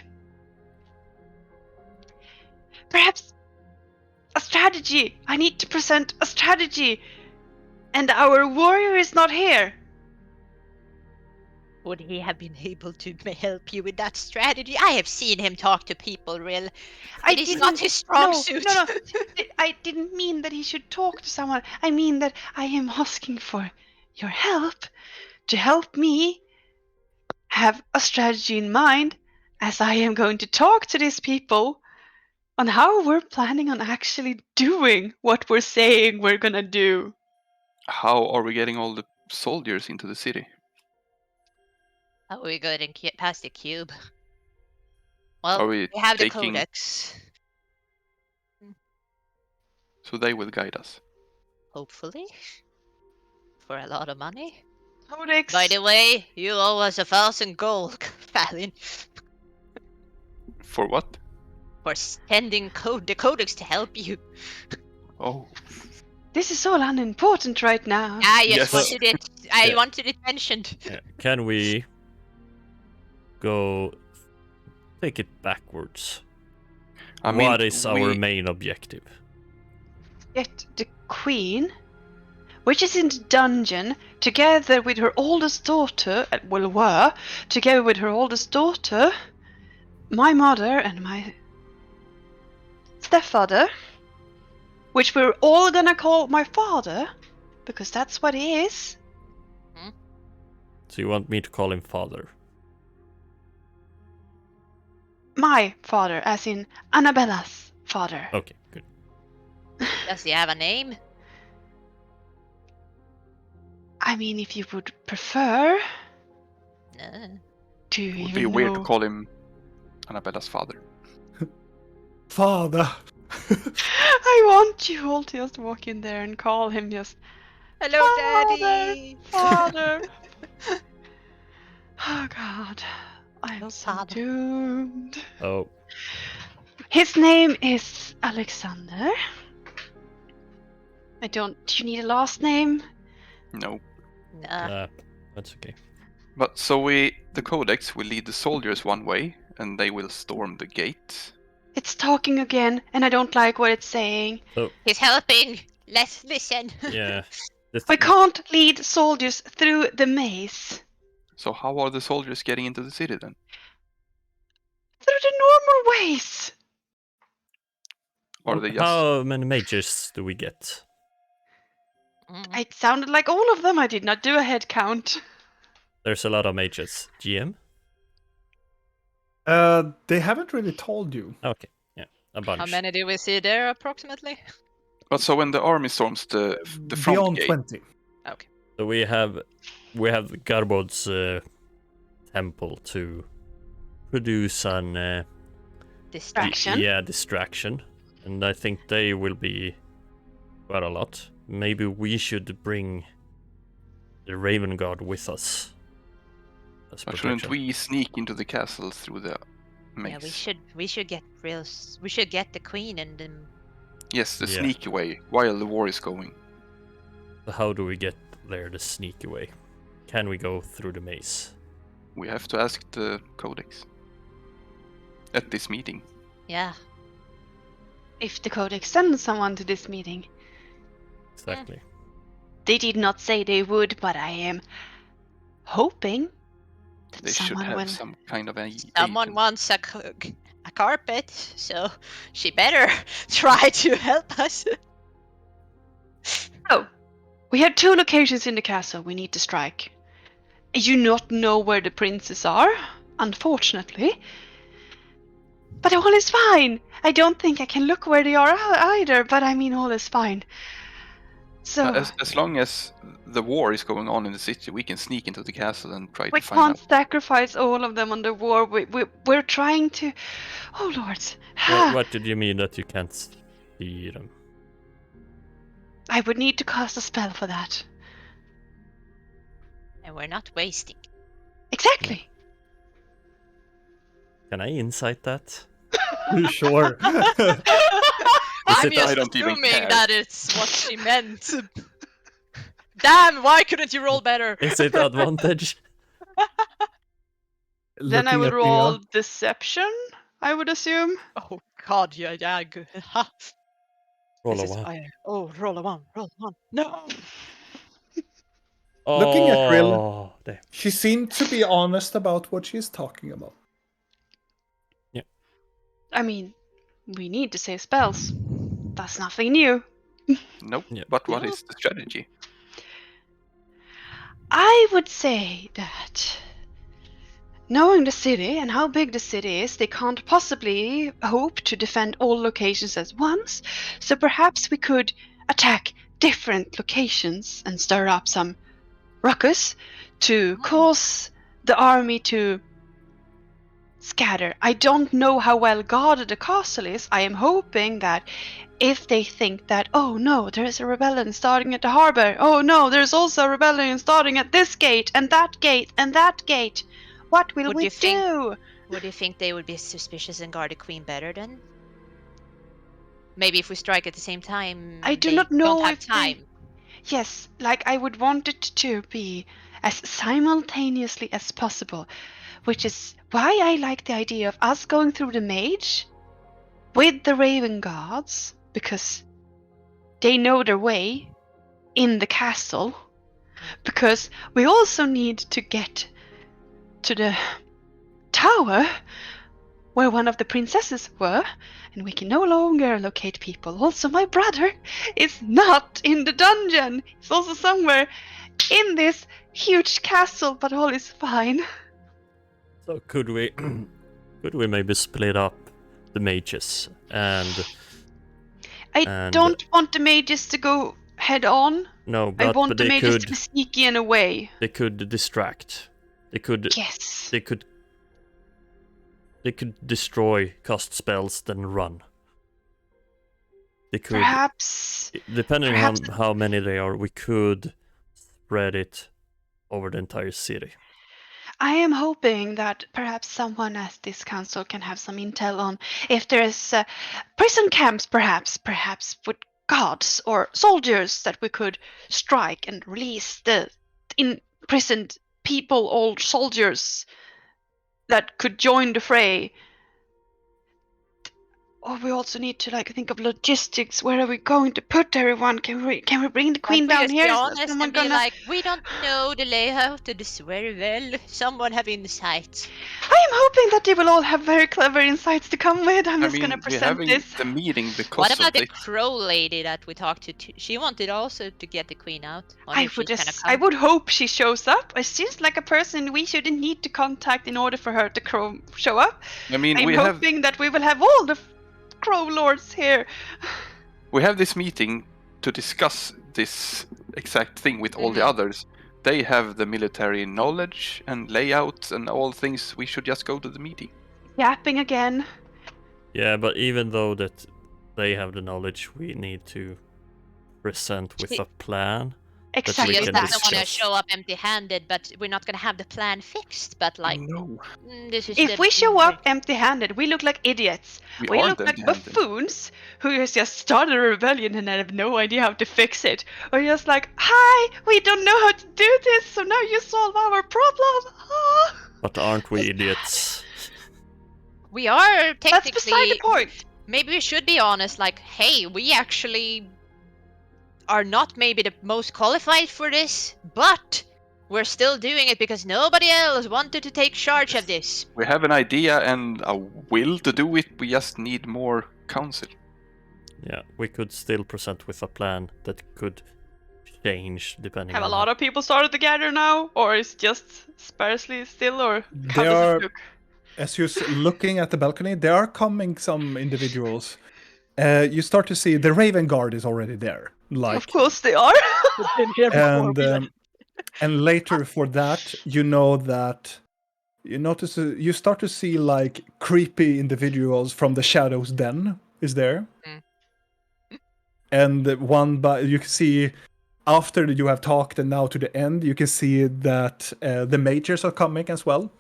perhaps a strategy. I need to present a strategy, and our warrior is not here. Would he have been able to help you with that strategy? I have seen him talk to people, Rill. It is not his strong suit. No. I didn't mean that he should talk to someone. I mean that I am asking for your help to help me have a strategy in mind as I am going to talk to these people on how we're planning on actually doing what we're saying we're gonna do. How are we getting all the soldiers into the city? How are we going to get past the cube? Well, Are we we have the taking- codex. So they will guide us. Hopefully. For a lot of money. Codex. By the way, you owe us 1,000 gold, Fallon, For what? for sending the codex to help you. Oh. This is all unimportant right now. I Yes. just wanted it. I Yeah. wanted it mentioned. Can we go take it backwards? I mean, What is our we- main objective? Get the queen, which is in the dungeon, together with her oldest daughter, together with her oldest daughter, my mother and my stepfather, which we're all gonna call my father, because that's what he is. So you want me to call him father? My father, as in Annabella's father. Okay, good. Does he have a name? I mean, if you would prefer No. to It would even be weird know... to call him Annabella's father. Father. I want you all to just walk in there and call him just Hello, Father! Daddy. Father. Oh God, I'm Oh, so Father. doomed. Oh, His name is Alexander. Do you need a last name? No. Nah. that's okay. But so the codex will lead the soldiers one way, and they will storm the gate. It's talking again, and I don't like what it's saying. So He's helping. Let's listen. yeah, We can't lead soldiers through the maze. So how are the soldiers getting into the city then? Through the normal ways. Are they just... How many mages do we get? It sounded like all of them. I did not do a head count. There's a lot of mages. GM? They haven't really told you. Okay, yeah, a bunch. How many do we see there approximately? But so when the army storms the front Beyond gate, 20. Okay. So we have Garbod's temple to produce an Distraction. distraction, and I think they will be quite a lot. Maybe we should bring the Raven Guard with us. As but protection. shouldn't we sneak into the castle through the maze? Yeah, we should get we should get the queen and Yes, the Yeah. sneaky way, while the war is going. So how do we get there the sneaky way? Can we go through the maze? We have to ask the Codex. At this meeting. yeah. If the Codex sends someone to this meeting. Exactly. They did not say they would, but I am hoping that They should someone have will... some kind of a Someone agent. wants a carpet, so she better try to help us. Oh, we have 2 locations in the castle we need to strike. I do not know where the princes are, unfortunately. But all is fine. I don't think I can look where they are either, but I mean all is fine. So As long as the war is going on in the city, we can sneak into the castle and try we to find can't out. sacrifice all of them on the war. We're trying to... Oh, lords. What did you mean that you can't see them? I would need to cast a spell for that. And we're not wasting. Exactly. Can I insight that? Sure. I'm it- just I don't even assuming care. that it's what she meant. Damn, why couldn't you roll better? Is it advantage? Then I Looking would at the, roll deception, I would assume. Oh god, yeah, good. Ha. Roll This a is one. fire. Oh, roll a one. No! Looking at Rill. Oh, damn. She seemed to be honest about what she's talking about. I mean, we need to save spells. That's nothing new. Nope. Yeah. But what is the strategy? I would say that knowing the city and how big the city is, they can't possibly hope to defend all locations at once. So perhaps we could attack different locations and stir up some ruckus to cause the army to scatter. I don't know how well guarded the castle is. I am hoping that if they think that, oh no, there is a rebellion starting at the harbor. Oh no, there's also a rebellion starting at this gate and that gate and that gate. What will Would we you think- do? Would you think they would be suspicious and guard the queen better then? Maybe if we strike at the same time, I do they not know don't have if they- time. Yes, like I would want it to be as simultaneously as possible, which is why I like the idea of us going through the mage with the Raven Guards, because they know their way in the castle, because we also need to get to the tower where one of the princesses were, and we can no longer locate people. Also, my brother is not in the dungeon. He's also somewhere in this huge castle, but all is fine. So could we maybe split up the mages and I don't want the mages to go head on. no, I but want the they mages could to be sneaky in a way. they could distract. They could Yes. they could destroy, cast spells, then run. They could, Perhaps. depending perhaps- on how many they are, we could spread it over the entire city. I am hoping that perhaps someone at this council can have some intel on if there's prison camps, perhaps with guards or soldiers that we could strike and release the imprisoned people or soldiers that could join the fray. Oh, we also need to think of logistics. Where are we going to put everyone? Can we bring the queen down here? Be Is honest someone and be gonna... like, we don't know the layout of this very well. Someone have insight. I am hoping that they will all have very clever insights to come with. I'm just gonna we're present having this. the meeting because What of about the this. crow lady that we talked to? She wanted also to get the queen out. I would hope she shows up. It seems like a person we shouldn't need to contact in order for her to show up. I mean, I'm hoping that we will have all the crow lords here. We have this meeting to discuss this exact thing with all the others. They have the military knowledge and layout and all things. We should just go to the meeting. Yapping again. Yeah, but even though that they have the knowledge, we need to present with a plan. Exactly. She just can doesn't want to discuss. show up empty-handed, but we're not going to have the plan fixed. But No. this is If we show up empty-handed, we look like idiots. We are look like empty-handed. buffoons who has just started a rebellion and have no idea how to fix it. Or just like, hi, we don't know how to do this, so now you solve our problem. Ah. But aren't we idiots? We are technically. That's beside the point. Maybe we should be honest. Hey, we actually are not maybe the most qualified for this, but we're still doing it because nobody else wanted to take charge of this. We have an idea and a will to do it. We just need more counsel. Yeah, we could still present with a plan that could change depending Have on a lot of people started to gather now, or is just sparsely still, or how They does are, it look? as you're looking at the balcony, there are coming some individuals. You start to see the Raven Guard is already there. Of course they are. And later for that, you start to see creepy individuals from the Shadows Den is there. And you can see after you have talked and now to the end, you can see that the mages are coming as well.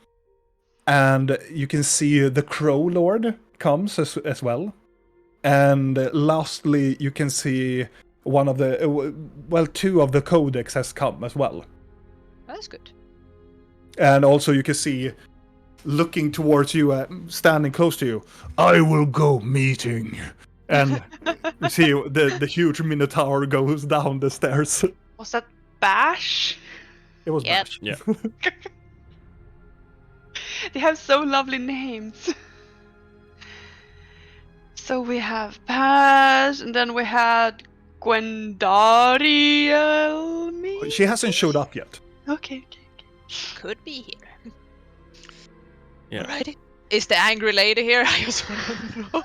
And you can see the Crow Lord comes as well. And lastly, you can see two of the Codex has come as well. That's good. And also you can see, looking towards you, standing close to you, I will go meeting. And you see the huge Minotaur goes down the stairs. Was that Bash? It was Yep. Bash. Yeah. They have so lovely names. So we have Bash, and then we had Gwendariel. She hasn't showed up yet. Okay. Could be here. Yeah. Alrighty. Is the angry lady here? I just want to know.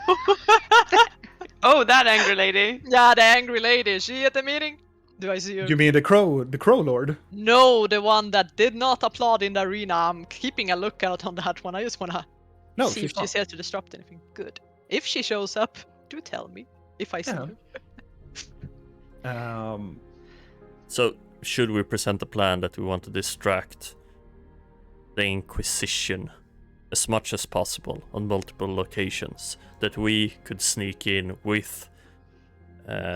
Oh, that angry lady. Yeah, the angry lady. Is she at the meeting? Do I see her? You mean the Crow Lord? No, the one that did not applaud in the arena. I'm keeping a lookout on that one. I just want to see if she's here to disrupt anything. Good. If she shows up, do tell me if I see her. So, should we present a plan that we want to distract the Inquisition as much as possible on multiple locations, that we could sneak in with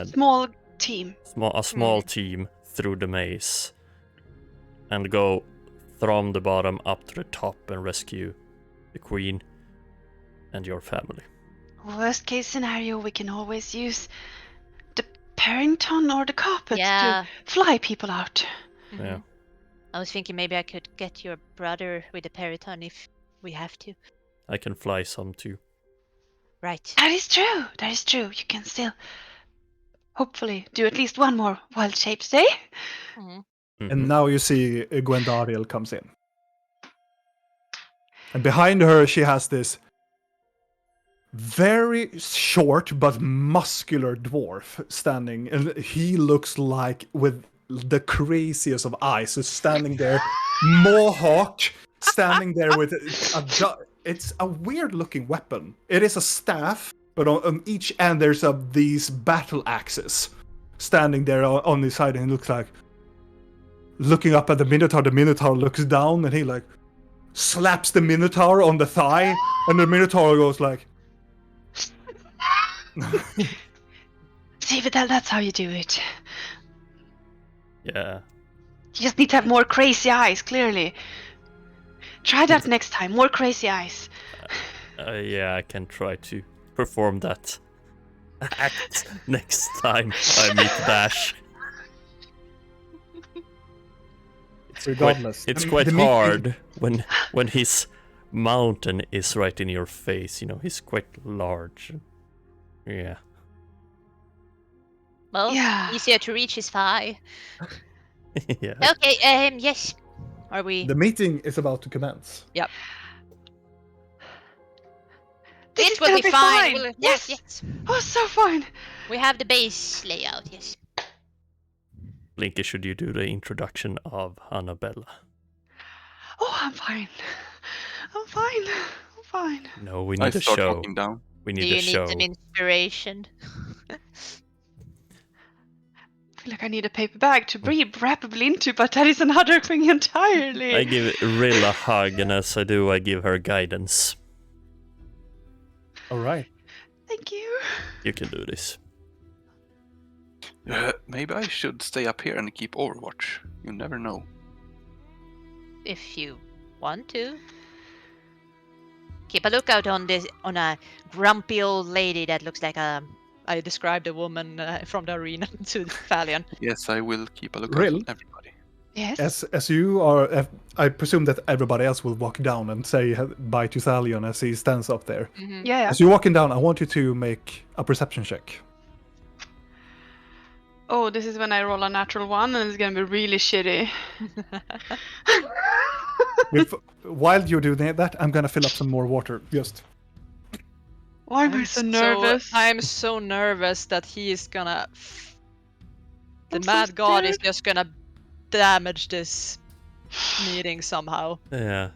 Small team. a small team through the maze and go from the bottom up to the top and rescue the Queen and your family? Worst case scenario, we can always use the Parrington or the carpet to fly people out. Yeah. I was thinking maybe I could get your brother with the Periton if we have to. I can fly some too. Right. That is true. You can still, hopefully, do at least one more wild shape today. And now you see Gwendariel comes in. And behind her, she has this very short but muscular dwarf standing. And he looks like with the craziest of eyes. So standing there, mohawk, standing there with it's a weird looking weapon. It is a staff, but on each end there's these battle axes standing there on the side, and it looks like looking up at the Minotaur. The Minotaur looks down and he slaps the Minotaur on the thigh, and the Minotaur goes like See, Vidal, that's how you do it. Yeah. You just need to have more crazy eyes, clearly. Try that next time, more crazy eyes. Yeah, I can try to. perform that act next time I meet Bash. Regardless, It's quite the meeting- hard when his mountain is right in your face. You know, he's quite large. Yeah. Well, Yeah. easier to reach is thigh. Yeah. Okay, yes. Are we? The meeting is about to commence. Yep. This It is will gonna be be fine. fine. We'll- Yes. yes. Oh, so fine. We have the base layout, yes. Blinky, should you do the introduction of Annabella? Oh, I'm fine. I'm fine. I'm fine. No, we I need a start show. walking down. We Do need you a need show. some inspiration? I feel like I need a paper bag to breathe rapidly into, but that is another thing entirely. I give Rill a hug, and as I do, I give her guidance. All right. Thank you. You can do this. Maybe I should stay up here and keep overwatch. You never know. If you want to. Keep a lookout on a grumpy old lady that looks like a. I described a woman from the arena to Thalion. Yes, I will keep a lookout Rill? on everybody. Yes. As you are, I presume that everybody else will walk down and say bye to Thalion as he stands up there. Mm-hmm. Yeah. As you're walking down, I want you to make a perception check. Oh, this is when I roll a natural one, and it's gonna be really shitty. While you're doing that, I'm gonna fill up some more water. Just Why am I so nervous? I'm so nervous that he is gonna. The I'm so mad god is scared. just gonna damage this meeting somehow. Yeah.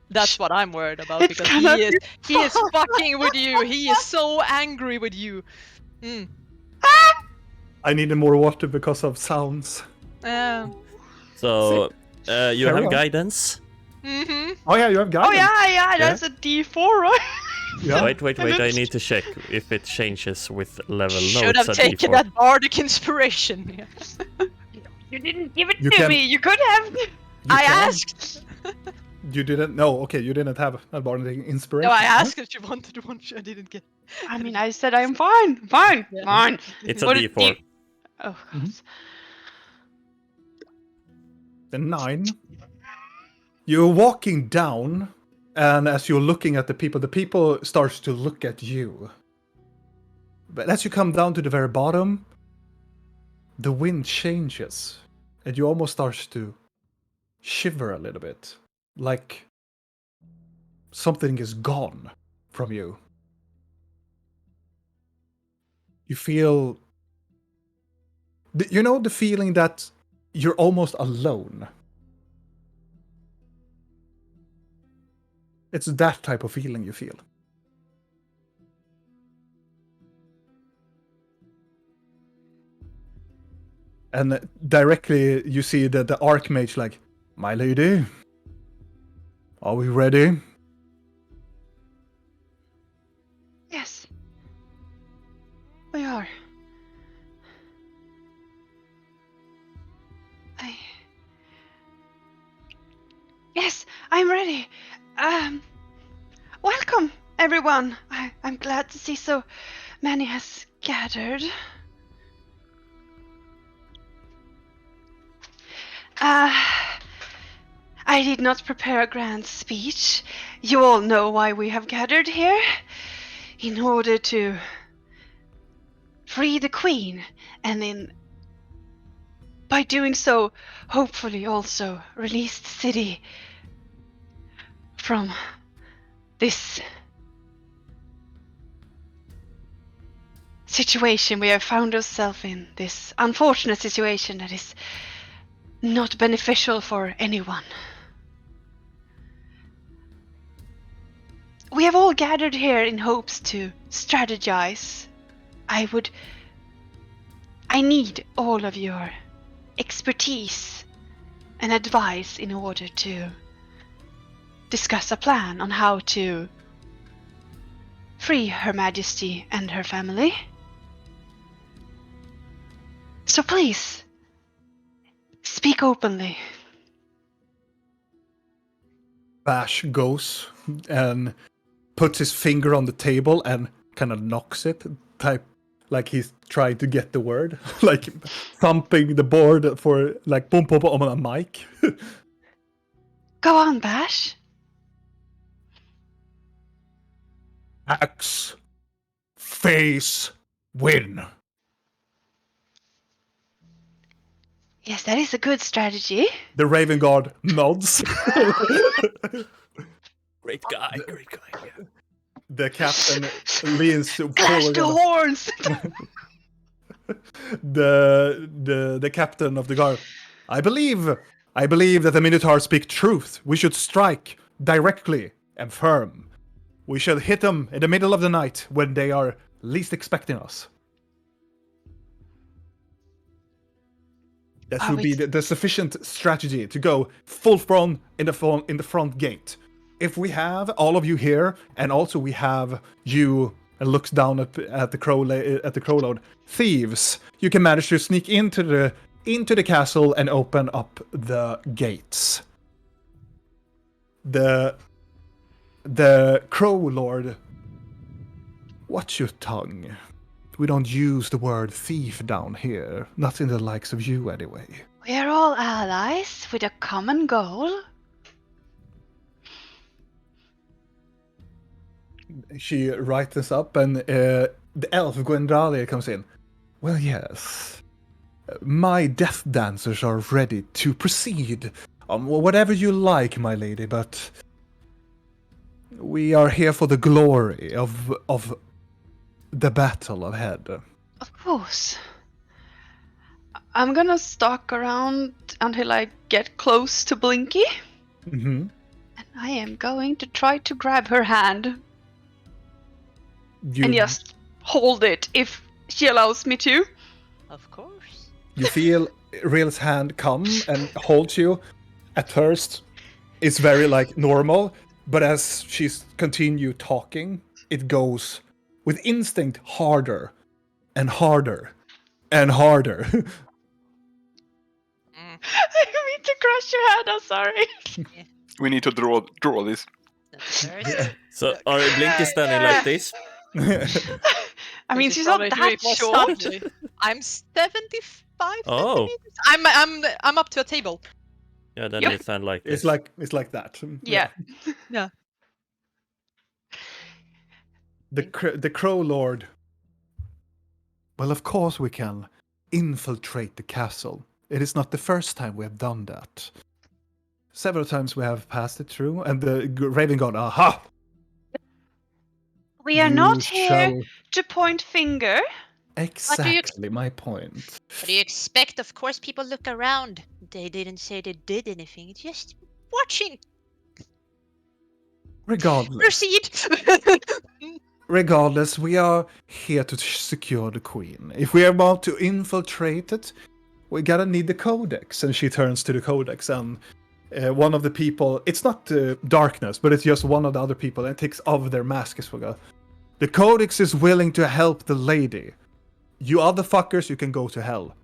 That's what I'm worried about It's because gonna he is fucking with you. He is so angry with you. Mm. I needed more water because of sounds. So, you Carry have on. guidance? Mm-hmm. Oh yeah, you have guidance. Oh yeah, that's a D4, right? Yeah. Wait, I need to check if it changes with level. Should no, have it's a taken D4. that bardic inspiration. You didn't give it You to can- me. You could have. You I can. asked. You didn't. No, okay, you didn't have a bardic inspiration. No, I huh? asked if you wanted one. I didn't get. I mean, I said I'm fine. Fine. Yeah. Fine. It's a What D4. Oh. The 9. You're walking down, and as you're looking at the people starts to look at you. But as you come down to the very bottom, the wind changes, and you almost start to shiver a little bit, like something is gone from you. You feel, you know, the feeling that you're almost alone. It's that type of feeling you feel. And directly you see that the Archmage like, my lady, are we ready? Yes. We are. Yes, I'm ready. Welcome, everyone. I'm glad to see so many has gathered. I did not prepare a grand speech. You all know why we have gathered here. In order to free the Queen, and by doing so, hopefully also release the city from this situation we have found ourselves in, this unfortunate situation that is not beneficial for anyone. We have all gathered here in hopes to strategize. I need all of your expertise and advice in order to discuss a plan on how to free Her Majesty and her family. So please, speak openly. Bash goes and puts his finger on the table and kind of knocks it, type like he's trying to get the word, like thumping the board for like boom boom boom on a mic. Go on, Bash. Axe, face, win. Yes, that is a good strategy. The Raven Guard nods. Great guy. Yeah. The captain leans Clash forward. the horns! The captain of the guard. I believe that the Minotaurs speak truth. We should strike directly and firm. We should hit them in the middle of the night when they are least expecting us. That should be the sufficient strategy to go full front in the front gate. If we have all of you here, and also we have you, and looks down at the crowload thieves, you can manage to sneak into the castle and open up the gates. The Crow Lord, watch your tongue. We don't use the word thief down here. Not in the likes of you, anyway. We are all allies with a common goal. She writes this up, and the elf Gwendralia comes in. Well, yes. My death dancers are ready to proceed. Whatever you like, my lady, but we are here for the glory of the battle ahead. Of course. I'm gonna stalk around until I get close to Blinky. Mm-hmm. And I am going to try to grab her hand. And just hold it if she allows me to. Of course. You feel Real's hand come and hold you. At first, it's very like normal, but as she's continue talking, it goes with instinct harder and harder and harder. I mean to crush your hand, I'm sorry. We need to draw this. So are Blinky standing like this? I mean, she's not Probably do that it more short. softly. I'm 75 Oh. centimeters. I'm up to a table. Yeah, then Yep. you stand like this. It's like that. Yeah. Yeah. The Crow Lord. Well, of course we can infiltrate the castle. It is not the first time we have done that. Several times we have passed it through, and the Raven God, aha! We are You not here shall- to point finger. Exactly my point. What do you expect? Of course, people look around. They didn't say they did anything. Just watching. Regardless, Proceed. we are here to secure the queen. If we are about to infiltrate it, we gotta need the codex. And she turns to the codex, and one of the people, it's not darkness, but it's just one of the other people, and takes off their mask as well. The codex is willing to help the lady. You other fuckers, you can go to hell.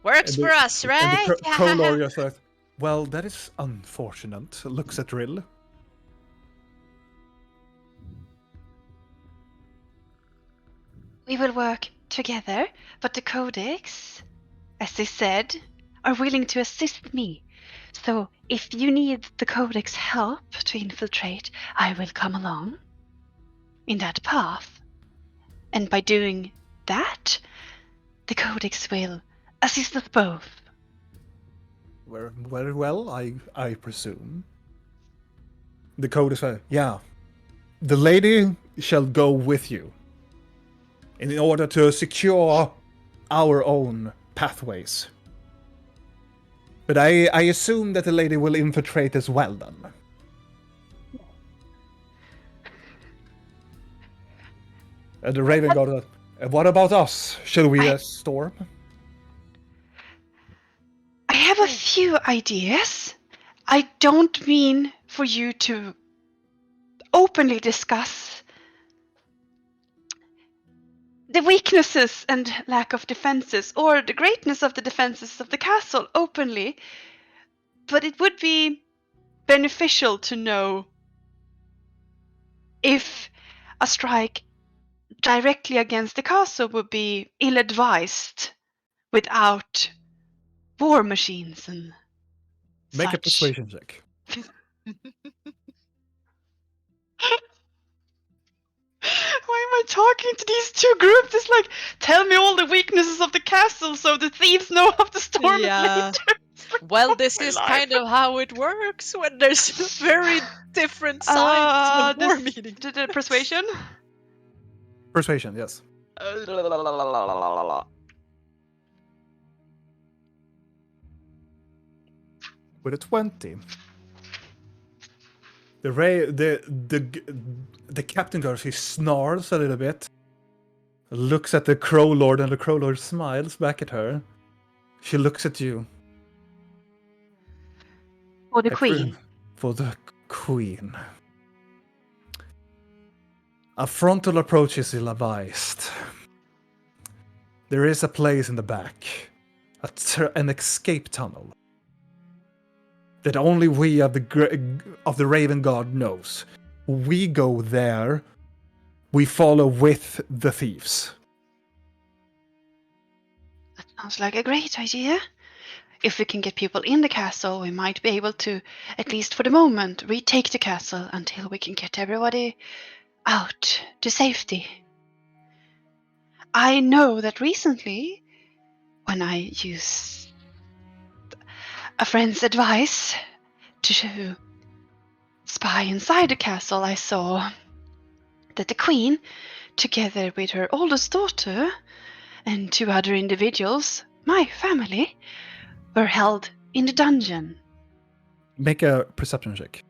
Works for us, right? And the Crow Lord just says, well, that is unfortunate. Looks at Rill. We will work together, but the Codex, as they said, are willing to assist me. So if you need the Codex help to infiltrate, I will come along in that path. And by doing that, the Codex will assist us both. Very well, I presume. The Codex says, yeah. The lady shall go with you in order to secure our own pathways. But I assume that the lady will infiltrate as well, then. And the Raven God, what about us? Shall we storm? I have a few ideas. I don't mean for you to openly discuss the weaknesses and lack of defenses, or the greatness of the defenses of the castle openly, but it would be beneficial to know if a strike directly against the castle would be ill-advised without war machines and Make a such. persuasion check. Why am I talking to these two groups? It's like, tell me all the weaknesses of the castle so the thieves know how to storm it Yeah. later. Well, this my is life. kind of how it works when there's very different sides of war meeting. The persuasion? Persuasion, yes. With a 20. The captain goes, he snarls a little bit, looks at the Crow Lord, and the Crow Lord smiles back at her. She looks at you. For the queen. For the queen. A frontal approach is ill-advised. There is a place in the back, an escape tunnel, that only we of the Raven God knows. We go there, we follow with the thieves. That sounds like a great idea. If we can get people in the castle, we might be able to, at least for the moment, retake the castle until we can get everybody out to safety. I know that recently, when I used a friend's advice to spy inside the castle, I saw that the queen, together with her oldest daughter and 2 other individuals, my family, were held in the dungeon. Make a perception check.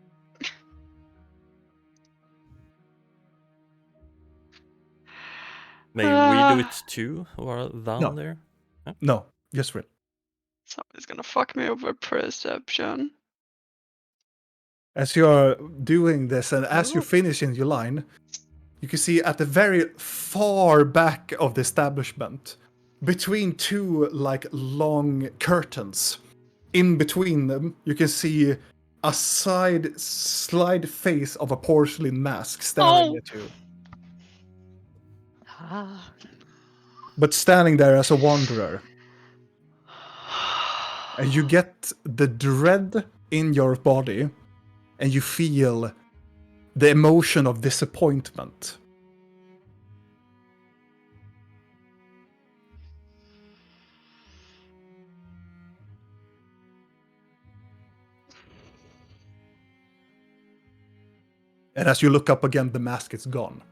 May we do it too, or down there? Huh? No, just real. Somebody's gonna fuck me over perception. As you are doing this, and as you finish in your line, you can see at the very far back of the establishment, between 2 like long curtains, in between them, you can see a slide face of a porcelain mask staring at you. But standing there as a wanderer. And you get the dread in your body, and you feel the emotion of disappointment. And as you look up again, the mask is gone.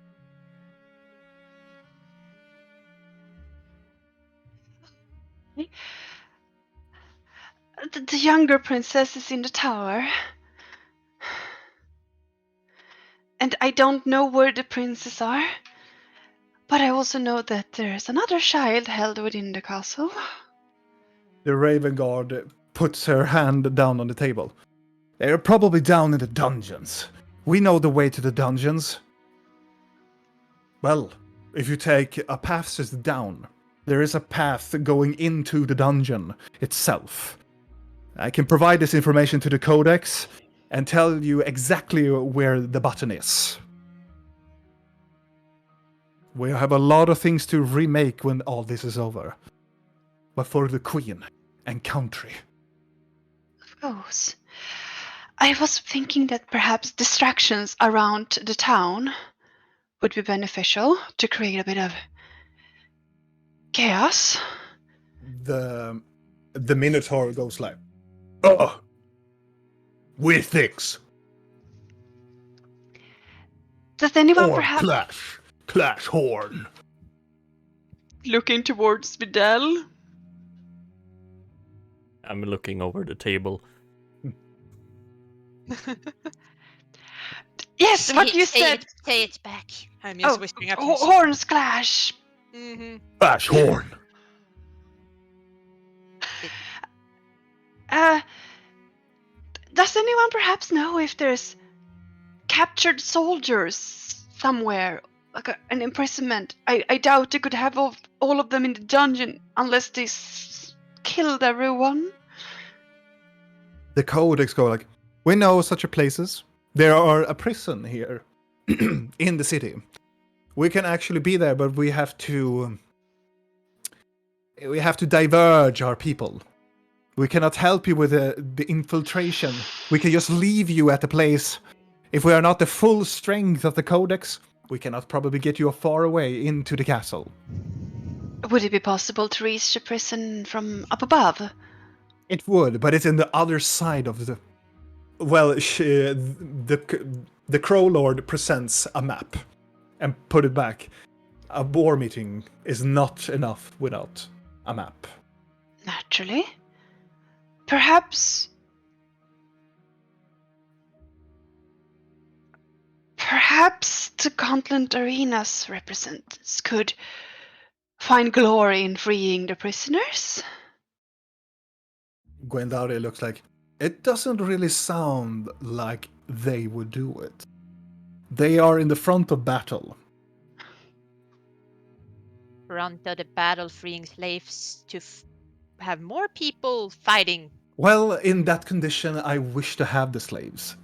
The younger princess is in the tower. And I don't know where the princes are. But I also know that there's another child held within the castle. The Raven Guard puts her hand down on the table. They're probably down in the dungeons. We know the way to the dungeons. Well, if you take a path just down, there is a path going into the dungeon itself. I can provide this information to the Codex and tell you exactly where the button is. We have a lot of things to remake when all this is over. But for the Queen and country. Of course. I was thinking that perhaps distractions around the town would be beneficial to create a bit of chaos. The Minotaur goes like, "Oh, we're things. Does anyone Or perhaps clash horn." looking towards Vidal? I'm looking over the table. Yes, what you said. Say it back. I'm just whispering up. Horns clash. Mm-hmm. Clash horn. Does anyone perhaps know if there's captured soldiers somewhere, like an imprisonment? I doubt they could have all of them in the dungeon unless they killed everyone. The Codex go like, "We know such a places. There are a prison here in the city. We can actually be there, but we have to diverge our people. We cannot help you with the infiltration. We can just leave you at the place. If we are not the full strength of the Codex, we cannot probably get you far away into the castle. Would it be possible to reach the prison from up above? It would, but it's in the other side of the... Well, the Crow Lord presents a map and put it back. A board meeting is not enough without a map. Naturally. Perhaps the Gauntlet Arena's representatives could find glory in freeing the prisoners? Gwendaria looks like, it doesn't really sound like they would do it. They are in the front of battle. Front of the battle, freeing slaves to have more people fighting. Well, in that condition, I wish to have the slaves.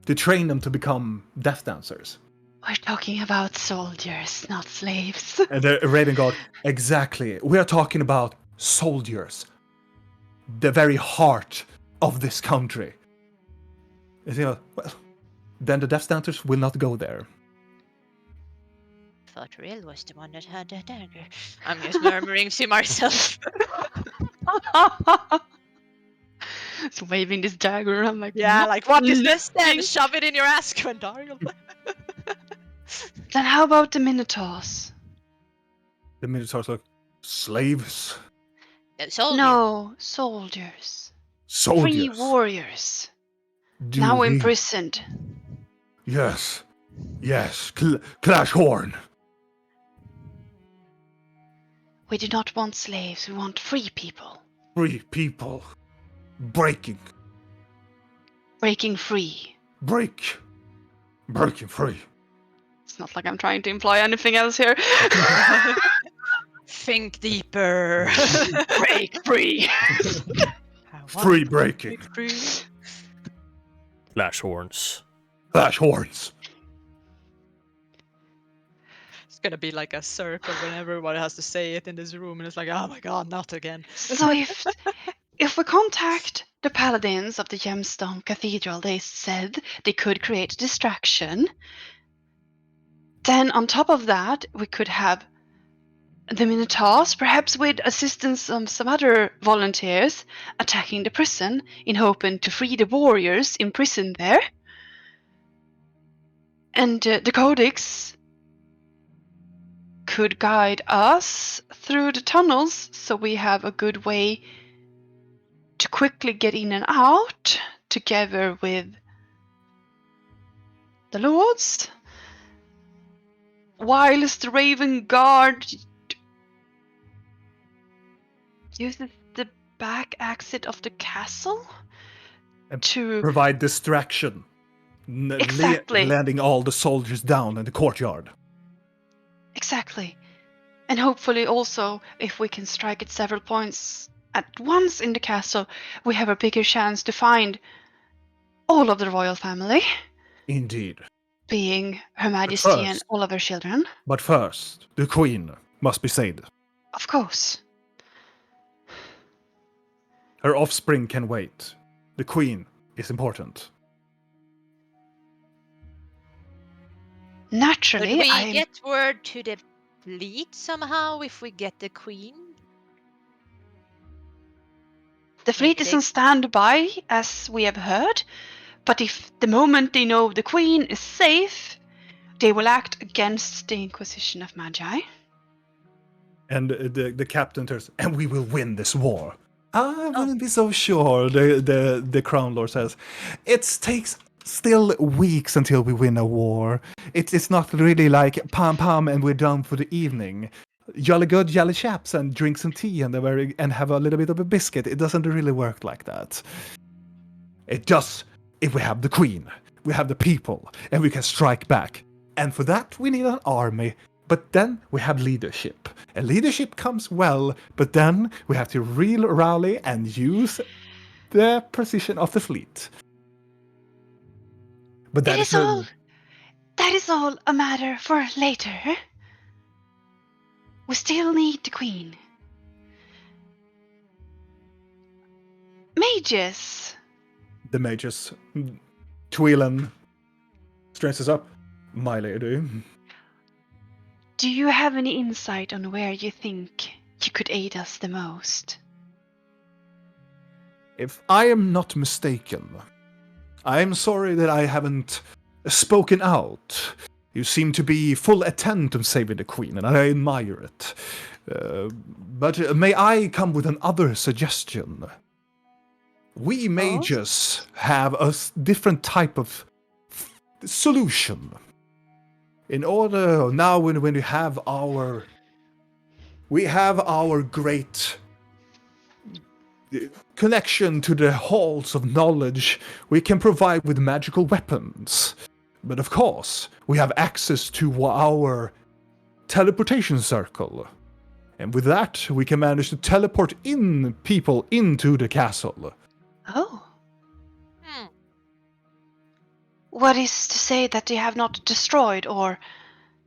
To train them to become death dancers. We're talking about soldiers, not slaves. And the Raven God, exactly. We are talking about soldiers. The very heart of this country. Well, then the death dancers will not go there. Thought Riel was the one that had the dagger. I'm just murmuring to myself. It's waving this dagger around like... Yeah, like, what is this then? nothing. Shove it in your ass, Gwendaria. Then how about the Minotaurs? The Minotaurs look, slaves? No, soldiers. Soldiers? Free warriors. Do now we- imprisoned. Yes. Yes. Clash Horn. We do not want slaves, we want free people. Free people. Breaking. Breaking free. Breaking free. It's not like I'm trying to imply anything else here. Think deeper. Break free. Free breaking. Flash horns. Clash Horns. It's gonna be like a circle when everyone has to say it in this room, and it's like, oh my god, not again. So if we contact the paladins of the Gemstone Cathedral, they said they could create a distraction. Then on top of that, we could have the Minotaurs, perhaps with assistance of some other volunteers, attacking the prison in hoping to free the warriors imprisoned there. And the Codex could guide us through the tunnels, so we have a good way to quickly get in and out, together with the lords, whilst the Raven Guard uses the back exit of the castle And to provide distraction. Exactly. Landing all the soldiers down in the courtyard. Exactly. And hopefully also, if we can strike at several points at once in the castle, we have a bigger chance to find all of the royal family, Indeed. being Her Majesty and first- all of her children. But first, the Queen must be saved. Of course. Her offspring can wait. The Queen is important. Could Naturally, we get word to the fleet somehow if we get the queen? the fleet is on standby, as we have heard, but if the moment they know the Queen is safe, they will act against the Inquisition of Magi. And the captain turns, and we will win this war. I wouldn't be so sure, the Crown Lord says. It takes still weeks until we win a war. It's not really like pam and we're done for the evening. Jolly good, jolly chaps, and drink some tea and have a little bit of a biscuit. It doesn't really work like that. It does if we have the Queen, we have the people, and we can strike back. And for that, we need an army. But then we have leadership. And leadership comes well, but then we have to rally and use the precision of the fleet. But that that is all a matter for later. We still need the queen. Mages. The mages. Twillen stresses up. My lady. Do you have any insight on where you think you could aid us the most? If I am not mistaken, I am sorry that I haven't spoken out. You seem to be full intent on saving the queen, and I admire it. But may I come with another suggestion? We mages have a different type of solution. In order now, when we have our great connection to the halls of knowledge, we can provide with magical weapons. But of course, we have access to our teleportation circle. And with that, we can manage to teleport in people into the castle. Oh. What is to say that they have not destroyed or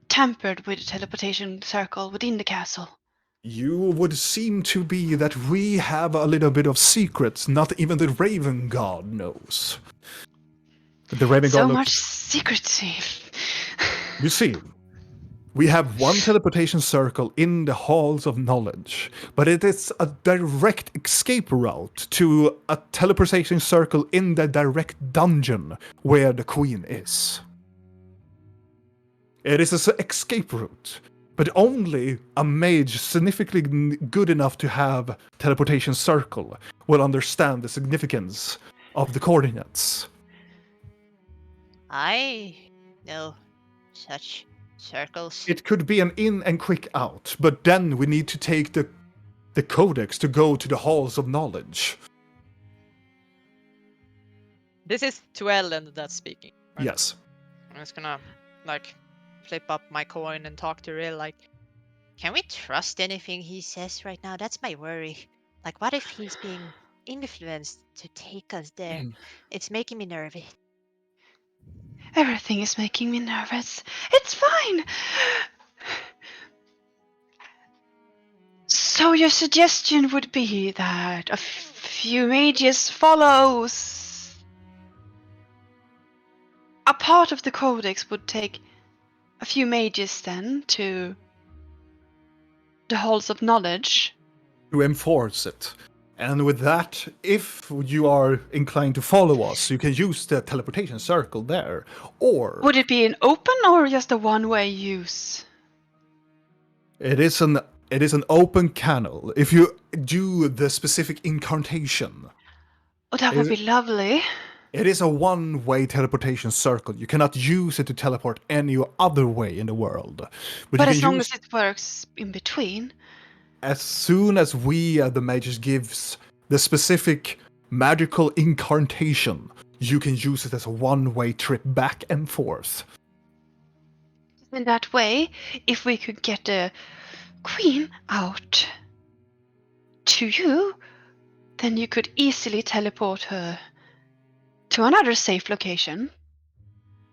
tampered with the teleportation circle within the castle? You would seem to be that we have a little bit of secrets not even the Raven God knows. The Raven God So looks... much secrecy. You see, we have one teleportation circle in the halls of knowledge, but it is a direct escape route to a teleportation circle in the direct dungeon where the queen is. It is an escape route, but only a mage significantly good enough to have teleportation circle will understand the significance of the coordinates. I know such circles. It could be an in and quick out, but then we need to take the codex to go to the halls of knowledge. This is Twellen that's speaking. Right? Yes. I'm just gonna flip up my coin and talk to Rill Can we trust anything he says right now? That's my worry. What if he's being influenced to take us there? It's making me nervous. Everything is making me nervous. It's fine. So your suggestion would be that a few mages follows. A part of the codex would take a few mages then to the halls of knowledge. To enforce it. And with that, if you are inclined to follow us, you can use the teleportation circle there. Or... Would it be an open or just a one-way use? It is an open canal. If you do the specific incantation. Oh, that would be lovely. It is a one-way teleportation circle. You cannot use it to teleport any other way in the world. But as long as it works in between. As soon as we, the mages, gives the specific magical incantation, you can use it as a one-way trip back and forth. In that way, if we could get the queen out to you, then you could easily teleport her to another safe location.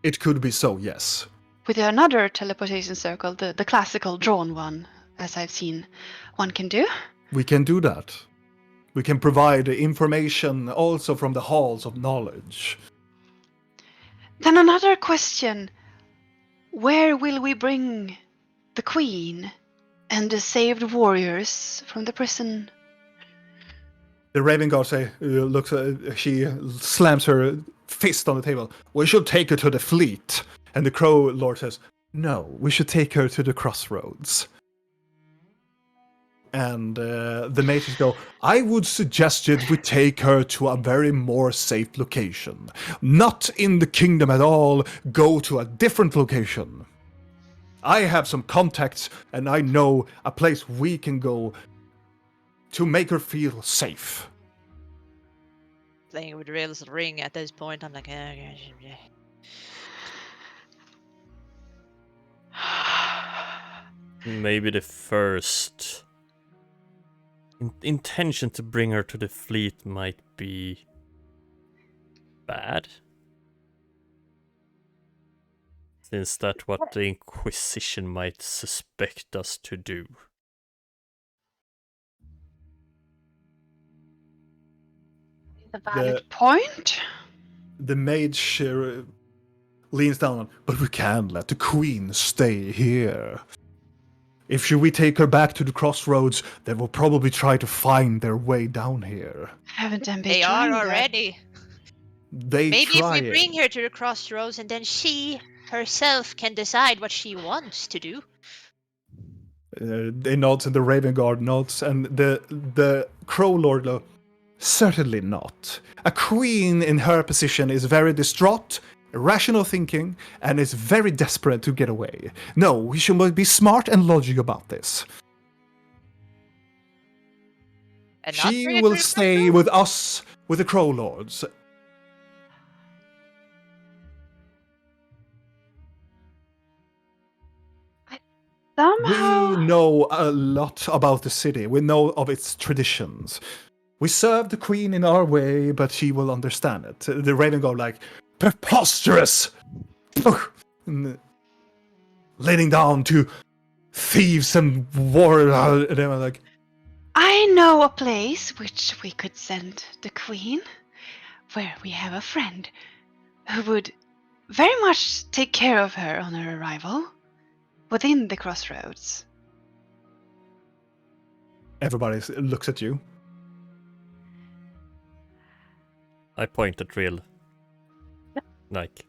It could be so, yes. With another teleportation circle, the classical drawn one, as I've seen one can do. We can do that. We can provide information also from the halls of knowledge. Then another question. Where will we bring the queen and the saved warriors from the prison? The Raven Guard she slams her fist on the table. We should take her to the fleet. And the Crow Lord says, no, we should take her to the Crossroads. And the mages go, I would suggest that we take her to a very more safe location. Not in the kingdom at all, go to a different location. I have some contacts, and I know a place we can go to make her feel safe. Playing with Rill's ring at this point, I'm like, Maybe the first intention to bring her to the fleet might be bad. Since that's what the Inquisition might suspect us to do. A valid point. The mage leans down. But we can't let the queen stay here. If we take her back to the Crossroads, they will probably try to find their way down here. Haven't them been They trying are that? already. They Maybe try if we bring her to the Crossroads and then she herself can decide what she wants to do. They nods and the Raven Guard nods, and the Crow Lord certainly not. A queen in her position is very distraught, irrational thinking, and is very desperate to get away. No, we should be smart and logical about this. And not bring She her will to the stay Crossroads? with us, with the Crow Lords. Somehow. We know a lot about the city. We know of its traditions. We serve the queen in our way, but she will understand it. The Raven go like, preposterous! Leading down to thieves and war. And they were like, I know a place which we could send the queen, where we have a friend who would very much take care of her on her arrival within the Crossroads. everybody looks at you. I point at Real. Like.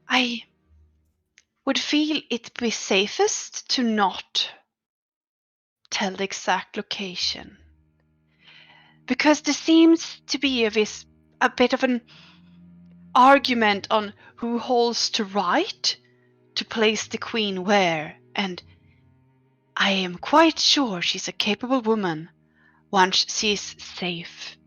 I would feel it be safest to not tell the exact location. Because there seems to be a bit of an argument on who holds the right to place the queen where, and I am quite sure she's a capable woman once she's safe.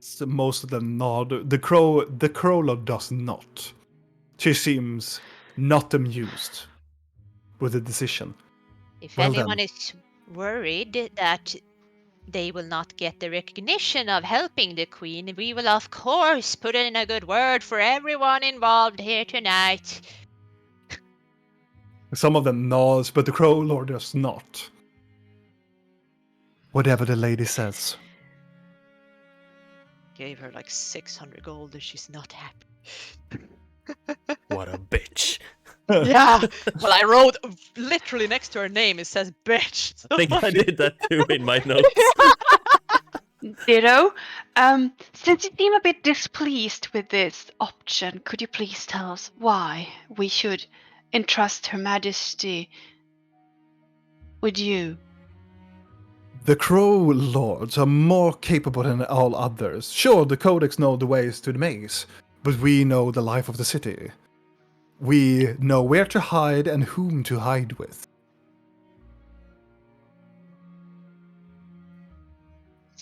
So most of them nod. The Crow Lord does not. She seems not amused with the decision. If Well anyone then. is worried that they will not get the recognition of helping the queen, we will of course put in a good word for everyone involved here tonight. Some of them nods, but the Crow Lord does not. Whatever the lady says. Gave her like 600 gold and she's not happy. What a bitch. Yeah. Well, I wrote literally next to her name, it says bitch. I think I did that too in my notes. Ditto. Since you seem a bit displeased with this option, could you please tell us why we should entrust Her Majesty with you? The Crow Lords are more capable than all others. Sure, the Codex know the ways to the maze, but we know the life of the city. We know where to hide and whom to hide with.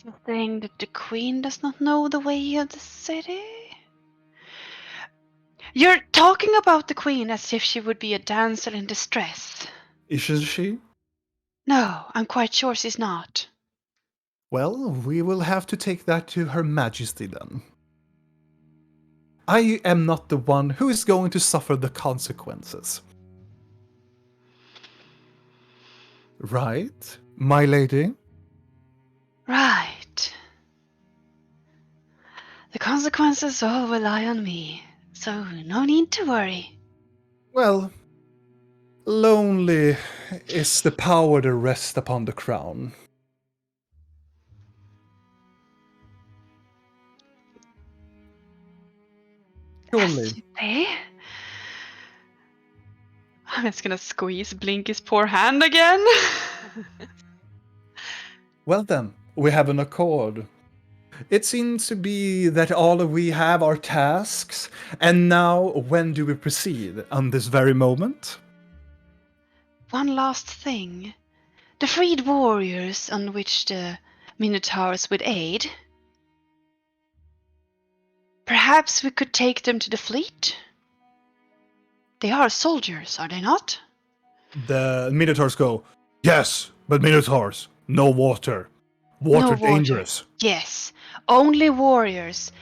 You're saying that the Queen does not know the way of the city? You're talking about the Queen as if she would be a damsel in distress. Isn't she? No, I'm quite sure she's not. Well, we will have to take that to Her Majesty then. I am not the one who is going to suffer the consequences. Right, my lady? Right. The consequences all rely on me, so no need to worry. Well, lonely is the power that rests upon the crown. Surely. As you say. I'm just gonna squeeze Blinky's poor hand again. Well then, we have an accord. It seems to be that all we have are tasks, and now when do we proceed? On this very moment? One last thing. The freed warriors on which the Minotaurs would aid. Perhaps we could take them to the fleet? They are soldiers, are they not? The Minotaurs go, yes, but Minotaurs, no water. Water No water. dangerous. Yes. Only warriors.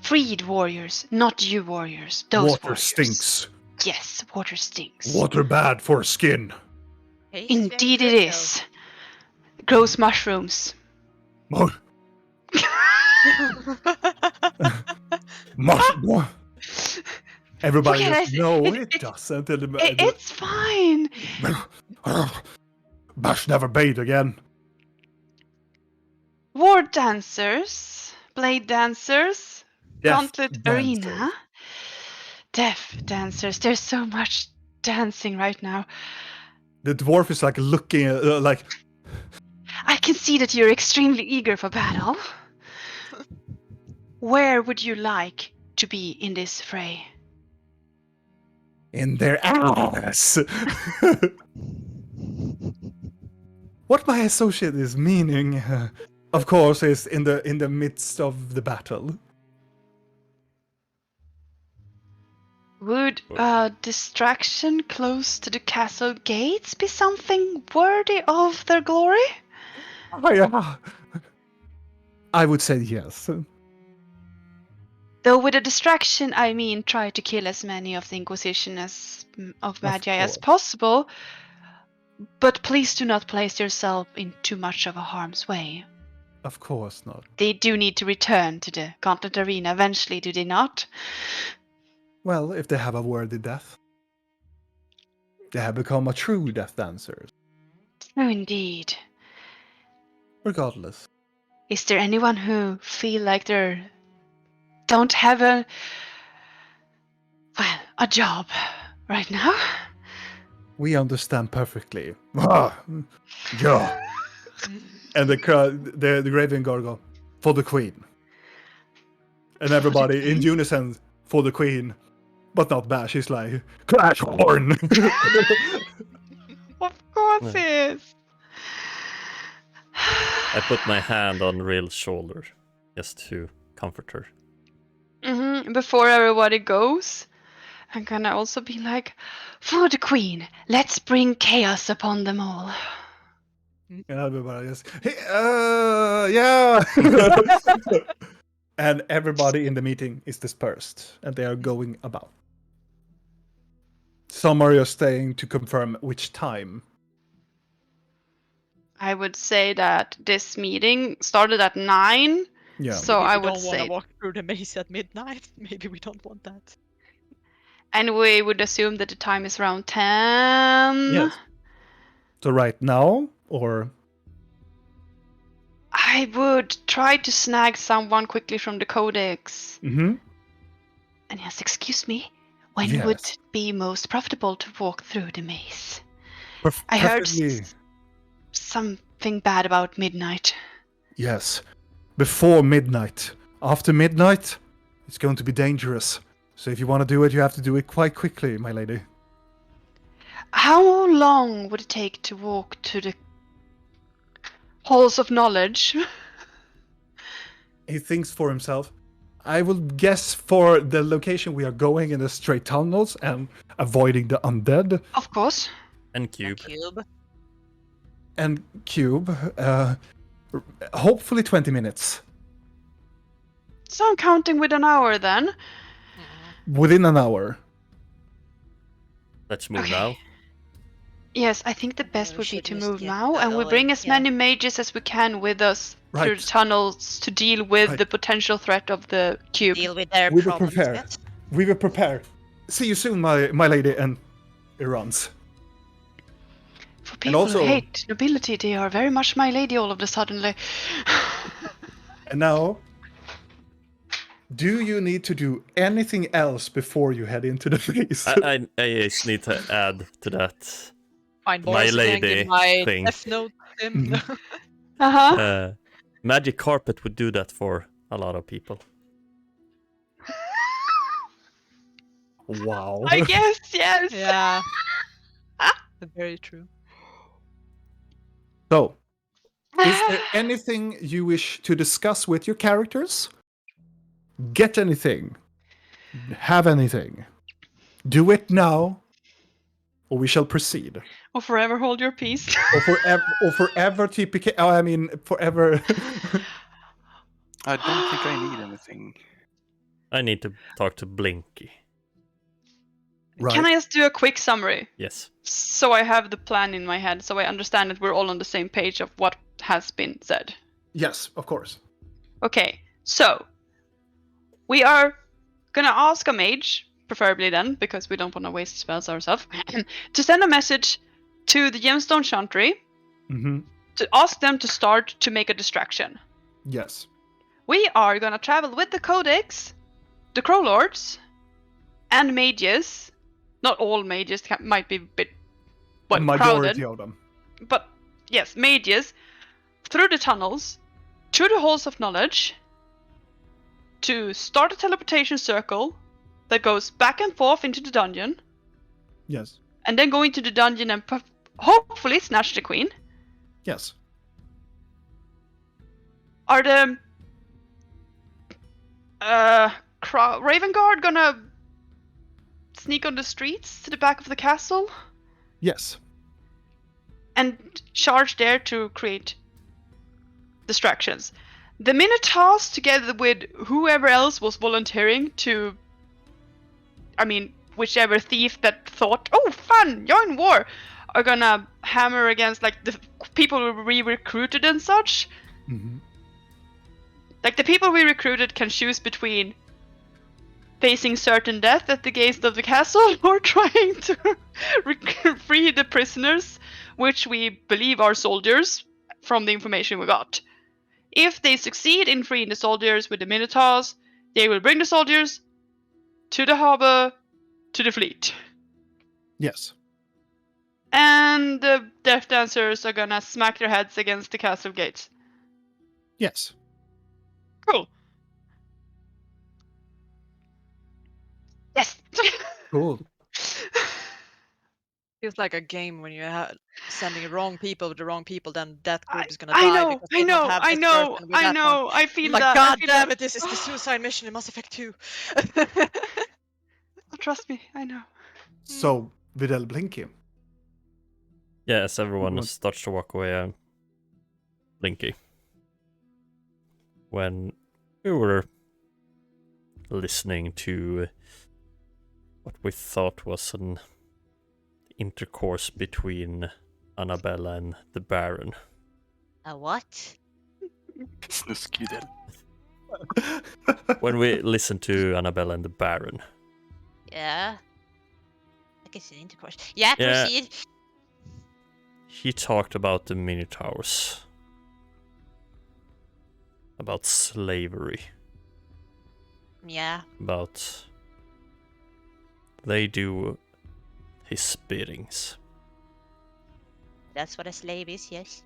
Freed warriors, not you warriors. Those Water warriors. stinks. Yes, water stinks. Water bad for skin. Tastes very Indeed good, it though. is. Grows mushrooms. Mu- mu- Everybody Look at just, it. no, it doesn't. It's fine. Bash never bathe again. War dancers. Blade dancers. Death Gauntlet dancers. arena. Deaf dancers. There's so much dancing right now. The dwarf is like looking like, I can see that you're extremely eager for battle. Where would you like to be in this fray? in their ass. What my associate is meaning, of course, is in the midst of the battle. Would distraction close to the castle gates be something worthy of their glory? I would say yes. Though with a distraction, I mean try to kill as many of the Inquisition of Magi as course. possible. But please do not place yourself in too much of a harm's way. Of course not. They do need to return to the Gauntlet Arena eventually, do they not? Well, if they have a worthy death, they have become a true death dancers. Oh, indeed. Regardless. Is there anyone who feel like they don't have a job right now? We understand perfectly. Yeah. And the Graven Guard go, for the Queen. And everybody in unison, for the Queen. But not Bash, he's like, Clash Horn! Of course he is. I put my hand on Rill's shoulder just to comfort her. Before everybody goes, I'm gonna also be like, for the Queen, let's bring chaos upon them all. And everybody just, hey, yeah! And everybody in the meeting is dispersed, and they are going about. Some are just staying to confirm which time. I would say that this meeting started at 9. Yeah. So Maybe I we would don't want say, to walk through the maze at midnight. Maybe we don't want that. and we would assume that the time is around 10. Yes. So right now, or I would try to snag someone quickly from the codex. Mhm. And yes, excuse me, when Yes. would be most profitable to walk through the maze? I heard preferably, something bad about midnight. yes, before midnight. After midnight, it's going to be dangerous. So if you want to do it, you have to do it quite quickly, my lady. How long would it take to walk to the halls of knowledge? He thinks for himself. I will guess for the location we are going in the straight tunnels and avoiding the undead Of course. And Cube. Cube. and cube. Hopefully 20 minutes. So I'm counting with an hour then. Within an hour. Let's move Okay. now. Yes, I think the best We would be should to just move get now, and we going, bring as yeah. many mages as we can with us through Right. the tunnels to deal with Right. the potential threat of the cube. Deal with their We will problems. prepare. Yes. We will prepare. See you soon, my lady, and it runs. For people also- who hate nobility, they are very much my lady all of a sudden. And now, do you need to do anything else before you head into the maze? I just need to add to that. Find My Boris Gang lady in my thing. Death Note him. Uh-huh. Magic carpet would do that for a lot of people. Wow. I guess, yes. Yeah. Very true. So, is there anything you wish to discuss with your characters? Get anything? Have anything? Do it now, or we shall proceed. Or forever hold your peace. Or forever TPK. Oh, I mean, forever. I don't think I need anything. I need to talk to Blinky. Right. Can I just do a quick summary? Yes. So I have the plan in my head, so I understand that we're all on the same page of what has been said. Yes, of course. Okay, so we are gonna ask a mage, preferably then, because we don't want to waste spells ourselves, to send a message to the Gemstone Chantry Mm-hmm. to ask them to start to make a distraction. Yes. We are gonna travel with the Codex, the Crow Lords, and mages. Not all mages, might be a bit A majority crowded, of them. but yes, mages, through the tunnels, through the halls of knowledge, to start a teleportation circle that goes back and forth into the dungeon, Yes. and then go into the dungeon and hopefully snatch the queen. Yes. Are the Raven Guard gonna sneak on the streets to the back of the castle Yes. and charge there to create distractions? The Minotaurs, together with whoever else was volunteering to, I mean, whichever thief that thought, oh, fun, join war, are gonna hammer against, like, the people we recruited and such. Mm-hmm. Like, the people we recruited can choose between facing certain death at the gates of the castle or trying to free the prisoners, which we believe are soldiers from the information we got. If they succeed in freeing the soldiers with the Minotaurs, they will bring the soldiers to the harbor, to the fleet. Yes. And the Death Dancers are gonna smack their heads against the castle gates. Yes. Cool. Yes! Cool. Feels like a game when you're sending wrong people with the wrong people, then that group is gonna I die know, because they don't have this person with that one. I feel Like, that. God damn it, this is the suicide mission in Mass Effect 2. Trust me, I know. So, Videl Blinky. Yeah, as everyone What? starts to walk away, Blinky. When we were listening to what we thought was an intercourse between Annabella and the Baron. A what? Snuskydel. When we listened to Annabella and the Baron. Yeah. I guess an intercourse. Yeah, Yeah. proceed. He talked about the Minotaurs. About slavery. Yeah. About they do his biddings. That's what a slave is, yes.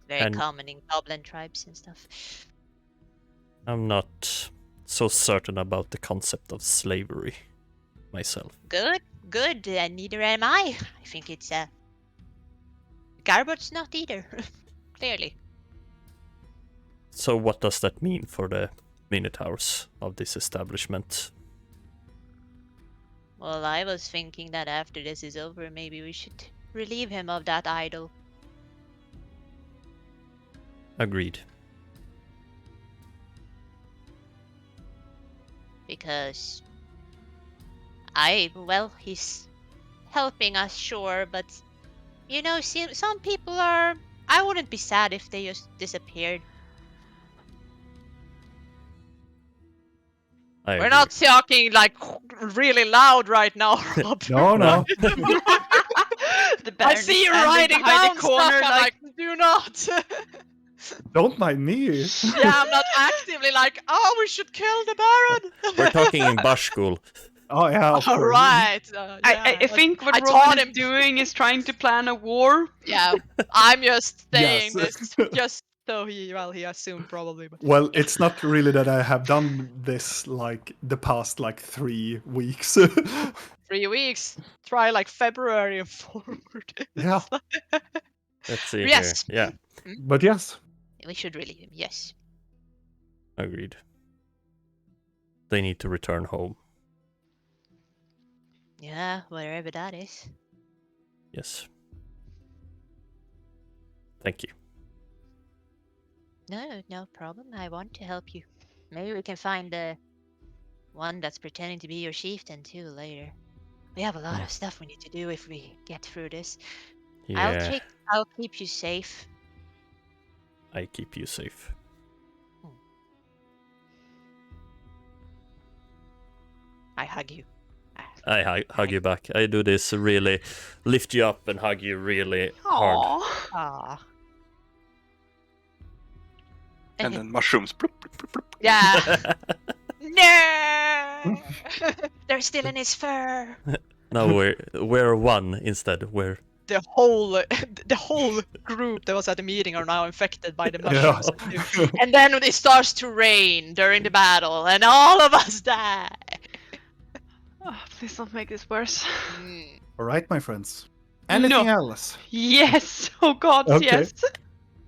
Very And- common in goblin tribes and stuff. I'm not so certain about the concept of slavery myself. Good, good. Neither am I. I think it's garbage not either. Clearly. So what does that mean for the Minotaurs of this establishment? Well, I was thinking that after this is over, maybe we should relieve him of that idol. Agreed. Because he's helping us, sure, but you know, some people are. I wouldn't be sad if they just disappeared. I We're agree. not talking like really loud right now, Rob. No. The I Baron see is you standing writing behind down the corner, stuff. I'm like, do not. Don't mind me. Yeah, I'm not actively like, oh, we should kill the Baron. We're talking in Bashkul. Oh, yeah, of All course. right. I think what I Robin taught is him. doing is trying to plan a war. Yeah, I'm just saying Yes. this just so he assumed probably. But Well, it's not really that I have done this like the past like 3 weeks. 3 weeks. Try like February and forward. Yeah. Let's see Yes. here. Yeah, But yes, We should relieve him. Yes. agreed. They need to return home. Yeah, wherever that is. Yes. Thank you. No problem. I want to help you. Maybe we can find the one that's pretending to be your chieftain too later. We have a lot of stuff we need to do if we get through this. Yeah, I'll keep you safe. I keep you safe. I hug you. I hug you back. I do this really, lift you up and hug you really hard. Aww. Aw. And then mushrooms. Bloop, bloop, bloop, bloop. Yeah. No. They're still in his fur. Now we're one instead. We're The whole group that was at the meeting are now infected by the mushrooms. And then it starts to rain during the battle, and all of us die. Oh, please don't make this worse. All right, my friends. Anything else? Yes. Oh God, Okay. yes.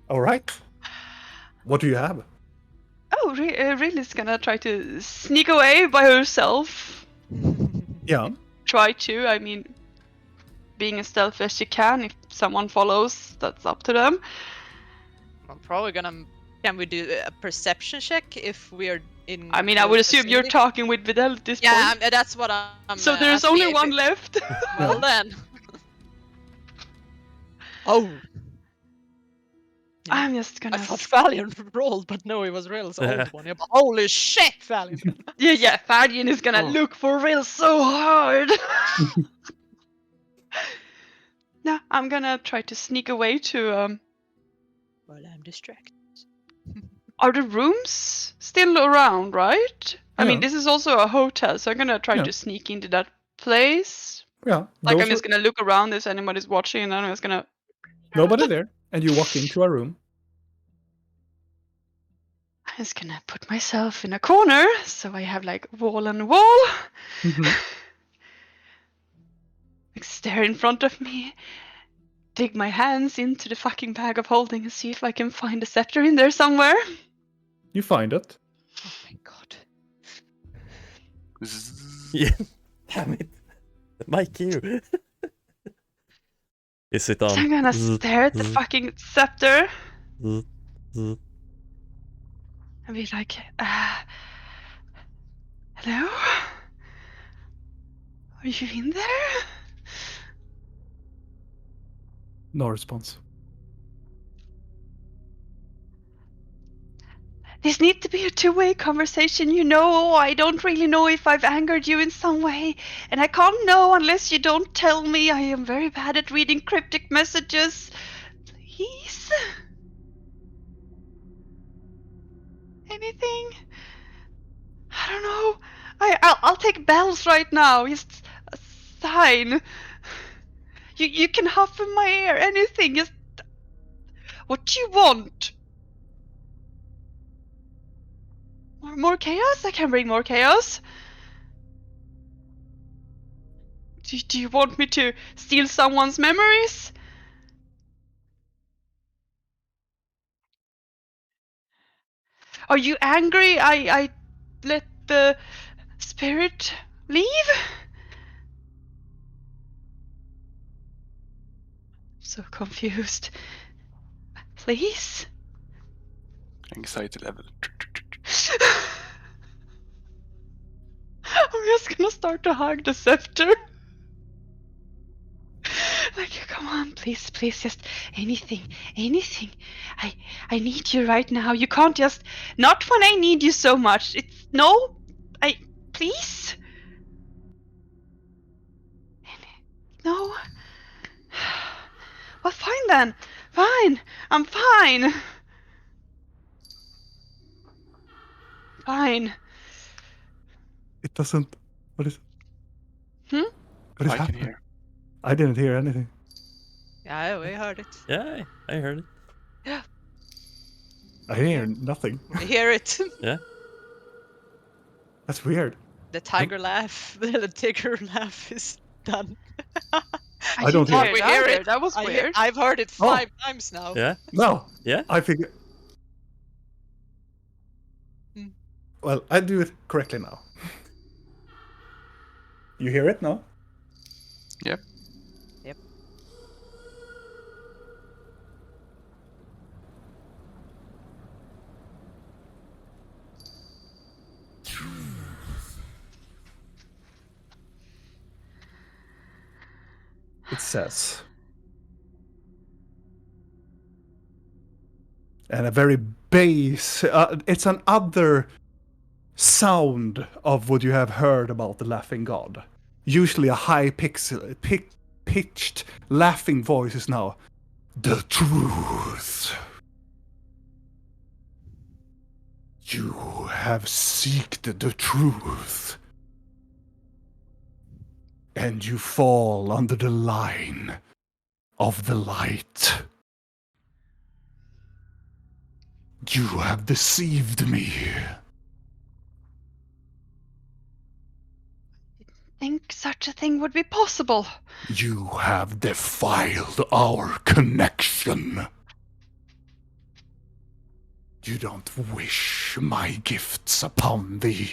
All right. What do you have? Oh, Riley's gonna try to sneak away by herself. Yeah. Try to. I mean, being as stealthy as she can. If someone follows, that's up to them. I'm probably gonna. Can we do a perception check if we are in? I mean, I would assume you're vicinity? talking with Vidal at this Yeah, point. that's what I'm. So there's asking only if one it- left. Well then. Oh. I'm just I gonna. thought Valiant rolled, but no, it was Rill's old one. Yeah, but holy shit, Valiant! Yeah, Fadian is gonna look for Rill so hard. No, I'm gonna try to sneak away to. Well, I'm distracted. Are the rooms still around, right? I mean, Yeah. this is also a hotel, so I'm gonna try Yeah. to sneak into that place. Yeah. Like, those I'm just are- gonna look around if anybody's watching, and then I'm just gonna. Nobody there. And you walk into a room. I'm just gonna put myself in a corner, so I have like wall and wall. Mhm. Like, stare in front of me. Dig my hands into the fucking bag of holding and see if I can find a scepter in there somewhere. You find it. Oh my god. Zzz. yeah. Damn it, my cue. Is it on? So I'm gonna stare at the fucking scepter Mm. and be like, hello? Are you in there? No response. This needs to be a two-way conversation, you know. I don't really know if I've angered you in some way, and I can't know unless you don't tell me. I am very bad at reading cryptic messages. Please? Anything? I don't know. I'll take bells right now. Just a sign. You can huff in my ear. Anything. Just what do you want? More chaos? I can bring more chaos. Do you want me to steal someone's memories? Are you angry? I let the spirit leave? So confused. Please? Anxiety level. I'm just gonna start to hug the scepter. Like, come on, please, just anything. I need you right now. You can't just, not when I need you so much. Please? No? Well, fine then. Fine. I'm fine. Fine. It doesn't. What is? Hmm? What is I can happening? hear. I didn't hear anything. Yeah, we heard it. Yeah, I heard it. I didn't hear nothing. We hear it. That's weird. The tiger laugh, the tiger laugh is done. I don't hear didn't it. We hear either. it. That was weird. I've heard it 5 times now. Yeah, No. yeah. I figure. Hmm. Well, I do it correctly now. You hear it now? Yep. Yep. It says. And a very bass. It's an other sound of what you have heard about the laughing god. Usually a high pitched laughing voice is now the truth. You have seeked the truth. And you fall under the line of the light. You have deceived me. Think such a thing would be possible. You have defiled our connection. You don't wish my gifts upon thee.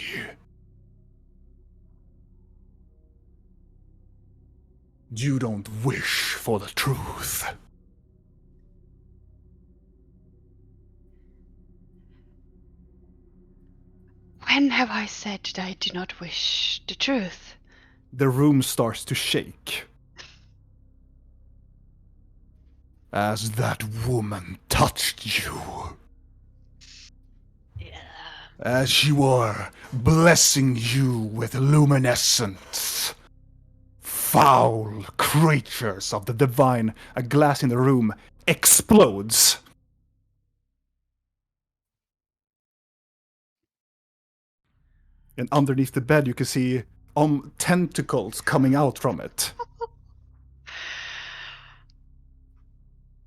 You don't wish for the truth. When have I said that I do not wish the truth? The room starts to shake. As that woman touched you. As she were blessing you with luminescence. Foul creatures of the divine, a glass in the room explodes. And underneath the bed you can see tentacles coming out from it.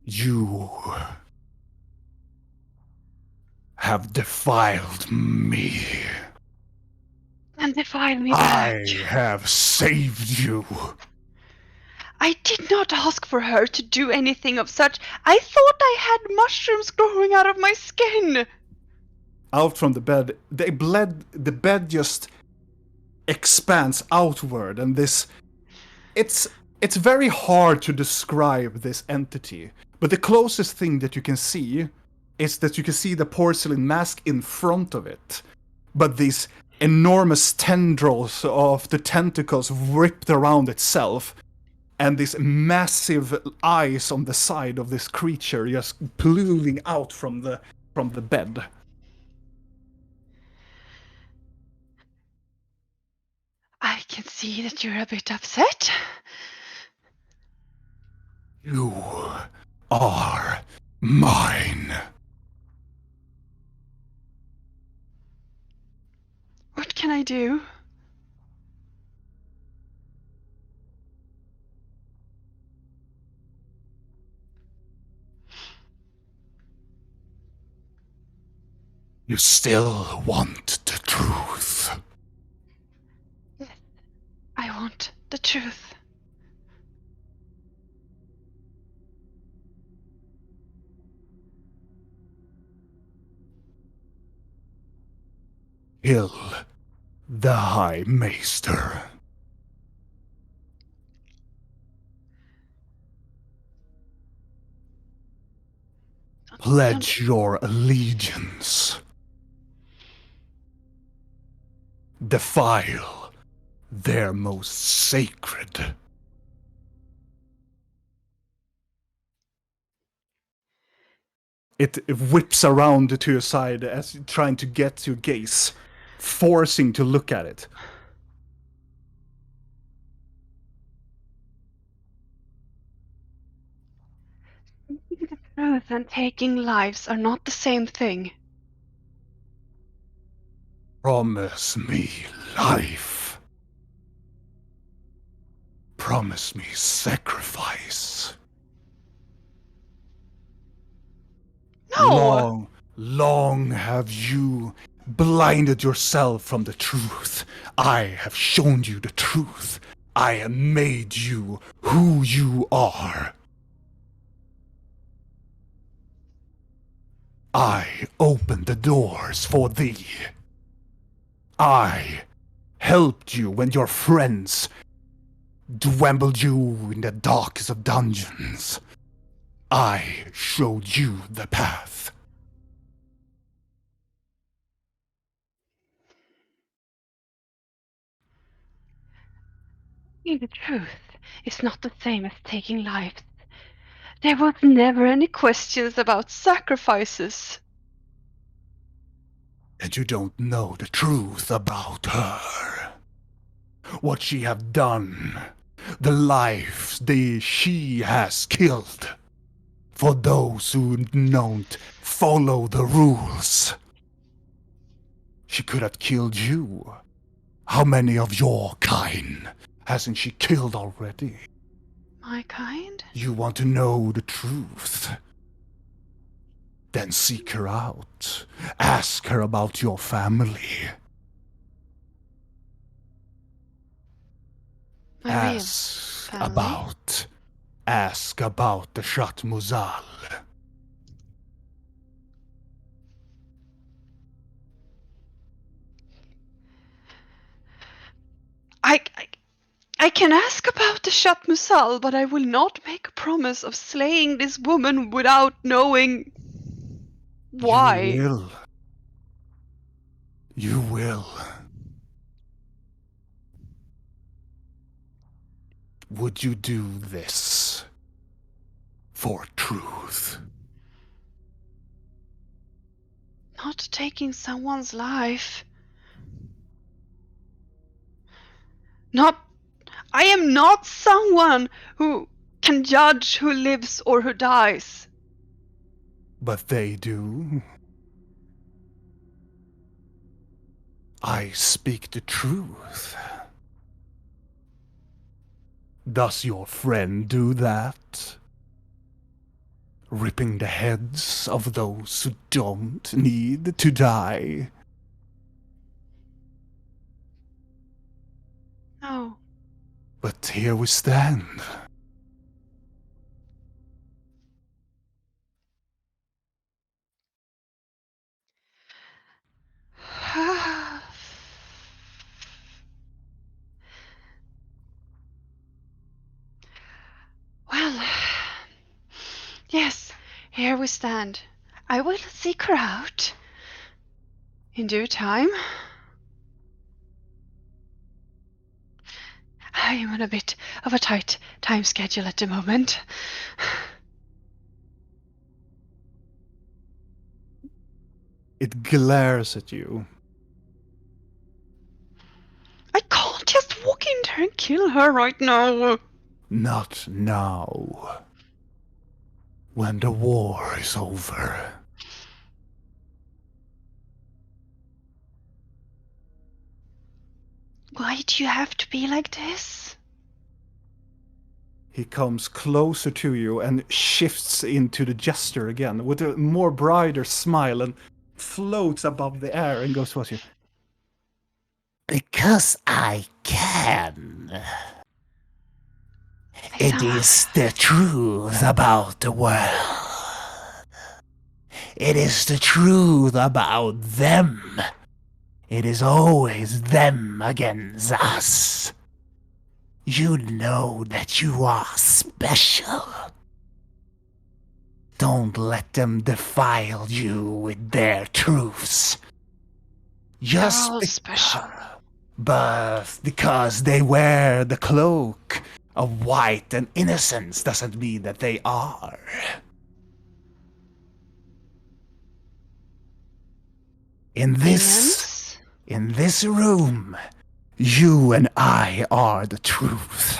You have defiled me. And defile me I back. have saved you. I did not ask for her to do anything of such. I thought I had mushrooms growing out of my skin. Out from the bed, the bed just expands outward, and this... It's very hard to describe this entity, but the closest thing that you can see is that you can see the porcelain mask in front of it. But these enormous tendrils of the tentacles ripped around itself, and these massive eyes on the side of this creature just pulling out from the bed. I can see that you're a bit upset. You are mine. What can I do? You still want the truth. Yes, I want the truth. Kill the High Maester. Pledge your allegiance. Defile their most sacred. It whips around to your side as trying to get your gaze, forcing to look at it. The truth and taking lives are not the same thing. Promise me life. Promise me sacrifice. No! Long have you blinded yourself from the truth. I have shown you the truth. I have made you who you are. I opened the doors for thee. I helped you when your friends dwindled you in the darkest of dungeons. I showed you the path. The truth is not the same as taking lives. There was never any questions about sacrifices. And you don't know the truth about her. What she have done. The lives she has killed. For those who don't follow the rules. She could have killed you. How many of your kind hasn't she killed already? My kind? You want to know the truth? Then seek her out. Ask her about your family. My real Ask family? about the Shat Muzal. I can ask about the Shat Musal, but I will not make a promise of slaying this woman without knowing why. You will. Would you do this for truth? Not taking someone's life. I am not someone who can judge who lives or who dies. But they do. I speak the truth. Does your friend do that? Ripping the heads of those who don't need to die? No. But here we stand. Well, yes, here we stand. I will seek her out in due time. I am on a bit of a tight time schedule at the moment. It glares at you. I can't just walk in there and kill her right now. Not now. When the war is over. Why do you have to be like this? He comes closer to you and shifts into the jester again with a more brighter smile and floats above the air and goes towards you. Because I can. It is the truth about the world. It is the truth about them. It is always them against us. You know that you are special. Don't let them defile you with their truths. Just They're all special. But because they wear the cloak of white and innocence doesn't mean that they are. In this room, you and I are the truth.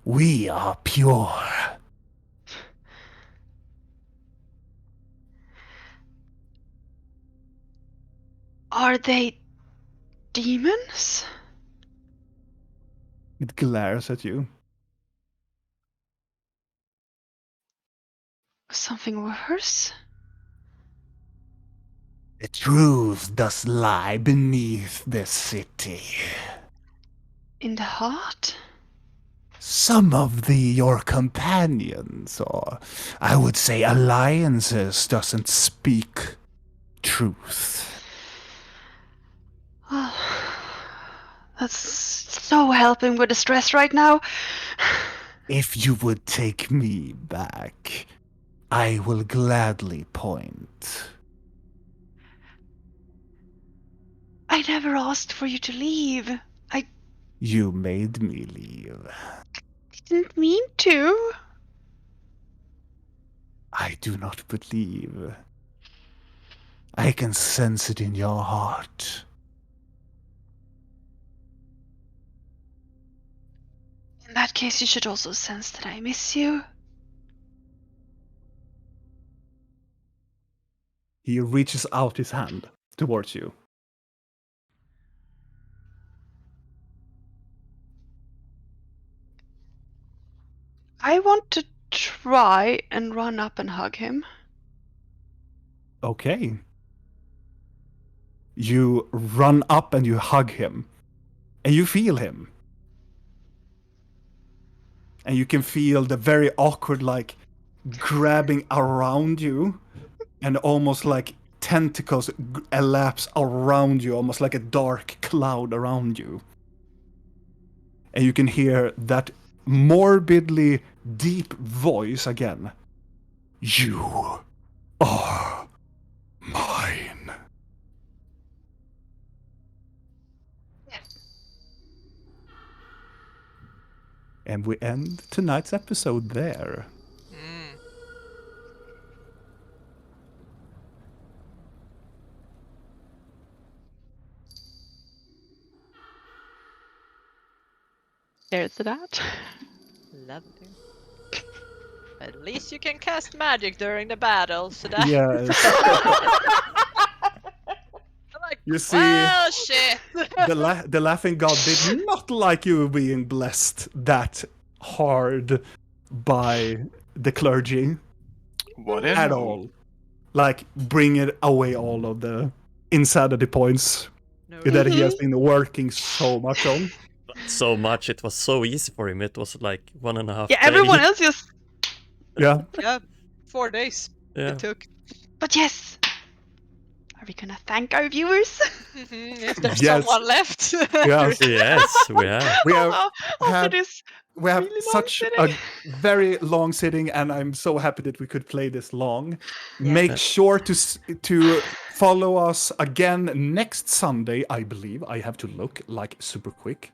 We are pure. Are they demons? It glares at you. Something worse? The truth does lie beneath this city. In the heart? Some of your companions, or I would say alliances, doesn't speak truth. Well, That's so helping with the stress right now. If you would take me back, I will gladly point. I never asked for you to leave. I You made me leave. didn't mean to. I do not believe. I can sense it in your heart. In that case, you should also sense that I miss you. He reaches out his hand towards you. I want to try and run up and hug him. Okay. You run up and you hug him. And you feel him. And you can feel the very awkward, like, grabbing around you. And almost like tentacles elapse around you, almost like a dark cloud around you. And you can hear that morbidly deep voice again. You are mine. And we end tonight's episode there. There's that. Lovely. At least you can cast magic during the battle, so that. Yes. Like, You see, well, shit. the laughing god did not like you being blessed that hard by the clergy Whatever. at all. Like, bring it away all of the insanity points No. that he has been working so much on. So much, it was so easy for him. It was like 1.5 Yeah, day. everyone else just. Yeah. Yeah, 4 days Yeah. it took. But yes. Are we gonna thank our viewers? If there's Yes. someone left. Yes. Yes, we have. We have After had- this we have really long such sitting. a very long sitting, and I'm so happy that we could play this long. Yeah. Make sure to follow us again next Sunday, I believe. I have to look like super quick.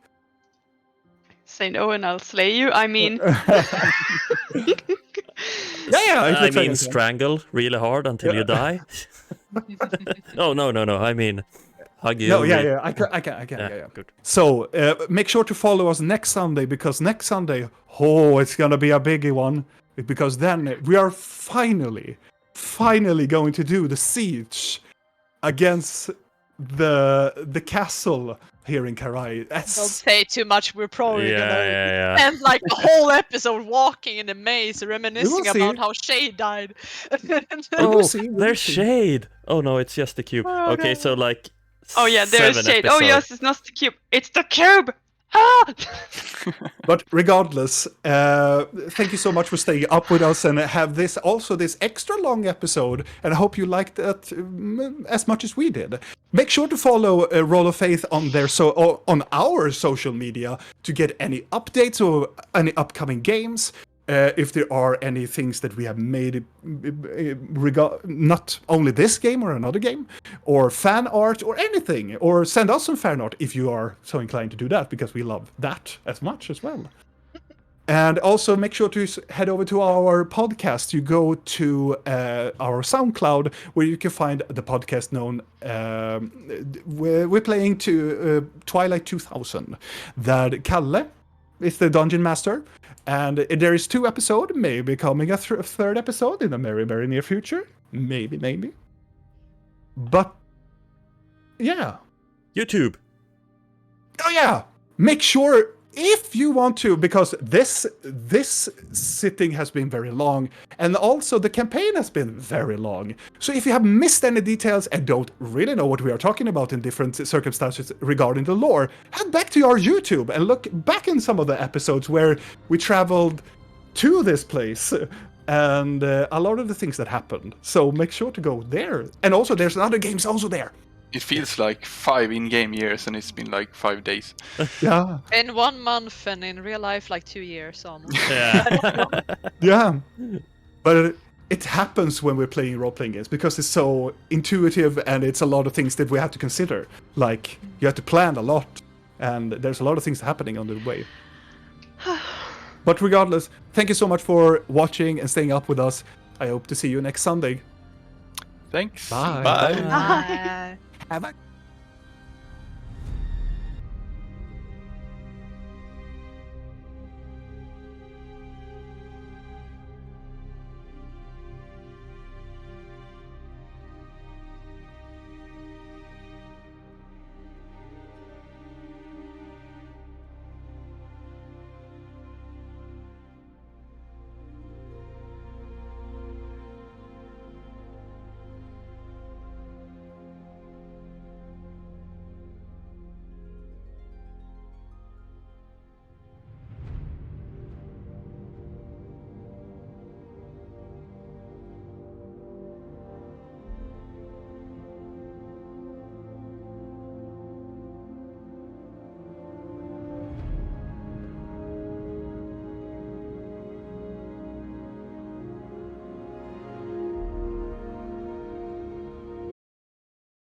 Say no and I'll slay you. I mean, Yeah, I mean, strangle really hard until you die. No. I mean, hug you. No, yeah, I can, yeah. Good. So make sure to follow us next Sunday, because next Sunday, it's gonna be a biggie one. Because then we are finally going to do the siege against the castle here in Karai. Don't say too much. We're probably gonna Yeah. spend like the whole episode walking in the maze, We will reminiscing see. about how Shay died. Oh, see, we will there's see. shade. Oh no, it's just the cube. Oh, okay, no. so like. oh yeah, there's 7 shade. Oh episodes. yes, it's not the cube. It's the cube. Ah! But regardless, thank you so much for staying up with us and have this extra long episode. And I hope you liked it as much as we did. Make sure to follow Roll of Faith on on our social media to get any updates or any upcoming games. If there are any things that we have made, not only this game or another game, or fan art or anything, or send us some fan art if you are so inclined to do that, because we love that as much as well. And also make sure to head over to our podcast. You go to our SoundCloud, where you can find the podcast known. We're playing to Twilight 2000. That Kalle is the dungeon master. And there is 2 episodes, maybe coming a third episode in the very, very near future. Maybe. But, yeah. YouTube. Oh, yeah. Make sure, if you want to, because this sitting has been very long, and also the campaign has been very long. So if you have missed any details and don't really know what we are talking about in different circumstances regarding the lore, head back to our YouTube and look back in some of the episodes where we traveled to this place and a lot of the things that happened. So make sure to go there. And also there's other games also there. It feels like 5 in-game years, and it's been like 5 days. Yeah, In 1 month, and in real life, like 2 years almost. Yeah. yeah. But it happens when we're playing role-playing games because it's so intuitive and it's a lot of things that we have to consider. Like, you have to plan a lot, and there's a lot of things happening on the way. But regardless, thank you so much for watching and staying up with us. I hope to see you next Sunday. Thanks. Bye. Bye. Bye. Have a